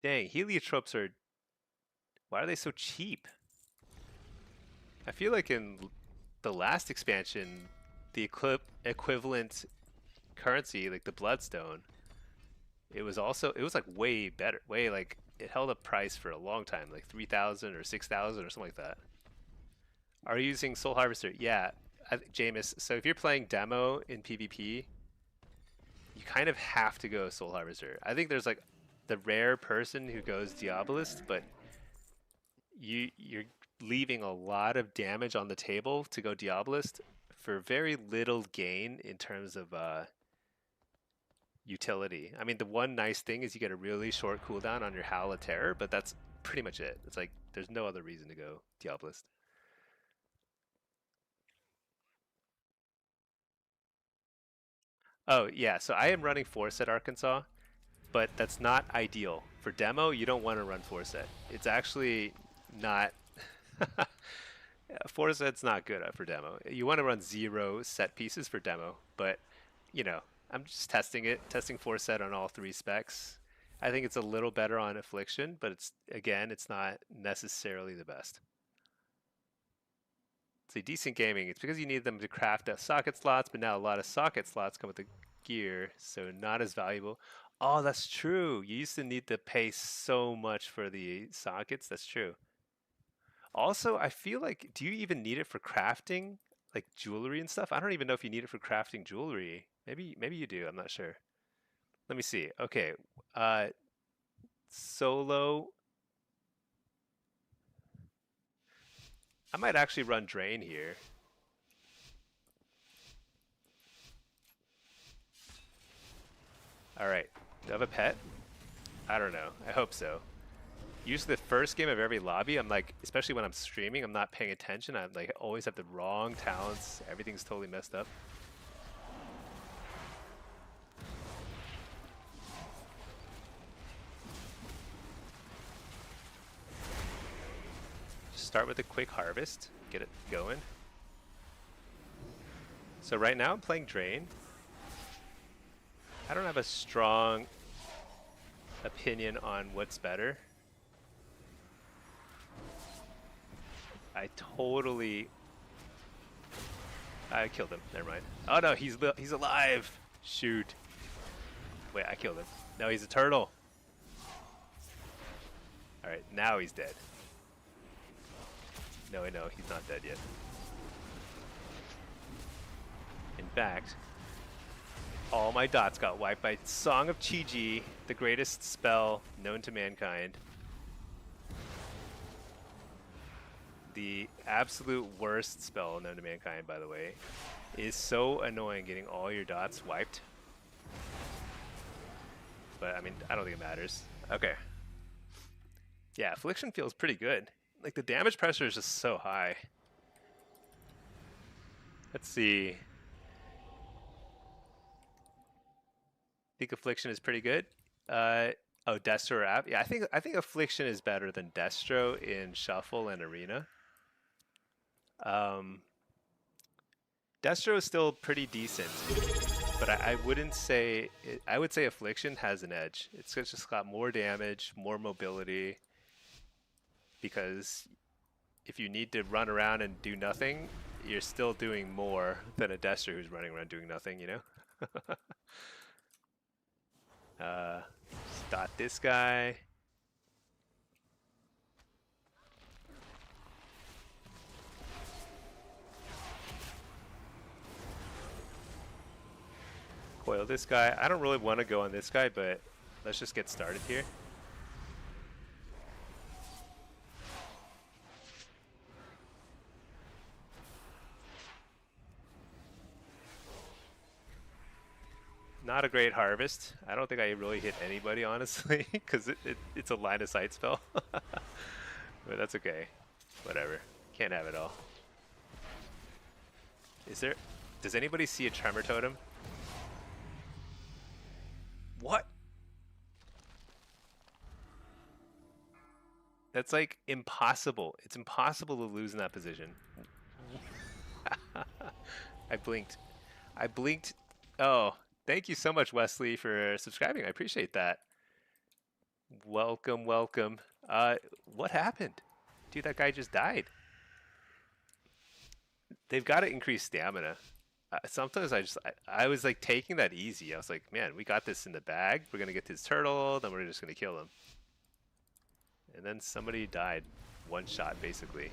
Dang, heliotropes are. Why are they so cheap? I feel like in the last expansion, the equivalent currency, like the bloodstone, it was like way better. Way like it held a price for a long time, like 3,000 or 6,000 or something like that. Are you using Soul Harvester? Yeah, Jameis. So if you're playing demo in PvP, you kind of have to go Soul Harvester. I think there's like the rare person who goes Diabolist, but you're leaving a lot of damage on the table to go Diabolist for very little gain in terms of utility. I mean, the one nice thing is you get a really short cooldown on your Howl of Terror, but that's pretty much it. It's like there's no other reason to go Diabolist. Oh yeah, so I am running 4-set Arkansas, but that's not ideal. For demo, you don't want to run 4-set. It's actually not 4-set's not good for demo. You want to run 0 set pieces for demo, but you know, I'm just testing it, testing 4-set on all 3 specs. I think it's a little better on affliction, but it's not necessarily the best. See, decent gaming. It's because you need them to craft socket slots, but now a lot of socket slots come with the gear, so not as valuable. Oh, that's true. You used to need to pay so much for the sockets. That's true. Also, I feel like, do you even need it for crafting? like jewelry and stuff. I don't even know if you need it for crafting jewelry. Maybe you do. I'm not sure. Let me see. Okay. Uh, solo. I might actually run drain here. All right. Do I have a pet? I don't know. I hope so. Usually the first game of every lobby, I'm like, especially when I'm streaming, I'm not paying attention. I'm like, always have the wrong talents. Everything's totally messed up. Just start with a quick harvest, get it going. So right now I'm playing Drain. I don't have a strong opinion on what's better. I killed him. Never mind. Oh no, he's alive. Shoot. Wait, I killed him. No, he's a turtle. All right, now he's dead. No, he's not dead yet. In fact, all my dots got wiped by Song of Chi-Ji, the greatest spell known to mankind. The absolute worst spell known to mankind, by the way. It is so annoying getting all your dots wiped. But, I mean, I don't think it matters. Okay. Yeah, Affliction feels pretty good. Like, the damage pressure is just so high. Let's see. Think Affliction is pretty good. Oh, Destro or App? Yeah, I think Affliction is better than Destro in Shuffle and Arena. Destro is still pretty decent, but I wouldn't say I would say Affliction has an edge. It's just got more damage, more mobility. Because if you need to run around and do nothing, you're still doing more than a Destro who's running around doing nothing. You know. Dot this guy. Coil this guy. I don't really want to go on this guy, but let's just get started here. Not a great harvest. I don't think I really hit anybody, honestly, because it's a line of sight spell. But that's okay. Whatever. Can't have it all. Does anybody see a tremor totem? What? That's like impossible. It's impossible to lose in that position. I blinked. I blinked. Oh, thank you so much, Wesley, for subscribing. I appreciate that. Welcome, welcome. What happened? Dude, that guy just died. They've got to increase stamina. Sometimes I was like taking that easy. I was like, man, we got this in the bag. We're gonna get this turtle, then we're just gonna kill him. And then somebody died. One shot, basically.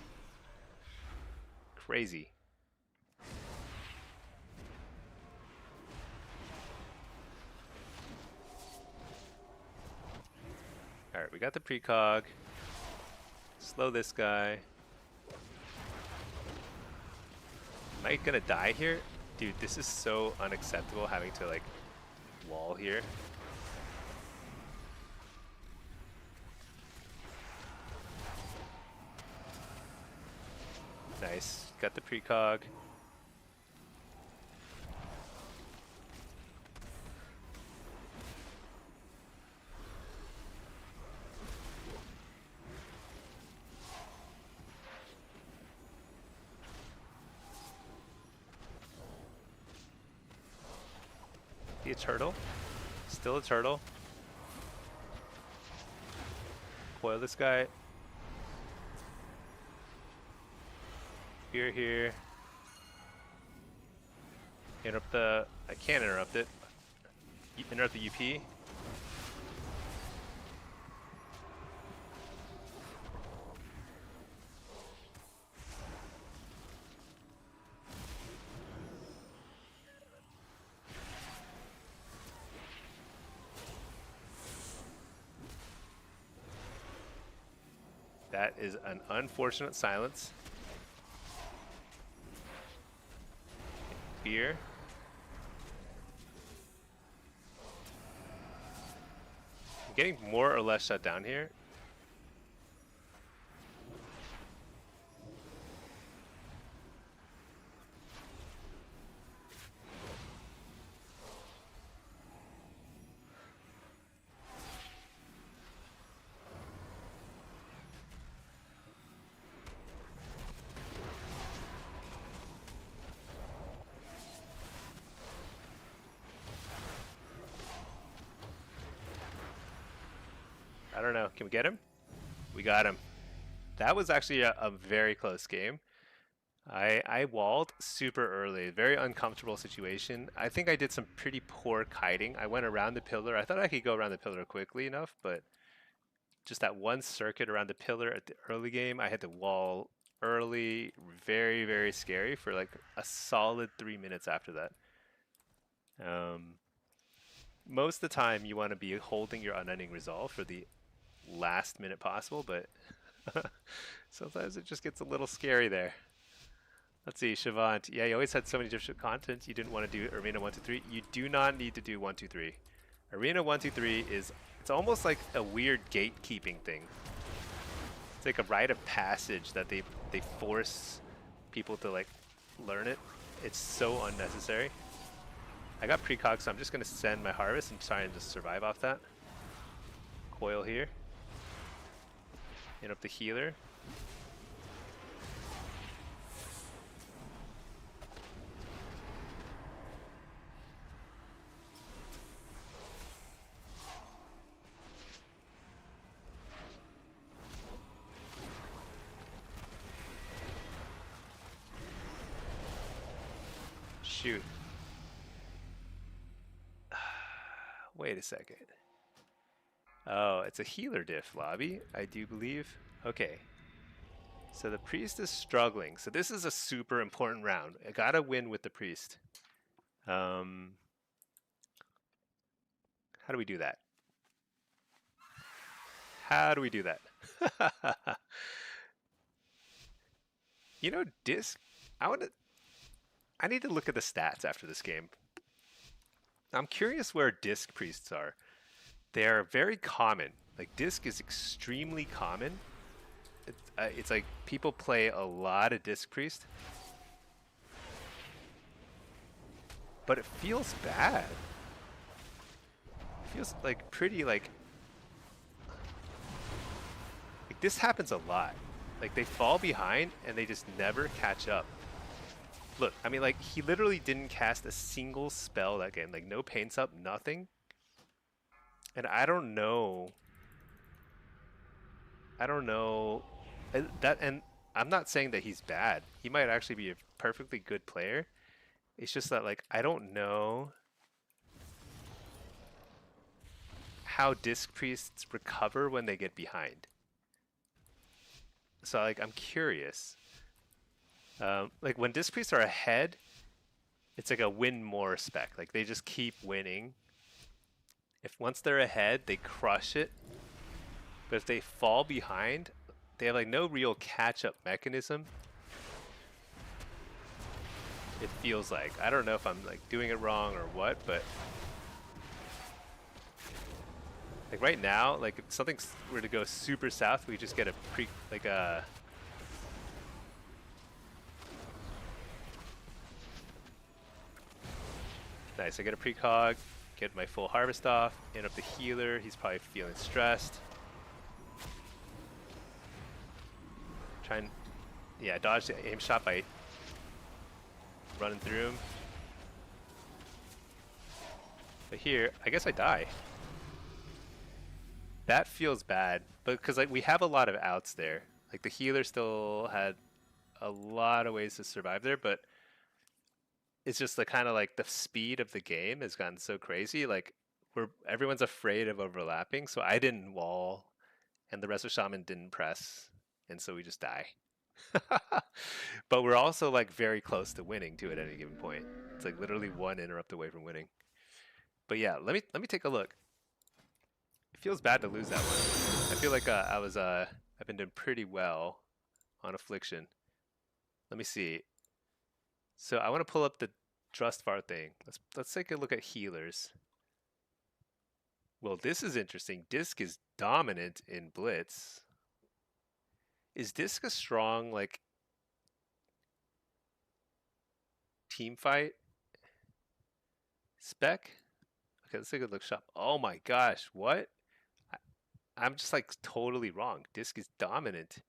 Crazy. Alright, we got the precog. Slow this guy. Am I gonna die here? Dude, this is so unacceptable having to like wall here. Nice. Got the precog. A turtle. Still a turtle. Coil this guy. Spear here. Interrupt the... I can't interrupt it. Interrupt the UP. That is an unfortunate silence. Fear. I'm getting more or less shut down here. I don't know. Can we get him? We got him. That was actually a very close game. I walled super early. Very uncomfortable situation. I think I did some pretty poor kiting. I went around the pillar. I thought I could go around the pillar quickly enough, but just that one circuit around the pillar at the early game, I had to wall early. Very, very scary for like a solid 3 minutes after that. Most of the time, you want to be holding your unending resolve for the last minute possible, but sometimes it just gets a little scary there. Let's see, Shavant. Yeah, you always had so many different content. You didn't want to do Arena 1, 2, 3. You do not need to do 1, 2, 3. Arena 1, 2, 3 is, it's almost like a weird gatekeeping thing. It's like a rite of passage that they force people to like learn it. It's so unnecessary. I got precog, so I'm just going to send my harvest and try and just survive off that. Coil here. Hit up the healer. Shoot. Wait a second. Oh, it's a healer diff lobby, I do believe. Okay. So the priest is struggling. So this is a super important round. I gotta win with the priest. How do we do that? How do we do that? You know, disc. I need to look at the stats after this game. I'm curious where disc priests are. They are very common. Like disc is extremely common. It's like people play a lot of disc priest, but it feels bad. It feels like pretty like this happens a lot. Like they fall behind and they just never catch up. Look, I mean, like he literally didn't cast a single spell that game. Like no paints up, nothing. And I don't know. And I'm not saying that he's bad. He might actually be a perfectly good player. It's just that like I don't know how disc priests recover when they get behind. So like I'm curious. Like when disc priests are ahead, it's like a win more spec. Like they just keep winning. If once they're ahead, they crush it. But if they fall behind, they have like no real catch-up mechanism. It feels like. I don't know if I'm like doing it wrong or what, but like right now, like if something were to go super south, we just get a nice. I get a precog, get my full harvest off, end up the healer. He's probably feeling stressed. Try and, yeah, dodge the aim shot by running through him. But here, I guess I die. That feels bad, but because like we have a lot of outs there. Like the healer still had a lot of ways to survive there, but it's just the kind of like the speed of the game has gotten so crazy. Like everyone's afraid of overlapping, so I didn't wall, and the rest of Shaman didn't press, and so we just die. But we're also like very close to winning too at any given point. It's like literally one interrupt away from winning. But yeah, let me take a look. It feels bad to lose that one. I feel like I I've been doing pretty well on affliction. Let me see. So I want to pull up the Drustvar thing. Let's take a look at healers. Well, this is interesting. Disc is dominant in Blitz. Is Disc a strong like team fight spec? Okay, let's take a look shop. Oh my gosh, what? I, I'm just like totally wrong. Disc is dominant.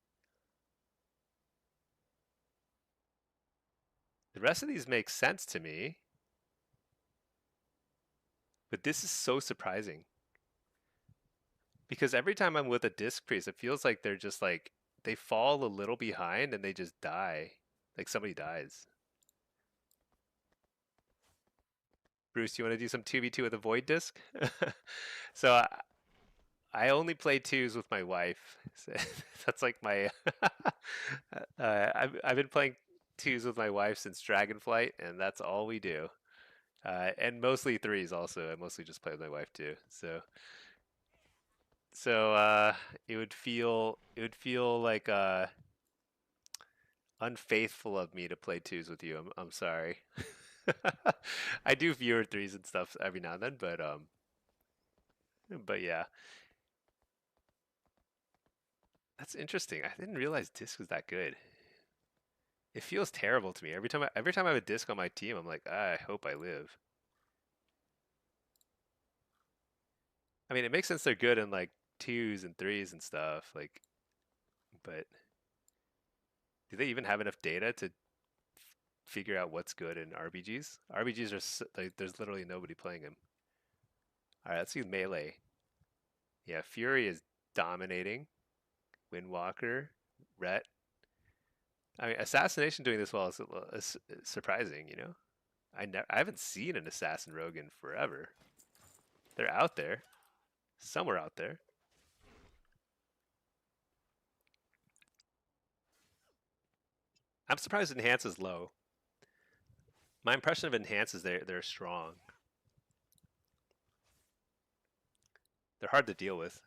The rest of these make sense to me, but this is so surprising because every time I'm with a disc priest, it feels like they're just like they fall a little behind and they just die. Like somebody dies. Bruce, you want to do some 2v2 with a void disc? So I only play twos with my wife. So that's like my. I've been playing twos with my wife since Dragonflight, and that's all we do. And mostly threes also. I mostly just play with my wife too. So it would feel like unfaithful of me to play twos with you. I'm sorry. I do viewer threes and stuff every now and then, but yeah, that's interesting. I didn't realize disc was that good. It feels terrible to me every time I have a disc on my team. I'm like, I hope I live. I mean, it makes sense they're good in like twos and threes and stuff. Like, but do they even have enough data to figure out what's good in RBGs? RBGs are like, there's literally nobody playing them. All right, let's see melee. Yeah, Fury is dominating. Windwalker, Ret. I mean, Assassination doing this well is surprising. I haven't seen an Assassin Rogue in forever. They're out there, somewhere out there. I'm surprised Enhance is low. My impression of Enhance is they're strong. They're hard to deal with.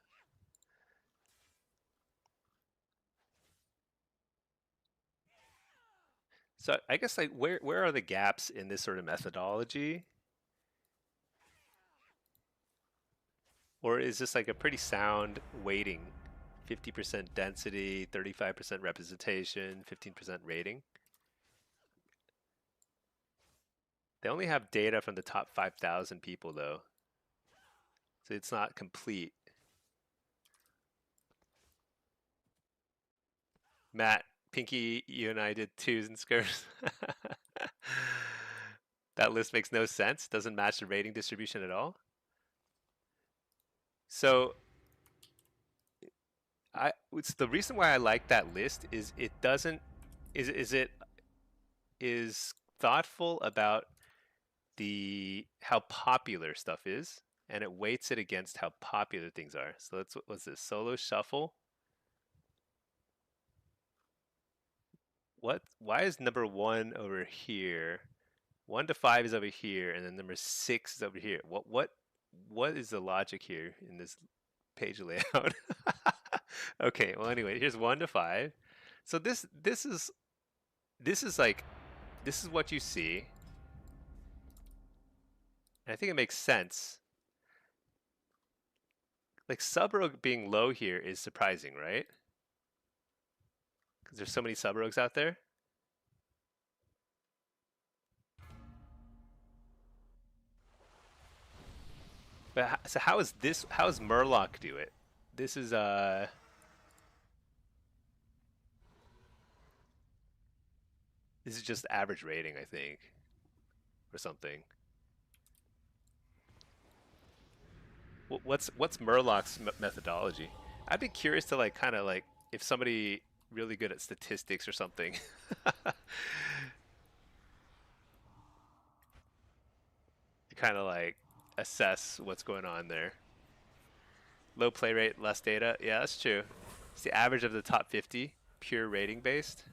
So I guess like where are the gaps in this sort of methodology? Or is this like a pretty sound weighting? 50% density, 35% representation, 15% rating. They only have data from the top 5,000 people though. So it's not complete. Matt, Pinky, you and I did twos and skirts. That list makes no sense. Doesn't match the rating distribution at all. So it's the reason why I like that list is it doesn't is it is thoughtful about the how popular stuff is, and it weights it against how popular things are. So that's what's this solo shuffle? Why is number one over here? 1 to 5 is over here, and then number 6 is over here. What is the logic here in this page layout? Okay, well anyway, here's 1 to 5. So this is like this is what you see. And I think it makes sense. Like sub rogue being low here is surprising, right? Because there's so many sub rogues out there. But so how is this? How does Murloc do it? This is this is just average rating, I think, or something. What's Murloc's methodology? I'd be curious to like kind of like if somebody really good at statistics or something. Kind of like assess what's going on there. Low play rate, less data. Yeah, that's true. It's the average of the top 50, pure rating based.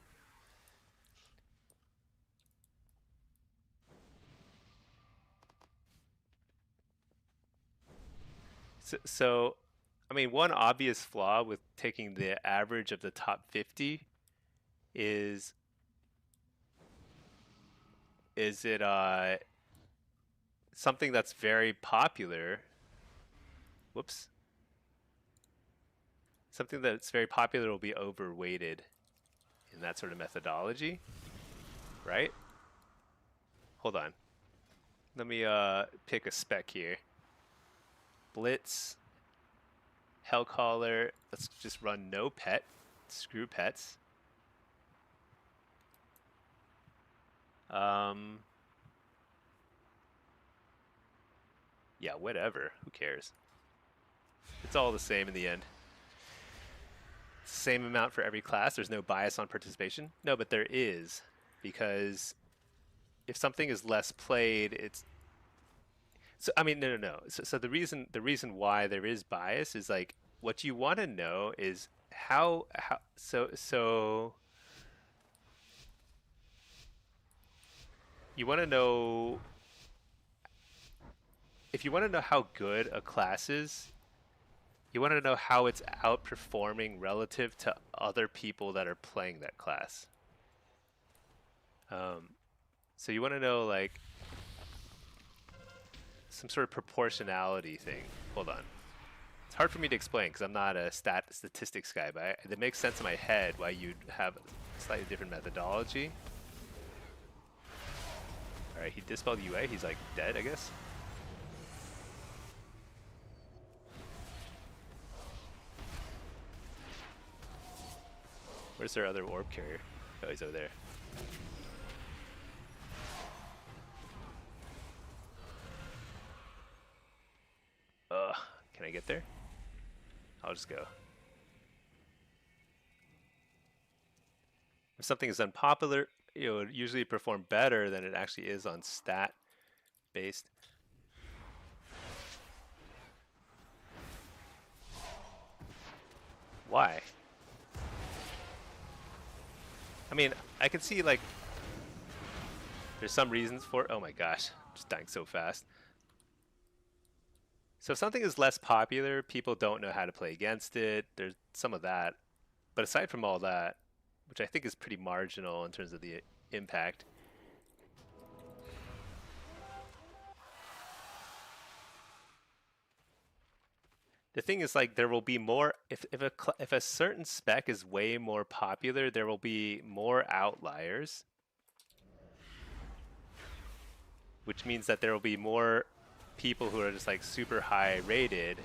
So I mean, one obvious flaw with taking the average of the top 50 is it something that's very popular. Whoops. Something that's very popular will be overweighted in that sort of methodology, right? Hold on. Let me pick a spec here. Blitz, Hellcaller. Let's just run no pet. Screw pets. Yeah, whatever. Who cares? It's all the same in the end. Same amount for every class. There's no bias on participation. No, but there is, because if something is less played, it's so. I mean, no. So the reason why there is bias is like what you want to know is how you want to know if you want to know how good a class is, you want to know how it's outperforming relative to other people that are playing that class. So you want to know like some sort of proportionality thing. Hold on. It's hard for me to explain because I'm not a statistics guy, but it makes sense in my head why you'd have a slightly different methodology. All right, he dispelled UA. He's like dead, I guess. Where's their other orb carrier? Oh, he's over there. Can I get there? I'll just go. If something is unpopular, it would usually perform better than it actually is on stat based. Why? I mean, I can see like there's some reasons for it. Oh my gosh, I'm just dying so fast. So if something is less popular, people don't know how to play against it. There's some of that. But aside from all that, which I think is pretty marginal in terms of the impact, the thing is like there will be more if a certain spec is way more popular, there will be more outliers, which means that there will be more people who are just like super high rated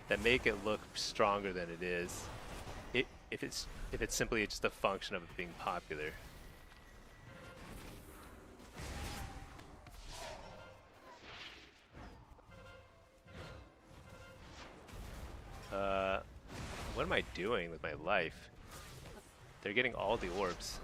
that make it look stronger than it is. If it's simply just a function of it being popular. What am I doing with my life? They're getting all the orbs.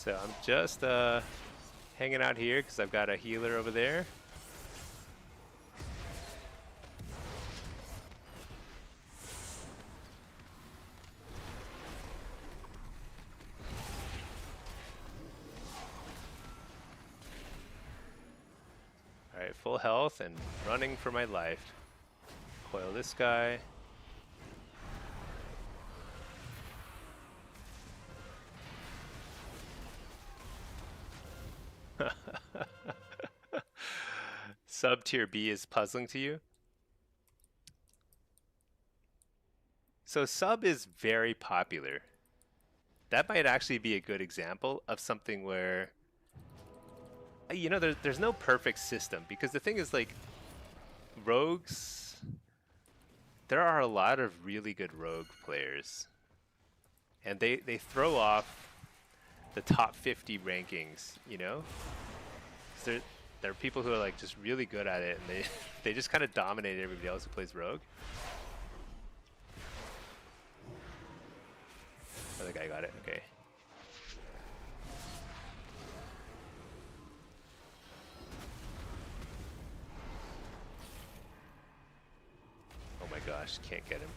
So I'm just hanging out here because I've got a healer over there. Alright, full health and running for my life. Coil this guy. Sub tier B is puzzling to you? So sub is very popular. That might actually be a good example of something where, you know, there's no perfect system, because the thing is like rogues, there are a lot of really good rogue players and they throw off the top 50 rankings, you know? there are people who are like just really good at it, and they they just kind of dominate everybody else who plays rogue. Oh, the guy got it. Okay. Oh my gosh, can't get him.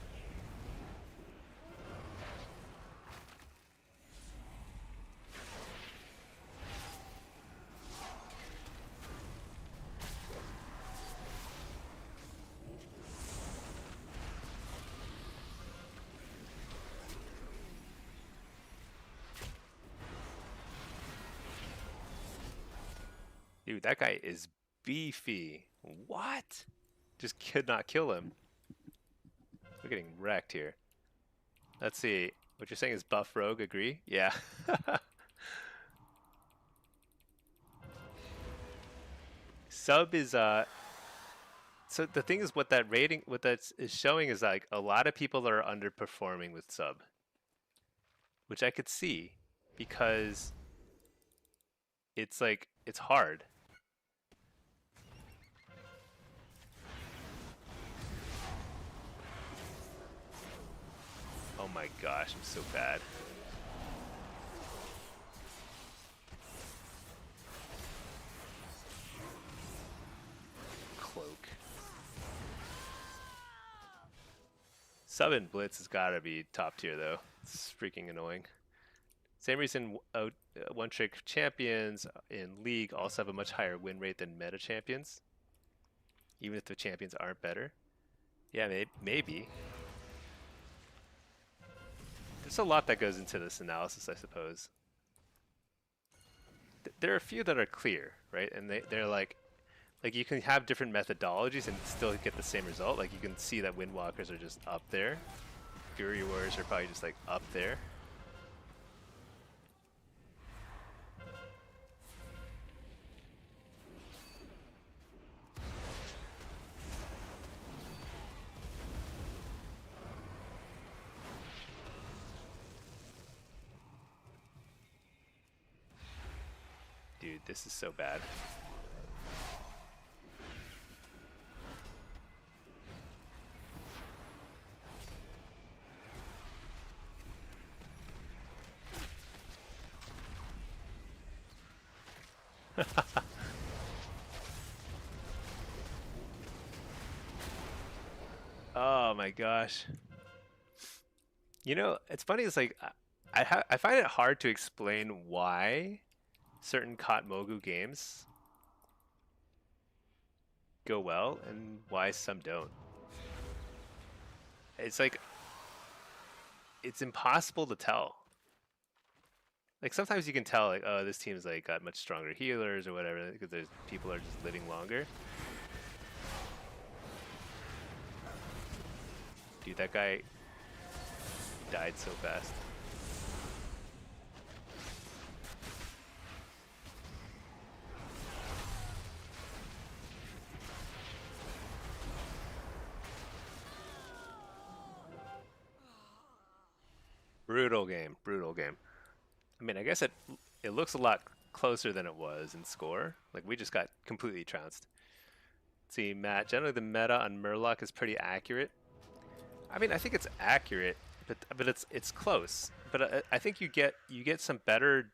Dude, that guy is beefy. What? Just could not kill him. We're getting wrecked here. Let's see. What you're saying is buff rogue, agree? Yeah. Sub is so the thing is what that rating what that is showing is like a lot of people are underperforming with sub, which I could see because it's like it's hard. Oh my gosh, I'm so bad. Cloak. Sub and Blitz has got to be top tier though. It's freaking annoying. Same reason one-trick champions in League also have a much higher win rate than meta champions, even if the champions aren't better. Yeah, maybe. There's a lot that goes into this analysis, I suppose. There are a few that are clear, right? And they're like you can have different methodologies and still get the same result. Like you can see that Windwalkers are just up there. Fury Warriors are probably just like up there. Dude, this is so bad. Oh my gosh. You know, it's funny. It's like I find it hard to explain why certain Kot Mogu games go well and why some don't. It's like it's impossible to tell. Like sometimes you can tell, like, oh, this team's like got much stronger healers or whatever because there's people are just living longer. Dude, that guy died so fast. Brutal game, brutal game. I mean, I guess it looks a lot closer than it was in score. Like we just got completely trounced. See, Matt, generally the meta on Murloc is pretty accurate. I mean, I think it's accurate, but it's close. But I think you get some better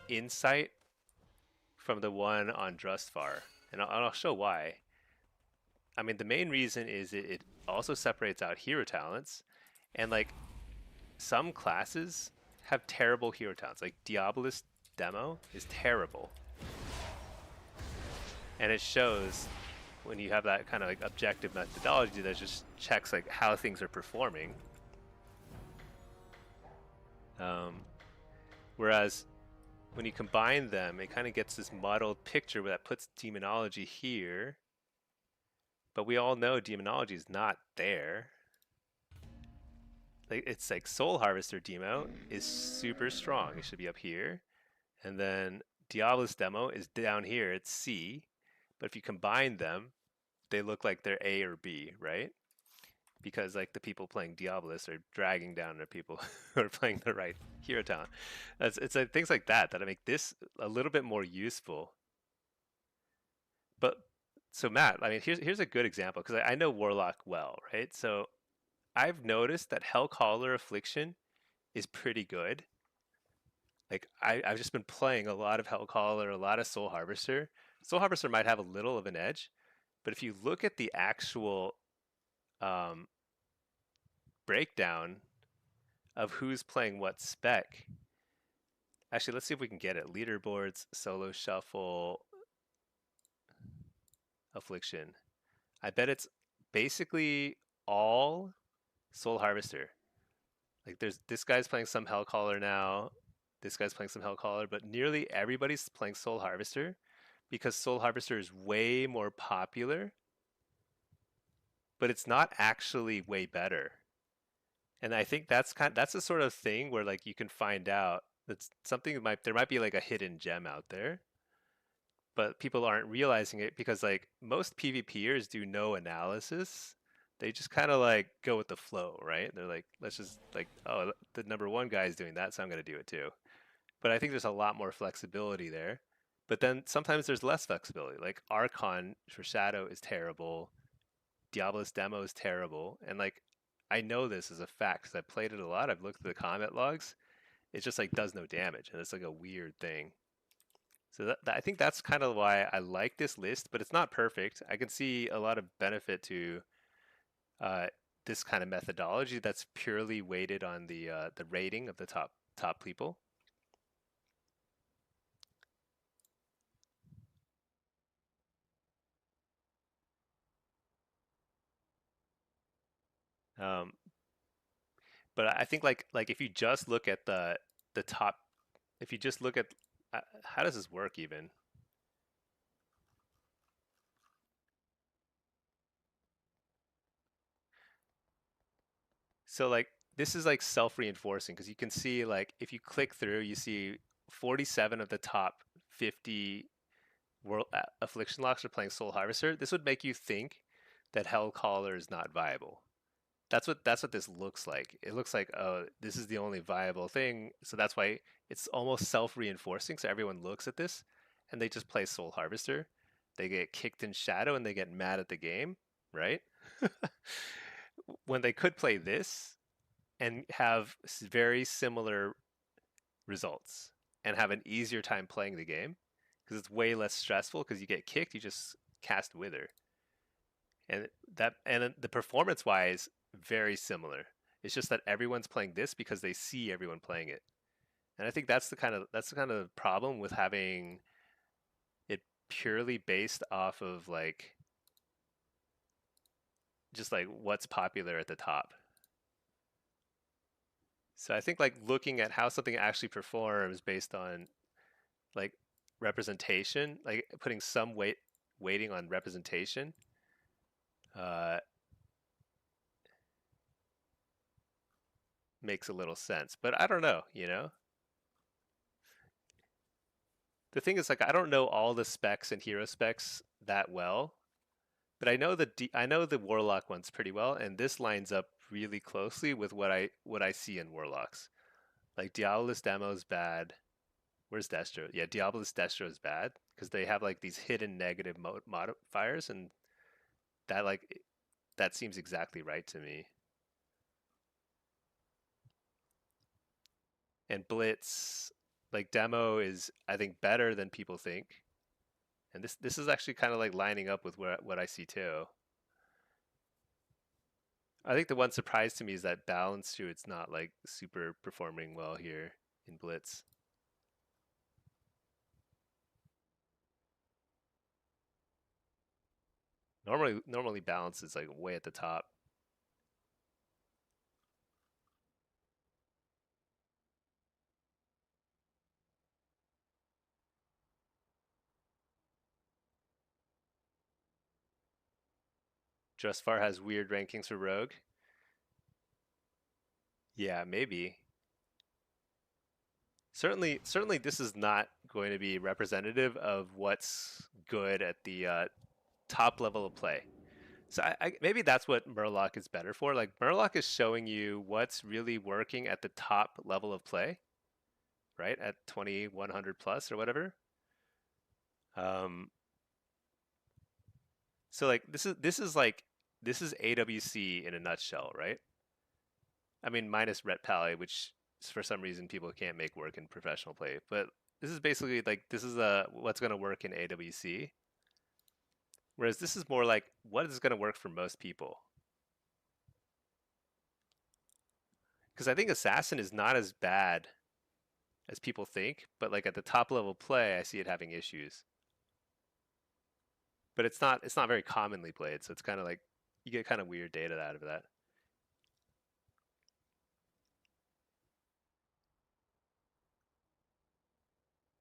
insight from the one on Drustvar, and I'll show why. I mean, the main reason is it also separates out hero talents, and like some classes have terrible hero talents. Like Diabolist demo is terrible, and it shows when you have that kind of like objective methodology that just checks like how things are performing. Whereas when you combine them, it kind of gets this muddled picture where that puts demonology here, but we all know demonology is not there. Like it's like Soul Harvester demo is super strong. It should be up here, and then Diabolist demo is down here. It's C, but if you combine them, they look like they're A or B, right? Because like the people playing Diabolist are dragging down the people who are playing the right hero talent. It's like things like that that make this a little bit more useful. But so Matt, I mean, here's a good example because I know Warlock well, right? So I've noticed that Hellcaller Affliction is pretty good. Like I've just been playing a lot of Hellcaller, a lot of Soul Harvester. Soul Harvester might have a little of an edge, but if you look at the actual um, breakdown of who's playing what spec, actually, let's see if we can get it. Leaderboards, solo shuffle, affliction. I bet it's basically all Soul Harvester. Like there's this guy's playing some Hellcaller now. This guy's playing some Hellcaller, but nearly everybody's playing Soul Harvester because Soul Harvester is way more popular, but it's not actually way better. And I think that's the sort of thing where like you can find out that's something that might there might be like a hidden gem out there, but people aren't realizing it because like most PvPers do no analysis. They just kind of like go with the flow, right? They're like, let's just like, oh, the number one guy is doing that, so I'm going to do it too. But I think there's a lot more flexibility there. But then sometimes there's less flexibility. Like Archon for Shadow is terrible. Diablo's demo is terrible. And like, I know this is a fact because I've played it a lot. I've looked at the comment logs. It just like does no damage, and it's like a weird thing. So I think that's kind of why I like this list, but it's not perfect. I can see a lot of benefit to uh, this kind of methodology that's purely weighted on the rating of the top people. Um, but I think like if you just look at the top, if you just look at how does this work even? So like this is like self-reinforcing because you can see like if you click through, you see 47 of the top 50 World Affliction locks are playing Soul Harvester. This would make you think that Hellcaller is not viable. That's what this looks like. It looks like oh, this is the only viable thing. So that's why it's almost self-reinforcing. So everyone looks at this and they just play Soul Harvester. They get kicked in Shadow and they get mad at the game, right? When they could play this and have very similar results and have an easier time playing the game because it's way less stressful because you get kicked, you just cast Wither. And the performance wise, very similar. It's just that everyone's playing this because they see everyone playing it. And I think that's the kind of problem with having it purely based off of like just like what's popular at the top. So I think like looking at how something actually performs based on like representation, like putting some weighting on representation, uh, makes a little sense. But I don't know. The thing is like I don't know all the specs and hero specs that well, but I know the Warlock ones pretty well, and this lines up really closely with what I see in Warlocks. Like Diabolus demo is bad. Where's Destro? Yeah, Diabolus Destro is bad because they have like these hidden negative modifiers, and that like that seems exactly right to me. And Blitz, like demo, is I think better than people think, and this is actually kind of like lining up with what I see too. I think the one surprise to me is that balance too. It's not like super performing well here in Blitz. Normally balance is like way at the top. Justfar has weird rankings for Rogue. Yeah, maybe. Certainly, this is not going to be representative of what's good at the top level of play. So maybe that's what Murloc is better for. Like Murloc is showing you what's really working at the top level of play, right? At 2100 plus or whatever. Um, So like this is AWC in a nutshell, right? I mean, minus Ret Pally, which for some reason people can't make work in professional play. But this is basically like this is what's going to work in AWC. Whereas this is more like what is going to work for most people. Because I think Assassin is not as bad as people think, but like at the top level play, I see it having issues. But it's not very commonly played, so it's kind of like you get kind of weird data out of that.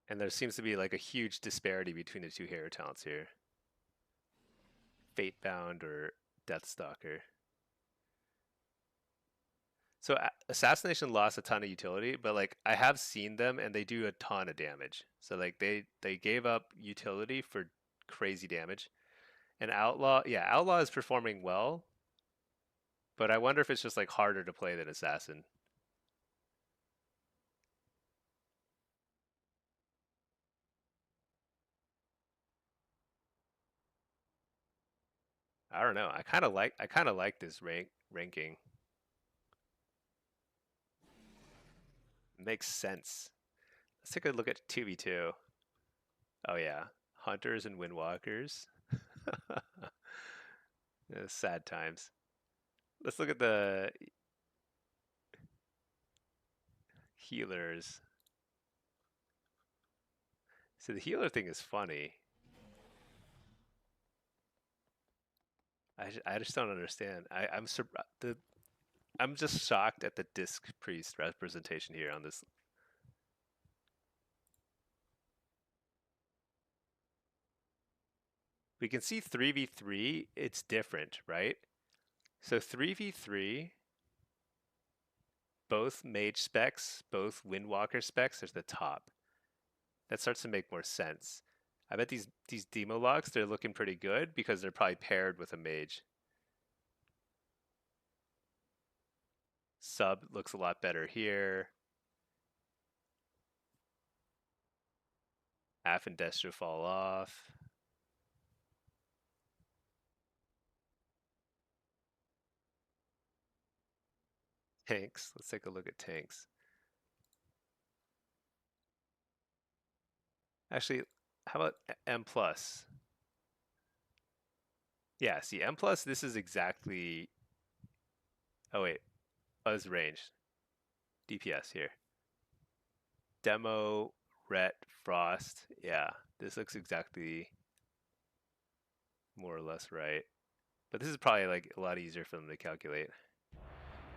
And there seems to be like a huge disparity between the two hero talents here. Fatebound or Deathstalker. So Assassination lost a ton of utility, but like I have seen them and they do a ton of damage. So like they gave up utility for crazy damage. And Outlaw, yeah, Outlaw is performing well, but I wonder if it's just like harder to play than Assassin. I don't know. I kind of like this ranking. It makes sense. Let's take a look at 2v2. Oh yeah, Hunters and Windwalkers. Sad times. Let's look at the healers. So the healer thing is funny. I just don't understand. I'm just shocked at the disc priest representation here on this. We can see 3v3, it's different, right? So 3v3, both mage specs, both Windwalker specs are at the top. That starts to make more sense. I bet these demo logs, they're looking pretty good because they're probably paired with a mage. Sub looks a lot better here. Aff and Destro fall off. Tanks. Let's take a look at tanks. Actually, how about M plus? Yeah, see M plus. This is exactly. Oh wait, Buzz range. DPS here. Demo, Ret, Frost. Yeah, this looks exactly more or less right. But this is probably like a lot easier for them to calculate.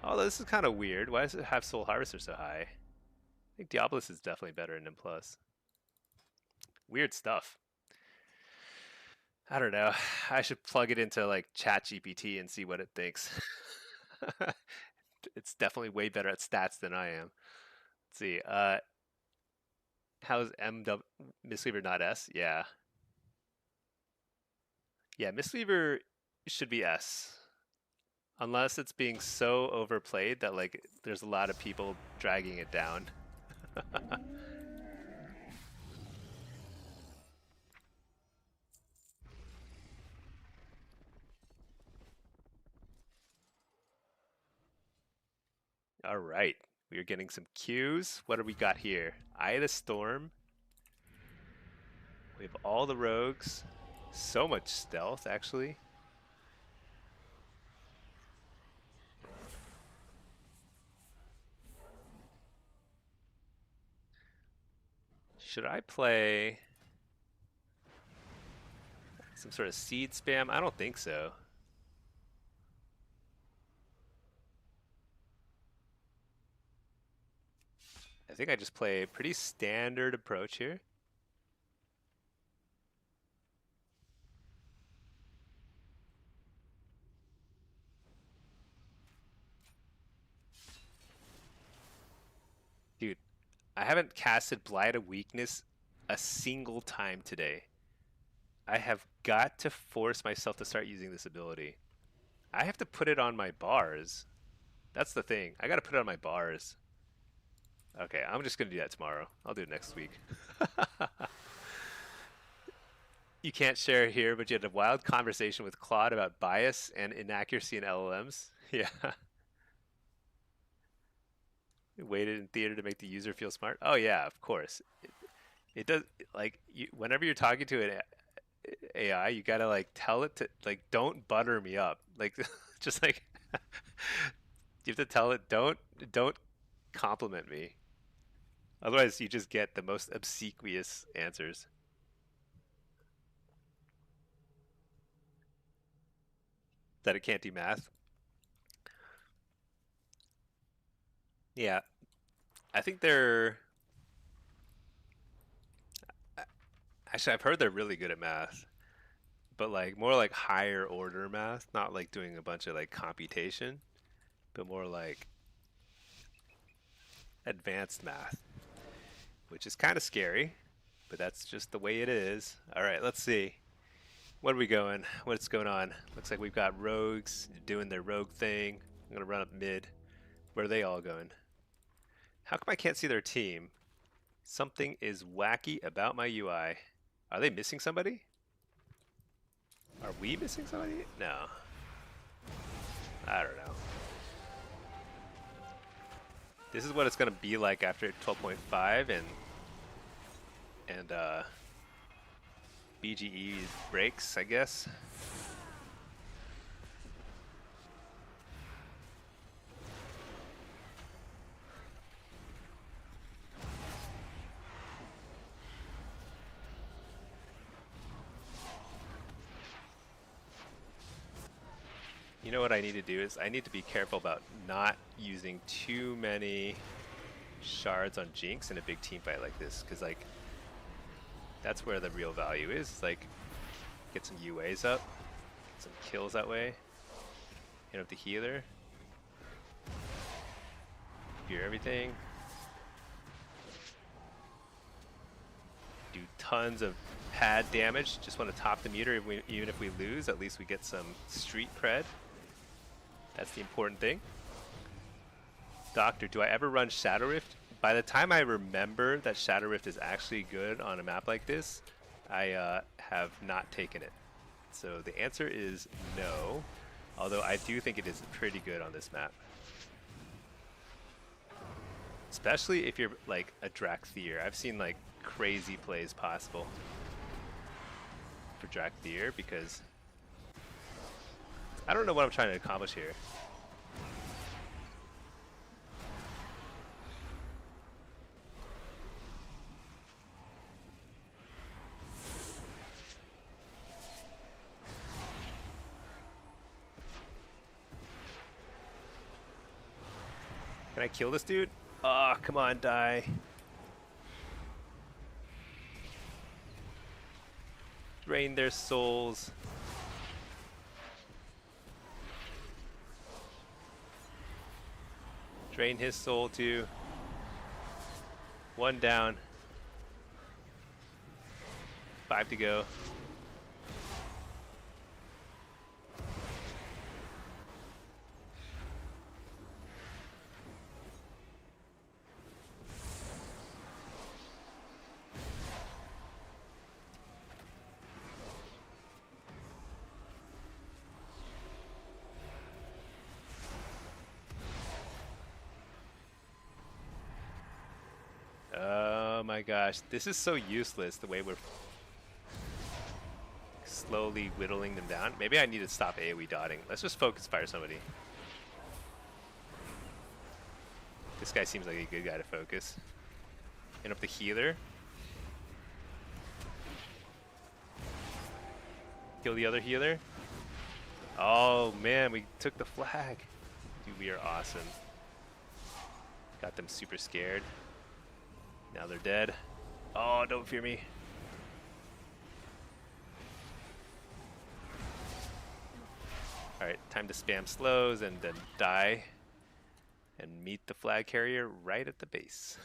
Oh, this is kind of weird. Why does it have Soul Harvester so high? I think Diabolus is definitely better in M plus. Weird stuff. I don't know. I should plug it into like ChatGPT and see what it thinks. It's definitely way better at stats than I am. Let's see. How's MW Mistweaver not S? Yeah. Yeah, Mistweaver should be S. Unless it's being so overplayed that like there's a lot of people dragging it down. All right. We are getting some cues. What do we got here? Eye of the Storm. We have all the rogues. So much stealth, actually. Should I play some sort of seed spam? I don't think so. I think I just play a pretty standard approach here. Dude, I haven't casted Blight of Weakness a single time today. I have got to force myself to start using this ability. I have to put it on my bars. That's the thing. I got to put it on my bars. Okay, I'm just going to do that tomorrow. I'll do it next week. You can't share here, but you had a wild conversation with Claude about bias and inaccuracy in LLMs. Yeah. Waited in theater to make the user feel smart. Oh yeah, of course. It does like whenever you're talking to an AI, you gotta like tell it to like don't butter me up. Like just like you have to tell it don't compliment me. Otherwise, you just get the most obsequious answers. That it can't do math. Yeah, I think they're actually I've heard they're really good at math, but like more like higher order math, not like doing a bunch of like computation, but more like advanced math, which is kind of scary, but that's just the way it is. All right, let's see. What are we going? What's going on? Looks like we've got rogues doing their rogue thing. I'm gonna run up mid. Where are they all going? How come I can't see their team? Something is wacky about my UI. Are they missing somebody? Are we missing somebody? No. I don't know. This is what it's gonna be like after 12.5 and BGE breaks, I guess. You know what I need to do is I need to be careful about not using too many shards on Jinx in a big team fight like this, because like that's where the real value is. Like get some UAs up, get some kills that way, hit up the healer, fear everything, do tons of pad damage. Just want to top the meter. Even if we lose, at least we get some street cred. That's the important thing. Doctor, do I ever run Shadow Rift? By the time I remember that Shadow Rift is actually good on a map like this, I have not taken it. So the answer is no, although I do think it is pretty good on this map. Especially if you're like a Drakthir. I've seen like crazy plays possible for Drakthir because I don't know what I'm trying to accomplish here. Can I kill this dude? Oh, come on, die. Drain their souls. Drain his soul too. One down. 5 to go. Oh my gosh, this is so useless the way we're slowly whittling them down. Maybe I need to stop AoE dotting. Let's just focus fire somebody. This guy seems like a good guy to focus. Hit up the healer. Kill the other healer. Oh man, we took the flag. Dude, we are awesome. Got them super scared. Now they're dead. Oh, don't fear me. Alright, time to spam slows and then die. And meet the flag carrier right at the base.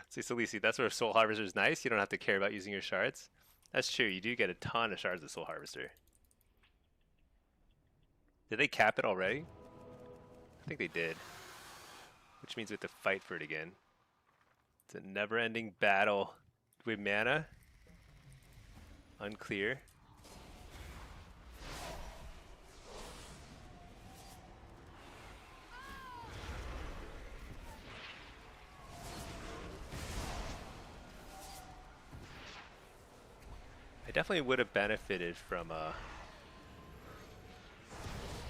See, Salisi, that's where Soul Harvester is nice. You don't have to care about using your shards. That's true, you do get a ton of shards of Soul Harvester. Did they cap it already? I think they did. Which means we have to fight for it again. It's a never-ending battle. Do we have mana? Unclear. I definitely would have benefited from a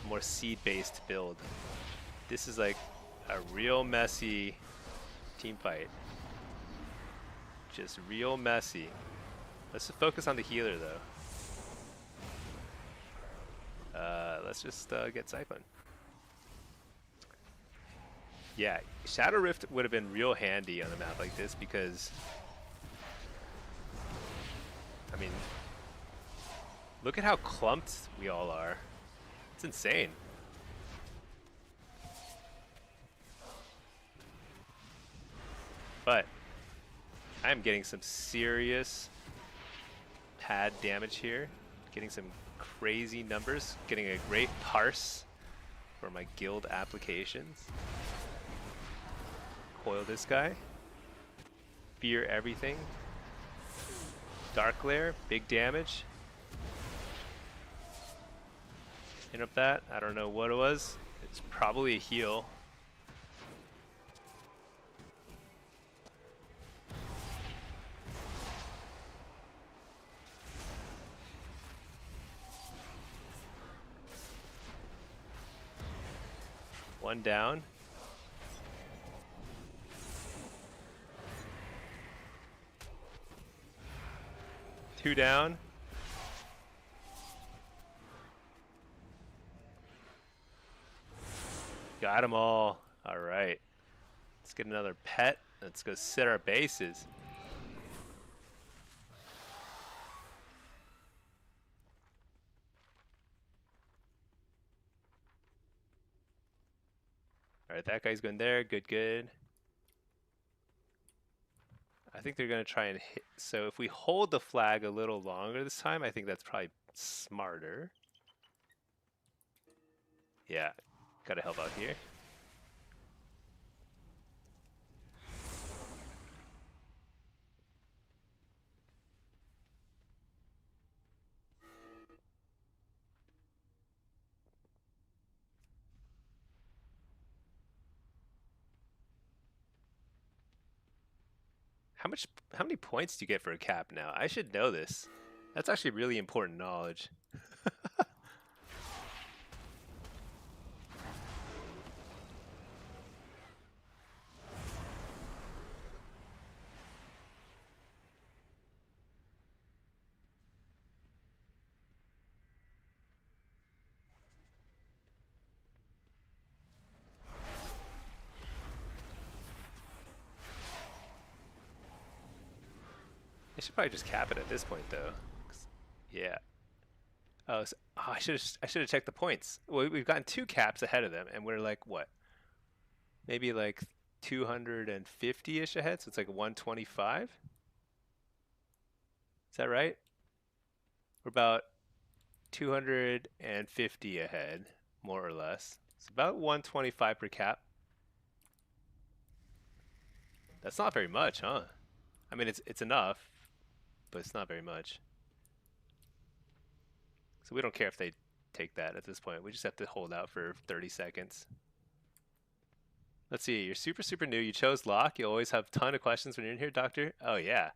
more seed-based build. This is like a real messy team fight. Just real messy. Let's just focus on the healer though. Let's just get Siphon. Yeah, Shadow Rift would have been real handy on a map like this because, I mean, look at how clumped we all are. It's insane. But I am getting some serious pad damage here. Getting some crazy numbers. Getting a great parse for my guild applications. Coil this guy. Fear everything. Dark Lair, big damage. Interrupt that. I don't know what it was. It's probably a heal. One down. Two down. Got them all. All right. Let's get another pet. Let's go set our bases. All right, that guy's going there. Good, good. I think they're going to try and hit. So if we hold the flag a little longer this time, I think that's probably smarter. Yeah, got to help out here. How many points do you get for a cap now? I should know this. That's actually really important knowledge. I should probably just cap it at this point though. Yeah. Oh, I should have checked the points. Well, we've gotten two caps ahead of them, and we're like what? Maybe like 250-ish ahead, so it's like 125. Is that right? We're about 250 ahead, more or less. It's about 125 per cap. That's not very much, huh? I mean, it's enough, but it's not very much. So we don't care if they take that at this point. We just have to hold out for 30 seconds. Let's see, you're super new. You chose lock. You always have a ton of questions when you're in here, Doctor. Oh yeah,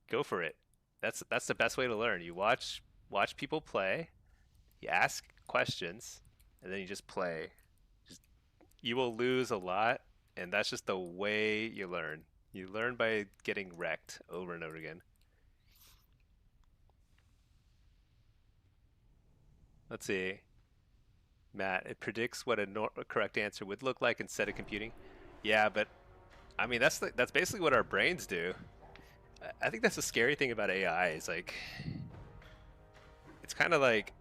go for it. That's the best way to learn. You watch people play, you ask questions, and then you just play. You will lose a lot, and that's just the way you learn. You learn by getting wrecked over and over again. Let's see. Matt, it predicts what a correct answer would look like instead of computing. Yeah, but I mean that's basically what our brains do. I think that's the scary thing about AI is like it's kind of like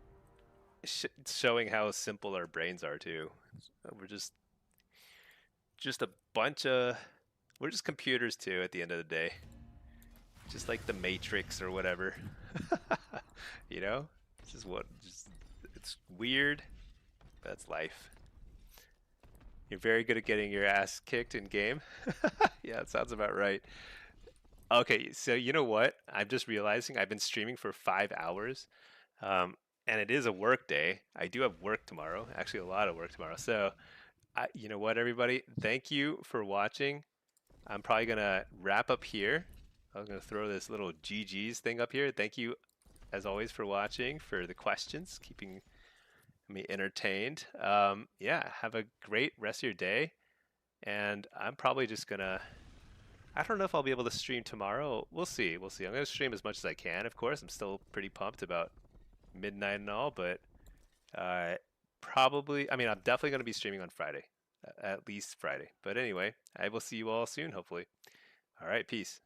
showing how simple our brains are too. We're just a bunch of we're just computers too at the end of the day. Just like the Matrix or whatever. You know? It's just it's weird. That's life. You're very good at getting your ass kicked in game. Yeah, it sounds about right. Okay, so you know what? I'm just realizing I've been streaming for 5 hours, um, and it is a work day. I do have work tomorrow, actually a lot of work tomorrow. So, you know what, everybody? Thank you for watching. I'm probably gonna wrap up here. I'm gonna throw this little GG's thing up here. Thank you, as always, for watching, for the questions, keeping me entertained. Yeah, have a great rest of your day, and I'm probably just gonna I don't know if I'll be able to stream tomorrow. We'll see. We'll see. I'm going to stream as much as I can, of course. I'm still pretty pumped about midnight and all, but uh, probably, I mean, I'm definitely going to be streaming on Friday, at least Friday. But anyway, I will see you all soon, hopefully. All right, peace.